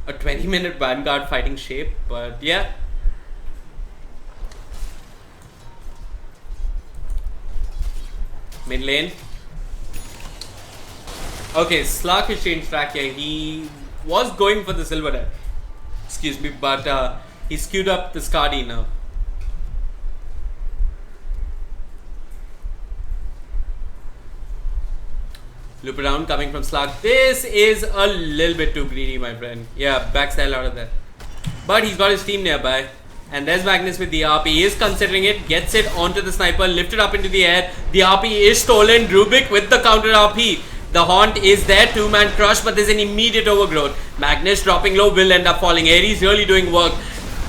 a 20-minute Vanguard fighting shape. But yeah. Mid lane. Okay, Slug has changed track here. He was going for the Silver Edge. Excuse me, but he skewed up the Skadi now. Loop around coming from Slug. This is a little bit too greedy, my friend. Yeah, backs the hell out of that. But he's got his team nearby. And there's Magnus with the RP. He is considering it. Gets it onto the Sniper. Lifted up into the air. The RP is stolen. Rubik with the counter RP. The Haunt is there. 2-man crush. But there's an immediate overgrowth. Magnus dropping low. Will end up falling. Ares really doing work.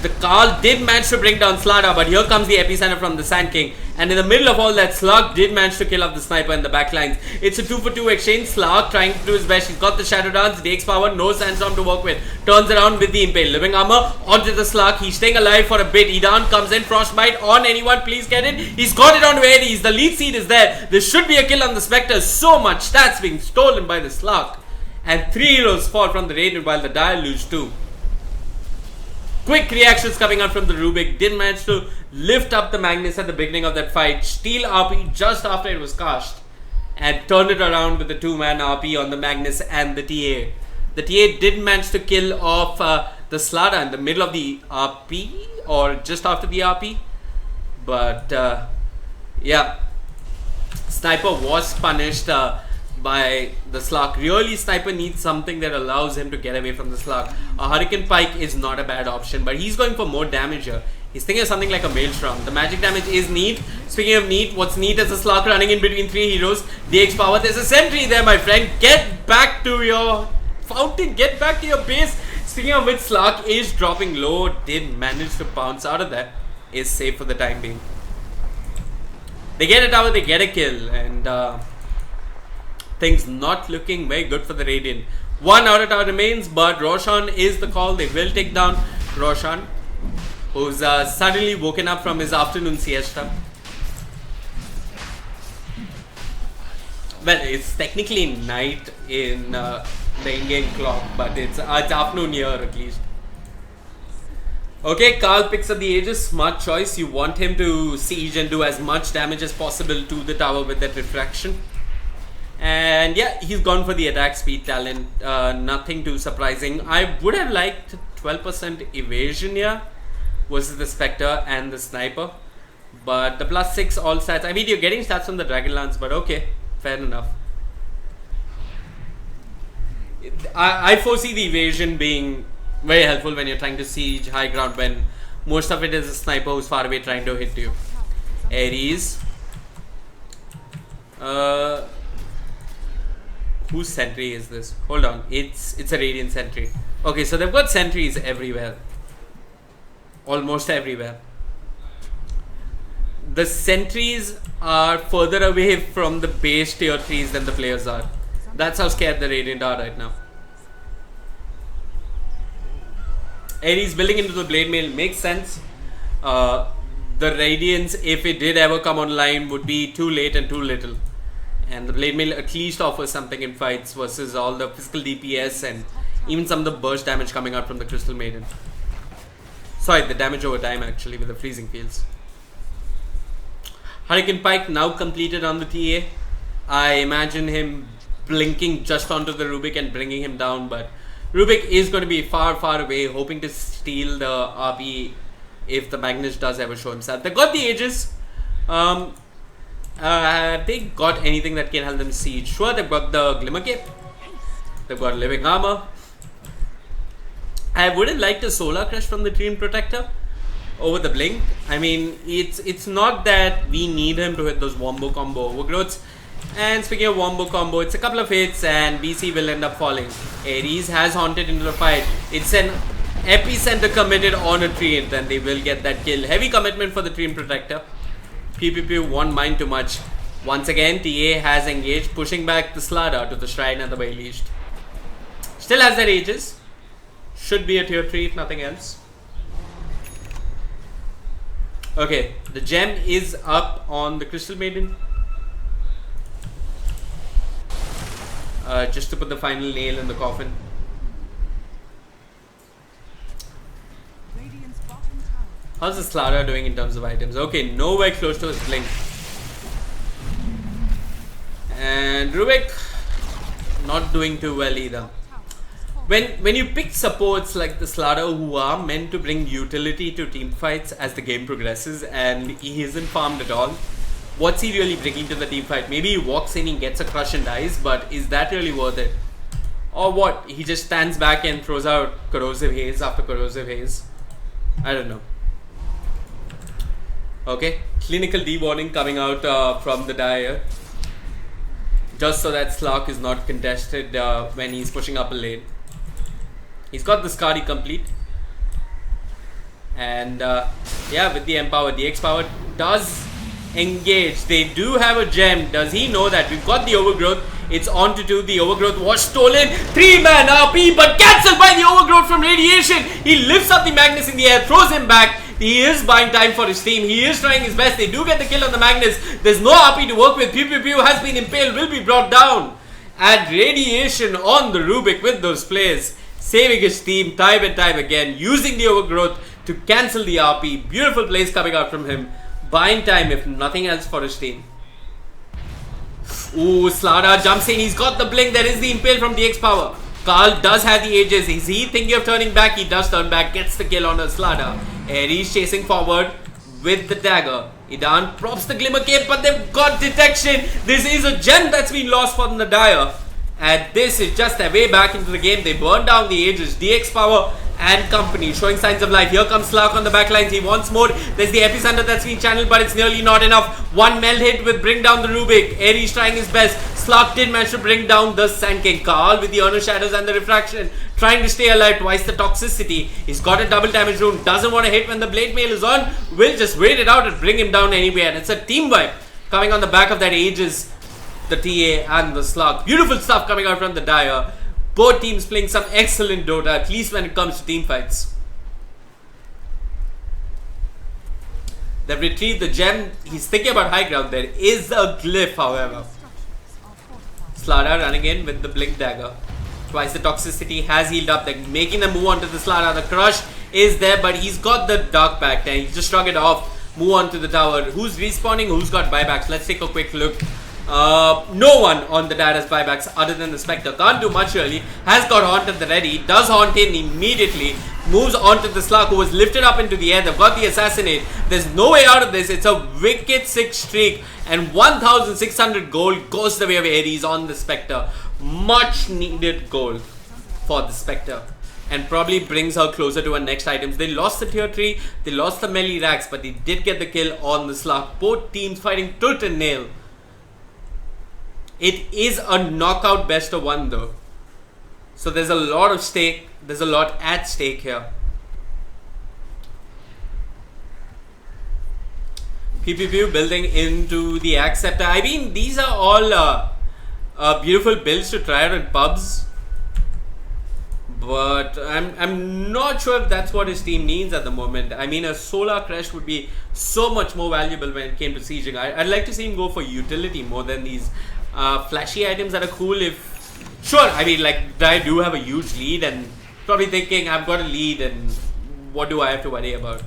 The Carl did manage to bring down Slada, but here comes the epicenter from the Sand King. And in the middle of all that, Slug did manage to kill off the Sniper in the backlines. It's a 2-for-2 exchange. Slug trying to do his best. He's got the Shadow Dance, Dake's power, no Sandstorm to work with. Turns around with the Impale. Living Armor onto the Slug. He's staying alive for a bit. Idan comes in. Frostbite on anyone. Please get it. He's got it on Ares. The lead seed is there. There should be a kill on the Spectre. So much stats being stolen by the Slug. And 3 heroes fall from the Radiant while the Dire lose 2. Quick reactions coming out from the Rubik. Did manage to lift up the Magnus at the beginning of that fight. Steal RP just after it was cast. And turned it around with the 2-man RP on the Magnus and the TA. The TA did manage to kill off the Slada in the middle of the RP. Or just after the RP. But yeah. Sniper was punished by the Slark. Really, Sniper needs something that allows him to get away from the Slark. A Hurricane Pike is not a bad option, but he's going for more damage here. He's thinking of something like a Maelstrom. The magic damage is neat. Speaking of neat, what's neat is a Slark running in between 3 heroes. DX power, there's a sentry there, my friend. Get back to your fountain, get back to your base. Speaking of which, Slark is dropping low, did manage to bounce out of that. Is safe for the time being. They get a tower, they get a kill, and things not looking very good for the Radiant. 1 outer tower remains, but Roshan is the call. They will take down Roshan, who's suddenly woken up from his afternoon siesta. Well, it's technically night in the Indian clock, but it's afternoon here at least. Okay, Carl picks up the Aegis. Smart choice. You want him to siege and do as much damage as possible to the tower with that refraction. And yeah, he's gone for the attack speed talent. Nothing too surprising. I would have liked 12% evasion here versus the Spectre and the Sniper. But the +6 all stats. I mean, you're getting stats from the Dragonlance, but okay, fair enough. I foresee the evasion being very helpful when you're trying to siege high ground, when most of it is a sniper who's far away trying to hit you. Ares. Whose sentry is this? Hold on. It's a Radiant sentry. Okay, so they've got sentries everywhere. Almost everywhere. The sentries are further away from the base tier 3s than the players are. That's how scared the Radiant are right now. Ares building into the Blade Mail makes sense. The Radiance, if it did ever come online, would be too late and too little. And the Blade Mail at least offers something in fights versus all the physical DPS and even some of the burst damage coming out from the Crystal Maiden. Sorry, the damage over time actually with the freezing fields. Hurricane Pike now completed on the TA. I imagine him blinking just onto the Rubik and bringing him down, but Rubik is going to be far, far away, hoping to steal the RP if the Magnus does ever show himself. They got the Aegis. Have they got anything that can help them siege? Sure, they've got the Glimmer Cape. They've got Living Armor. I wouldn't like to Solar Crush from the Dream Protector over the Blink. I mean, it's not that we need him to hit those Wombo combo overgrowths. And speaking of Wombo combo, it's a couple of hits and BC will end up falling. Ares has haunted into the fight. It's an epicenter committed on a Treant, and they will get that kill. Heavy commitment for the Dream Protector. PPP won't mind too much. Once again, TA has engaged, pushing back the Slada to the Shrine and the Baileyst. Still has their Aegis. Should be a tier 3 if nothing else. Okay, the gem is up on the Crystal Maiden. Just to put the final nail in the coffin.
Radiant's bottom tower.
How's the Slada doing in terms of items? Okay, nowhere close to his blink. And Rubik not doing too well either. When you pick supports like the Slada who are meant to bring utility to team fights as the game progresses, and he isn't farmed at all, what's he really bringing to the team fight? Maybe he walks in, he gets a crush and dies, but is that really worth it? Or what? He just stands back and throws out corrosive haze after corrosive haze? I don't know. Okay, clinical dewarning coming out from the Dire. Just so that Slark is not contested when he's pushing up a lane. He's got the Skadi complete. And yeah, with the Empower, the X power does engage. They do have a gem. Does he know that? We've got the Overgrowth. It's on to 2. The Overgrowth was stolen. 3-man RP, but cancelled by the Overgrowth from Radiation. He lifts up the Magnus in the air, throws him back. He is buying time for his team. He is trying his best. They do get the kill on the Magnus. There's no RP to work with. Pew Pew Pew has been impaled, will be brought down. And Radiation on the Rubik with those plays. Saving his team time and time again. Using the Overgrowth to cancel the RP. Beautiful plays coming out from him. Buying time if nothing else for his team. Ooh, Slada jumps in. He's got the blink. There is the impale from DX power. Carl does have the Aegis. Is he thinking of turning back? He does turn back. Gets the kill on a Slada. Ares chasing forward. with the dagger. Idan props the Glimmer Cape, but they've got detection. This is a gem that's been lost from the Dire. And this is just their way back into the game. They burn down the Aegis, DX Power and company, showing signs of life. Here comes Slark on the backlines. He wants more. There's the Epicenter that's been channeled, but it's nearly not enough. One meld hit will bring down the Rubik. Ares trying his best. Slark did manage to bring down the Sand King. Carl with the Earner Shadows and the Refraction, trying to stay alive. Twice the toxicity. He's got a double damage rune. Doesn't want to hit when the Blade Mail is on. Will just wait it out and bring him down anyway. And it's a team wipe coming on the back of that Aegis, the TA and the Slug. Beautiful stuff coming out from the Dire. Both teams playing some excellent Dota, at least when it comes to team fights. They've retrieved the gem. He's thinking about high ground. There is a glyph, however. Slara running in with the Blink Dagger. Twice the toxicity has healed up. They're making them move on to the Slara. The crush is there, but he's got the Dark Pact and he just shrug it off. Move on to the tower. Who's respawning? Who's got buybacks? Let's take a quick look. No one on the Data's buybacks other than the Spectre. Can't do much really. Has got Haunt at the ready. Does Haunt in immediately. Moves on to the Slug, who was lifted up into the air. They've got the Assassinate. There's no way out of this. It's a wicked 6 streak. And 1,600 gold goes the way of Ares on the Spectre. Much needed gold for the Spectre. And probably brings her closer to her next items. They lost the tier 3. They lost the melee racks. But they did get the kill on the Slug. Both teams fighting tooth and nail. It is a knockout best of 1 though. So there's a lot of stake. There's a lot at stake here. PPP building into the Acceptor. I mean, these are all beautiful builds to try out in pubs. But I'm not sure if that's what his team needs at the moment. I mean, a Solar Crash would be so much more valuable when it came to sieging. I'd like to see him go for utility more than these flashy items that are cool. If sure, I mean, like, I do have a huge lead and probably thinking I've got a lead and what do I have to worry about?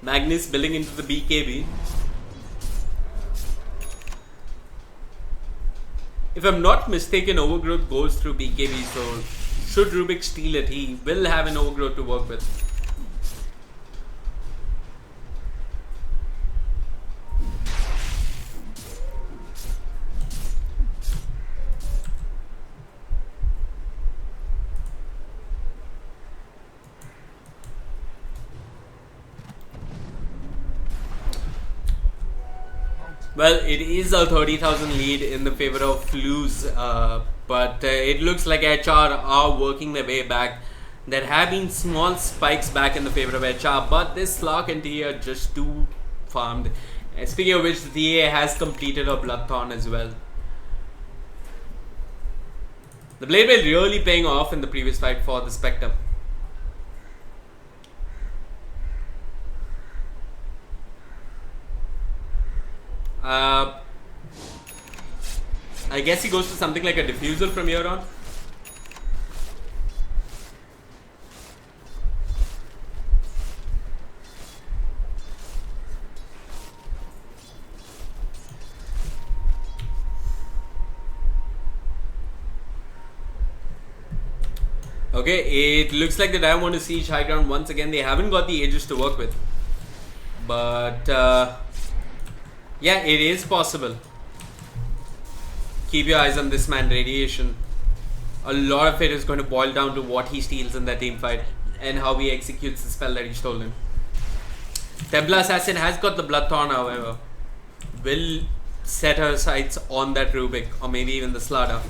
Magnus building into the BKB. If I'm not mistaken, Overgrowth goes through BKB, so should Rubik steal it, he will have an Overgrowth to work with. Well, it is a 30,000 lead in the favor of Flus, but it looks like HR are working their way back. There have been small spikes back in the favor of HR, but this Slark and TA are just too farmed. Speaking of which, the TA has completed a Bloodthorn as well. The Blade Mail really paying off in the previous fight for the Spectre. I guess he goes to something like a diffusal from here on. Okay, it looks like the Dire want to siege high ground once again. They haven't got the Aegis to work with. But yeah, it is possible. Keep your eyes on this man, Radiation. A lot of it is going to boil down to what he steals in that team fight and how he executes the spell that he stole him. Templar Assassin has got the Bloodthorn, however. Will set her sights on that Rubik or maybe even the Slada.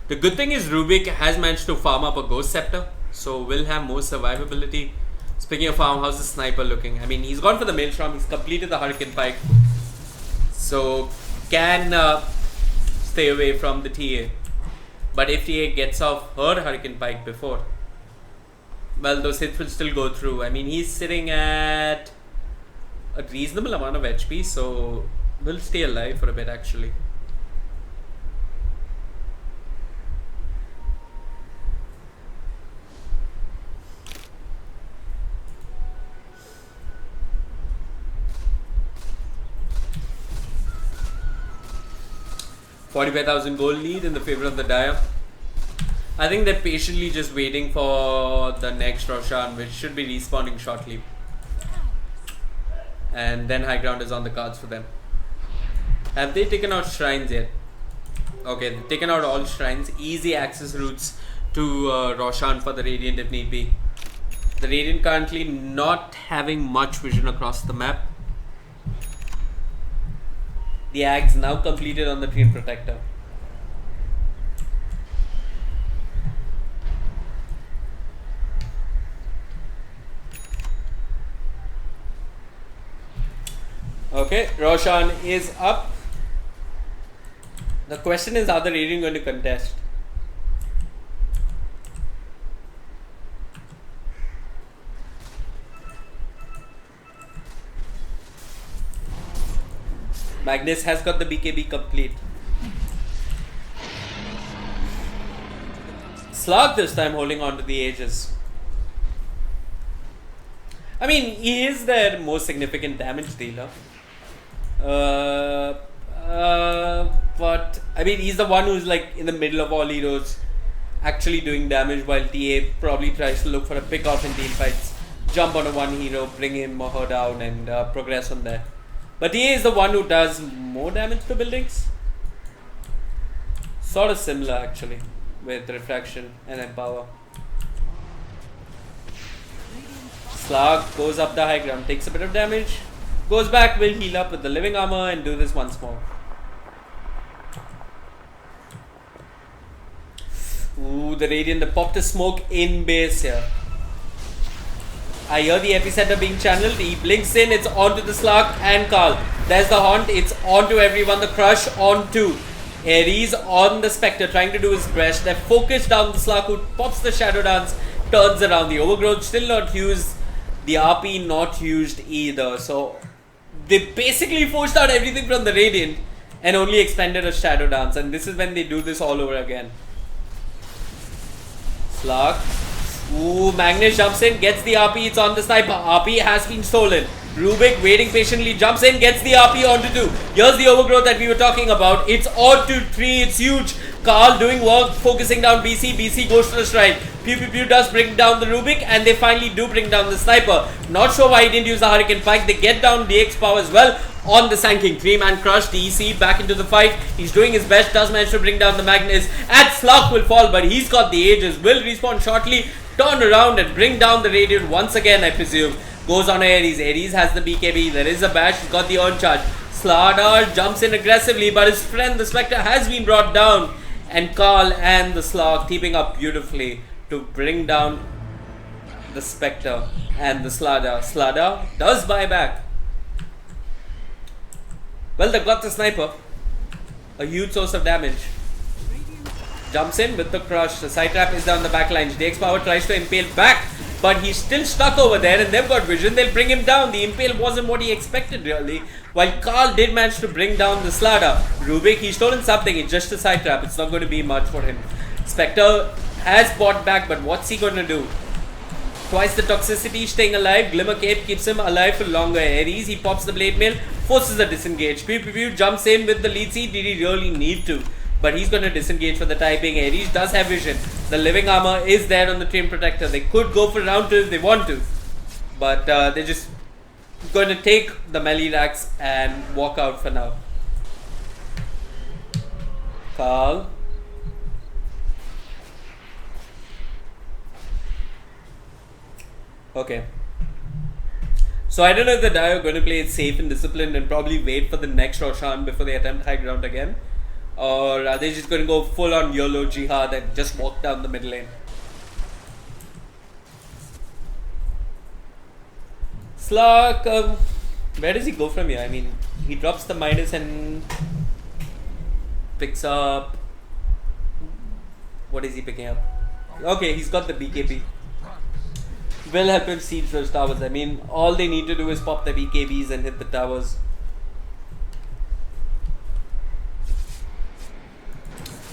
The good thing is Rubik has managed to farm up a Ghost Scepter, so will have more survivability. Speaking of farm, how's the Sniper looking? I mean, he's gone for the Maelstrom, he's completed the Hurricane Pike. So, can stay away from the TA. But if TA gets off her Hurricane Pike before, well, those hits will still go through. I mean, he's sitting at a reasonable amount of HP, so will stay alive for a bit actually. 45,000 gold lead in the favor of the Dire. I think they're patiently just waiting for the next Roshan, which should be respawning shortly. And then high ground is on the cards for them. Have they taken out shrines yet? Okay, they've taken out all shrines. Easy access routes to Roshan for the Radiant if need be. The Radiant currently not having much vision across the map. The Ags now completed on the Dream Protector. Okay, Roshan is up. The question is, are the Radiant going to contest? Magnus has got the BKB complete. Slug this time holding on to the ages. I mean, he is their most significant damage dealer. But I mean, he's the one who's like in the middle of all heroes actually doing damage, while TA probably tries to look for a pick off in team fights, jump on a one hero, bring him or her down, and progress from there. But TA is the one who does more damage to buildings. Sort of similar actually with refraction and empower. Slug goes up the high ground, takes a bit of damage, goes back, will heal up with the living armor and do this once more. Ooh, the Radiant, they popped a smoke in base here. I hear the epicenter being channeled. He blinks in, it's onto the Slug and Carl. There's the Haunt, it's onto everyone. The Crush onto Ares on the Spectre, trying to do his best. They're focused down the Slug, who pops the Shadow Dance, turns around. The Overgrowth still not used. The RP not used either. So they basically forced out everything from the Radiant and only expended a Shadow Dance. And this is when they do this all over again. Slug. Ooh, Magnus jumps in, gets the RP, it's on the sniper. RP has been stolen. Rubik waiting patiently, jumps in, gets the RP onto 2. Here's the Overgrowth that we were talking about. It's onto 3, it's huge. Carl doing work, focusing down BC. BC goes to the strike. Pew Pew Pew does bring down the Rubik, and they finally do bring down the sniper. Not sure why he didn't use the Hurricane Pike. They get down DX power as well on the Sanking. 3-man crush, DC back into the fight. He's doing his best, does manage to bring down the Magnus. And Slug will fall, but he's got the ages. Will respawn shortly, turn around and bring down the Radiant once again, I presume. Goes on Ares. Ares has the BKB. There is a bash. He's got the on charge. Slardar jumps in aggressively, but his friend the Spectre has been brought down. And Carl and the Slug teaming up beautifully to bring down the Spectre and the Slardar. Slardar does buy back. Well, they've got the sniper. A huge source of damage. Jumps in with the crush. The side trap is down the back line. DX Power tries to impale back, but he's still stuck over there and they've got vision. They'll bring him down. The impale wasn't what he expected really. While Carl did manage to bring down the Slardar. Rubik, he's stolen something. It's just a side trap. It's not going to be much for him. Spectre has bought back, but what's he going to do? Twice the toxicity, staying alive. Glimmer Cape keeps him alive for longer. Ares, he pops the blade mail, forces a disengage. Pew Pew Pew jumps in with the lead seed. Did he really need to? But he's going to disengage for the time being. Ares does have vision. The living armor is there on the Train Protector. They could go for round 2 if they want to. But they're just going to take the melee racks and walk out for now. Carl. Okay. So I don't know if the Dio are going to play it safe and disciplined and probably wait for the next Roshan before they attempt high ground again. Or are they just going to go full on YOLO Jihad and just walk down the mid lane? Slug, where does he go from here? I mean, he drops the Midas and picks up... What is he picking up? Okay, he's got the BKB. Will help him siege those towers. I mean, all they need to do is pop the BKBs and hit the towers.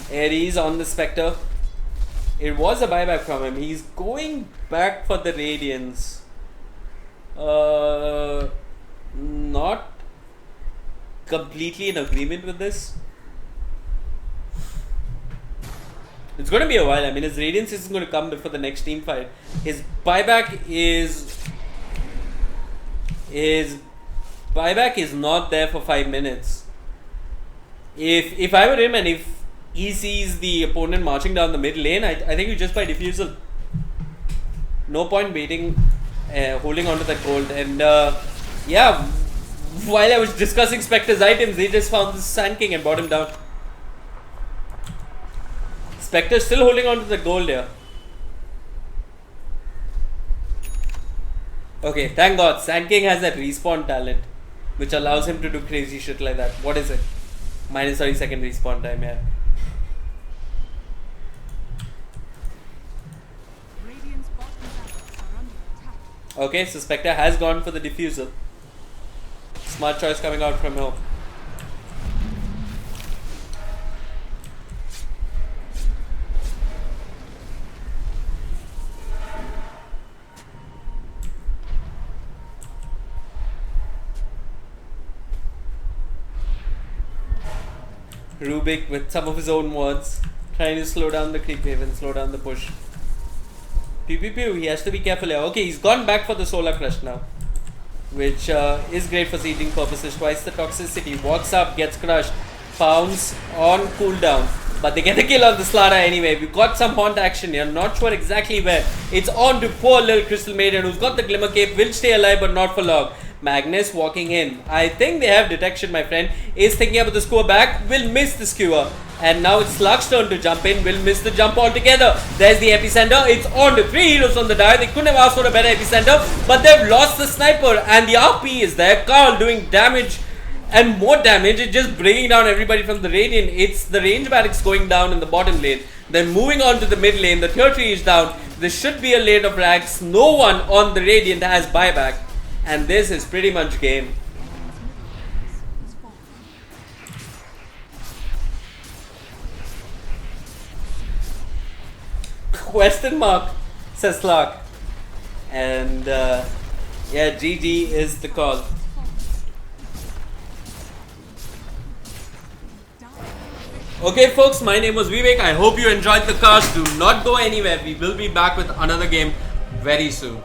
Ares on the Spectre. It was a buyback from him. He's going back for the Radiance. Not completely in agreement with this. It's going to be a while. I mean, his Radiance isn't going to come before the next team fight. His buyback is not there for 5 minutes. If I were him and if he sees the opponent marching down the mid lane, I think you just buy Diffusal. No point waiting, holding on to that gold. And yeah, while I was discussing Spectre's items, they just found this Sand King and brought him down. Spectre still holding on to the gold here. Okay, thank God. Sand King has that respawn talent, which allows him to do crazy shit like that. What is it? Minus 30-second respawn time, yeah.
Radiant's bottom barracks are under attack.
Okay, so Spectre has gone for the Diffusal. Smart choice coming out from home. Rubik with some of his own words, trying to slow down the creep wave and slow down the push. Pew pew pew, he has to be careful here. Okay, he's gone back for the Solar Crush now, which is great for seeding purposes. Twice the toxicity, walks up, gets crushed, pounds on cooldown, but they get a kill on the Slara anyway. We've got some haunt action here, not sure exactly where. It's on to poor little Crystal Maiden, who's got the Glimmer Cape, will stay alive but not for long. Magnus walking in. I think they have detection, my friend. Is thinking about the skewer back, will miss the skewer. And now it's Slug's turn to jump in, will miss the jump altogether. There's the epicenter, it's on to 3 heroes on the die. They couldn't have asked for a better epicenter, but they've lost the sniper and the RP is there. Carl doing damage and more damage. It's just bringing down everybody from the Radiant. It's the range barracks going down in the bottom lane. Then moving on to the mid lane, the tier 3 is down. There should be a lane of racks. No one on the Radiant has buyback. And this is pretty much game. Question mark, says Clark. And yeah, GG is the call. Okay folks, my name was Vivek. I hope you enjoyed the cast. Do not go anywhere. We will be back with another game very soon.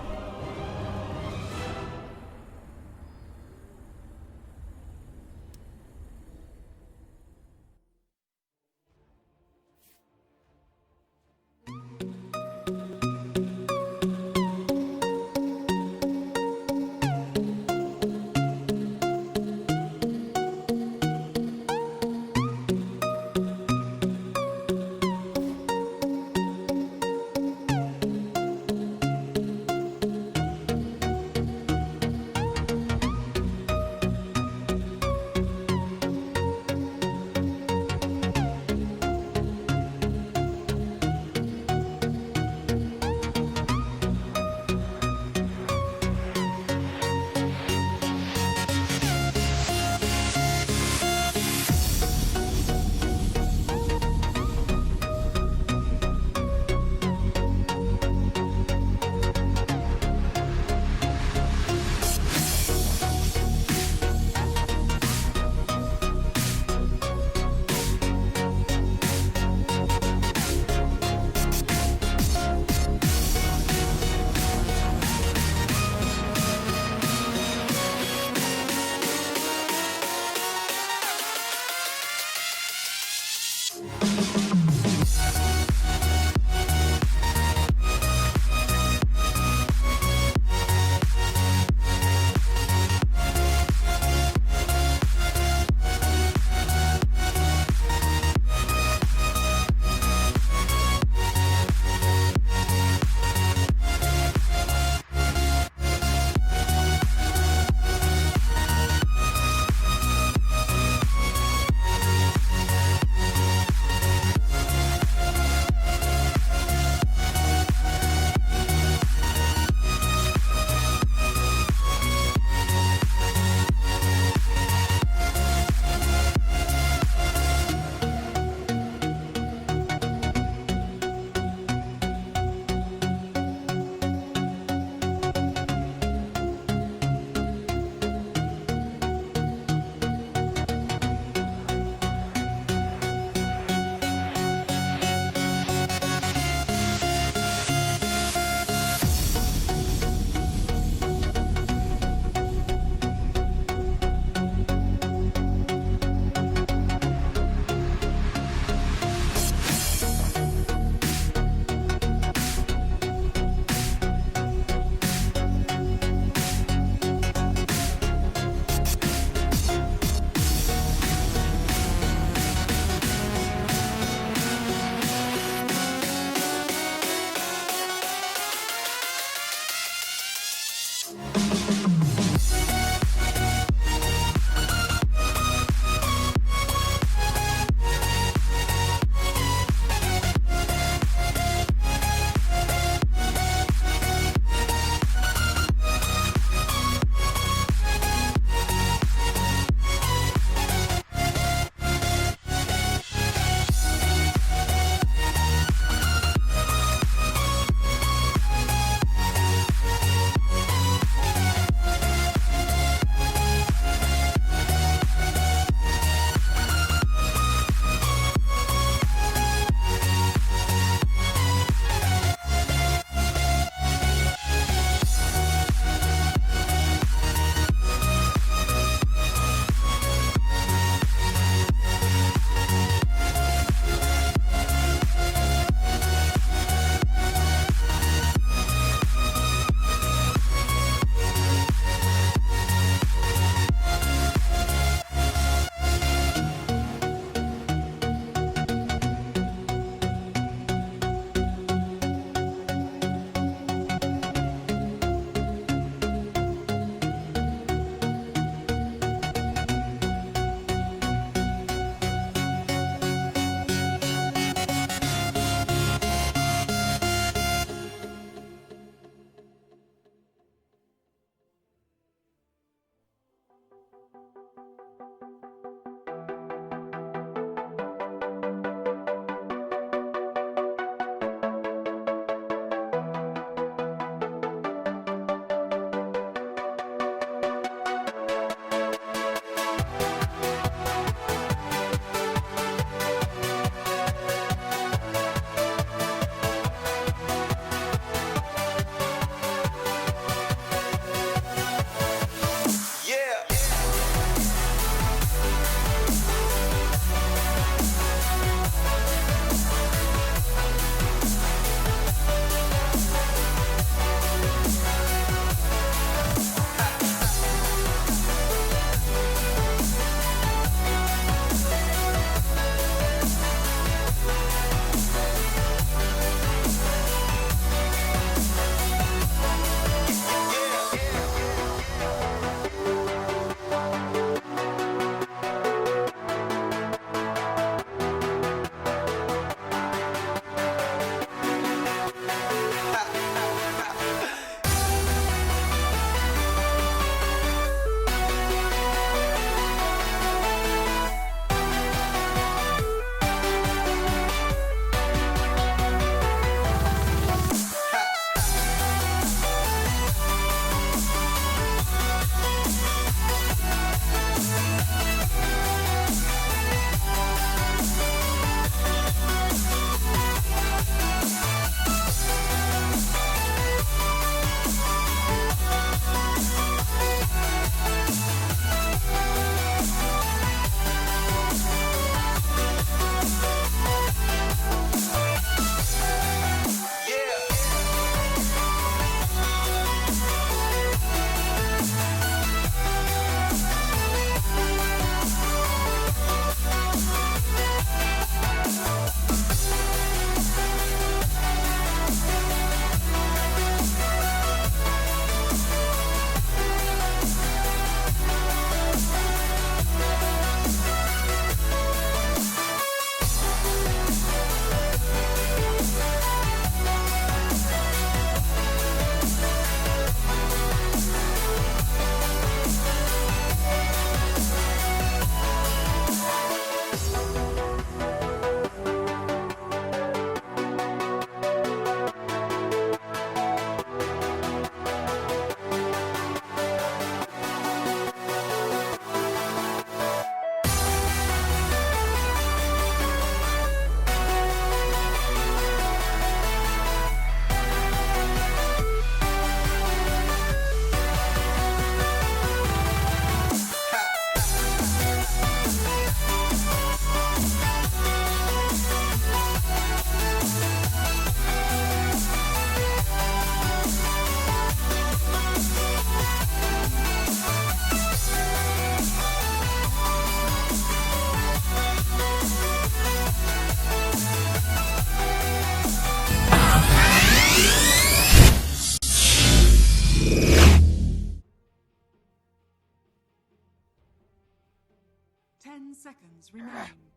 10 seconds remaining.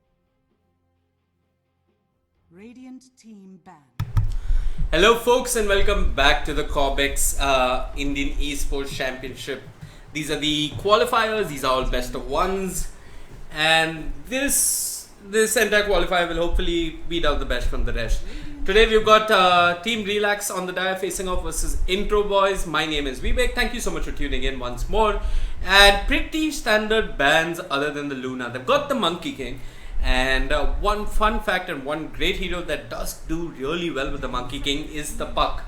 Radiant team banned.
Hello folks and welcome back to the Cobx Indian Esports Championship. These are the qualifiers, these are all best of ones, and this entire qualifier will hopefully beat out the best from the rest. Today we've got Team Relax on the dia facing off versus Intro Boys. My name is Vivek, thank you so much for tuning in once more. And pretty standard bans other than the Luna. They've got the Monkey King. And one fun fact and one great hero that does do really well with the Monkey King is the Puck.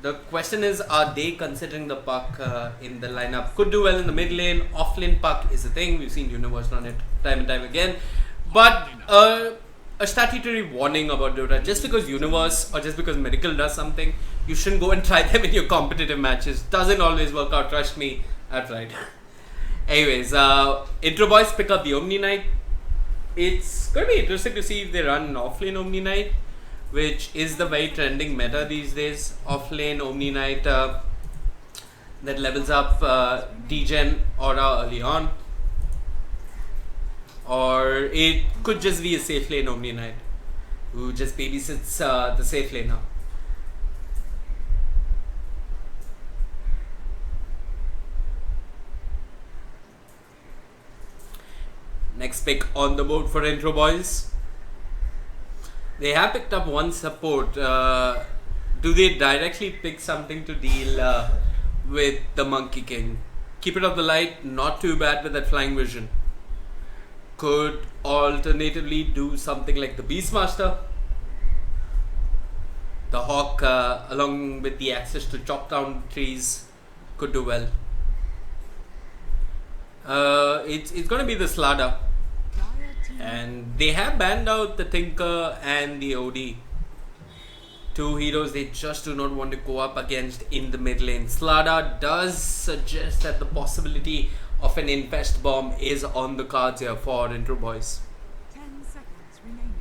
The question is, are they considering the Puck in the lineup? Could do well in the mid lane. Off lane Puck is a thing. We've seen Universe run it time and time again. But a statutory warning about Dota. Just because Universe or just because Miracle does something, you shouldn't go and try them in your competitive matches. Doesn't always work out. Trust me, I've tried. Anyways, Intro Boys pick up the Omni Knight. It's going to be interesting to see if they run offlane Omni Knight, which is the very trending meta these days. Offlane Omni Knight that levels up Degen aura early on. Or it could just be a safe lane Omni Knight who just babysits the safe laner. Next pick on the board for Intro Boys. They have picked up one support. Do they directly pick something to deal with the Monkey King? Keep it up the light, not too bad with that flying vision. Could alternatively do something like the Beastmaster. The Hawk along with the access to chop down trees could do well. It's going to be the Slada. And they have banned out the Tinker and the OD. Two heroes they just do not want to go up against in the mid lane. Slada does suggest that the possibility of an Infest Bomb is on the cards here for Intro Boys.
10 seconds remaining.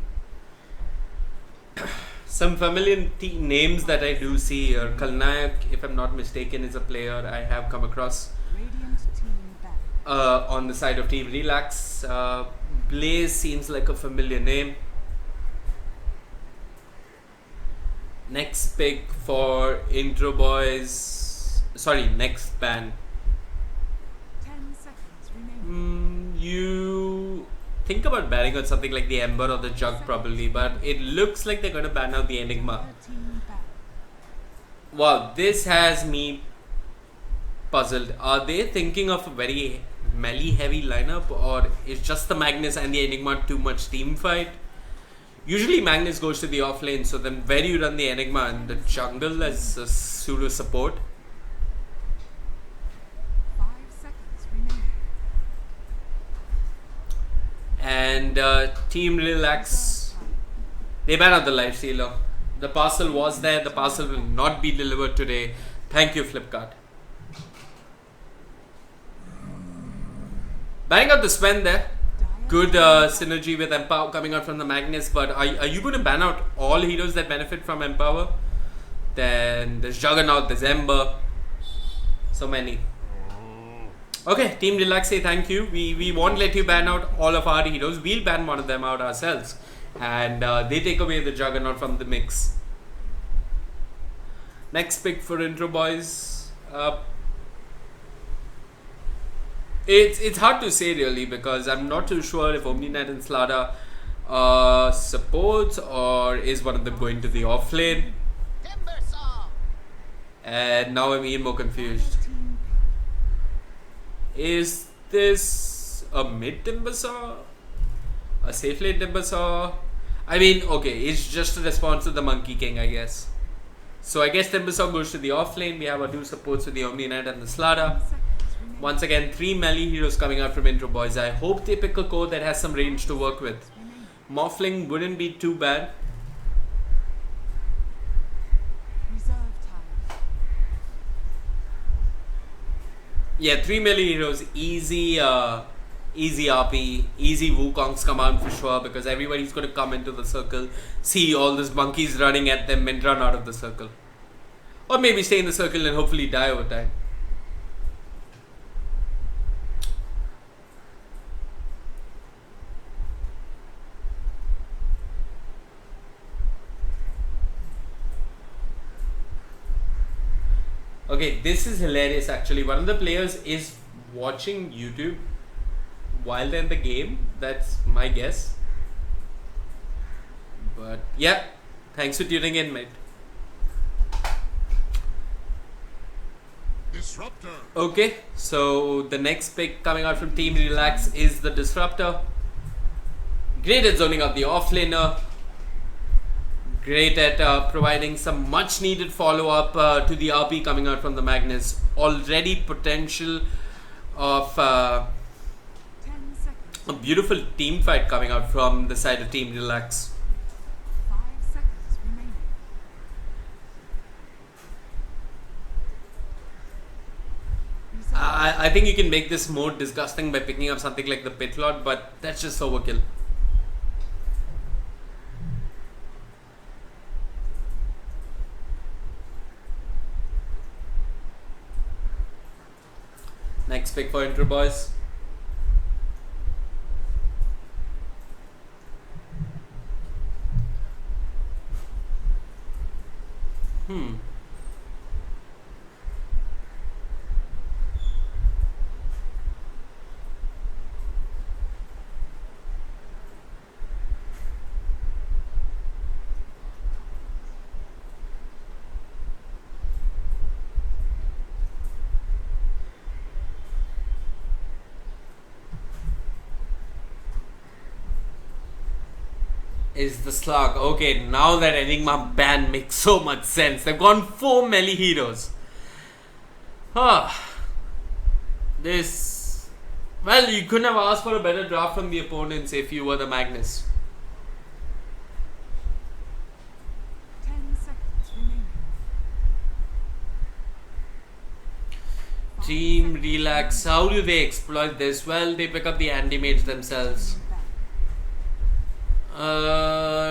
Some familiar names that I do see here. Kalnayak, if I'm not mistaken, is a player I have come across.
Radiant team banned.
On the side of Team Relax. Blaze seems like a familiar name. Next pick for Intro Boys. Sorry, next ban.
10 seconds remaining.
You think about banning out something like the Ember or the Jug probably, but it looks like they're going to ban out the Enigma.
Team banned.
Wow, this has me puzzled. Are they thinking of a very melee heavy lineup, or is just the Magnus and the Enigma too much team fight? Usually Magnus goes to the off lane, so then where do you run the Enigma and the jungle as a pseudo support?
5 seconds remaining.
And Team Relax, they ban out the Lifestealer. The parcel was there, the parcel will not be delivered today. Thank you, Flipkart. Banning out the Sven there. Good synergy with Empower coming out from the Magnus, but are you going to ban out all heroes that benefit from Empower? Then there's Juggernaut, there's Ember. So many. Okay, Team Relax say thank you. We won't let you ban out all of our heroes. We'll ban one of them out ourselves. And they take away the Juggernaut from the mix. Next pick for Intro Boys. It's hard to say really, because I'm not too sure if Omni Knight and Slada supports, or is one of them going to the off lane. And now I'm even more confused.
Team
Is this a mid Timbersaw? A safe lane Timbersaw? I mean, okay, it's just a response to the Monkey King, I guess. So I guess Timbersaw goes to the off lane. We have our two supports with the Omni Knight and the Slada. Once again, 3 melee heroes coming out from Intro Boys. I hope they pick a core that has some range to work with. Morphling wouldn't be too bad.
reserve time.
Yeah, 3 melee heroes, easy easy RP, easy Wukongs come out for sure, because everybody's going to come into the circle, see all these monkeys running at them and run out of the circle. Or maybe stay in the circle and hopefully die over time. Okay, this is hilarious actually. One of the players is watching YouTube while they're in the game. That's my guess. But yeah, thanks for tuning in, mate.
Disruptor.
Okay, so the next pick coming out from Team Relax is the Disruptor. Great at zoning out the offlaner. Great at providing some much needed follow up to the RP coming out from the Magnus. Already potential of
10 seconds.
a beautiful team fight coming out from the side of Team Relax.
5 seconds remaining. Reserve
I think you can make this more disgusting by picking up something like the Pit Lord, but that's just overkill. Next pick for intro, boys. Is the Slug. Okay, now that Enigma ban makes so much sense. They've gone 4 melee heroes. This... Well, you couldn't have asked for a better draft from the opponents if you were the Magnus.
10 seconds remaining.
Team Relax, how do they exploit this? Well, they pick up the anti-mage themselves.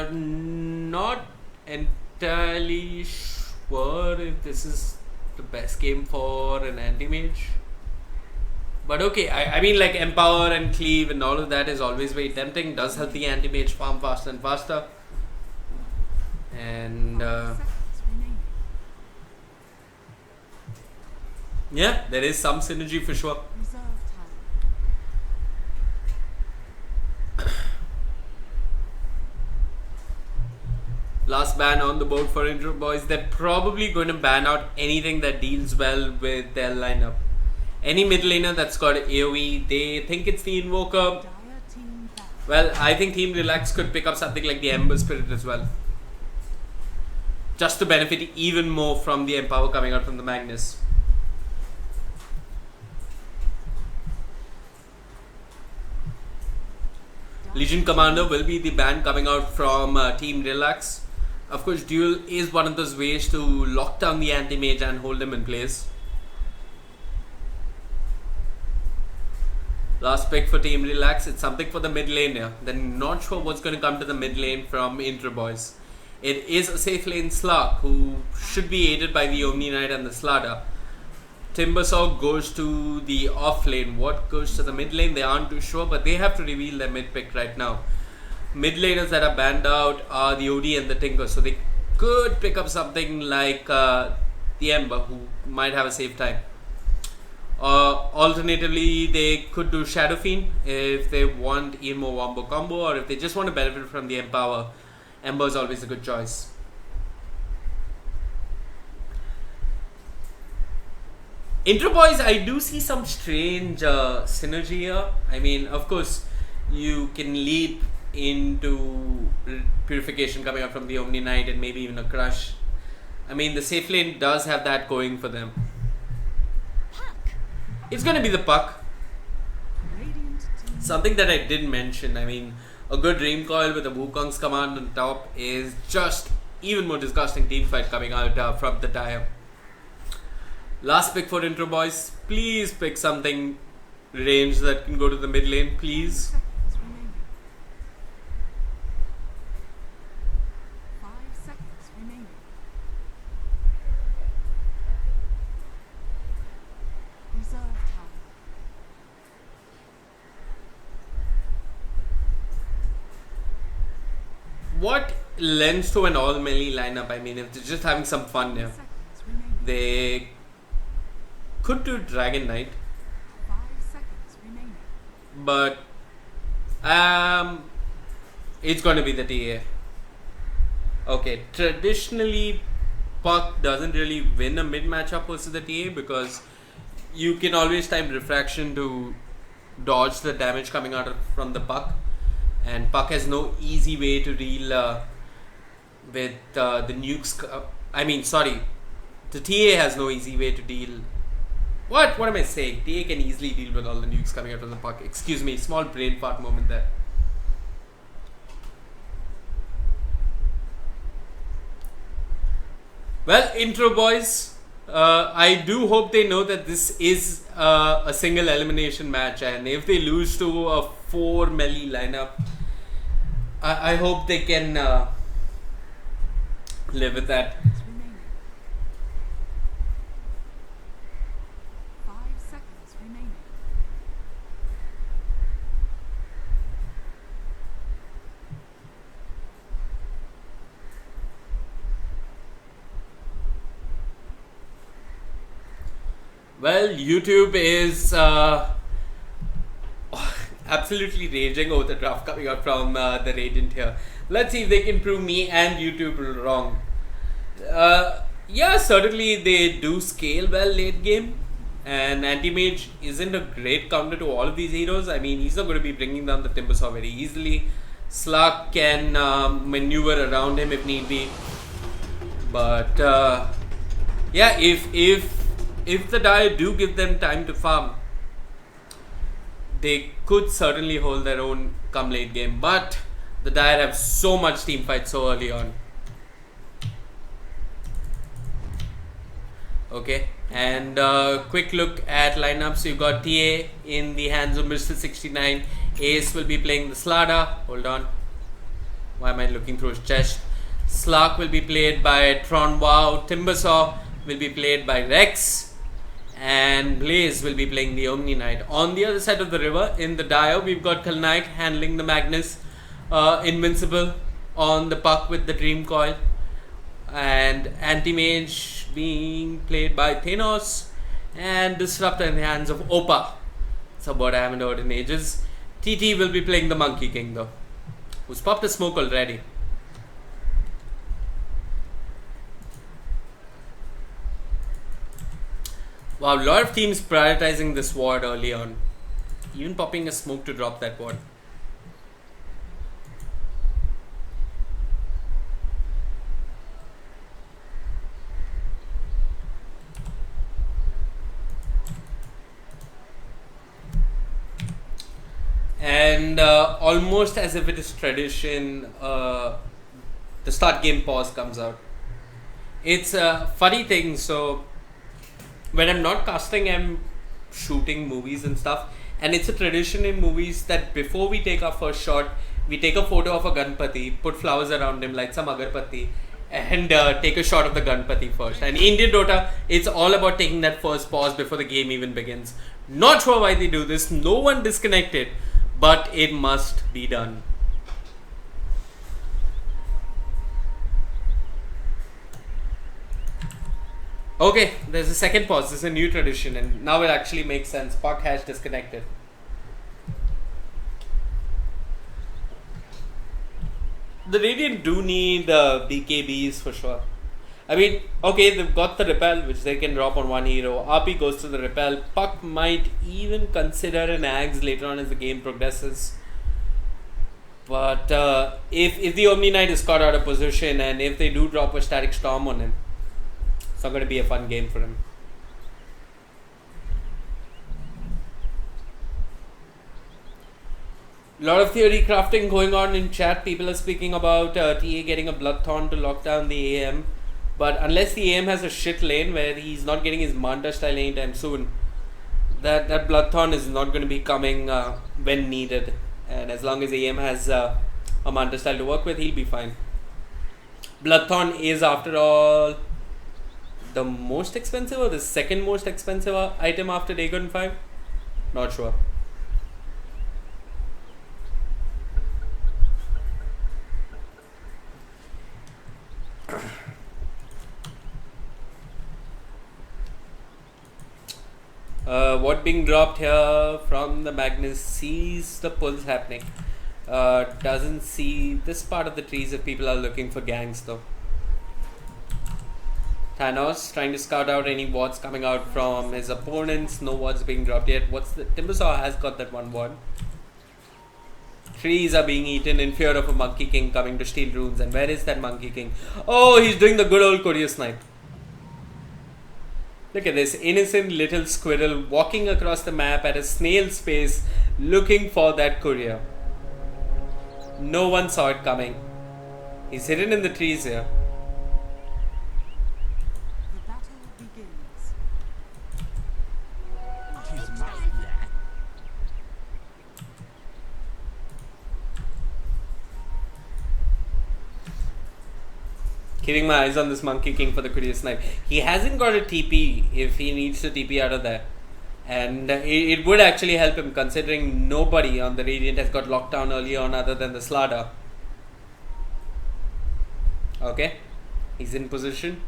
Not entirely sure if this is the best game for an anti-mage. But okay, I mean, like Empower and Cleave and all of that is always very tempting. Does help the anti-mage farm faster and faster. And
5 seconds remaining.
yeah, there is some synergy for sure.
Reserve time.
Last ban on the board for intro, boys. They're probably going to ban out anything that deals well with their lineup. Any mid laner that's got AoE, they think it's the Invoker.
Dire team back.
Well, I think Team Relax could pick up something like the Ember Spirit as well. Just to benefit even more from the Empower coming out from the Magnus. Legion Commander will be the ban coming out from Team Relax. Of course, Duel is one of those ways to lock down the anti-mage and hold him in place. Last pick for Team Relax, it's something for the mid lane here. They're not sure what's going to come to the mid lane from intro, boys. It is a safe lane Slug who should be aided by the Omni Knight and the Slaughter. Timbersaw goes to the off lane. What goes to the mid lane, they aren't too sure, but they have to reveal their mid pick right now. Mid laners that are banned out are the OD and the Tinker, so they could pick up something like the Ember, who might have a safe time. Alternatively, they could do Shadow Fiend if they want even more wombo combo, or if they just want to benefit from the Empower. Ember is always a good choice. Intro, boys, I do see some strange synergy here. I mean, of course, you can leap into Purification coming up from the Omni Knight and maybe even a Crush. I mean, the safe lane does have that going for them. It's gonna be the Puck.
Radiant team.
Something that I did mention, I mean, a good Dream Coil with a Wukong's command on top is just even more disgusting team fight coming out from the Tire. Last pick for intro, boys. Please pick something range that can go to the mid lane, please.
Seconds remaining. 5 seconds remaining. Reserve time.
What lends to an all melee lineup? I mean, if they're just having some fun here,
Seconds remaining.
they could do Dragon Knight,
5 seconds remaining.
but it's going to be the TA. Okay, traditionally Puck doesn't really win a mid matchup versus the TA because you can always time refraction to dodge the damage coming out from the Puck, and Puck has no easy way to deal with the nukes. The TA has no easy way to deal. What am I saying? TA can easily deal with all the nukes coming out from the Puck. Excuse me, small brain fart moment there. Well, intro boys, I do hope they know that this is a single elimination match, and if they lose to a 4 melee lineup, I hope they can live with that.
Remaining. 5 seconds remaining.
Well, YouTube is absolutely raging over the draft coming out from the Radiant here. Let's see if they can prove me and YouTube wrong. Yeah, certainly they do scale well late game, and Anti-Mage isn't a great counter to all of these heroes. I mean, he's not going to be bringing down the Timbersaw very easily. Slug can maneuver around him if need be, but yeah, if the Dire do give them time to farm, they could certainly hold their own come late game, but the Dire have so much team fight so early on. Okay, and quick look at lineups. You got TA in the hands of Mr. 69. Ace will be playing the Slada. Hold on. Why am I looking through his chest? Slark will be played by Tron Wow. Timbersaw will be played by Rex. And Blaze will be playing the Omni Knight. On the other side of the river, in the Dire, we've got Kal Knight handling the Magnus. Invincible on the Puck with the Dream Coil. And Anti-Mage being played by Thanos. And Disruptor in the hands of Opa. It's a word I haven't heard in ages. TT will be playing the Monkey King though, who's popped a smoke already. Wow, a lot of teams prioritizing this ward early on. Even popping a smoke to drop that ward. And almost as if it is tradition, the start game pause comes out. It's a funny thing, so when I'm not casting, I'm shooting movies and stuff, and it's a tradition in movies that before we take our first shot, we take a photo of a Ganpati, put flowers around him, light some agarbatti, and take a shot of the Ganpati first. And Indian Dota, it's all about taking that first pause before the game even begins. Not sure why they do this, no one disconnected, but it must be done. Okay, there's a second pause. This is a new tradition, and now it actually makes sense. Puck has disconnected. The Radiant do need BKBs for sure. I mean, okay, they've got the repel, which they can drop on one hero. RP goes to the repel. Puck might even consider an Axe later on as the game progresses. But if the Omni Knight is caught out of position, and if they do drop a Static Storm on him, it's not going to be a fun game for him. A lot of theory crafting going on in chat. People are speaking about TA getting a Bloodthorn to lock down the AM. But unless the AM has a shit lane where he's not getting his Manta style anytime soon, that Bloodthorn is not going to be coming when needed. And as long as AM has a Manta style to work with, he'll be fine. Bloodthorn is, after all, the most expensive or the second most expensive item after Dagon 5? Not sure. What being dropped here from the Magnus, sees the pulls happening. Doesn't see this part of the trees if people are looking for gangs though. Thanos trying to scout out any wards coming out from his opponents. No wards being dropped yet. What's the Timbersaw has got that one ward. Trees are being eaten in fear of a Monkey King coming to steal runes. And where is that Monkey King? Oh, he's doing the good old courier snipe. Look at this innocent little squirrel walking across the map at a snail's pace looking for that courier. No one saw it coming. He's hidden in the trees here.
The battle begins.
Keeping my eyes on this Monkey King for the courier snipe. He hasn't got a TP if he needs to TP out of there. And it would actually help him considering nobody on the Radiant has got locked down early on other than the Slardar. Okay. He's in position.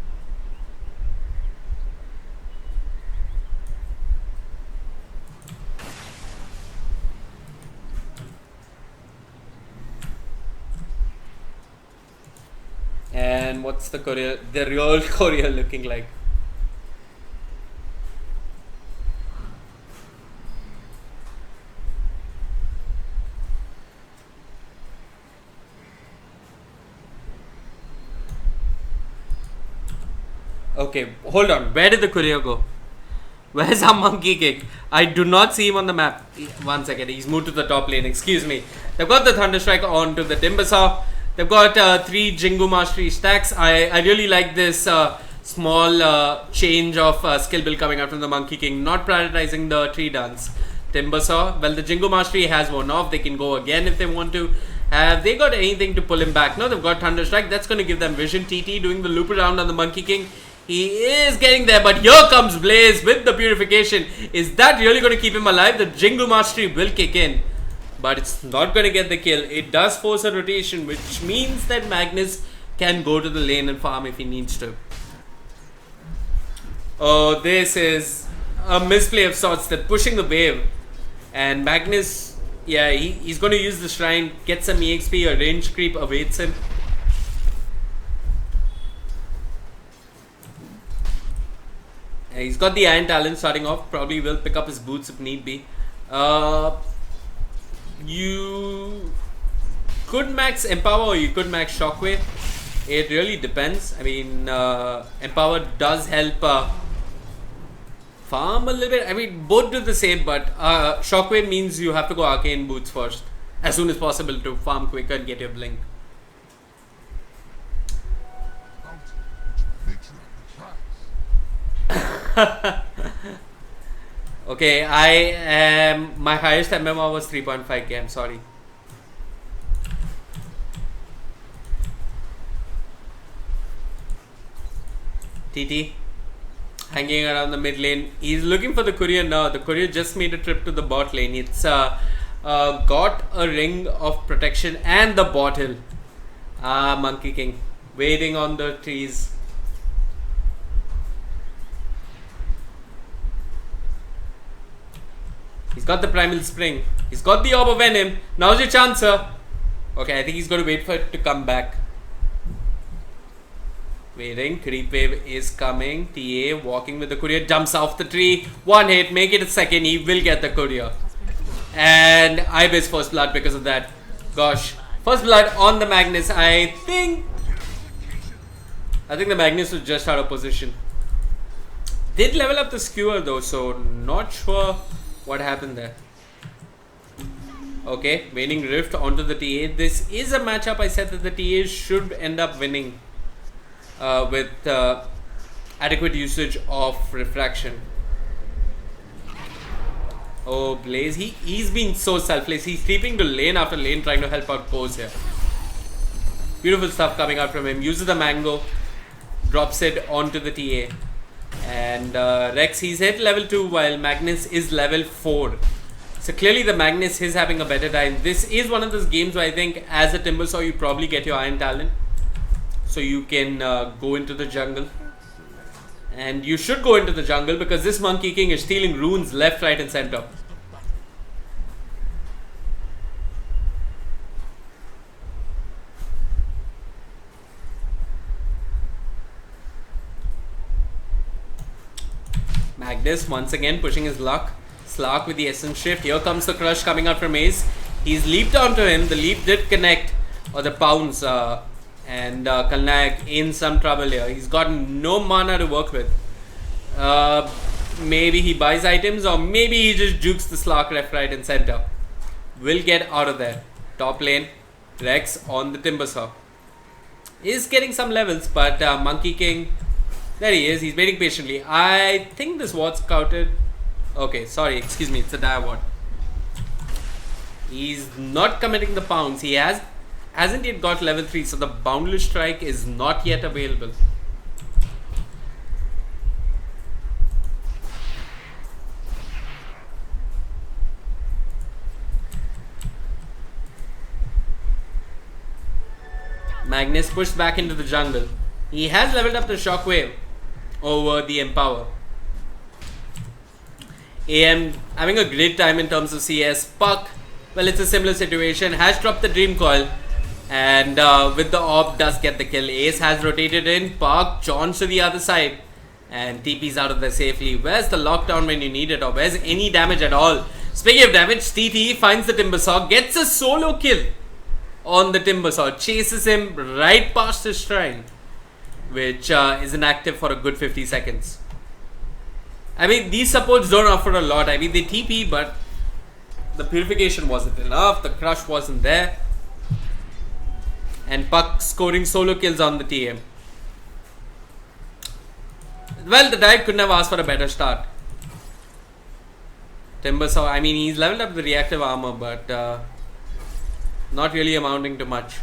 And what's the courier, the real courier looking like? Okay, hold on. Where did the courier go? Where's our Monkey King? I do not see him on the map. 1 second, he's moved to the top lane. Excuse me. They've got the Thunderstrike onto the Timbersaw. They've got 3 Jingu Mastery stacks. I really like this small change of skill build coming out from the Monkey King. Not prioritizing the tree dance. Timbersaw, well, the Jingu Mastery has worn off. They can go again if they want to. Have they got anything to pull him back? No, they've got Thunderstrike. That's going to give them vision. TT doing the loop around on the Monkey King. He is getting there, but here comes Blaze with the purification. Is that really going to keep him alive? The Jingu Mastery will kick in, but it's not going to get the kill. It does force a rotation, which means that Magnus can go to the lane and farm if he needs to. Oh, this is a misplay of sorts. They're pushing the wave, and Magnus, yeah, he's going to use the shrine, get some EXP, a range creep awaits him. He's got the Iron Talent starting off. Probably will pick up his boots if need be. You could max Empower or you could max Shockwave. It really depends. I mean, Empower does help farm a little bit. I mean, both do the same, but Shockwave means you have to go Arcane Boots first as soon as possible to farm quicker and get your Blink. Okay, my highest MMR was 3.5k. I'm sorry. TT hanging around the mid lane. He's looking for the courier now. The courier just made a trip to the bot lane. It's got a ring of protection and the bot hill. Monkey King waiting on the trees. He's got the Primal Spring. He's got the Orb of Venom. Now's your chance, sir. Okay, I think he's going to wait for it to come back. Waiting. Creep Wave is coming. TA walking with the courier. Jumps off the tree. One hit. Make it a second. He will get the courier. And I miss first blood because of that. Gosh. First blood on the Magnus. I think the Magnus was just out of position. Did level up the skewer though, so not sure what happened there. Okay, Waning Rift onto the TA. This is a matchup I said that the TA should end up winning with adequate usage of refraction. Oh, Blaze, he's been so selfless. He's creeping to lane after lane trying to help out Pose here. Beautiful stuff coming out from him. Uses the mango, drops it onto the TA. And Rex, he's hit level 2 while Magnus is level 4. So clearly the Magnus is having a better time. This is one of those games where I think as a Timbersaw you probably get your Iron Talent. So you can go into the jungle. And you should go into the jungle because this Monkey King is stealing runes left, right and center. Magnus once again pushing his luck. Slark with the essence shift. Here comes the crush coming out from Ace. He's leaped onto him. The leap did connect, or the pounce, and Kalnayak in some trouble here. He's got no mana to work with. Maybe he buys items, or maybe he just jukes the Slark left, right and center. Will get out of there. Top lane, Rex on the Timbersaw. Is getting some levels, but Monkey King, there he is. He's waiting patiently. I think this ward's scouted. Okay, sorry, excuse me, it's a dire ward. He's not committing the pounds. He hasn't yet got level 3, so the boundless strike is not yet available. Magnus pushed back into the jungle. He has leveled up the Shockwave over the Empower. AM having a great time in terms of CS. Puck, well, it's a similar situation. Has dropped the Dream Coil, and with the AWP does get the kill. Ace has rotated in. Puck joins to the other side, and TP's out of there safely. Where's the lockdown when you need it, or where's any damage at all? Speaking of damage, TT finds the Timbersaw, gets a solo kill on the Timbersaw, chases him right past his shrine, which is inactive for a good 50 seconds. I mean, these supports don't offer a lot. I mean, they TP, but the purification wasn't enough. The crush wasn't there. And Puck scoring solo kills on the TM. Well, the Dive couldn't have asked for a better start. Timbersaw, I mean, he's leveled up the reactive armor, but not really amounting to much.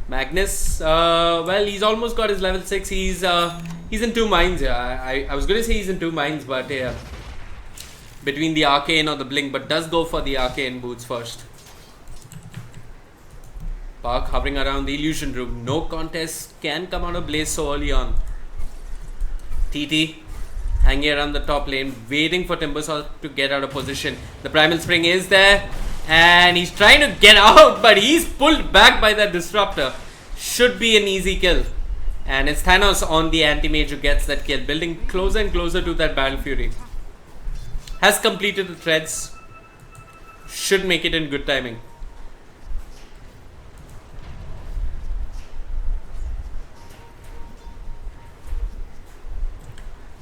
Magnus, well, he's almost got his level 6. He's in 2 minds. Yeah, I was going to say he's in 2 minds, but yeah, between the Arcane or the Blink, but does go for the Arcane boots first. Park hovering around the Illusion Room. No contest can come out of Blaze so early on. TT hanging around the top lane, waiting for Timbersaw to get out of position. The Primal Spring is there, and he's trying to get out, but he's pulled back by that Disruptor. Should be an easy kill. And it's Thanos on the Anti-Mage who gets that kill, building closer and closer to that Battle Fury. Has completed the threads. Should make it in good timing.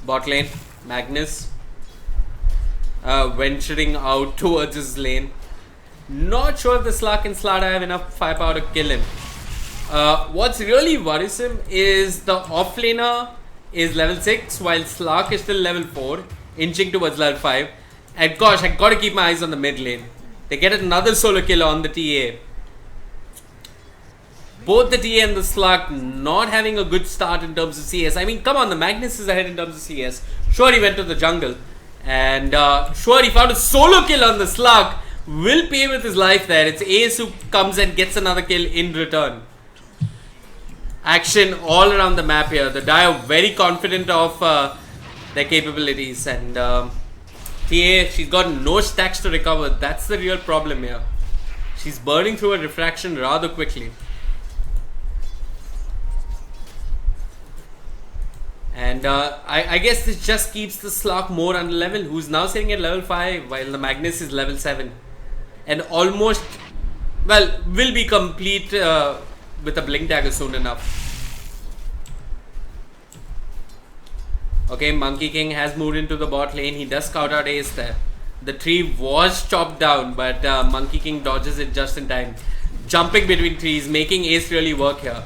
Bot lane, Magnus venturing out towards his lane. Not sure if the Slark and Slada have enough firepower to kill him. What's really worrisome is the offlaner is level 6 while Slark is still level 4, inching towards level 5. And gosh, I gotta keep my eyes on the mid lane. They get another solo kill on the TA. Both the TA and the Slark not having a good start in terms of CS. I mean, come on, the Magnus is ahead in terms of CS. Sure, he went to the jungle. And sure, he found a solo kill on the Slark. Will pay with his life there. It's Ace who comes and gets another kill in return. Action all around the map here. The Dire very confident of their capabilities. And TA, she's got no stacks to recover. That's the real problem here. She's burning through her refraction rather quickly. And I guess this just keeps the Slark more under level, who's now sitting at level 5 while the Magnus is level 7. And almost, well, will be complete with a Blink Dagger soon enough. Okay, Monkey King has moved into the bot lane. He does scout out Ace there. The tree was chopped down, but Monkey King dodges it just in time. Jumping between trees, making Ace really work here.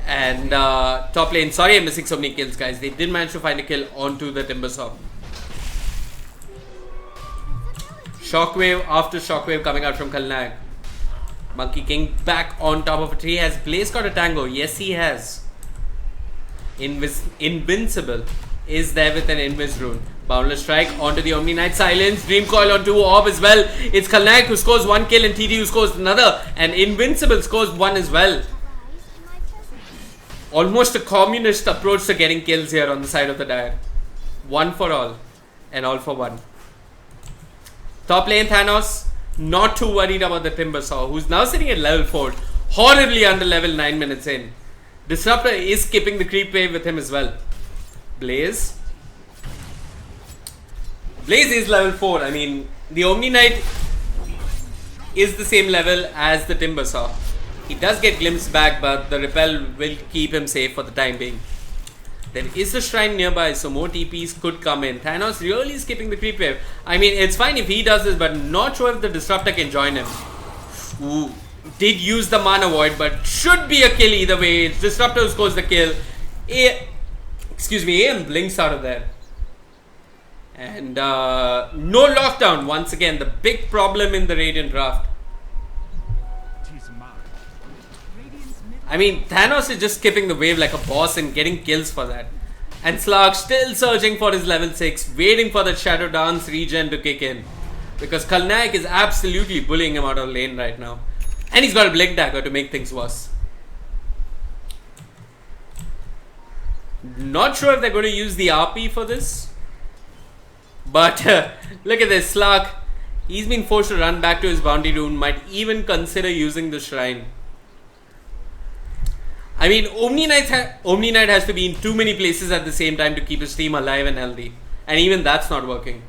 And top lane, sorry I'm missing so many kills, guys. They did manage to find a kill onto the Timbersaw. Shockwave after Shockwave coming out from Kalnag. Monkey King back on top of a tree. Has Blaze got a tango? Yes, he has. Invincible is there with an Invis rune. Boundless Strike onto the Omni Knight. Silence. Dream Coil onto Orb as well. It's Kalnag who scores 1 kill and TT who scores another. And Invincible scores 1 as well. Almost a communist approach to getting kills here on the side of the Dire. One for all and all for one. Top lane Thanos, not too worried about the Timbersaw, who's now sitting at level 4, horribly under level 9 minutes in. Disruptor is skipping the creep wave with him as well. Blaze is level 4. I mean, the Omni Knight is the same level as the Timbersaw. He does get glimpsed back, but the repel will keep him safe for the time being. There is a shrine nearby, so more TPs could come in. Thanos really skipping the creep wave. I mean, it's fine if he does this, but not sure if the Disruptor can join him. Ooh, did use the Mana Void, but should be a kill either way. It's Disruptor who scores the kill. AM blinks out of there. And no lockdown once again. The big problem in the Radiant draft. I mean, Thanos is just skipping the wave like a boss and getting kills for that. And Slark still searching for his level 6, waiting for that Shadow Dance regen to kick in. Because Khalnaik is absolutely bullying him out of lane right now. And he's got a Blink Dagger to make things worse. Not sure if they're going to use the RP for this. But look at this, Slark. He's been forced to run back to his bounty rune. Might even consider using the shrine. I mean, Omni Knight has to be in too many places at the same time to keep his team alive and healthy. And even that's not working.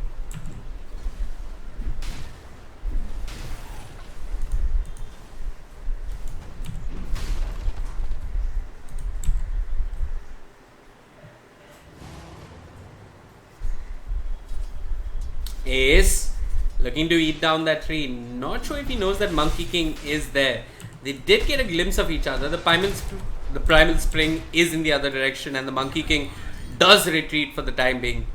Ace looking to eat down that tree. Not sure if he knows that Monkey King is there. They did get a glimpse of each other. The Primal Spring is in the other direction, and the Monkey King does retreat for the time being.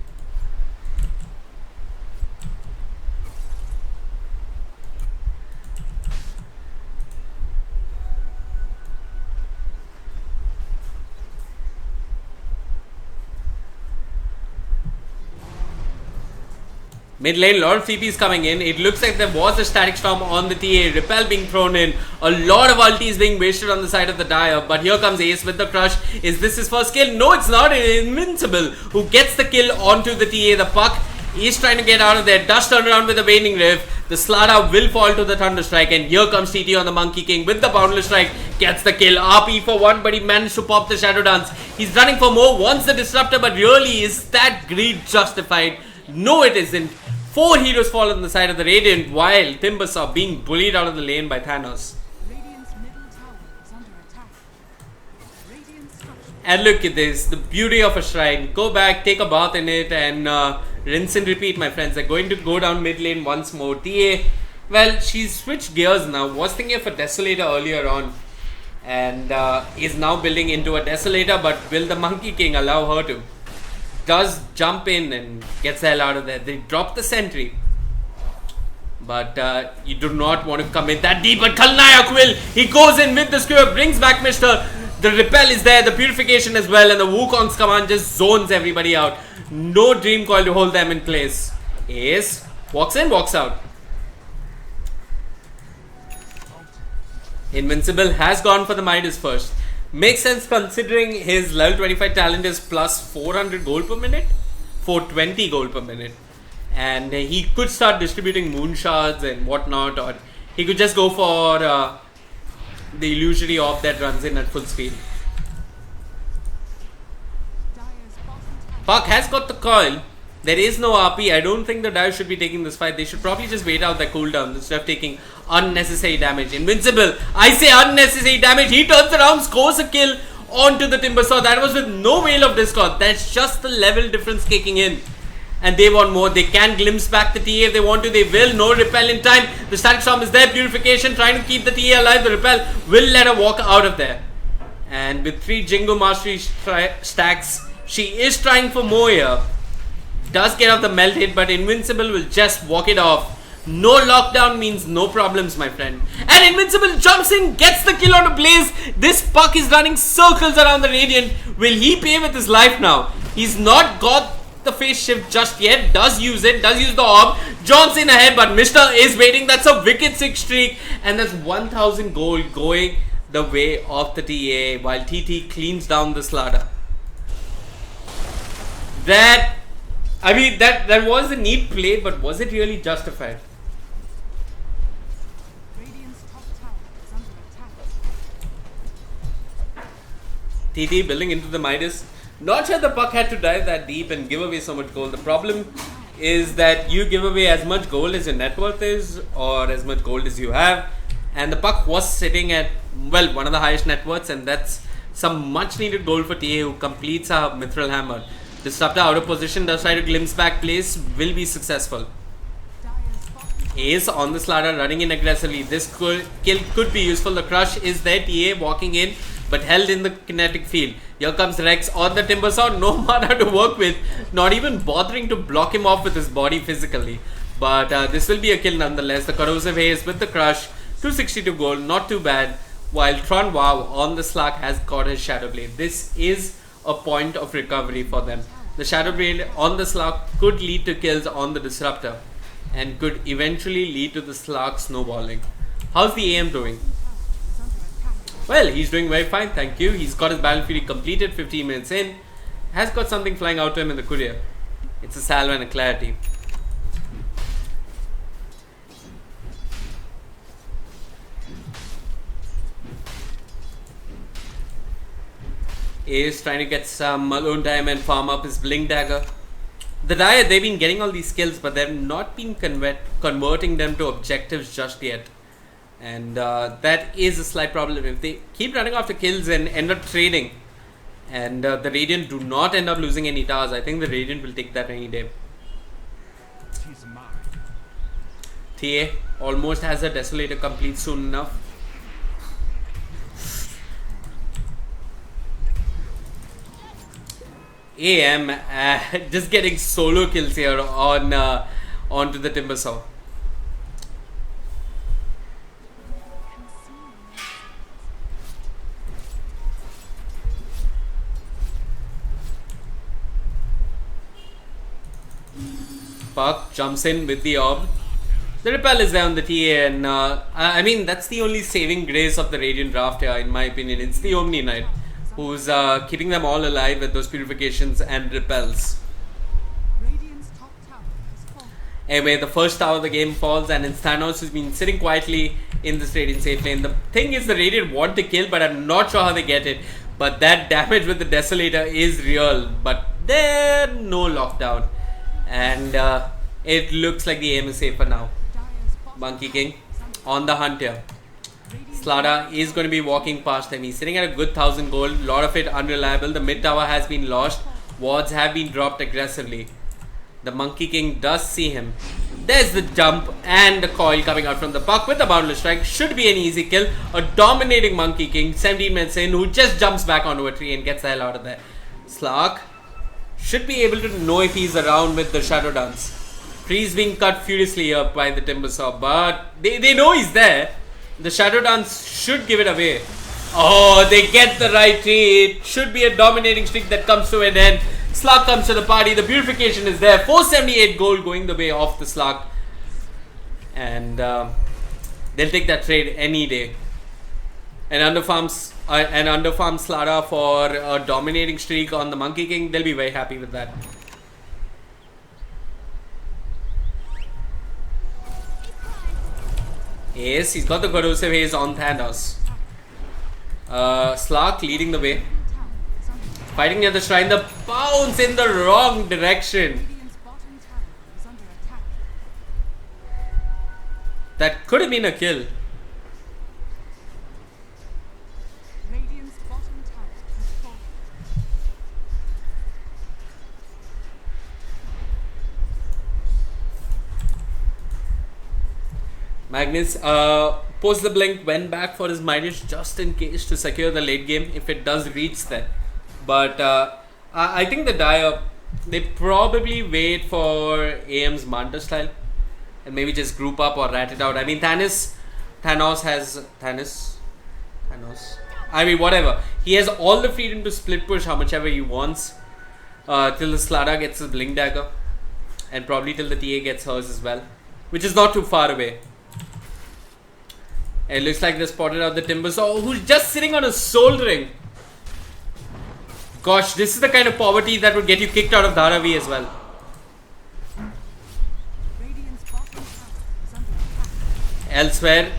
Mid lane, a lot of TPs coming in. It looks like there was a static storm on the TA. Repel being thrown in. A lot of ultis being wasted on the side of the Dire. But here comes Ace with the crush. Is this his first kill? No, it's not. It's Invincible who gets the kill onto the TA. The Puck is trying to get out of there. Does turn around with a Waning Rift. The Slara will fall to the Thunder Strike. And here comes TT on the Monkey King with the Boundless Strike. Gets the kill. RP for one, but he managed to pop the Shadow Dance. He's running for more. Wants the Disruptor, but really, is that greed justified? No, it isn't. 4 heroes fall on the side of the Radiant while Timbersaw being bullied out of the lane by Thanos.
Radiant's middle tower is under attack. Radiant structure.
And look at this, the beauty of a shrine. Go back, take a bath in it, and rinse and repeat, my friends. They're going to go down mid lane once more. TA, well, she's switched gears now. Was thinking of a Desolator earlier on, and is now building into a Desolator, but will the Monkey King allow her to? Does jump in and gets the hell out of there. They drop the sentry, but you do not want to commit that deep. But Khalnaik will. He goes in with the skewer, brings back Mr. The repel is there, the purification as well, and the Wukong's command just zones everybody out. No Dream Coil to hold them in place. Ace walks in, walks out. Invincible has gone for the Midas first. Makes sense considering his level 25 talent is plus 400 gold per minute, 420 gold per minute, and he could start distributing moon shards and whatnot, or he could just go for the illusory orb that runs in at full speed.
Dire's bottom tower.
Puck has got the coil. There is no RP. I don't think the Dire should be taking this fight. They should probably just wait out their cooldown instead of taking unnecessary damage. Invincible, I say unnecessary damage. He turns around, scores a kill onto the Timbersaw. That was with no Veil of Discord. That's just the level difference kicking in. And they want more. They can glimpse back the TA if they want to. They will. No repel in time. The static storm is there. Purification trying to keep the TA alive. The repel will let her walk out of there. And with 3 Jingo Mastery stacks, she is trying for more here. Does get off the melt hit, but Invincible will just walk it off. No lockdown means no problems, my friend. And Invincible jumps in, gets the kill on a Blaze. This Puck is running circles around the Radiant. Will he pay with his life now? He's not got the phase shift just yet. Does use it, does use the orb. Jumps in ahead, but Mr. is waiting. That's a wicked 6 streak. And that's 1000 gold going the way of the TA while TT cleans down the Slada. That was a neat play, but was it really justified?
Radiant's top tower is under attack.
TT building into the Midas. Not sure the puck had to dive that deep and give away so much gold. The problem is that you give away as much gold as your net worth is, or as much gold as you have, and the puck was sitting at, well, one of the highest net worths, and that's some much needed gold for TA, who completes a Mithril Hammer. Disruptor out of position, does try to glimpse back place, will be successful. Ace on the Slada running in aggressively. This kill could be useful. The crush is there. TA walking in, but held in the kinetic field. Here comes Rex on the Timber Saw. No mana to work with. Not even bothering to block him off with his body physically. But this will be a kill nonetheless. The Corrosive Haze with the crush. 262 gold. Not too bad. While Tron Wow on the Slug has got his Shadow Blade. This is a point of recovery for them. The Shadow Blade on the Slug could lead to kills on the Disruptor, and could eventually lead to the Slug snowballing. How's the AM doing? Well, he's doing very fine, thank you. He's got his Battlefield completed 15 minutes in. Has got something flying out to him in the courier. It's a Salve and a Clarity. Is trying to get some alone time and farm up his Blink Dagger. The Dire, they've been getting all these skills, but they've not been converting them to objectives just yet. And that is a slight problem. If they keep running after kills and end up trading, and the Radiant do not end up losing any towers, I think the Radiant will take that any day. TA almost has a Desolator complete soon enough. AM just getting solo kills here on onto the Timber Saw. Puck jumps in with the orb. The repel is there on the TA, and I mean, that's the only saving grace of the Radiant draft here, in my opinion. It's the Omni Knight who's keeping them all alive with those purifications and repels.
Radiant's top tower has fallen.
Anyway, the first tower of the game falls, and it's Thanos who's been sitting quietly in this Radiant safe lane. The thing is, the Radiant want to kill, but I'm not sure how they get it. But that damage with the Desolator is real, but there's no lockdown. And it looks like the aim is safe for now.
Dire's bottom
Monkey King on the hunt here. Slada is going to be walking past him. He's sitting at a good 1000 gold. A lot of it unreliable. The mid tower has been lost. Wards have been dropped aggressively. The Monkey King does see him. There's the jump and the coil coming out from the puck with the Boundless Strike. Should be an easy kill. A dominating Monkey King, 17 minutes in, who just jumps back onto a tree and gets the hell out of there. Slark should be able to know if he's around with the Shadow Dance. Trees being cut furiously up by the Timber Saw, but they know he's there. The Shadow Dance should give it away. Oh, they get the right tree. It should be a dominating streak that comes to an end. Slug comes to the party. The purification is there. 478 gold going the way of the Slug. And they'll take that trade any day. And underfarm Slada for a dominating streak on the Monkey King. They'll be very happy with that. Yes, he's got the Corrosive Haze on Thanos. Slark leading the way. Fighting near the shrine. The bounce in the wrong direction.
Radiant's bottom tower is under attack.
That could have been a kill.
Radiant's bottom tower has fallen.
Magnus post the blink, went back for his Midas just in case to secure the late game if it does reach there. But I think the Dire, they probably wait for AM's Manta style and maybe just group up or rat it out. I mean, Thanos has I mean, whatever. He has all the freedom to split push how much ever he wants till the Slada gets his Blink Dagger, and probably till the TA gets hers as well, which is not too far away. It looks like they spotted out the Timbersaw, who's just sitting on a soul ring. Gosh, this is the kind of poverty that would get you kicked out of Dharavi as well.
Radiant's bottom tower is under attack.
Elsewhere,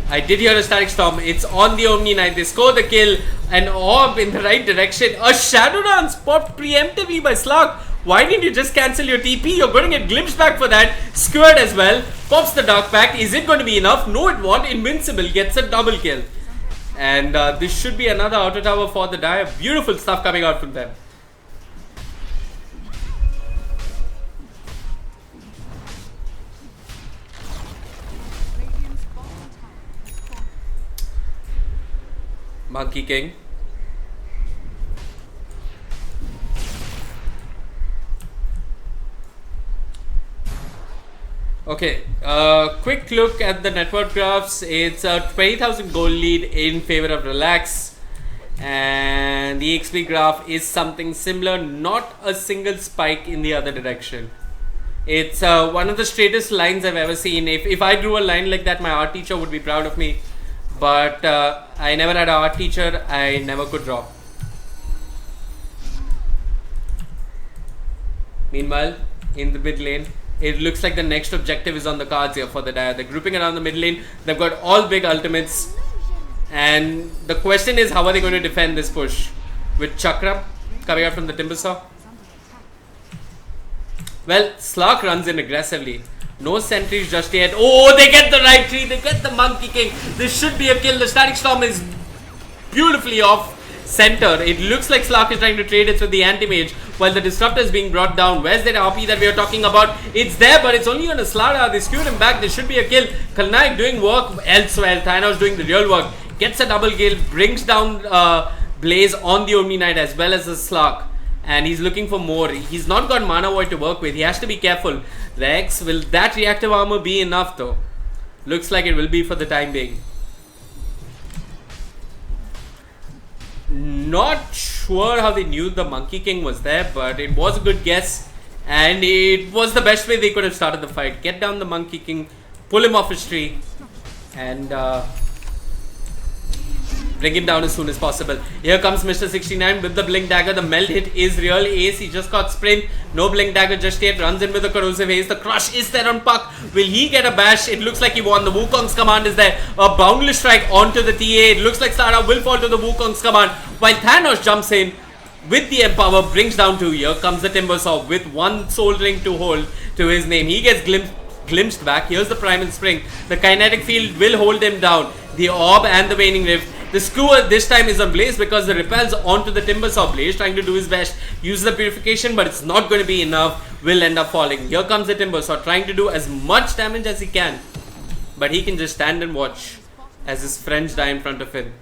I did hear a static storm. It's on the Omni Knight. They score the kill. An orb in the right direction. A Shadow Dance popped preemptively by Slug. Why didn't you just cancel your TP? You're going to get glimpsed back for that. Skewered as well. Pops the Dark Pact. Is it going to be enough? No, it won't. Invincible gets a double kill. And this should be another outer tower for the Dire. Beautiful stuff coming out from them.
Radiant's bottom tower has fallen.
Monkey King. Okay, quick look at the network graphs. It's a 20,000 gold lead in favor of Relax, and the XP graph is something similar, not a single spike in the other direction. It's one of the straightest lines I've ever seen. If I drew a line like that, my art teacher would be proud of me, but I never had an art teacher. I never could draw. Meanwhile, in the mid lane, it looks like the next objective is on the cards here for the Dire. They're grouping around the mid lane. They've got all big ultimates. And the question is, how are they going to defend this push? With Chakra coming out from the Timbersaw? Well, Slark runs in aggressively. No sentries just yet. Oh, they get the right tree. They get the Monkey King. This should be a kill. The Static Storm is beautifully off center. It looks like Slark is trying to trade it with the anti-mage while the disruptor is being brought down. Where's that RP that we are talking about? It's there, but it's only on a Slara. They skewed him back. There should be a kill. Kalnaik doing work elsewhere. Thanos doing the real work. Gets a double kill. Brings down Blaze on the Omni Knight as well as the Slark. And he's looking for more. He's not got Mana Void to work with. He has to be careful. Rex, will that reactive armor be enough though? Looks like it will be for the time being. Not sure how they knew the Monkey King was there, but it was a good guess, and it was the best way they could have started the fight. Get down the Monkey King, pull him off his tree, and bring him down as soon as possible. Here comes Mr. 69 with the Blink Dagger. The melt hit is real. Ace, he just got sprint. No Blink Dagger just yet. Runs in with the Corrosive Haze. The crush is there on Puck. Will he get a bash? It looks like he won. The Wukong's command is there. A Boundless Strike onto the TA. It looks like Slara will fall to the Wukong's command. While Thanos jumps in with the Empower, brings down 2. Here comes the Timbersaw with 1 soul ring to hold to his name. He gets glimpsed back. Here's the Primal Spring. The Kinetic Field will hold him down. The Orb and the Waning Rift. The Skewer this time is on Blaze because the repels onto the Timbersaw. Blaze trying to do his best. Use the Purification, but it's not going to be enough. Will end up falling. Here comes the Timbersaw trying to do as much damage as he can. But he can just stand and watch as his friends die in front of him.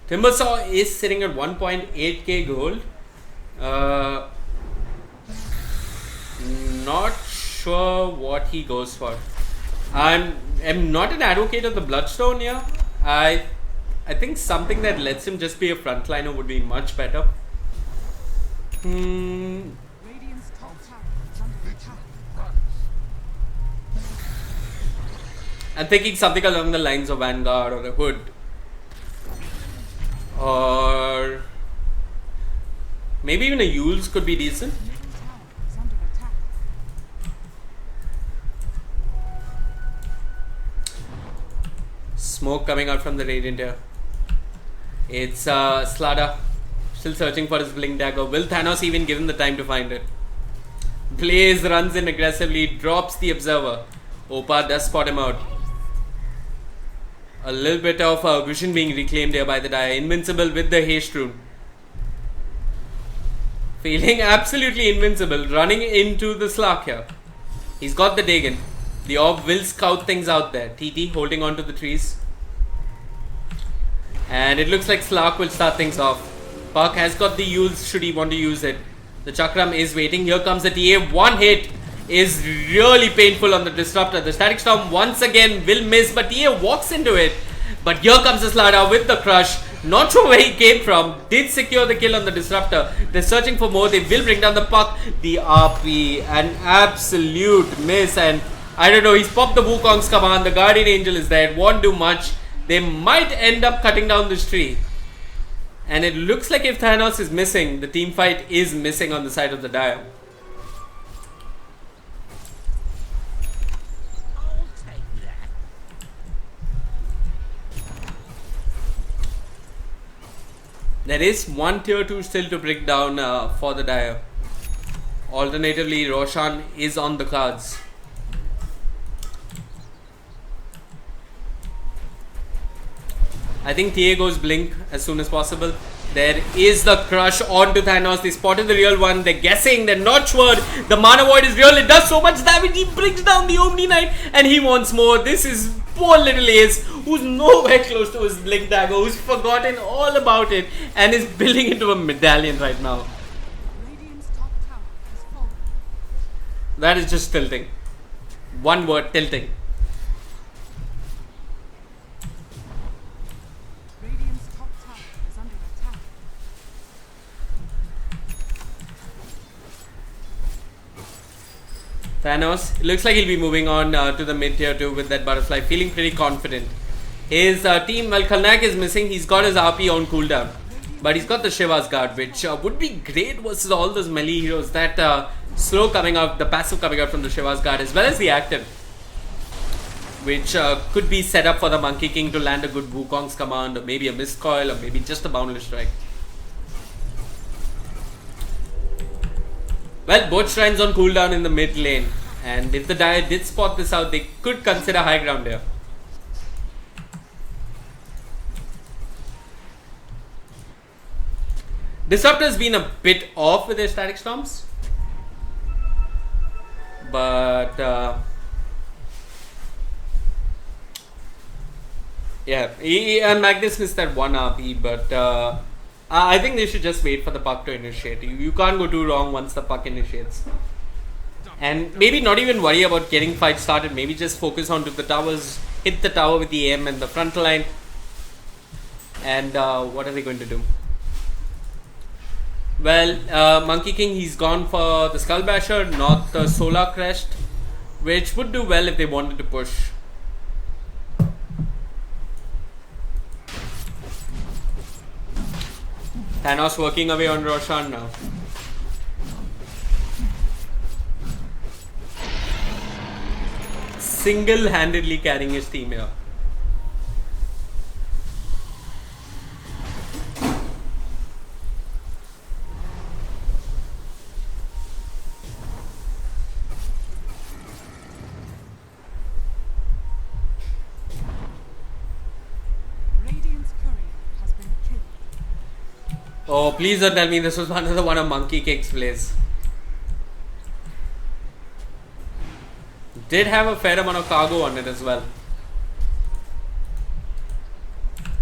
Timbersaw is sitting at 1.8k gold. Not sure what he goes for. I'm not an advocate of the Bloodstone here. I think something that lets him just be a frontliner would be much better.
Radiant's top tower is under attack.
I'm thinking something along the lines of Vanguard or the Hood. Or maybe even a Yules could be decent.
Middle tower is under attack.
Smoke coming out from the Radiant here. It's Slada still searching for his Blink Dagger. Will Thanos even give him the time to find it? Blaze runs in aggressively, drops the Observer. Opa does spot him out. A little bit of vision being reclaimed here by the Dire. Invincible with the Haste Rune. Feeling absolutely invincible. Running into the Slark here. He's got the Dagon. The Orb will scout things out there. TT holding on to the trees. And it looks like Slark will start things off. Puck has got the Yules should he want to use it. The Chakram is waiting. Here comes the TA. One hit is really painful on the Disruptor. The Static Storm once again will miss, but TA walks into it. But here comes the Slada with the crush. Not sure where he came from. Did secure the kill on the Disruptor. They're searching for more. They will bring down the Puck. The RP. An absolute miss. And I don't know. He's popped the Wukong's command. The Guardian Angel is there. It won't do much. They might end up cutting down this tree. And it looks like if Thanos is missing, the team fight is missing on the side of the Dire. There is one tier 2 still to break down for the Dire. Alternatively, Roshan is on the cards. I think TA goes blink as soon as possible. There is the crush onto Thanos. They spotted the real one. They're guessing. They're not sure. The Mana Void is real. It does so much damage. He brings down the Omni Knight and he wants more. This is poor little Ace, who's nowhere close to his blink dagger, who's forgotten all about it and is building into a medallion right now.
Radiant's top tower has fallen.
That is just tilting. One word, tilting.
Radiant's top tower is under attack.
Thanos, it looks like he'll be moving on to the mid tier 2 with that butterfly, feeling pretty confident. His team, well, Kalnak is missing. He's got his RP on cooldown, but he's got the Shiva's Guard, which would be great versus all those melee heroes. That slow coming out, the passive coming out from the Shiva's Guard, as well as the active, which could be set up for the Monkey King to land a good Wukong's command, or maybe a missed coil, or maybe just a boundless strike. Well, both shrines on cooldown in the mid lane, and if the Dire did spot this out, they could consider high ground here. Disruptor's been a bit off with their static storms, but yeah, and Magnus missed that one RP, but I think they should just wait for the puck to initiate. You can't go too wrong once the puck initiates. And maybe not even worry about getting fight started. Maybe just focus on to the towers, hit the tower with the aim and the front line. And what are they going to do? Well, Monkey King, he's gone for the Skull Basher, not the Solar Crest, which would do well if they wanted to push. Thanos working away on Roshan now. Single-handedly carrying his team here.
Radiant's courier has been killed.
Oh, please don't tell me this was another one of Monkey King's plays. Did have a fair amount of cargo on it as well.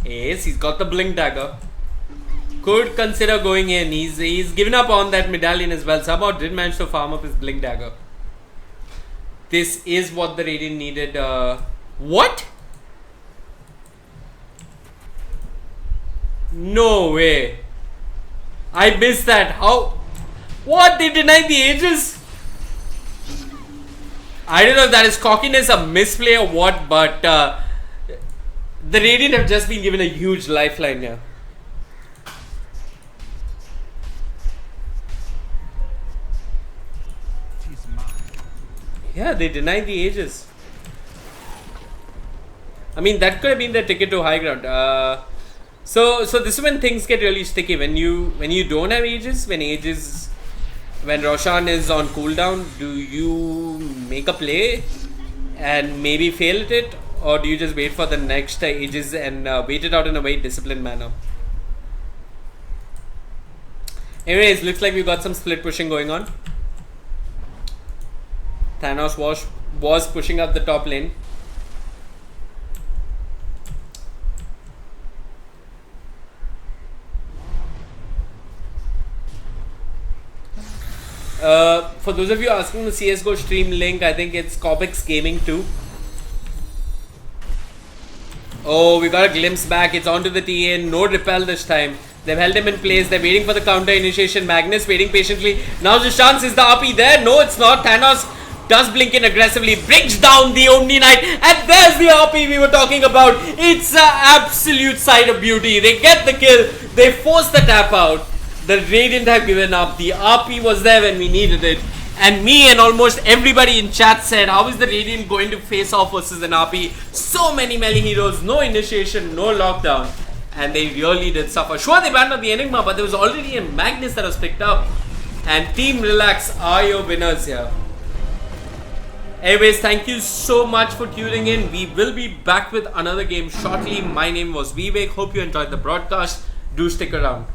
Ace, he's got the blink dagger. Could consider going in. He's given up on that medallion as well. Somehow did manage to farm up his blink dagger. This is what the Radiant needed. What? No way. I missed that. How? What? They denied the Aegis? I don't know if that is cockiness, a misplay or what, but the Radiant have just been given a huge lifeline here. Yeah, they denied the Aegis. I mean, that could have been their ticket to high ground. So this is when things get really sticky. When you don't have Aegis, when Roshan is on cooldown, do you make a play and maybe fail at it, or do you just wait for the next Aegis and wait it out in a very disciplined manner? Anyways, looks like we've got some split pushing going on. Thanos was pushing up the top lane. For those of you asking the CSGO stream link, I think it's Cobx Gaming 2. Oh, we got a glimpse back. It's onto the TA. No repel this time. They've held him in place. They're waiting for the counter initiation. Magnus waiting patiently. Now's his chance. Is the RP there? No, it's not. Thanos does blink in aggressively, brings down the Omni Knight, and there's the RP we were talking about. It's an absolute sight of beauty. They get the kill, they force the tap out. The Radiant have given up. The RP was there when we needed it. And me and almost everybody in chat said, how is the Radiant going to face off versus an RP? So many melee heroes, no initiation, no lockdown. And they really did suffer. Sure, they banned out the Enigma, but there was already a Magnus that was picked up. And Team Relax are your winners here. Anyways, thank you so much for tuning in. We will be back with another game shortly. My name was Vivek. Hope you enjoyed the broadcast. Do stick around.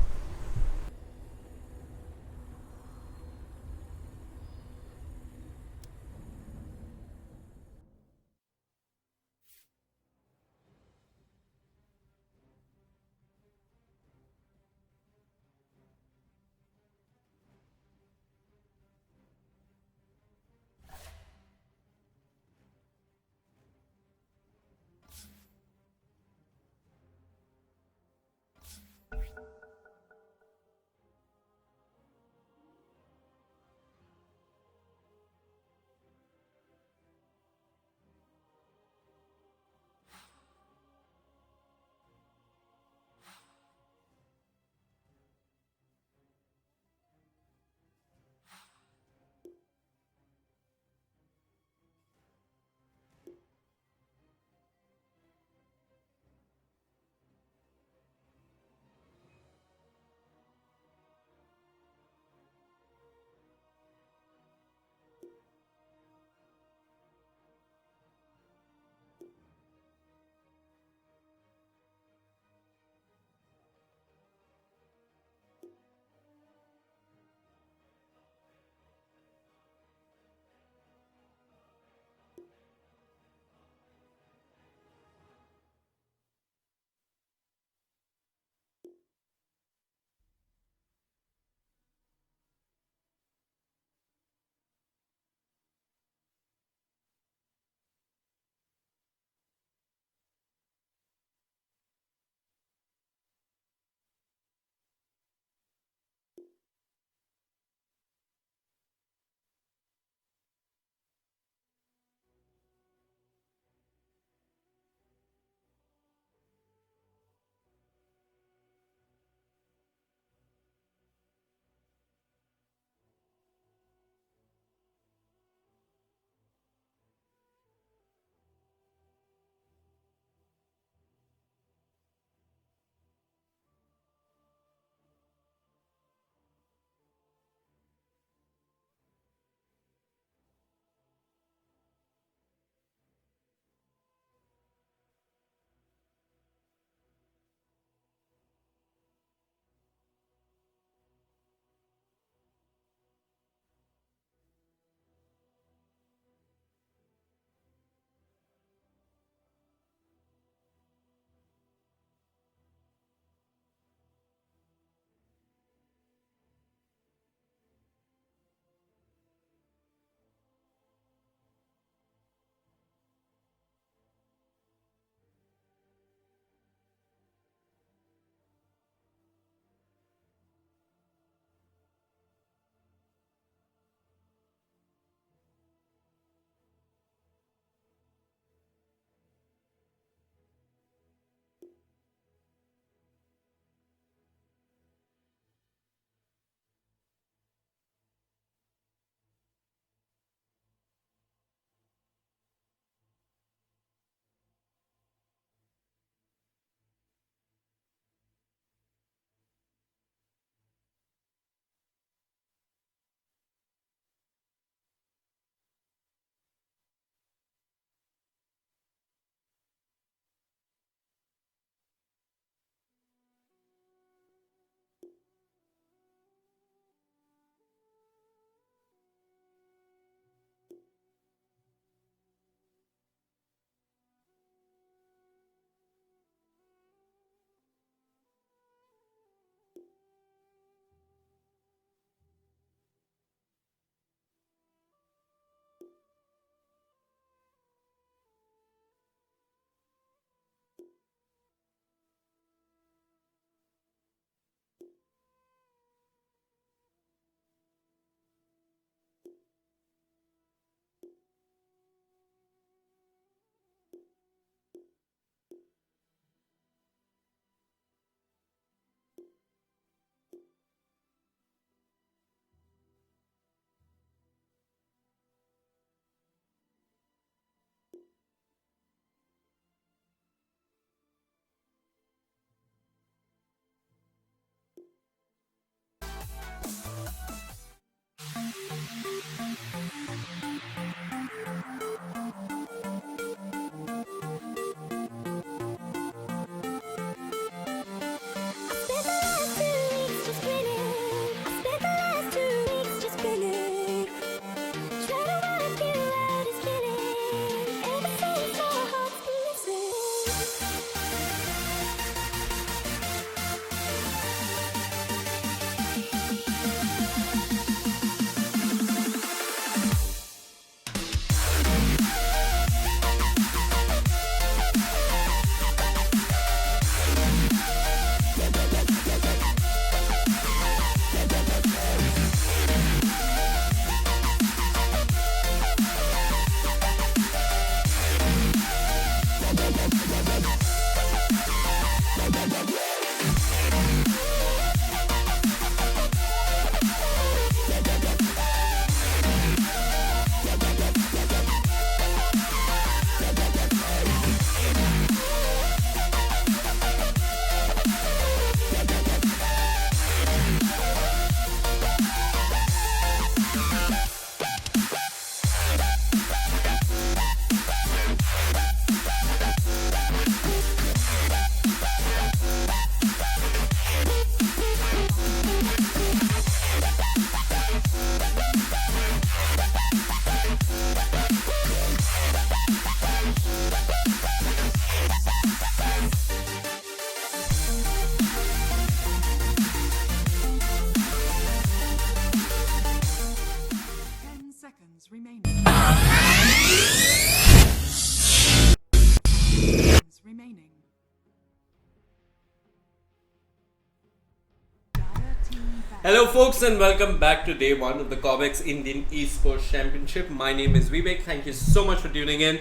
Hello, folks, and welcome back to day one of the Cobx Indian Esports Championship. My name is Vivek. Thank you so much for tuning in.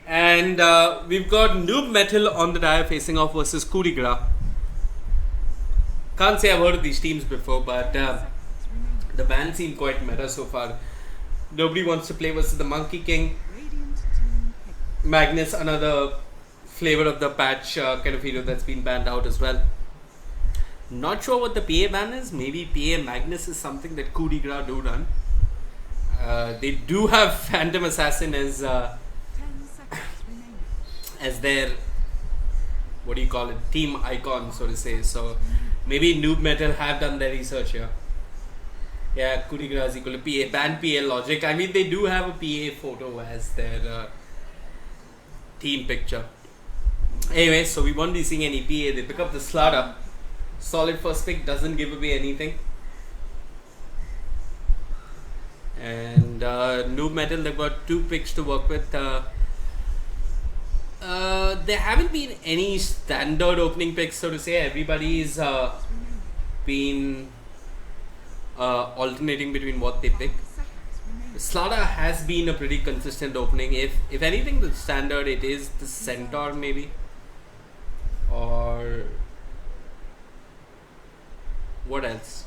And we've got Noob Metal on the dia facing off versus Kurigra. Can't say I've heard of these teams before, but the band seem quite meta so far. Nobody wants to play versus the Monkey King.
Radiant team pick.
Magnus, another flavor of the patch kind of hero that's been banned out as well. Not sure what the PA ban is. Maybe PA Magnus is something that Kurigra do run. They do have Phantom Assassin
10 seconds remaining.
as their, what do you call it, team icon, so to say. So maybe Noob Metal have done their research here. Yeah, Kurigra is equal to PA. Ban PA logic. I mean, they do have a PA photo as their team picture. Anyway, so we won't be seeing any PA. They pick up the Slaughter. Solid first pick, doesn't give away anything. And Noob Metal, they've got 2 picks to work with. There haven't been any standard opening picks, so to say. Everybody's been alternating between what they pick.
5 seconds remaining.
Slaughter has been a pretty consistent opening. If anything, the standard, it is the Centaur maybe. Or what else?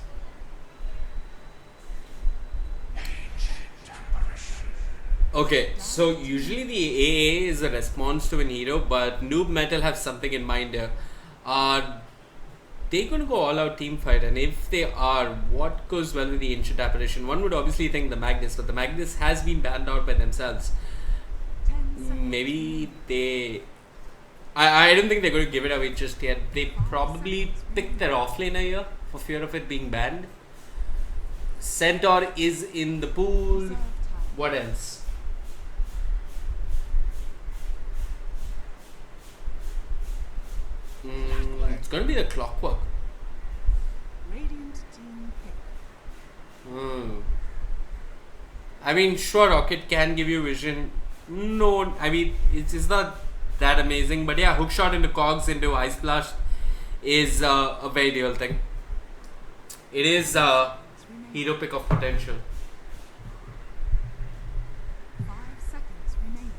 Okay, so usually the AA is a response to an hero, but Noob Metal have something in mind here. Are they going to go all out team fight? And if they are, what goes well with the Ancient Apparition? One would obviously think the Magnus, but the Magnus has been banned out by themselves.
10 seconds.
Maybe they... I don't think they're going to give it away just yet. They probably picked their offlaner here for fear of it being banned. Centaur is in the pool.
Reserve time.
What else? It's going to be the Clockwork.
Radiant team pick.
I mean, sure, Rocket can give you vision. No, I mean, it's not that amazing. But yeah, hookshot into Cogs into Ice Blast is a very real thing. It is hero pick of potential.
5 seconds remaining.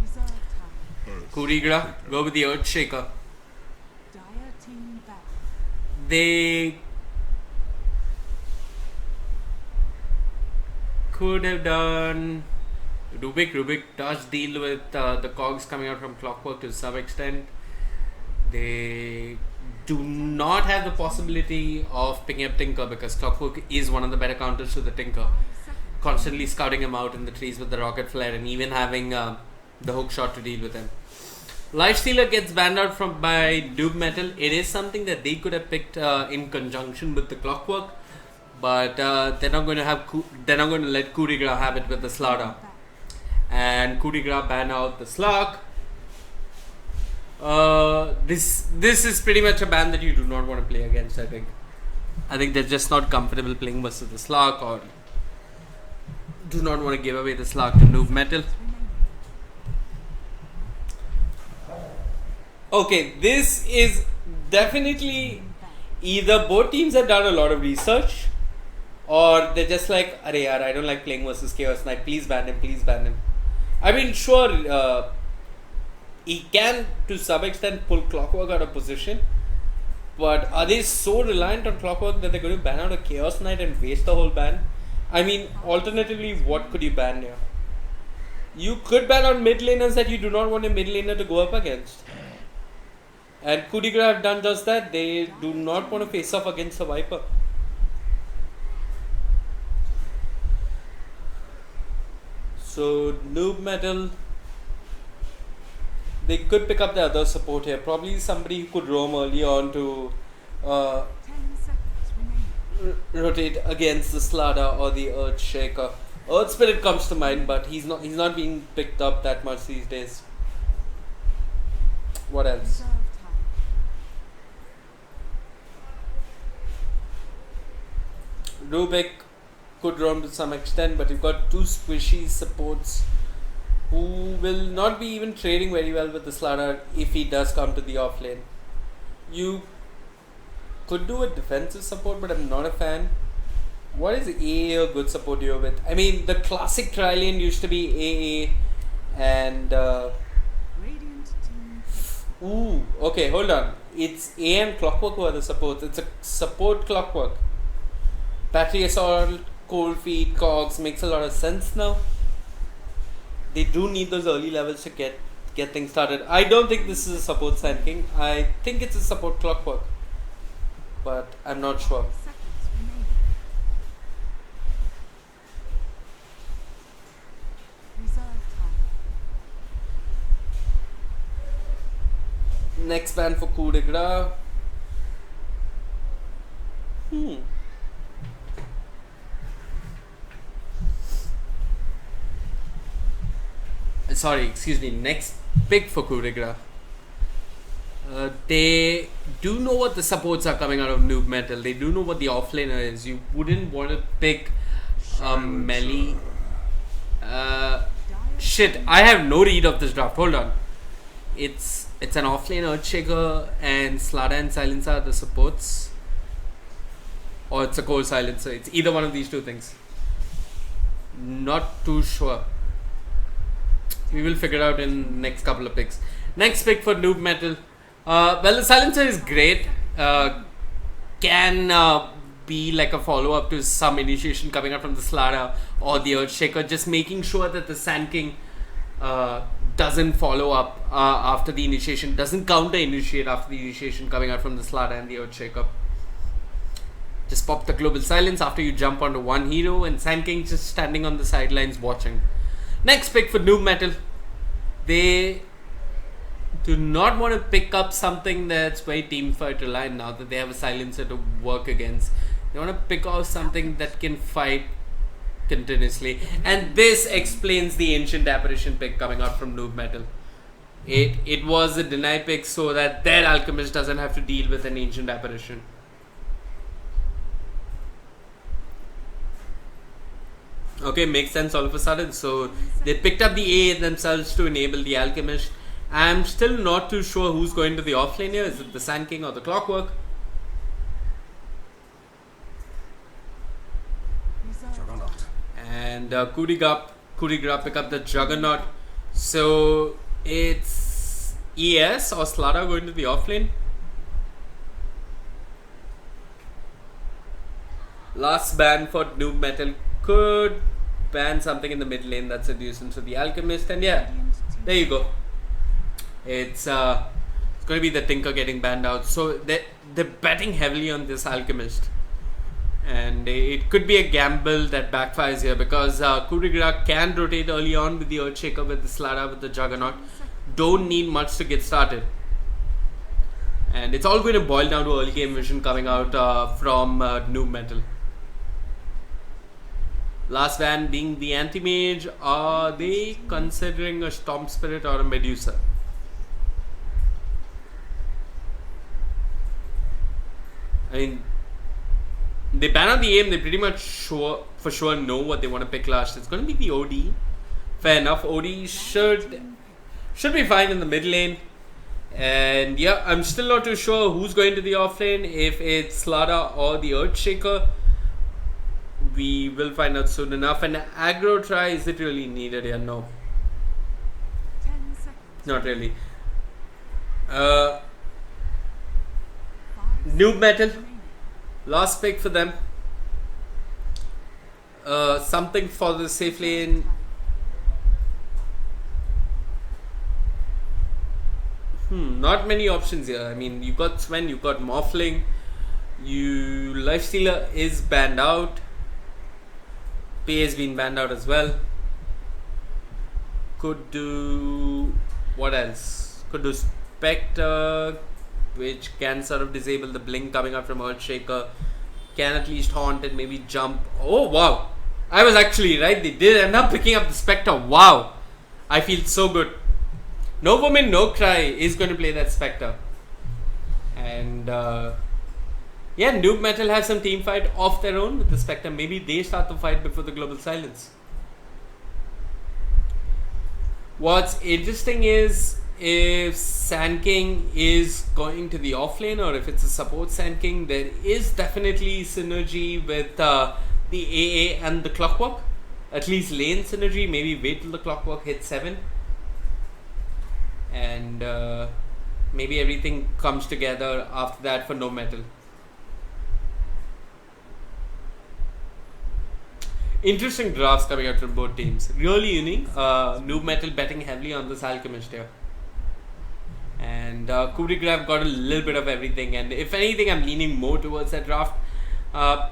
Reserve time.
Kurigra, go with the Earthshaker.
Dire team back.
They could have done Rubik does deal with the cogs coming out from Clockwork to some extent. They do not have the possibility of picking up Tinker because Clockwork is one of the better counters to the Tinker.
5 seconds.
Constantly scouting him out in the trees with the rocket flare and even having the hook shot to deal with him. Lifestealer gets banned out by Noob Metal. It is something that they could have picked in conjunction with the Clockwork, but they're not going to let Kurigra have it with the Slaughter.
Back.
And Kurigra ban out the Slug. This is pretty much a ban that you do not want to play against. I think they're just not comfortable playing versus the Slug, or do not want to give away the Slug to Noob Metal. Okay, this is definitely either both teams have done a lot of research, or they're just like, "Arey yaar, I don't like playing versus Chaos Knight. Please ban him. Please ban him." I mean, sure, he can to some extent pull Clockwork out of position, but are they so reliant on Clockwork that they're going to ban out a Chaos Knight and waste the whole ban? I mean, alternatively, what could you ban here? You could ban out mid laners that you do not want a mid laner to go up against. And Kurigra have done just that. They do not want to face off against a Viper. So Noob Metal, they could pick up the other support here. Probably somebody who could roam early on to
10 seconds remaining.
rotate against the Slaughter or the Earthshaker. Earth Spirit comes to mind, but he's not being picked up that much these days. What else?
Reserve time.
Rubik could roam to some extent, but you've got 2 squishy supports who will not be even trading very well with the Slaughter if he does come to the off lane. You could do a defensive support, but I'm not a fan. What is AA a good support hero with? I mean, the classic tri-lane used to be AA and
Radiant team
ooh, okay, hold on. It's A and Clockwork who are the supports. It's a support Clockwork. Battery Assault, Cold Feet, Cogs makes a lot of sense now. They do need those early levels to get things started. I don't think this is a support Sand King. I think it's a support Clockwork. But I'm not sure.
seconds remaining. Reserve time.
Next ban for coup de grace. Sorry, excuse me. Next pick for coup de grace. They do know what the supports are coming out of Noob Metal. They do know what the offlaner is. You wouldn't want to pick melee. Shit, I have no read of this draft. Hold on. It's an offlane Earthshaker and Slada and Silencer are the supports. Or it's a Core Silencer. It's either one of these two things. Not too sure. We will figure it out in next couple of picks. Next pick for Noob Metal. Well, the Silencer is great. Can be like a follow-up to some initiation coming out from the Slada or the Earthshaker. Just making sure that the Sand King doesn't follow up after the initiation. Doesn't counter-initiate after the initiation coming out from the Slada and the Earthshaker. Just pop the Global Silence after you jump onto one hero and Sand King just standing on the sidelines watching. Next pick for Noob Metal. They do not want to pick up something that's very teamfight reliant now that they have a silencer to work against. They want to pick out something that can fight continuously. And this explains the Ancient Apparition pick coming out from Noob Metal. It was a deny pick so that their Alchemist doesn't have to deal with an Ancient Apparition. Okay, makes sense all of a sudden. So they picked up the A themselves to enable the Alchemist. I'm still not too sure who's going to the offlane here. Is it the Sand King or the Clockwork?
Reserve
And coup de grace pick up the Juggernaut. So it's ES or Slada going to the offlane. Last ban for Noob Metal could ban something in the mid lane that's a nuisance for the Alchemist. And yeah, there you go. It's going to be the Tinker getting banned out. So they're betting heavily on this Alchemist. And it could be a gamble that backfires here because coup de grace can rotate early on with the Earthshaker, with the Slada, with the Juggernaut. Don't need much to get started. And it's all going to boil down to early game vision coming out from Noob Metal. Last van being the Anti-Mage. Are they considering a Storm Spirit or a Medusa? I mean, they ban out the aim. They pretty much for sure know what they want to pick last. It's going to be the OD. Fair enough. OD should be fine in the mid lane. And yeah, I'm still not too sure who's going to the offlane. If it's Slada or the Earthshaker, we will find out soon enough. An aggro try, is it really needed here? No,
10 seconds.
not really.
5
Noob Metal.
remaining.
Last pick for them. Something for the safe lane. Not many options here. I mean, you got Sven, you got Morphling. Lifestealer is banned out. Pay has been banned out as well. Could do... what else? Could do Spectre, which can sort of disable the blink coming out from Earthshaker. Can at least haunt and maybe jump. Oh wow, I was actually right. They did end up picking up the Spectre. Wow, I feel so good. No Woman, No Cry is going to play that Spectre. And yeah, Noob Metal has some team fight of their own with the Spectre. Maybe they start the fight before the Global Silence. What's interesting is if Sand King is going to the offlane or if it's a support Sand King. There is definitely synergy with the AA and the Clockwork. At least lane synergy. Maybe wait till the Clockwork hits 7. And maybe everything comes together after that for no metal. Interesting drafts coming out from both teams. Really unique. Noob Metal betting heavily on this Alchemist here. And Kubrigraph got a little bit of everything. And if anything, I'm leaning more towards that draft. I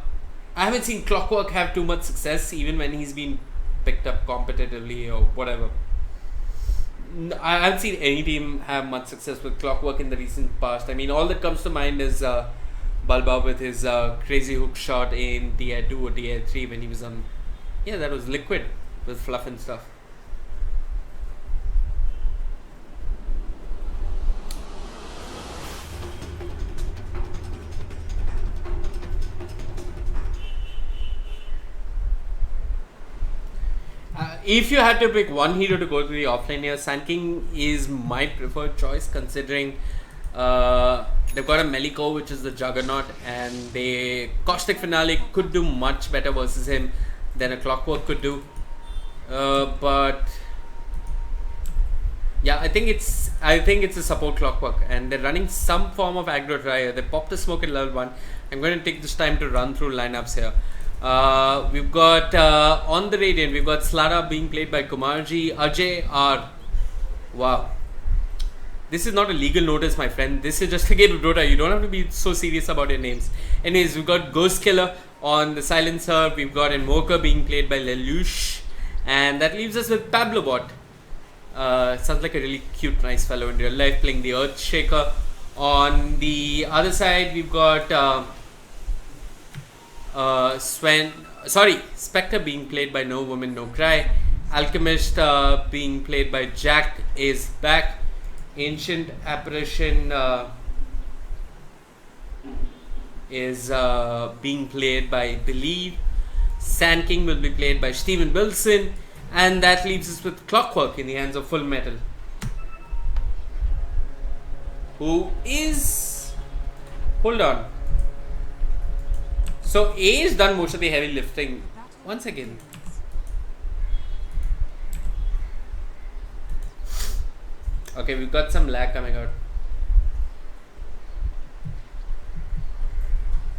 haven't seen Clockwork have too much success, even when he's been picked up competitively or whatever. I haven't seen any team have much success with Clockwork in the recent past. I mean, all that comes to mind is Bulba with his crazy hook shot in Tier 2 or Tier 3 when he was on... Yeah, that was Liquid with Fluff and stuff. If you had to pick one hero to go to the offlane here, Sand King is my preferred choice, considering they've got a Meliko, which is the Juggernaut, and the Caustic Finale could do much better versus him than a Clockwork could do. But yeah, I think it's a support Clockwork, and they're running some form of aggro try. They popped the smoke at level 1. I'm going to take this time to run through lineups here. We've got on the Radiant, we've got Slara being played by Kumarji, Ajay R. Wow. This is not a legal notice, my friend. This is just a game of Dota. You don't have to be so serious about your names. Anyways, we've got Ghost Killer on the Silencer. We've got Invoker being played by Lelouch. And that leaves us with Pablobot. Sounds like a really cute, nice fellow in real life, playing the Earthshaker. On the other side, we've got Spectre being played by No Woman No Cry. Alchemist being played by Jack is back. Ancient Apparition is being played by Believe. Sand King will be played by Steven Wilson. And that leaves us with Clockwork in the hands of Full Metal, who is... Hold on. So A has done most of the heavy lifting once again. Okay, we've got some lag coming out.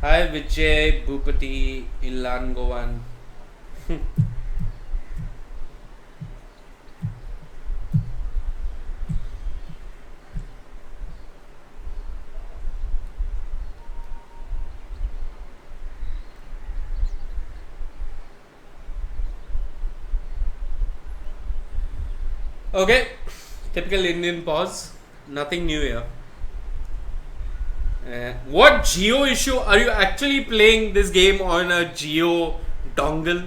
Hi Vijay, Bhupati, Ilan Govan. Okay, typical Indian pause. Nothing new here. What Geo issue? Are you actually playing this game on a Geo dongle?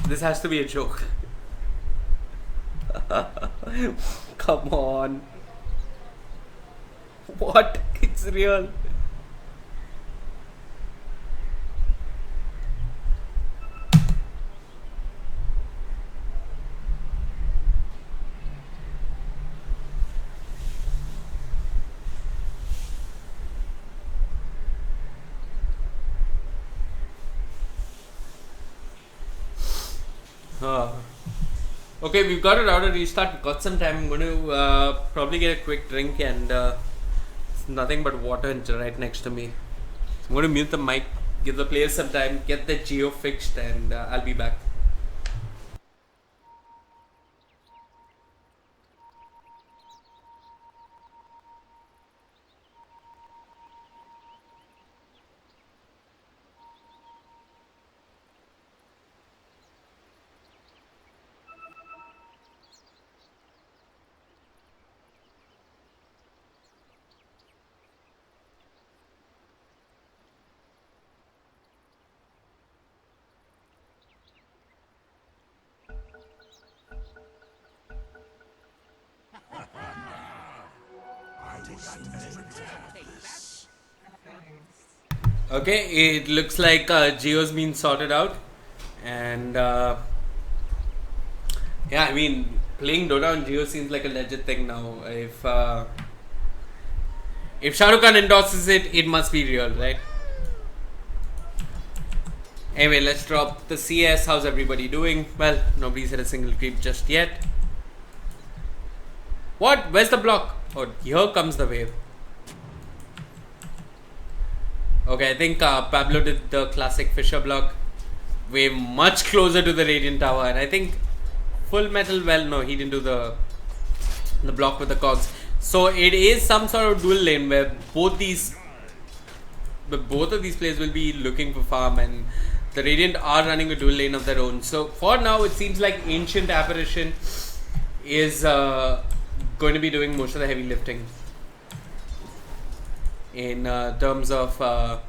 This has to be a joke. Come on. What? It's real. Okay, we've got a router restart. We've got some time. I'm going to probably get a quick drink, and it's nothing but water right next to me. I'm going to mute the mic, give the players some time, get the geo fixed, and I'll be back. Okay, it looks like Geo's been sorted out, and yeah, I mean, Playing Dota on Geo seems like a legit thing now. If Shah Rukh Khan endorses it, it must be real, right? Anyway, let's drop the CS. How's everybody doing? Well, nobody's hit a single creep just yet. What? Where's the block? Oh, here comes the wave. Okay, I think Pablo did the classic Fisher block. Wave much closer to the Radiant Tower, and I think Full Metal, well, no, he didn't do the block with the cogs. So it is some sort of dual lane where both of these players will be looking for farm, and the Radiant are running a dual lane of their own. So for now, it seems like Ancient Apparition is going to be doing most of the heavy lifting in terms of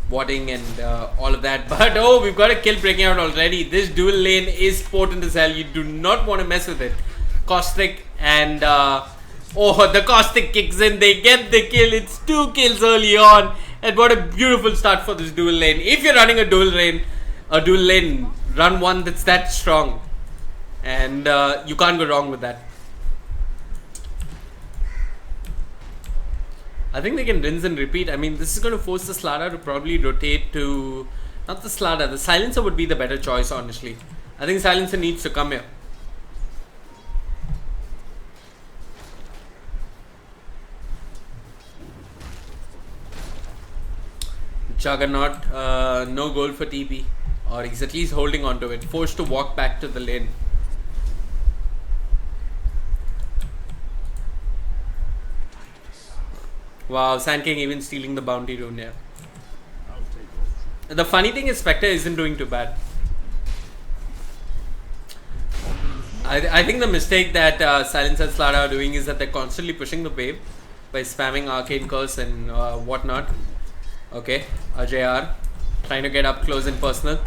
warding and all of that. But oh, we've got a kill breaking out already. This dual lane is potent as hell. You do not want to mess with it. Caustic and oh, the Caustic kicks in. They get the kill. It's 2 kills early on. And what a beautiful start for this dual lane. If you're running a dual lane, run one that's that strong, and you can't go wrong with that. I think they can rinse and repeat. I mean, this is going to force the Slardar to probably rotate to... Not the Slardar, the Silencer would be the better choice, honestly. I think Silencer needs to come here. Juggernaut, no goal for TP. Or he's at least holding on to it. Forced to walk back to the lane. Wow, Sand King even stealing the bounty rune here. The funny thing is Spectre isn't doing too bad. I think the mistake that Silence and Slardar are doing is that they're constantly pushing the wave by spamming Arcane Curse and whatnot. Okay, AJR trying to get up close and personal.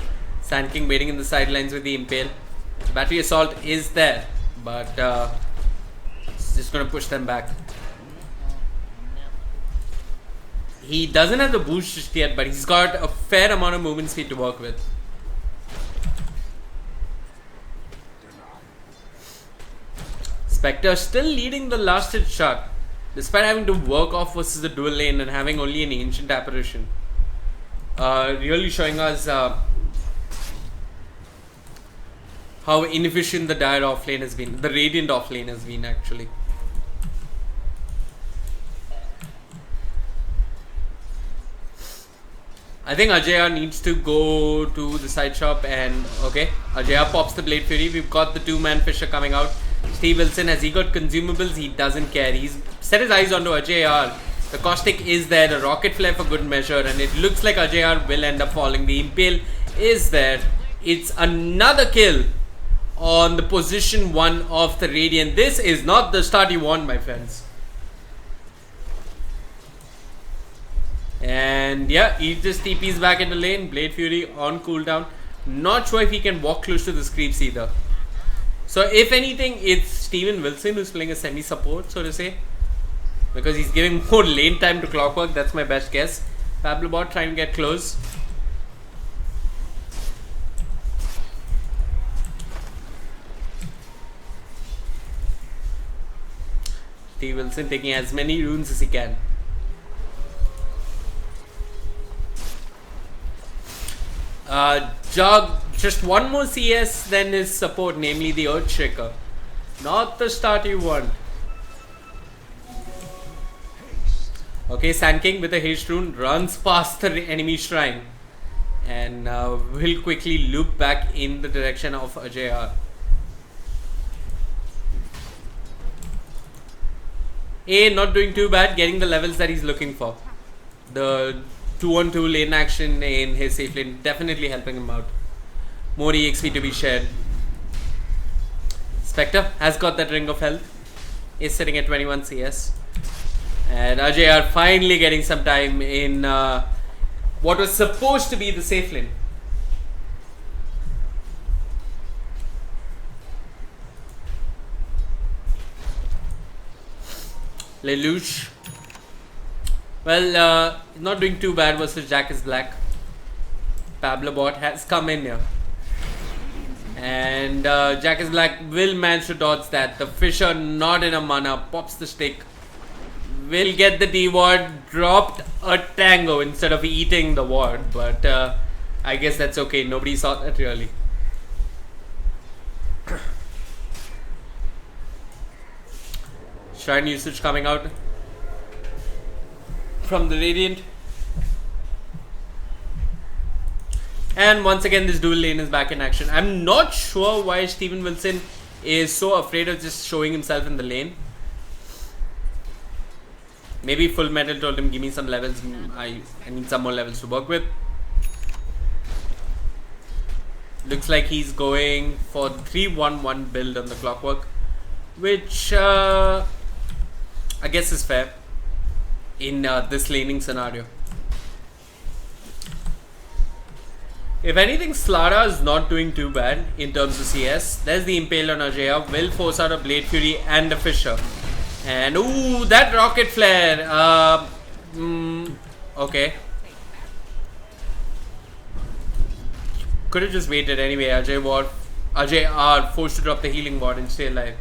Sand King waiting in the sidelines with the Impale. Battery Assault is there, but it's just going to push them back. He doesn't have the boost just yet, but he's got a fair amount of movement speed to work with. Spectre still leading the last hit shot, despite having to work off versus the dual lane and having only an Ancient Apparition. Really showing us how inefficient the Dire offlane has been. The Radiant offlane has been, actually. I think Ajaya needs to go to the side shop and okay, Ajaya pops the Blade Fury. We've got the 2-man Fisher coming out. Steve Wilson, has he got consumables? He doesn't care. He's set his eyes onto Ajayar. The Caustic is there, the Rocket Flare for good measure, and it looks like Ajayar will end up falling. The Impale is there. It's another kill on the position 1 of the Radiant. This is not the start you want, my friends. And yeah, he just TPs back in the lane. Blade Fury on cooldown. Not sure if he can walk close to the creeps either. So if anything, it's Steven Wilson who's playing a semi-support, so to say. Because he's giving more lane time to Clockwork. That's my best guess. Pablobot trying to get close. Steve Wilson taking as many runes as he can. Jug, just one more CS than his support, namely the Earthshaker. Not the start you want. Okay, Sand King with a haste rune runs past the enemy shrine and will quickly loop back in the direction of Ajayar. Not doing too bad, getting the levels that he's looking for. The 2-on-2 lane action in his safe lane definitely helping him out. More EXP to be shared. Spectre has got that Ring of Health. Is sitting at 21 CS. And Ajay are finally getting some time in what was supposed to be the safe lane. Lelouch. Well, not doing too bad versus Jack is Black. Pablobot has come in here. And Jack is Black will manage to dodge that. The Fisher not in a mana, pops the stick. Will get the D ward, dropped a tango instead of eating the ward, but I guess that's okay. Nobody saw that really. Shrine usage coming out from the Radiant. And once again, this dual lane is back in action. I'm not sure why Steven Wilson is so afraid of just showing himself in the lane. Maybe Full Metal told him, give me some levels. I need some more levels to work with. Looks like he's going for 3-1-1 build on the Clockwork, which I guess is fair in this laning scenario. If anything, Slara is not doing too bad in terms of CS. There's the Impale on Ajaya. Will force out a Blade Fury and a Fisher. And ooh, that Rocket Flare. Okay. Could have just waited anyway. Ajay are forced to drop the healing ward and stay alive.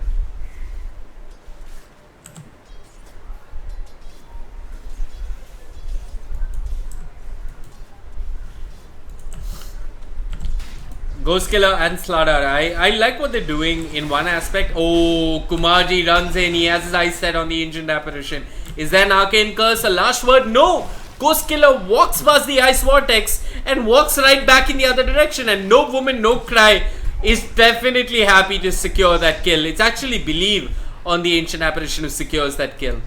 Ghost Killer and Slardar. I like what they're doing in one aspect. Oh, Kumarji runs in. He has his eyes set on the Ancient Apparition. Is there an Arcane Curse? A last word? No! Ghost Killer walks past the Ice Vortex and walks right back in the other direction. And No Woman, No Cry is definitely happy to secure that kill. It's actually Believe on the Ancient Apparition who secures that kill.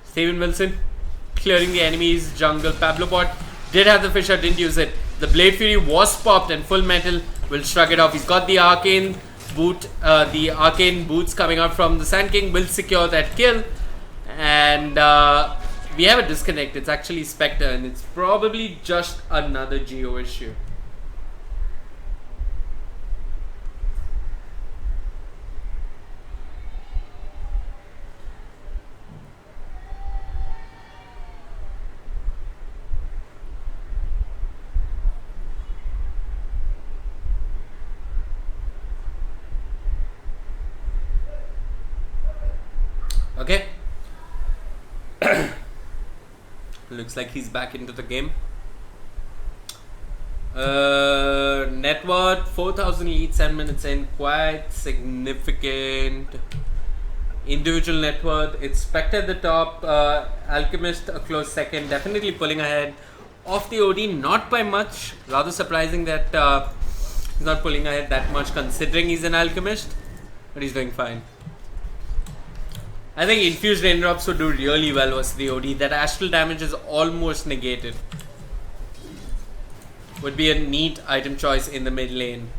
Steven Wilson clearing the enemy's jungle. Pablo Bot did have the Fisher, didn't use it. The Blade Fury was popped and Full Metal will shrug it off. He's got the Arcane Boot, the Arcane Boots coming out from the Sand King will secure that kill. And we have a disconnect. It's actually Spectre and it's probably just another Geo issue. Okay. Looks like he's back into the game. Net worth 4,000 leads 7 minutes in. Quite significant. Individual net worth. It's Spectre at the top. Alchemist a close second. Definitely pulling ahead of the OD. Not by much. Rather surprising that he's not pulling ahead that much considering he's an Alchemist. But he's doing fine. I think Infused Raindrops would do really well versus the OD. That astral damage is almost negated. Would be a neat item choice in the mid lane.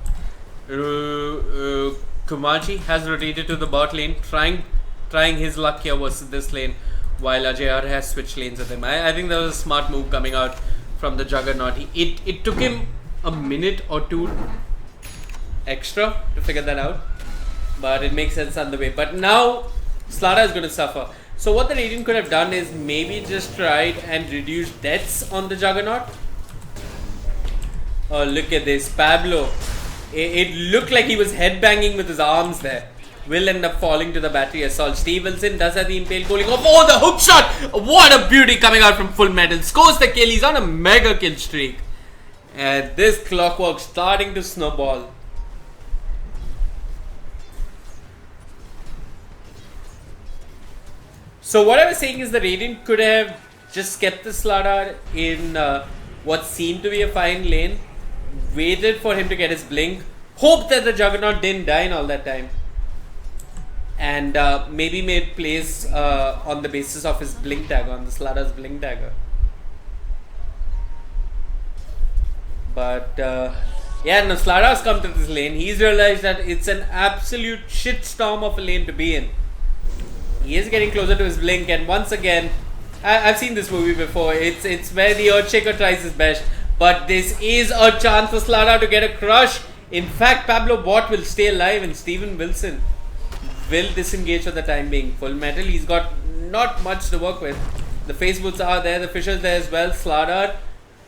Kumachi has rotated to the bot lane, trying his luck here versus this lane, while Ajayar has switched lanes with him. I think that was a smart move coming out from the Juggernaut. It took him a minute or two extra to figure that out, but it makes sense on the way. But now Slara is going to suffer. So what the Radiant could have done is maybe just tried and reduced deaths on the Juggernaut. Oh, look at this. Pablo. It looked like he was headbanging with his arms there. Will end up falling to the battery assault. Steve Wilson does have the Impale cooling off. Oh, the hook shot. What a beauty coming out from Full Metal. Scores the kill. He's on a mega kill streak. And this Clockwork starting to snowball. So what I was saying is the Radiant could have just kept the Slardar in what seemed to be a fine lane, waited for him to get his blink, hoped that the Juggernaut didn't die in all that time, and maybe made plays on the basis of his blink dagger, on the Slardar's blink dagger. But yeah, now Slardar's come to this lane. He's realized that it's an absolute shitstorm of a lane to be in. He is getting closer to his blink, and once again, I've seen this movie before. It's where the Earthshaker tries his best, but this is a chance for Slardar to get a crush. In fact, Pablo Bot will stay alive, and Steven Wilson will disengage for the time being. Full Metal, he's got not much to work with. The face boots are there, the Fishers there as well. Slardar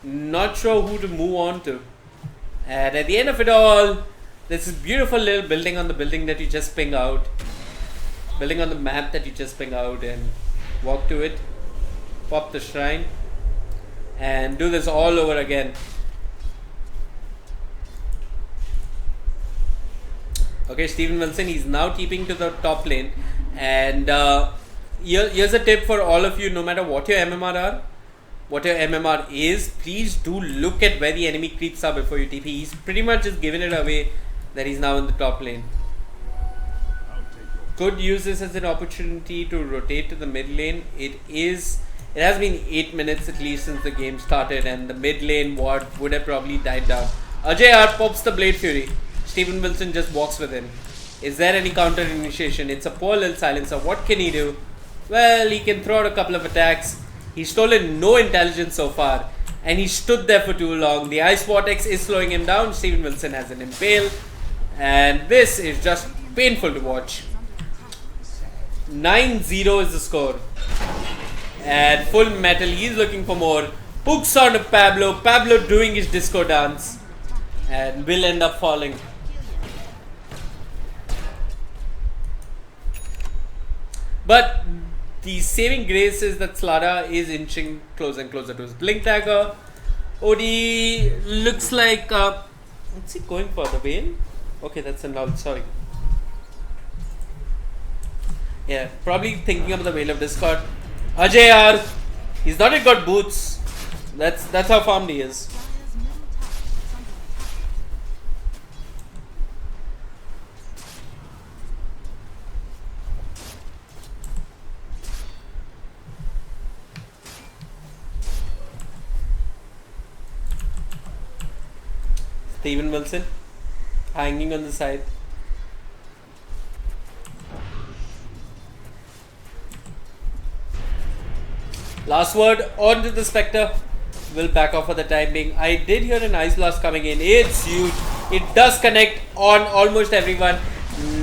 Not sure who to move on to. And at the end of it all, there's this beautiful little building on the building that you just ping out. Building on the map that you just ping out and walk to it. Pop the shrine. And do this all over again. Okay, Steven Wilson, he's now keeping to the top lane. And here's a tip for all of you, no matter what your MMR are, what your MMR is, please do look at where the enemy creeps are before you TP. He's pretty much just given it away that he's now in the top lane. Could use this as an opportunity to rotate to the mid lane. It has been 8 minutes at least since the game started, and the mid lane ward would have probably died down. Ajay R pops the Blade Fury. Steven Wilson just walks with him. Is there any counter initiation? It's a poor little silencer. What can he do? Well, he can throw out a couple of attacks. He's stolen no intelligence so far, and he stood there for too long. The Ice Vortex is slowing him down. Steven Wilson has an impale, and this is just painful to watch. 9-0 is the score. And Full Metal, he's looking for more. Hooks onto Pablo. Pablo doing his disco dance, and will end up falling. But the saving grace is that Slada is inching closer and closer to his Blink Dagger. OD looks like... what's he going for? The Veil? Okay, that's a null, sorry. Yeah, probably thinking of the Veil of Discord. Ajay R, he's not yet got boots. That's how farmed he is. Steven Wilson hanging on the side. Last word on to the Spectre. Will back off for the time being. I did hear an Ice Blast coming in. It's huge. It does connect on almost everyone.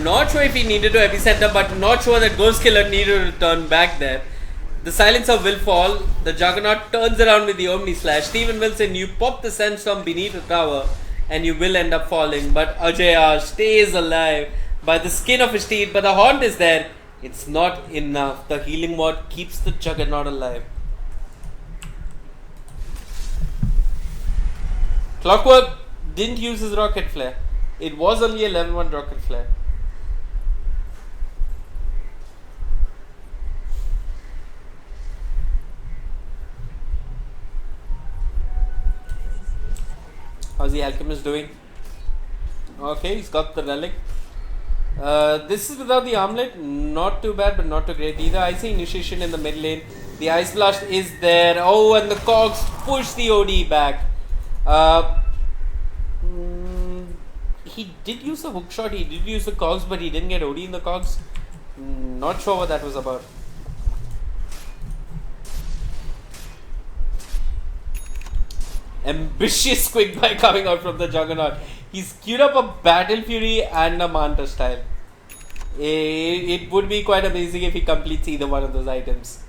Not sure if he needed to epicenter, but not sure that Ghost Killer needed to turn back there. The silencer will fall. The Juggernaut turns around with the Omni Slash. Steven Wilson, you pop the Sandstorm beneath the tower, and you will end up falling. But Ajay R stays alive by the skin of his teeth. But the Haunt is there. It's not enough. The healing ward keeps the Juggernaut alive. Clockwork didn't use his Rocket Flare. It was only a level 1 Rocket Flare. How's the Alchemist doing? Okay, he's got the Relic. This is without the Armlet. Not too bad, but not too great either. I see Initiation in the mid lane. The Ice Blast is there. Oh, and the Cogs push the OD back. He did use the hook shot. He did use the Cogs, but he didn't get OD in the Cogs. Not sure what that was about. Ambitious quick buy coming out from the Juggernaut. He's queued up a Battle Fury and a Manta style. It would be quite amazing if he completes either one of those items.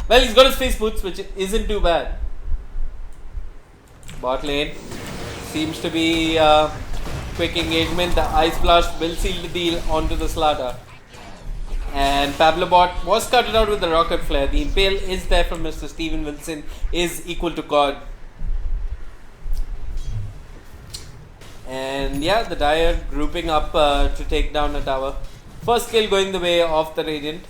Well, he's got his face boots, which isn't too bad. Bot lane seems to be quick engagement. The Ice Blast will seal the deal onto the Slaughter. And Pablo Bot was cut out with the Rocket Flare. The Impale is there from Mr. Steven Wilson, is equal to God. And yeah, the Dire grouping up to take down a tower. First kill going the way of the Radiant.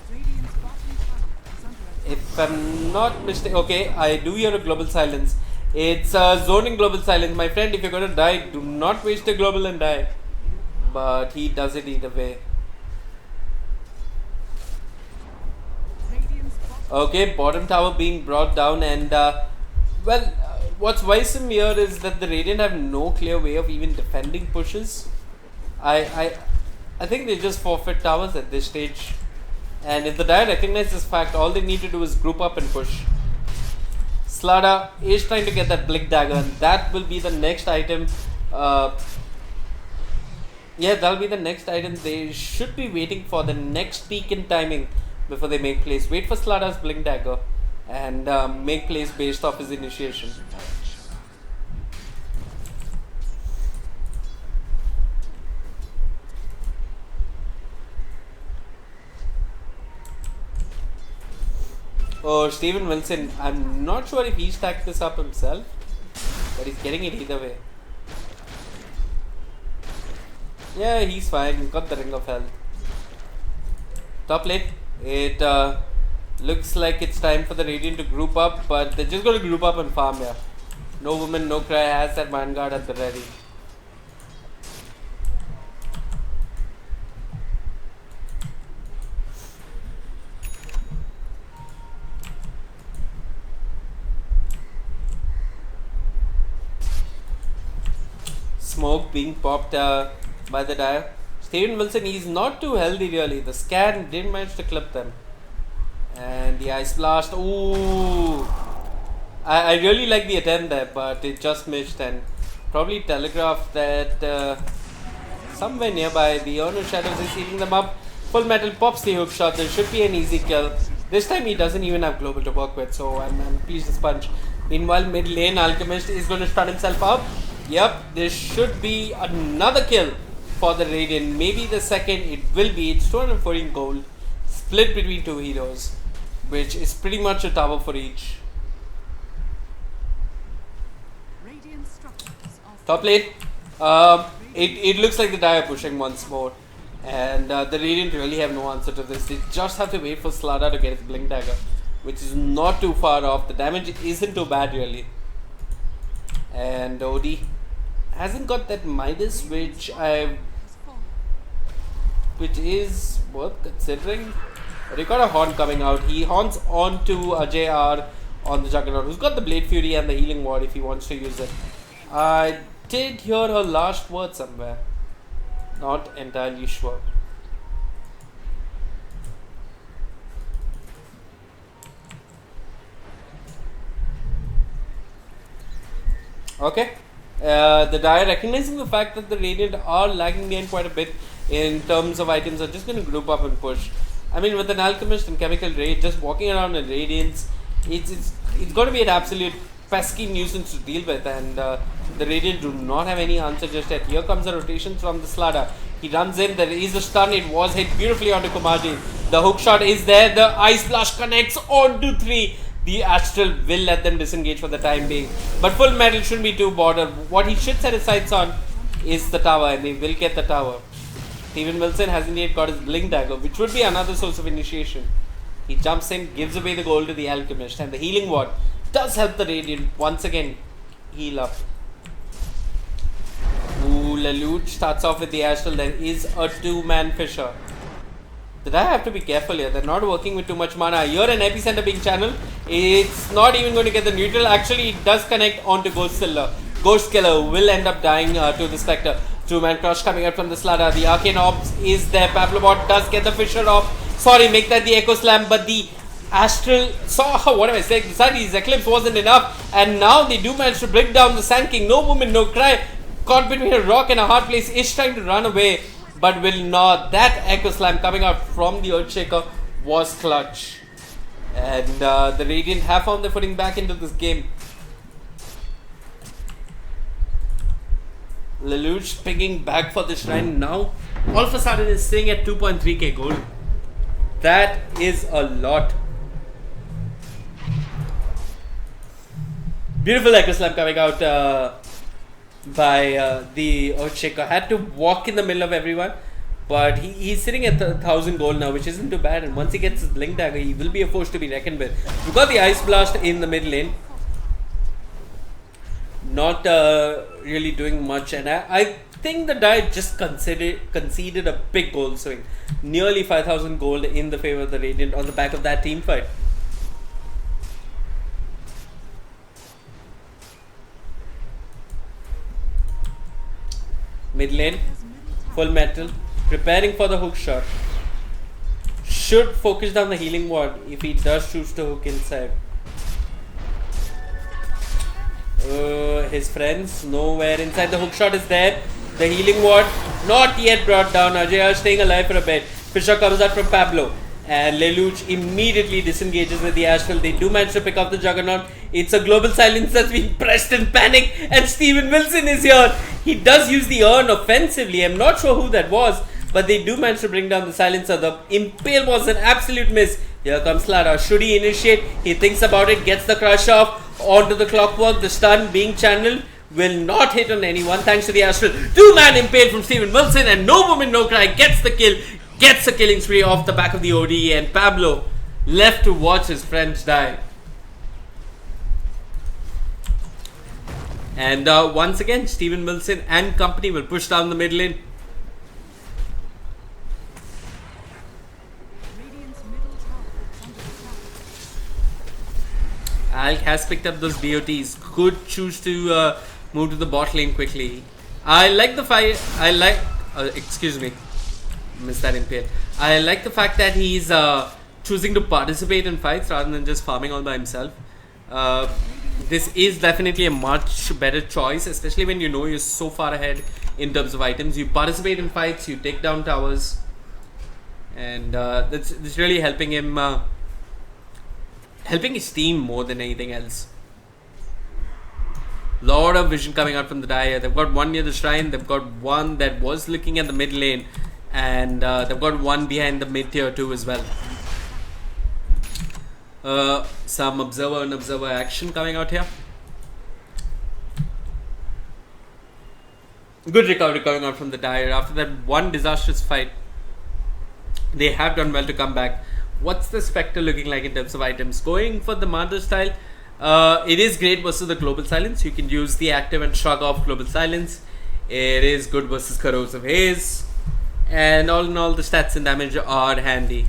If I'm not mistaken, okay, I do hear a global silence. It's zoning global silence. My friend, if you're going to die, do not waste a global and die. But he does it either way. Okay, bottom tower being brought down, and well, what's worrisome here is that the Radiant have no clear way of even defending pushes. I think they just forfeit towers at this stage. And if the Dire recognize this fact, all they need to do is group up and push. Slada is trying to get that Blink Dagger, and that will be the next item. Yeah, that'll be the next item. They should be waiting for the next peak in timing before they make plays. Wait for Slada's Blink Dagger and make plays based off his initiation. Oh, Steven Wilson. I'm not sure if he stacked this up himself, but he's getting it either way. Yeah, he's fine. He's got the Ring of Health. Top lane. It looks like it's time for the Radiant to group up, but they're just going to group up and farm here. No Woman, No Cry has that Vanguard at the ready. Smoke being popped by the Dire. Steven Wilson, he's not too healthy really. The scan didn't manage to clip them. And the Ice Blast. Ooh. I really like the attempt there, but it just missed and probably telegraphed that somewhere nearby the Honor Shadows is eating them up. Full Metal pops the hook shot. There should be an easy kill. This time he doesn't even have global to work with, so I'm pleased as punch. Meanwhile, mid lane Alchemist is going to stun himself up. Yep, there should be another kill for the Radiant. Maybe the second. It will be. It's 214 gold. Split between two heroes, which is pretty much a tower for each.
Radiant structures are
Top lane. It looks like the Dire pushing once more. And the Radiant really have no answer to this. They just have to wait for Slada to get his Blink Dagger, which is not too far off. The damage isn't too bad really. And OD hasn't got that Midas, which is worth considering. But he got a Horn coming out. He horns onto a JR on the Juggernaut, who's got the Blade Fury and the Healing Ward if he wants to use it. I did hear her last word somewhere. Not entirely sure. Okay. The Dire, recognizing the fact that the Radiant are lagging behind quite a bit in terms of items, are just going to group up and push. I mean, with an Alchemist and Chemical Ray just walking around in Radiance, it's going to be an absolute pesky nuisance to deal with, and the Radiant do not have any answer just yet. Here comes a rotation from the Slada. He runs in, there is a stun, it was hit beautifully onto Kumaji. The hook shot is there, the Ice Blast connects onto 3. The Astral will let them disengage for the time being. But Full Metal shouldn't be too bothered. What he should set his sights on is the tower, and they will get the tower. Steven Wilson hasn't yet got his Blink Dagger, which would be another source of initiation. He jumps in, gives away the gold to the Alchemist, and the Healing Ward does help the Radiant once again heal up. Ooh, Lelouch starts off with the Astral. There is a 2-man Fisher. The Dire have to be careful here. They're not working with too much mana. Here an Epicenter being channeled. It's not even going to get the neutral. Actually, it does connect onto Ghost Killer. Ghost Killer will end up dying to the Spectre. 2-man crush coming out from the Slada. The Arcane Orbs is there. Pablobot does get the Fisher off. Sorry, make that the Echo Slam, but the Astral what am I saying? His Eclipse wasn't enough, and now they do manage to break down the Sand King. No Woman, No Cry. Caught between a rock and a hard place, is trying to run away, but will not. That Echo Slam coming out from the Earthshaker was clutch. And the Radiant have found their footing back into this game. Lelouch picking back for the shrine now. All of a sudden is sitting at 2.3k gold. That is a lot. Beautiful Echo Slam coming out by the Earthshaker. Had to walk in the middle of everyone, but he's sitting at 1000 gold now, which isn't too bad, and once he gets his Blink Dagger, he will be a force to be reckoned with. We've got the Ice Blast in the mid lane, not really doing much, and I think the Dire just conceded a big gold swing, nearly 5000 gold in the favor of the Radiant on the back of that team fight. Mid lane, Full Metal, preparing for the hook shot. Should focus down the Healing Ward if he does choose to hook inside. His friends nowhere inside. The hook shot is there. The Healing Ward not yet brought down. Ajay staying alive for a bit. Fisher comes out from Pablo, and Lelouch immediately disengages with the Astral. They do manage to pick up the Juggernaut. It's a global silence that's been pressed in panic, and Steven Wilson is here. He does use the urn offensively. I'm not sure who that was, but they do manage to bring down the silencer. The impale was an absolute miss. Here comes Lara. Should he initiate? He thinks about it, gets the crush off. Onto the clockwork. The stun being channeled will not hit on anyone thanks to the Astral. 2-man impale from Steven Wilson, and no woman, no cry gets the kill. Gets a killing spree off the back of the OD, and Pablo left to watch his friends die. And once again, Steven Wilson and company will push down the mid lane.
Radiant's middle tower is under attack.
Alk has picked up those BOTs. Could choose to move to the bot lane quickly. I like the fight. I like. Excuse me. Missed that impale. I like the fact that he's choosing to participate in fights rather than just farming all by himself. This is definitely a much better choice, especially when you know you're so far ahead in terms of items. You participate in fights, you take down towers, and that's really helping him, helping his team more than anything else. Lot of vision coming out from the Dire. They've got one near the shrine, they've got one that was looking at the mid lane, and they've got one behind the mid tier 2 as well. Some observer action coming out here. Good recovery coming out from the Dire. After that one disastrous fight, they have done well to come back. What's the Spectre looking like in terms of items? Going for the Manta style. It is great versus the Global Silence. You can use the active and shrug off Global Silence. It is good versus Corrosive Haze. And all in all, the stats and damage are handy.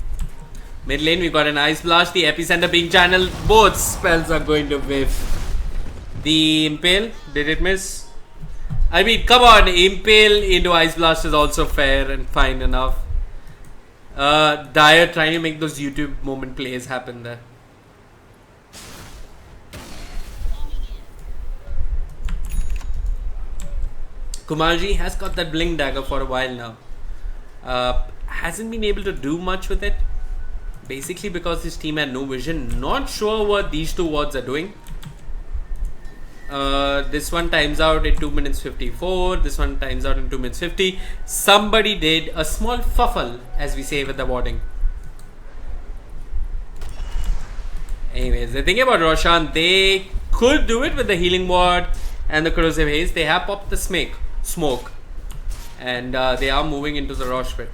Mid lane, we've got an Ice Blast. The Epicenter being channeled. Both spells are going to whiff. The Impale, did it miss? I mean, come on. Impale into Ice Blast is also fair and fine enough. Dire trying to make those YouTube moment plays happen there. Kumarji has got that Blink Dagger for a while now. Hasn't been able to do much with it. Basically because his team had no vision. Not sure what these two wards are doing. This one times out in 2 minutes 54. This one times out in 2 minutes 50. Somebody did a small fuffle, as we say with the warding. Anyways, the thing about Roshan, they could do it with the healing ward and the corrosive haze. They have popped the smoke. And they are moving into the Rosh pit.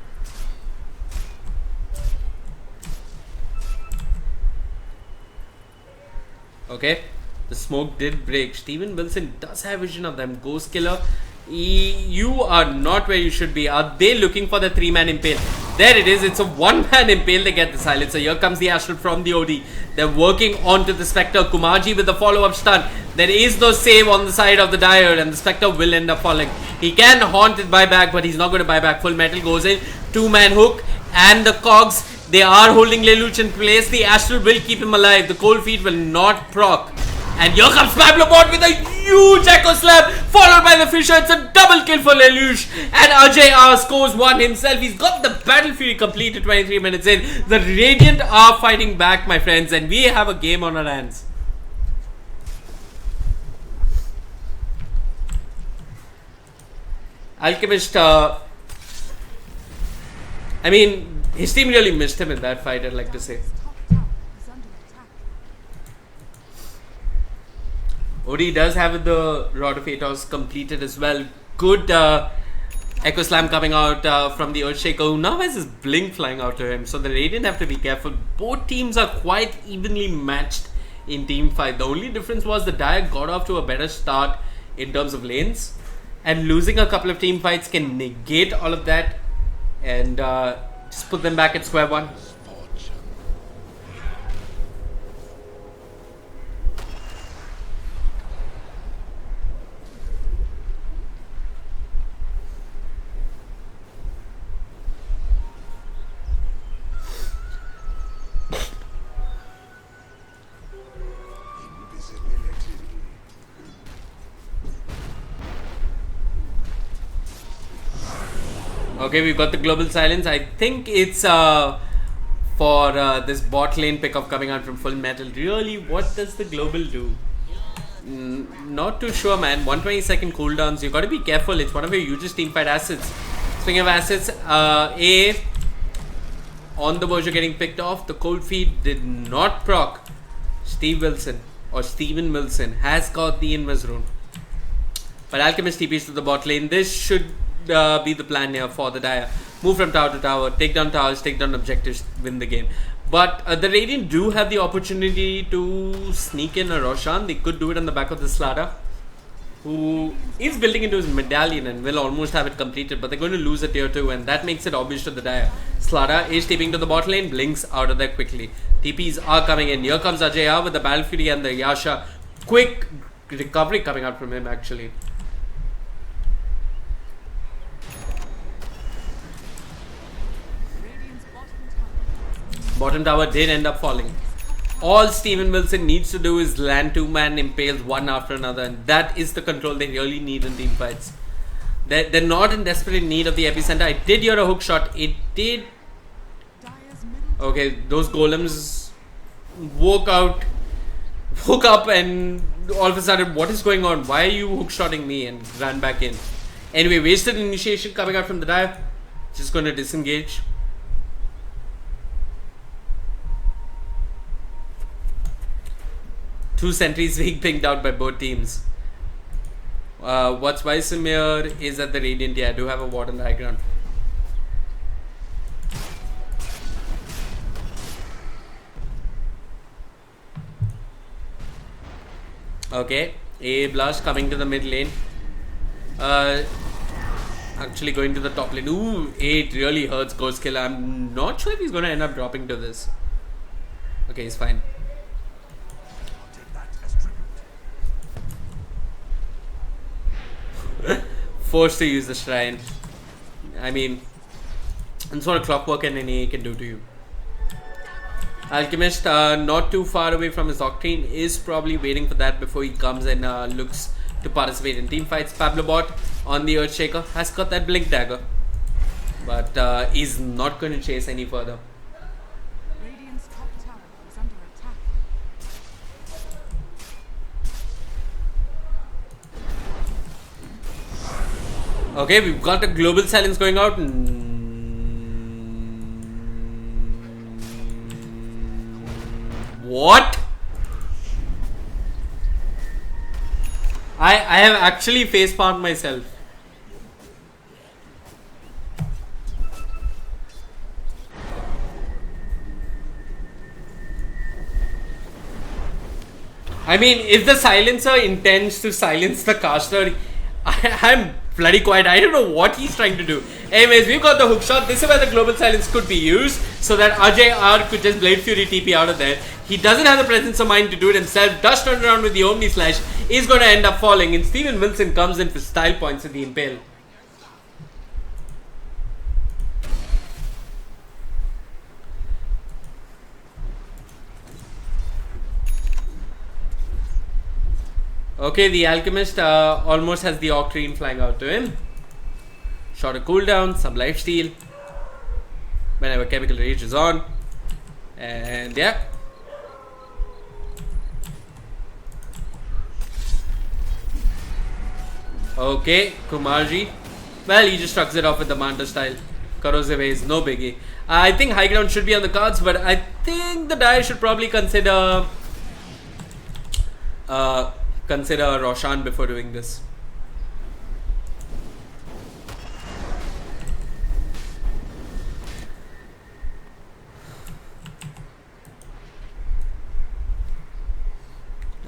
Okay, the smoke did break. Steven Wilson does have vision of them. Ghost Killer, you are not where you should be. Are they looking for the 3-man impale? There it is. It's a 1-man impale. They get the silencer. Here comes the Astral from the OD. They're working onto the Spectre. Kumarji with the follow-up stun. There is no save on the side of the Dire, and the Spectre will end up falling. He can haunt it buyback, but he's not going to buy back. Full metal goes in. 2-man hook and the Cogs. They are holding Lelouch in place. The Astral will keep him alive. The cold feet will not proc. And here comes Pablo Bot with a huge Echo Slap, followed by the Fisher. It's a double kill for Lelouch. And Ajay R scores one himself. He's got the Battle Fury completed 23 minutes in. The Radiant are fighting back, my friends, and we have a game on our hands. Alchemist, I mean, his team really missed him in that fight, I'd like to say.
Top tower is under attack.
OD does have the Rod of Atos completed as well. Good Echo Slam coming out from the Earthshaker, who now has his Blink flying out to him. So the Radiant have to be careful. Both teams are quite evenly matched in team fight. The only difference was the Dire got off to a better start in terms of lanes. And losing a couple of team fights can negate all of that. And just put them back at square one. Okay, we've got the Global Silence. I think it's for this bot lane pickup coming out from Full Metal. Really, what does the Global do? Not too sure, man. 120-second cooldowns. You got to be careful. It's one of your hugest teamfight assets. Speaking of assets, on the verge of getting picked off. The cold feet did not proc. Steven Wilson has got the invis rune. But Alchemist TPs to the bot lane. This should be the plan here for the Dire. Move from tower to tower, take down towers, take down objectives, win the game. But the Radiant do have the opportunity to sneak in a Roshan. They could do it on the back of the Slada, who is building into his medallion and will almost have it completed, but they're going to lose a tier 2, and that makes it obvious to the Dire. Slada is TPing to the bot lane, blinks out of there quickly. TPs are coming in. Here comes Ajay with the Battle Fury and the Yasha. Quick recovery coming out from him actually. Bottom tower did end up falling. All Steven Wilson needs to do is land 2-man impales one after another, and that is the control they really need in team fights. They're not in desperate need of the epicenter. I did hear a hook shot. It did. Okay, those golems woke up, and all of a sudden, what is going on? Why are you hook shotting me? And ran back in. Anyway, wasted initiation coming out from the dive. Just going to disengage. Two sentries being pinged out by both teams. What's Weissemir is at the Radiant. Yeah, I do have a ward on the high ground. Okay, a blast coming to the mid lane. Actually going to the top lane. Ooh, it really hurts Ghost Killer. I'm not sure if he's going to end up dropping to this. Okay, he's fine. Forced to use the shrine. I mean, that's what a clockwork and an AA can do to you. Alchemist, not too far away from his Octane, is probably waiting for that before he comes and looks to participate in team fights. Pablo bot on the Earthshaker has got that blink dagger, but is not going to chase any further.
Radiant's top tower is under attack.
Okay, we've got a global silence going out. What? I have actually facepalmed myself. I mean, if the silencer intends to silence the caster, I'm bloody quiet. I don't know what he's trying to do. Anyways, we've got the hook shot. This is where the global silence could be used so that Ajay R could just Blade Fury TP out of there. He doesn't have the presence of mind to do it himself. Does turn around with the Omni Slash. Is going to end up falling. And Steven Wilson comes in for style points at the Impale. Okay, the Alchemist almost has the Octarine flying out to him. Short a cooldown, some lifesteal whenever Chemical Rage is on. And yeah. Okay, Kumarji. Well, he just trucks it off with the Manta style. Corrosive is no biggie. I think high ground should be on the cards, but I think the Dire should probably consider Roshan before doing this.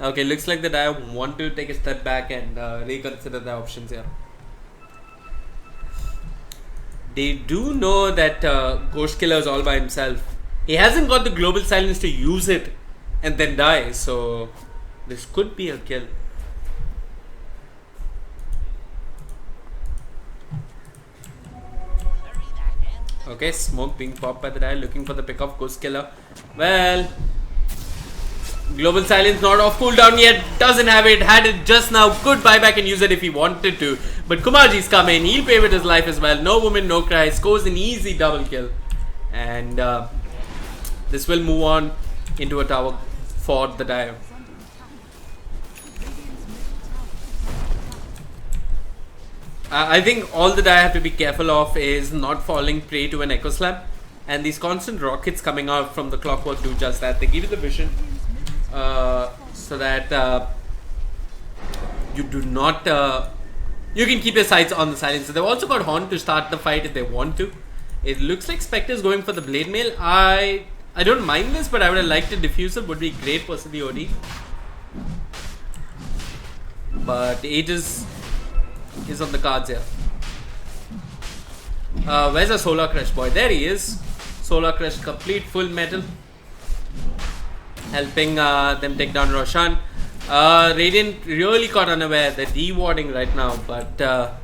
Okay, looks like the Dire want to take a step back and reconsider the options here. They do know that Ghost Killer is all by himself. He hasn't got the global silence to use it and then die, so this could be a kill. Okay, smoke being popped by the Dire, looking for the pick of Ghost Killer. Well, global silence not off cooldown yet, doesn't have it, had it just now, could buy back and use it if he wanted to. But Kumarji's come in, he'll pay with his life as well. No woman, no cry, scores an easy double kill. And this will move on into a tower for the Dire. I think all that I have to be careful of is not falling prey to an Echo Slam. And these constant rockets coming out from the Clockwork do just that. They give you the vision so that you do not... you can keep your sights on the silencer. They've also got Horn to start the fight if they want to. It looks like Spectre's going for the Blade Mail. I don't mind this, but I would have liked a Diffuser. Would be great for the OD. But Aegis is on the cards here. Where's the Solar Crush boy? There he is. Solar Crush complete, full metal. Helping them take down Roshan. Radiant really caught unaware. They're de-warding right now, but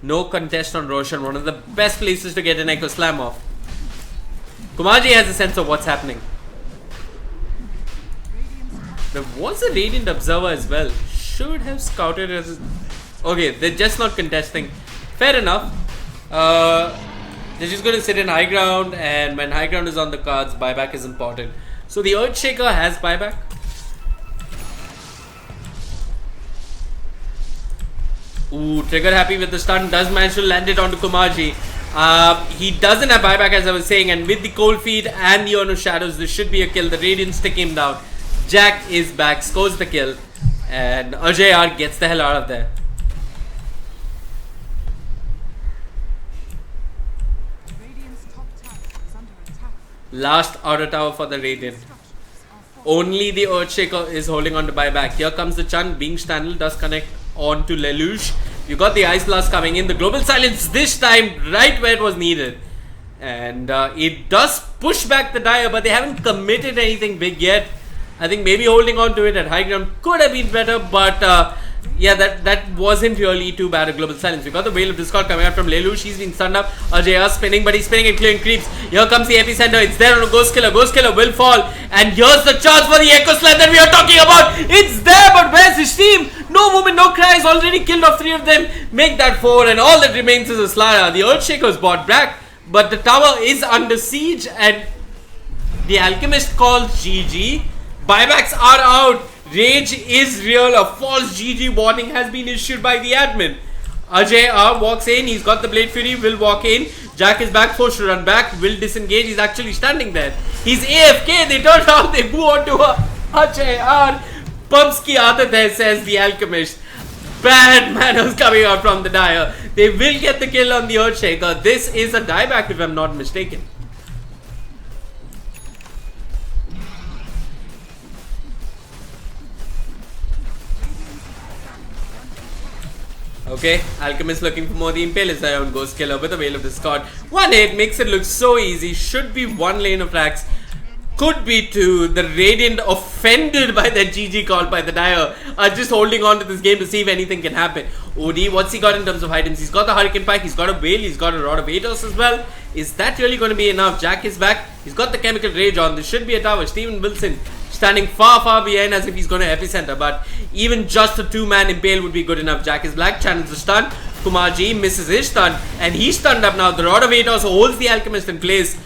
no contest on Roshan. One of the best places to get an Echo Slam off. Kumaji has a sense of what's happening. There was a Radiant Observer as well. Should have scouted as... Okay, they're just not contesting. Fair enough. They're just going to sit in high ground, and when high ground is on the cards, buyback is important. So the Earthshaker has buyback. Ooh, Trigger happy with the stun. Does manage to land it onto Kumaji. He doesn't have buyback, as I was saying, and with the Cold Feet and the Urn of Shadows, this should be a kill. The Radiance take him down. Jack is back, scores the kill, and Ajay gets the hell out of there. Last outer tower for the Radiant. Only the Earthshaker is holding on to buyback. Here comes the Chun. Being Standal does connect on to Lelouch. You got the Ice Blast coming in. The Global Silence this time right where it was needed. And it does push back the Dire, but they haven't committed anything big yet. I think maybe holding on to it at high ground could have been better, but yeah, that wasn't really too bad a Global Silence. We got the Veil of Discord coming out from Lelouch. He's been stunned up. Ajay spinning, but he's spinning and clearing creeps. Here comes the epicenter. It's there on a Ghost Killer. Ghost Killer will fall. And here's the chance for the Echo Slam that we are talking about. It's there, but where's his team? No movement, no cries. Already killed off 3 of them. Make that 4, and all that remains is a Slara. The Earthshaker's bought back, but the tower is under siege, and the Alchemist calls GG. Buybacks are out. Rage is real. A false GG warning has been issued by the admin. Ajay walks in. He's got the Blade Fury. Will walk in. Jack is back, forced to run back. Will disengage. He's actually standing there. He's AFK. They turn around. They boo onto Ajay. Pumps ki aadat hai, says the Alchemist. Bad manners coming out from the Dire. They will get the kill on the Earthshaker. This is a dieback if I'm not mistaken. Okay, Alchemist looking for more. The Impale is there on Ghost Killer with a Veil of Discord. 1 hit makes it look so easy. Should be 1 lane of racks. Could be 2. The Radiant, offended by that GG call by the Dire, are just holding on to this game to see if anything can happen. OD, what's he got in terms of items? He's got the Hurricane Pike, he's got a Veil, he's got a Rod of Atos as well. Is that really going to be enough? Jack is back. He's got the Chemical Rage on. This should be a tower. Steven Wilson standing far behind as if he's going to epicenter, but even just a 2-man Impale would be good enough. Jack is black, channels the stun. Kumaji misses his stun, and he's stunned up now. The Rod of Atos holds the Alchemist in place,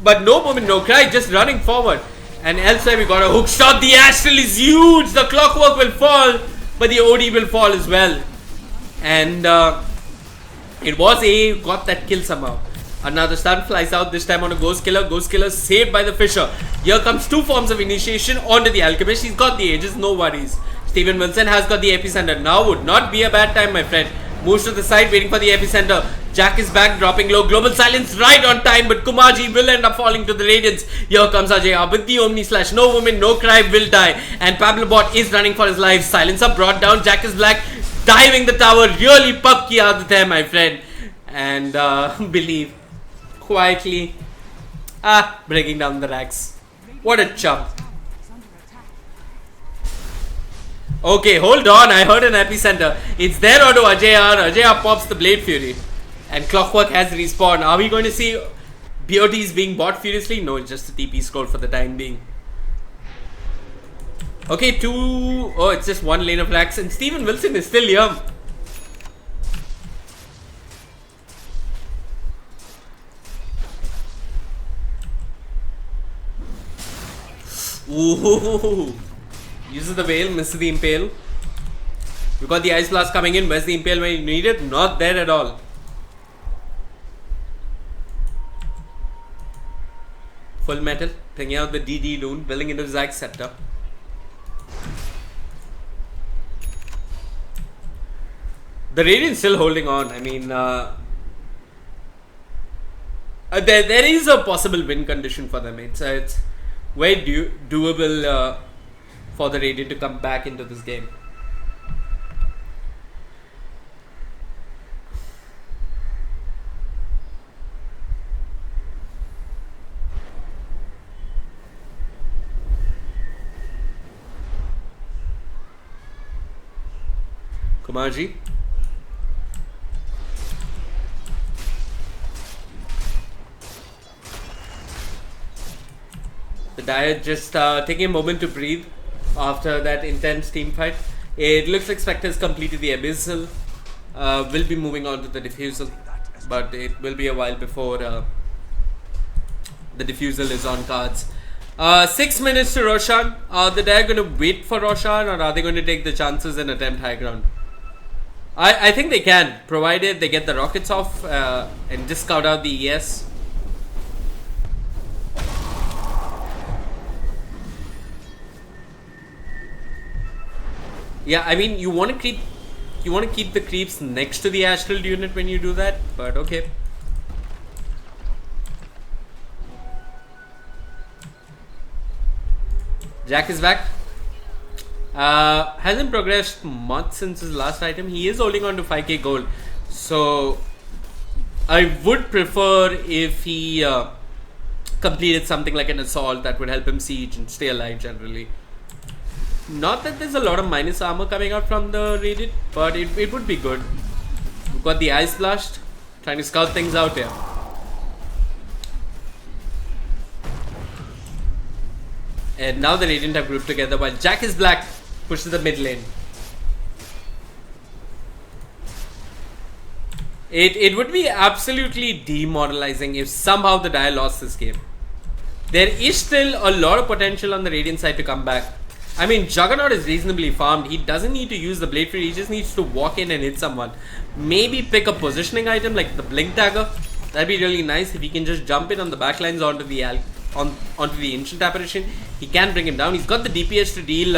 but no moment, no cry, just running forward. And elsewhere we got a hook shot. The Astral is huge. The Clockwork will fall, but the OD will fall as well. And it was A got that kill somehow. Another stun flies out, this time on a Ghost Killer. Ghost Killer saved by the Fisher. Here comes 2 forms of initiation onto the Alchemist. He's got the Aegis, no worries. Steven Wilson has got the epicenter. Now would not be a bad time, my friend. Moves to the side, waiting for the epicenter. Jack is back, dropping low. Global Silence right on time, but Kumaji will end up falling to the Radiance. Here comes Ajay with the Omni Slash. No woman, no cry, will die. And Pablo Bot is running for his life. Silencer brought down. Jack is black, diving the tower. Really pub ki aadat hai, my friend. And believe. Quietly breaking down the racks. What a chump. Okay, hold on. I heard an epicenter. It's there onto Ajay. Ajay pops the Blade Fury. And Clockwork has respawned. Are we going to see BOTs being bought furiously? No, it's just a TP scroll for the time being. Okay, 2. Oh, it's just 1 lane of racks. And Steven Wilson is still here. Ooh, uses the Veil, misses the Impale. We got the Ice Blast coming in. Where's the Impale when you need it? Not there at all. Full metal, pinging out the DD rune, building into Zag's scepter. The Radiant's still holding on. I mean, there is a possible win condition for them. It's very doable for the Radiant to come back into this game. Kumarji. The Dire just taking a moment to breathe after that intense team fight. It looks like Spectre's completed the Abyssal. Will be moving on to the Diffusal, but it will be a while before the Diffusal is on cards. 6 minutes to Roshan. Are the Dire going to wait for Roshan, or are they going to take the chances and attempt high ground? I think they can, provided they get the rockets off and discard out the ES. Yeah, I mean, you want to keep the creeps next to the Astral unit when you do that, but okay. Jack is back. Hasn't progressed much since his last item. He is holding on to 5k gold, so I would prefer if he completed something like an assault that would help him siege and stay alive generally. Not that there's a lot of minus armor coming out from the Radiant, but it would be good. We've got the Ice Blast, trying to scout things out here. And now the Radiant have grouped together while Jack is Black pushes the mid lane. It would be absolutely demoralizing if somehow the Dire lost this game. There is still a lot of potential on the Radiant side to come back. I mean, Juggernaut is reasonably farmed. He doesn't need to use the Blade Fury. He just needs to walk in and hit someone. Maybe pick a positioning item like the Blink Dagger. That'd be really nice if he can just jump in on the backlines onto the Ancient Apparition. He can bring him down. He's got the DPS to deal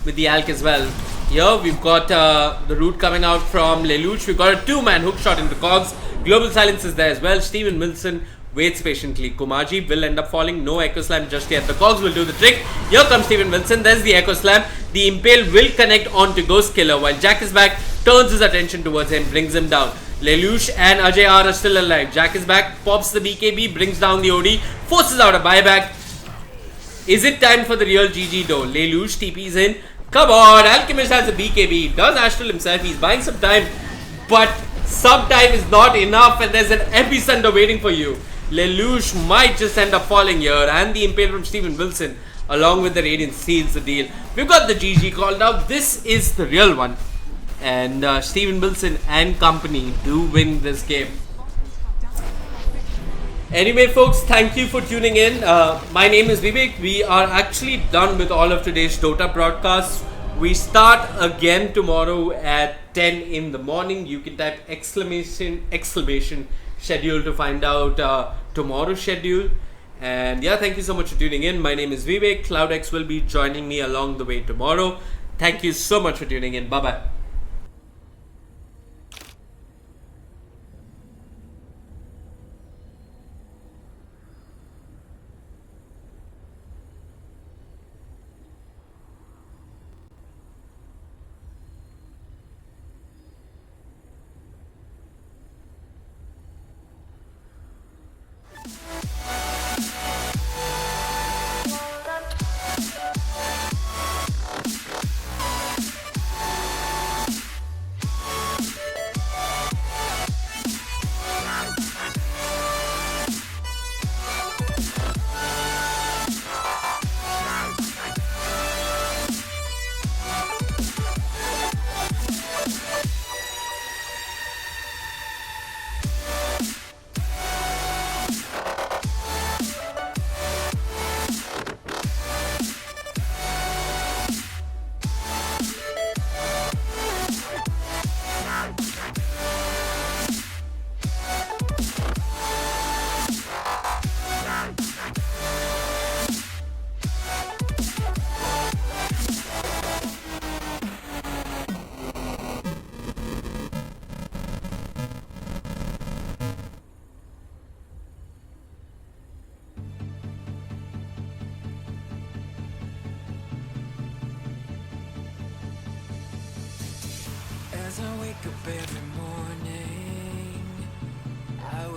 with the Alk as well. Here we've got the root coming out from Lelouch. We've got a 2-man hook shot into Cobx. Global Silence is there as well. Steven Wilson waits patiently. Kumaji will end up falling. No Echo Slam just yet. The Cobx will do the trick. Here comes Steven Wilson. There's the Echo Slam. The Impale will connect onto Ghost Killer while Jack is back, turns his attention towards him, brings him down. Lelouch and Ajay are still alive. Jack is back, pops the BKB, brings down the OD, forces out a buyback. Is it time for the real GG though? Lelouch TP's in. Come on, Alchemist has a BKB. Does Astral himself. He's buying some time. But some time is not enough and there's an epicenter waiting for you. Lelouch might just end up falling here, and the Impale from Steven Wilson along with the Radiant seals the deal. We've got the GG called out. This is the real one. And Steven Wilson and company do win this game. Anyway folks, thank you for tuning in. My name is Vivek. We are actually done with all of today's Dota broadcasts. We start again tomorrow at 10 in the morning. You can type exclamation schedule to find out tomorrow's schedule. And yeah, thank you so much for tuning in. My name is Vivek. Cloudx will be joining me along the way tomorrow. Thank you so much for tuning in. Bye bye.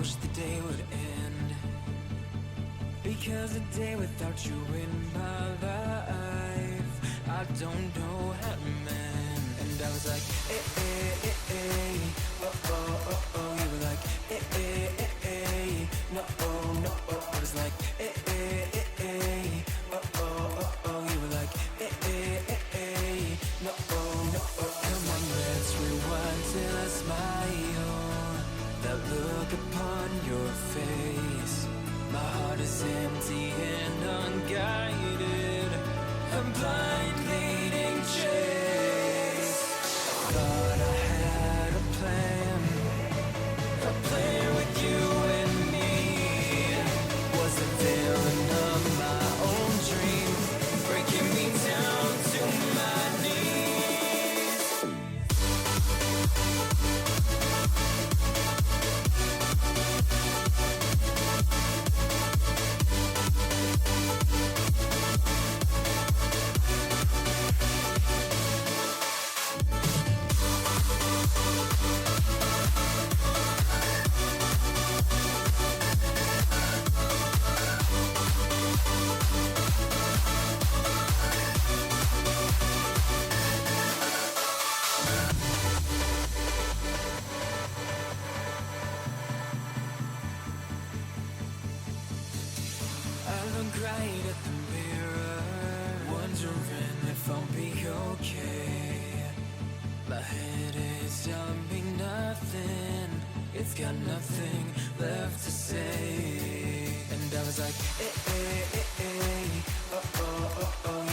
wish the day would end, because a day without you in my life, I don't know how to mend. And I was like, oh, oh, oh, oh. You were like, no, no, oh. I was like, oh, oh, oh, oh. You were like, no, no, oh. Come on, let's rewind till I smile. That look upon your face. My heart is empty and unguided. I'm blind leading chase. Thought I had a plan with you and me. Was a villain of my own dream, breaking me down to my knees. I look right at the mirror, wondering if I'll be okay. My head is telling me nothing, it's got nothing left to say. And I was like, oh, oh, oh, oh.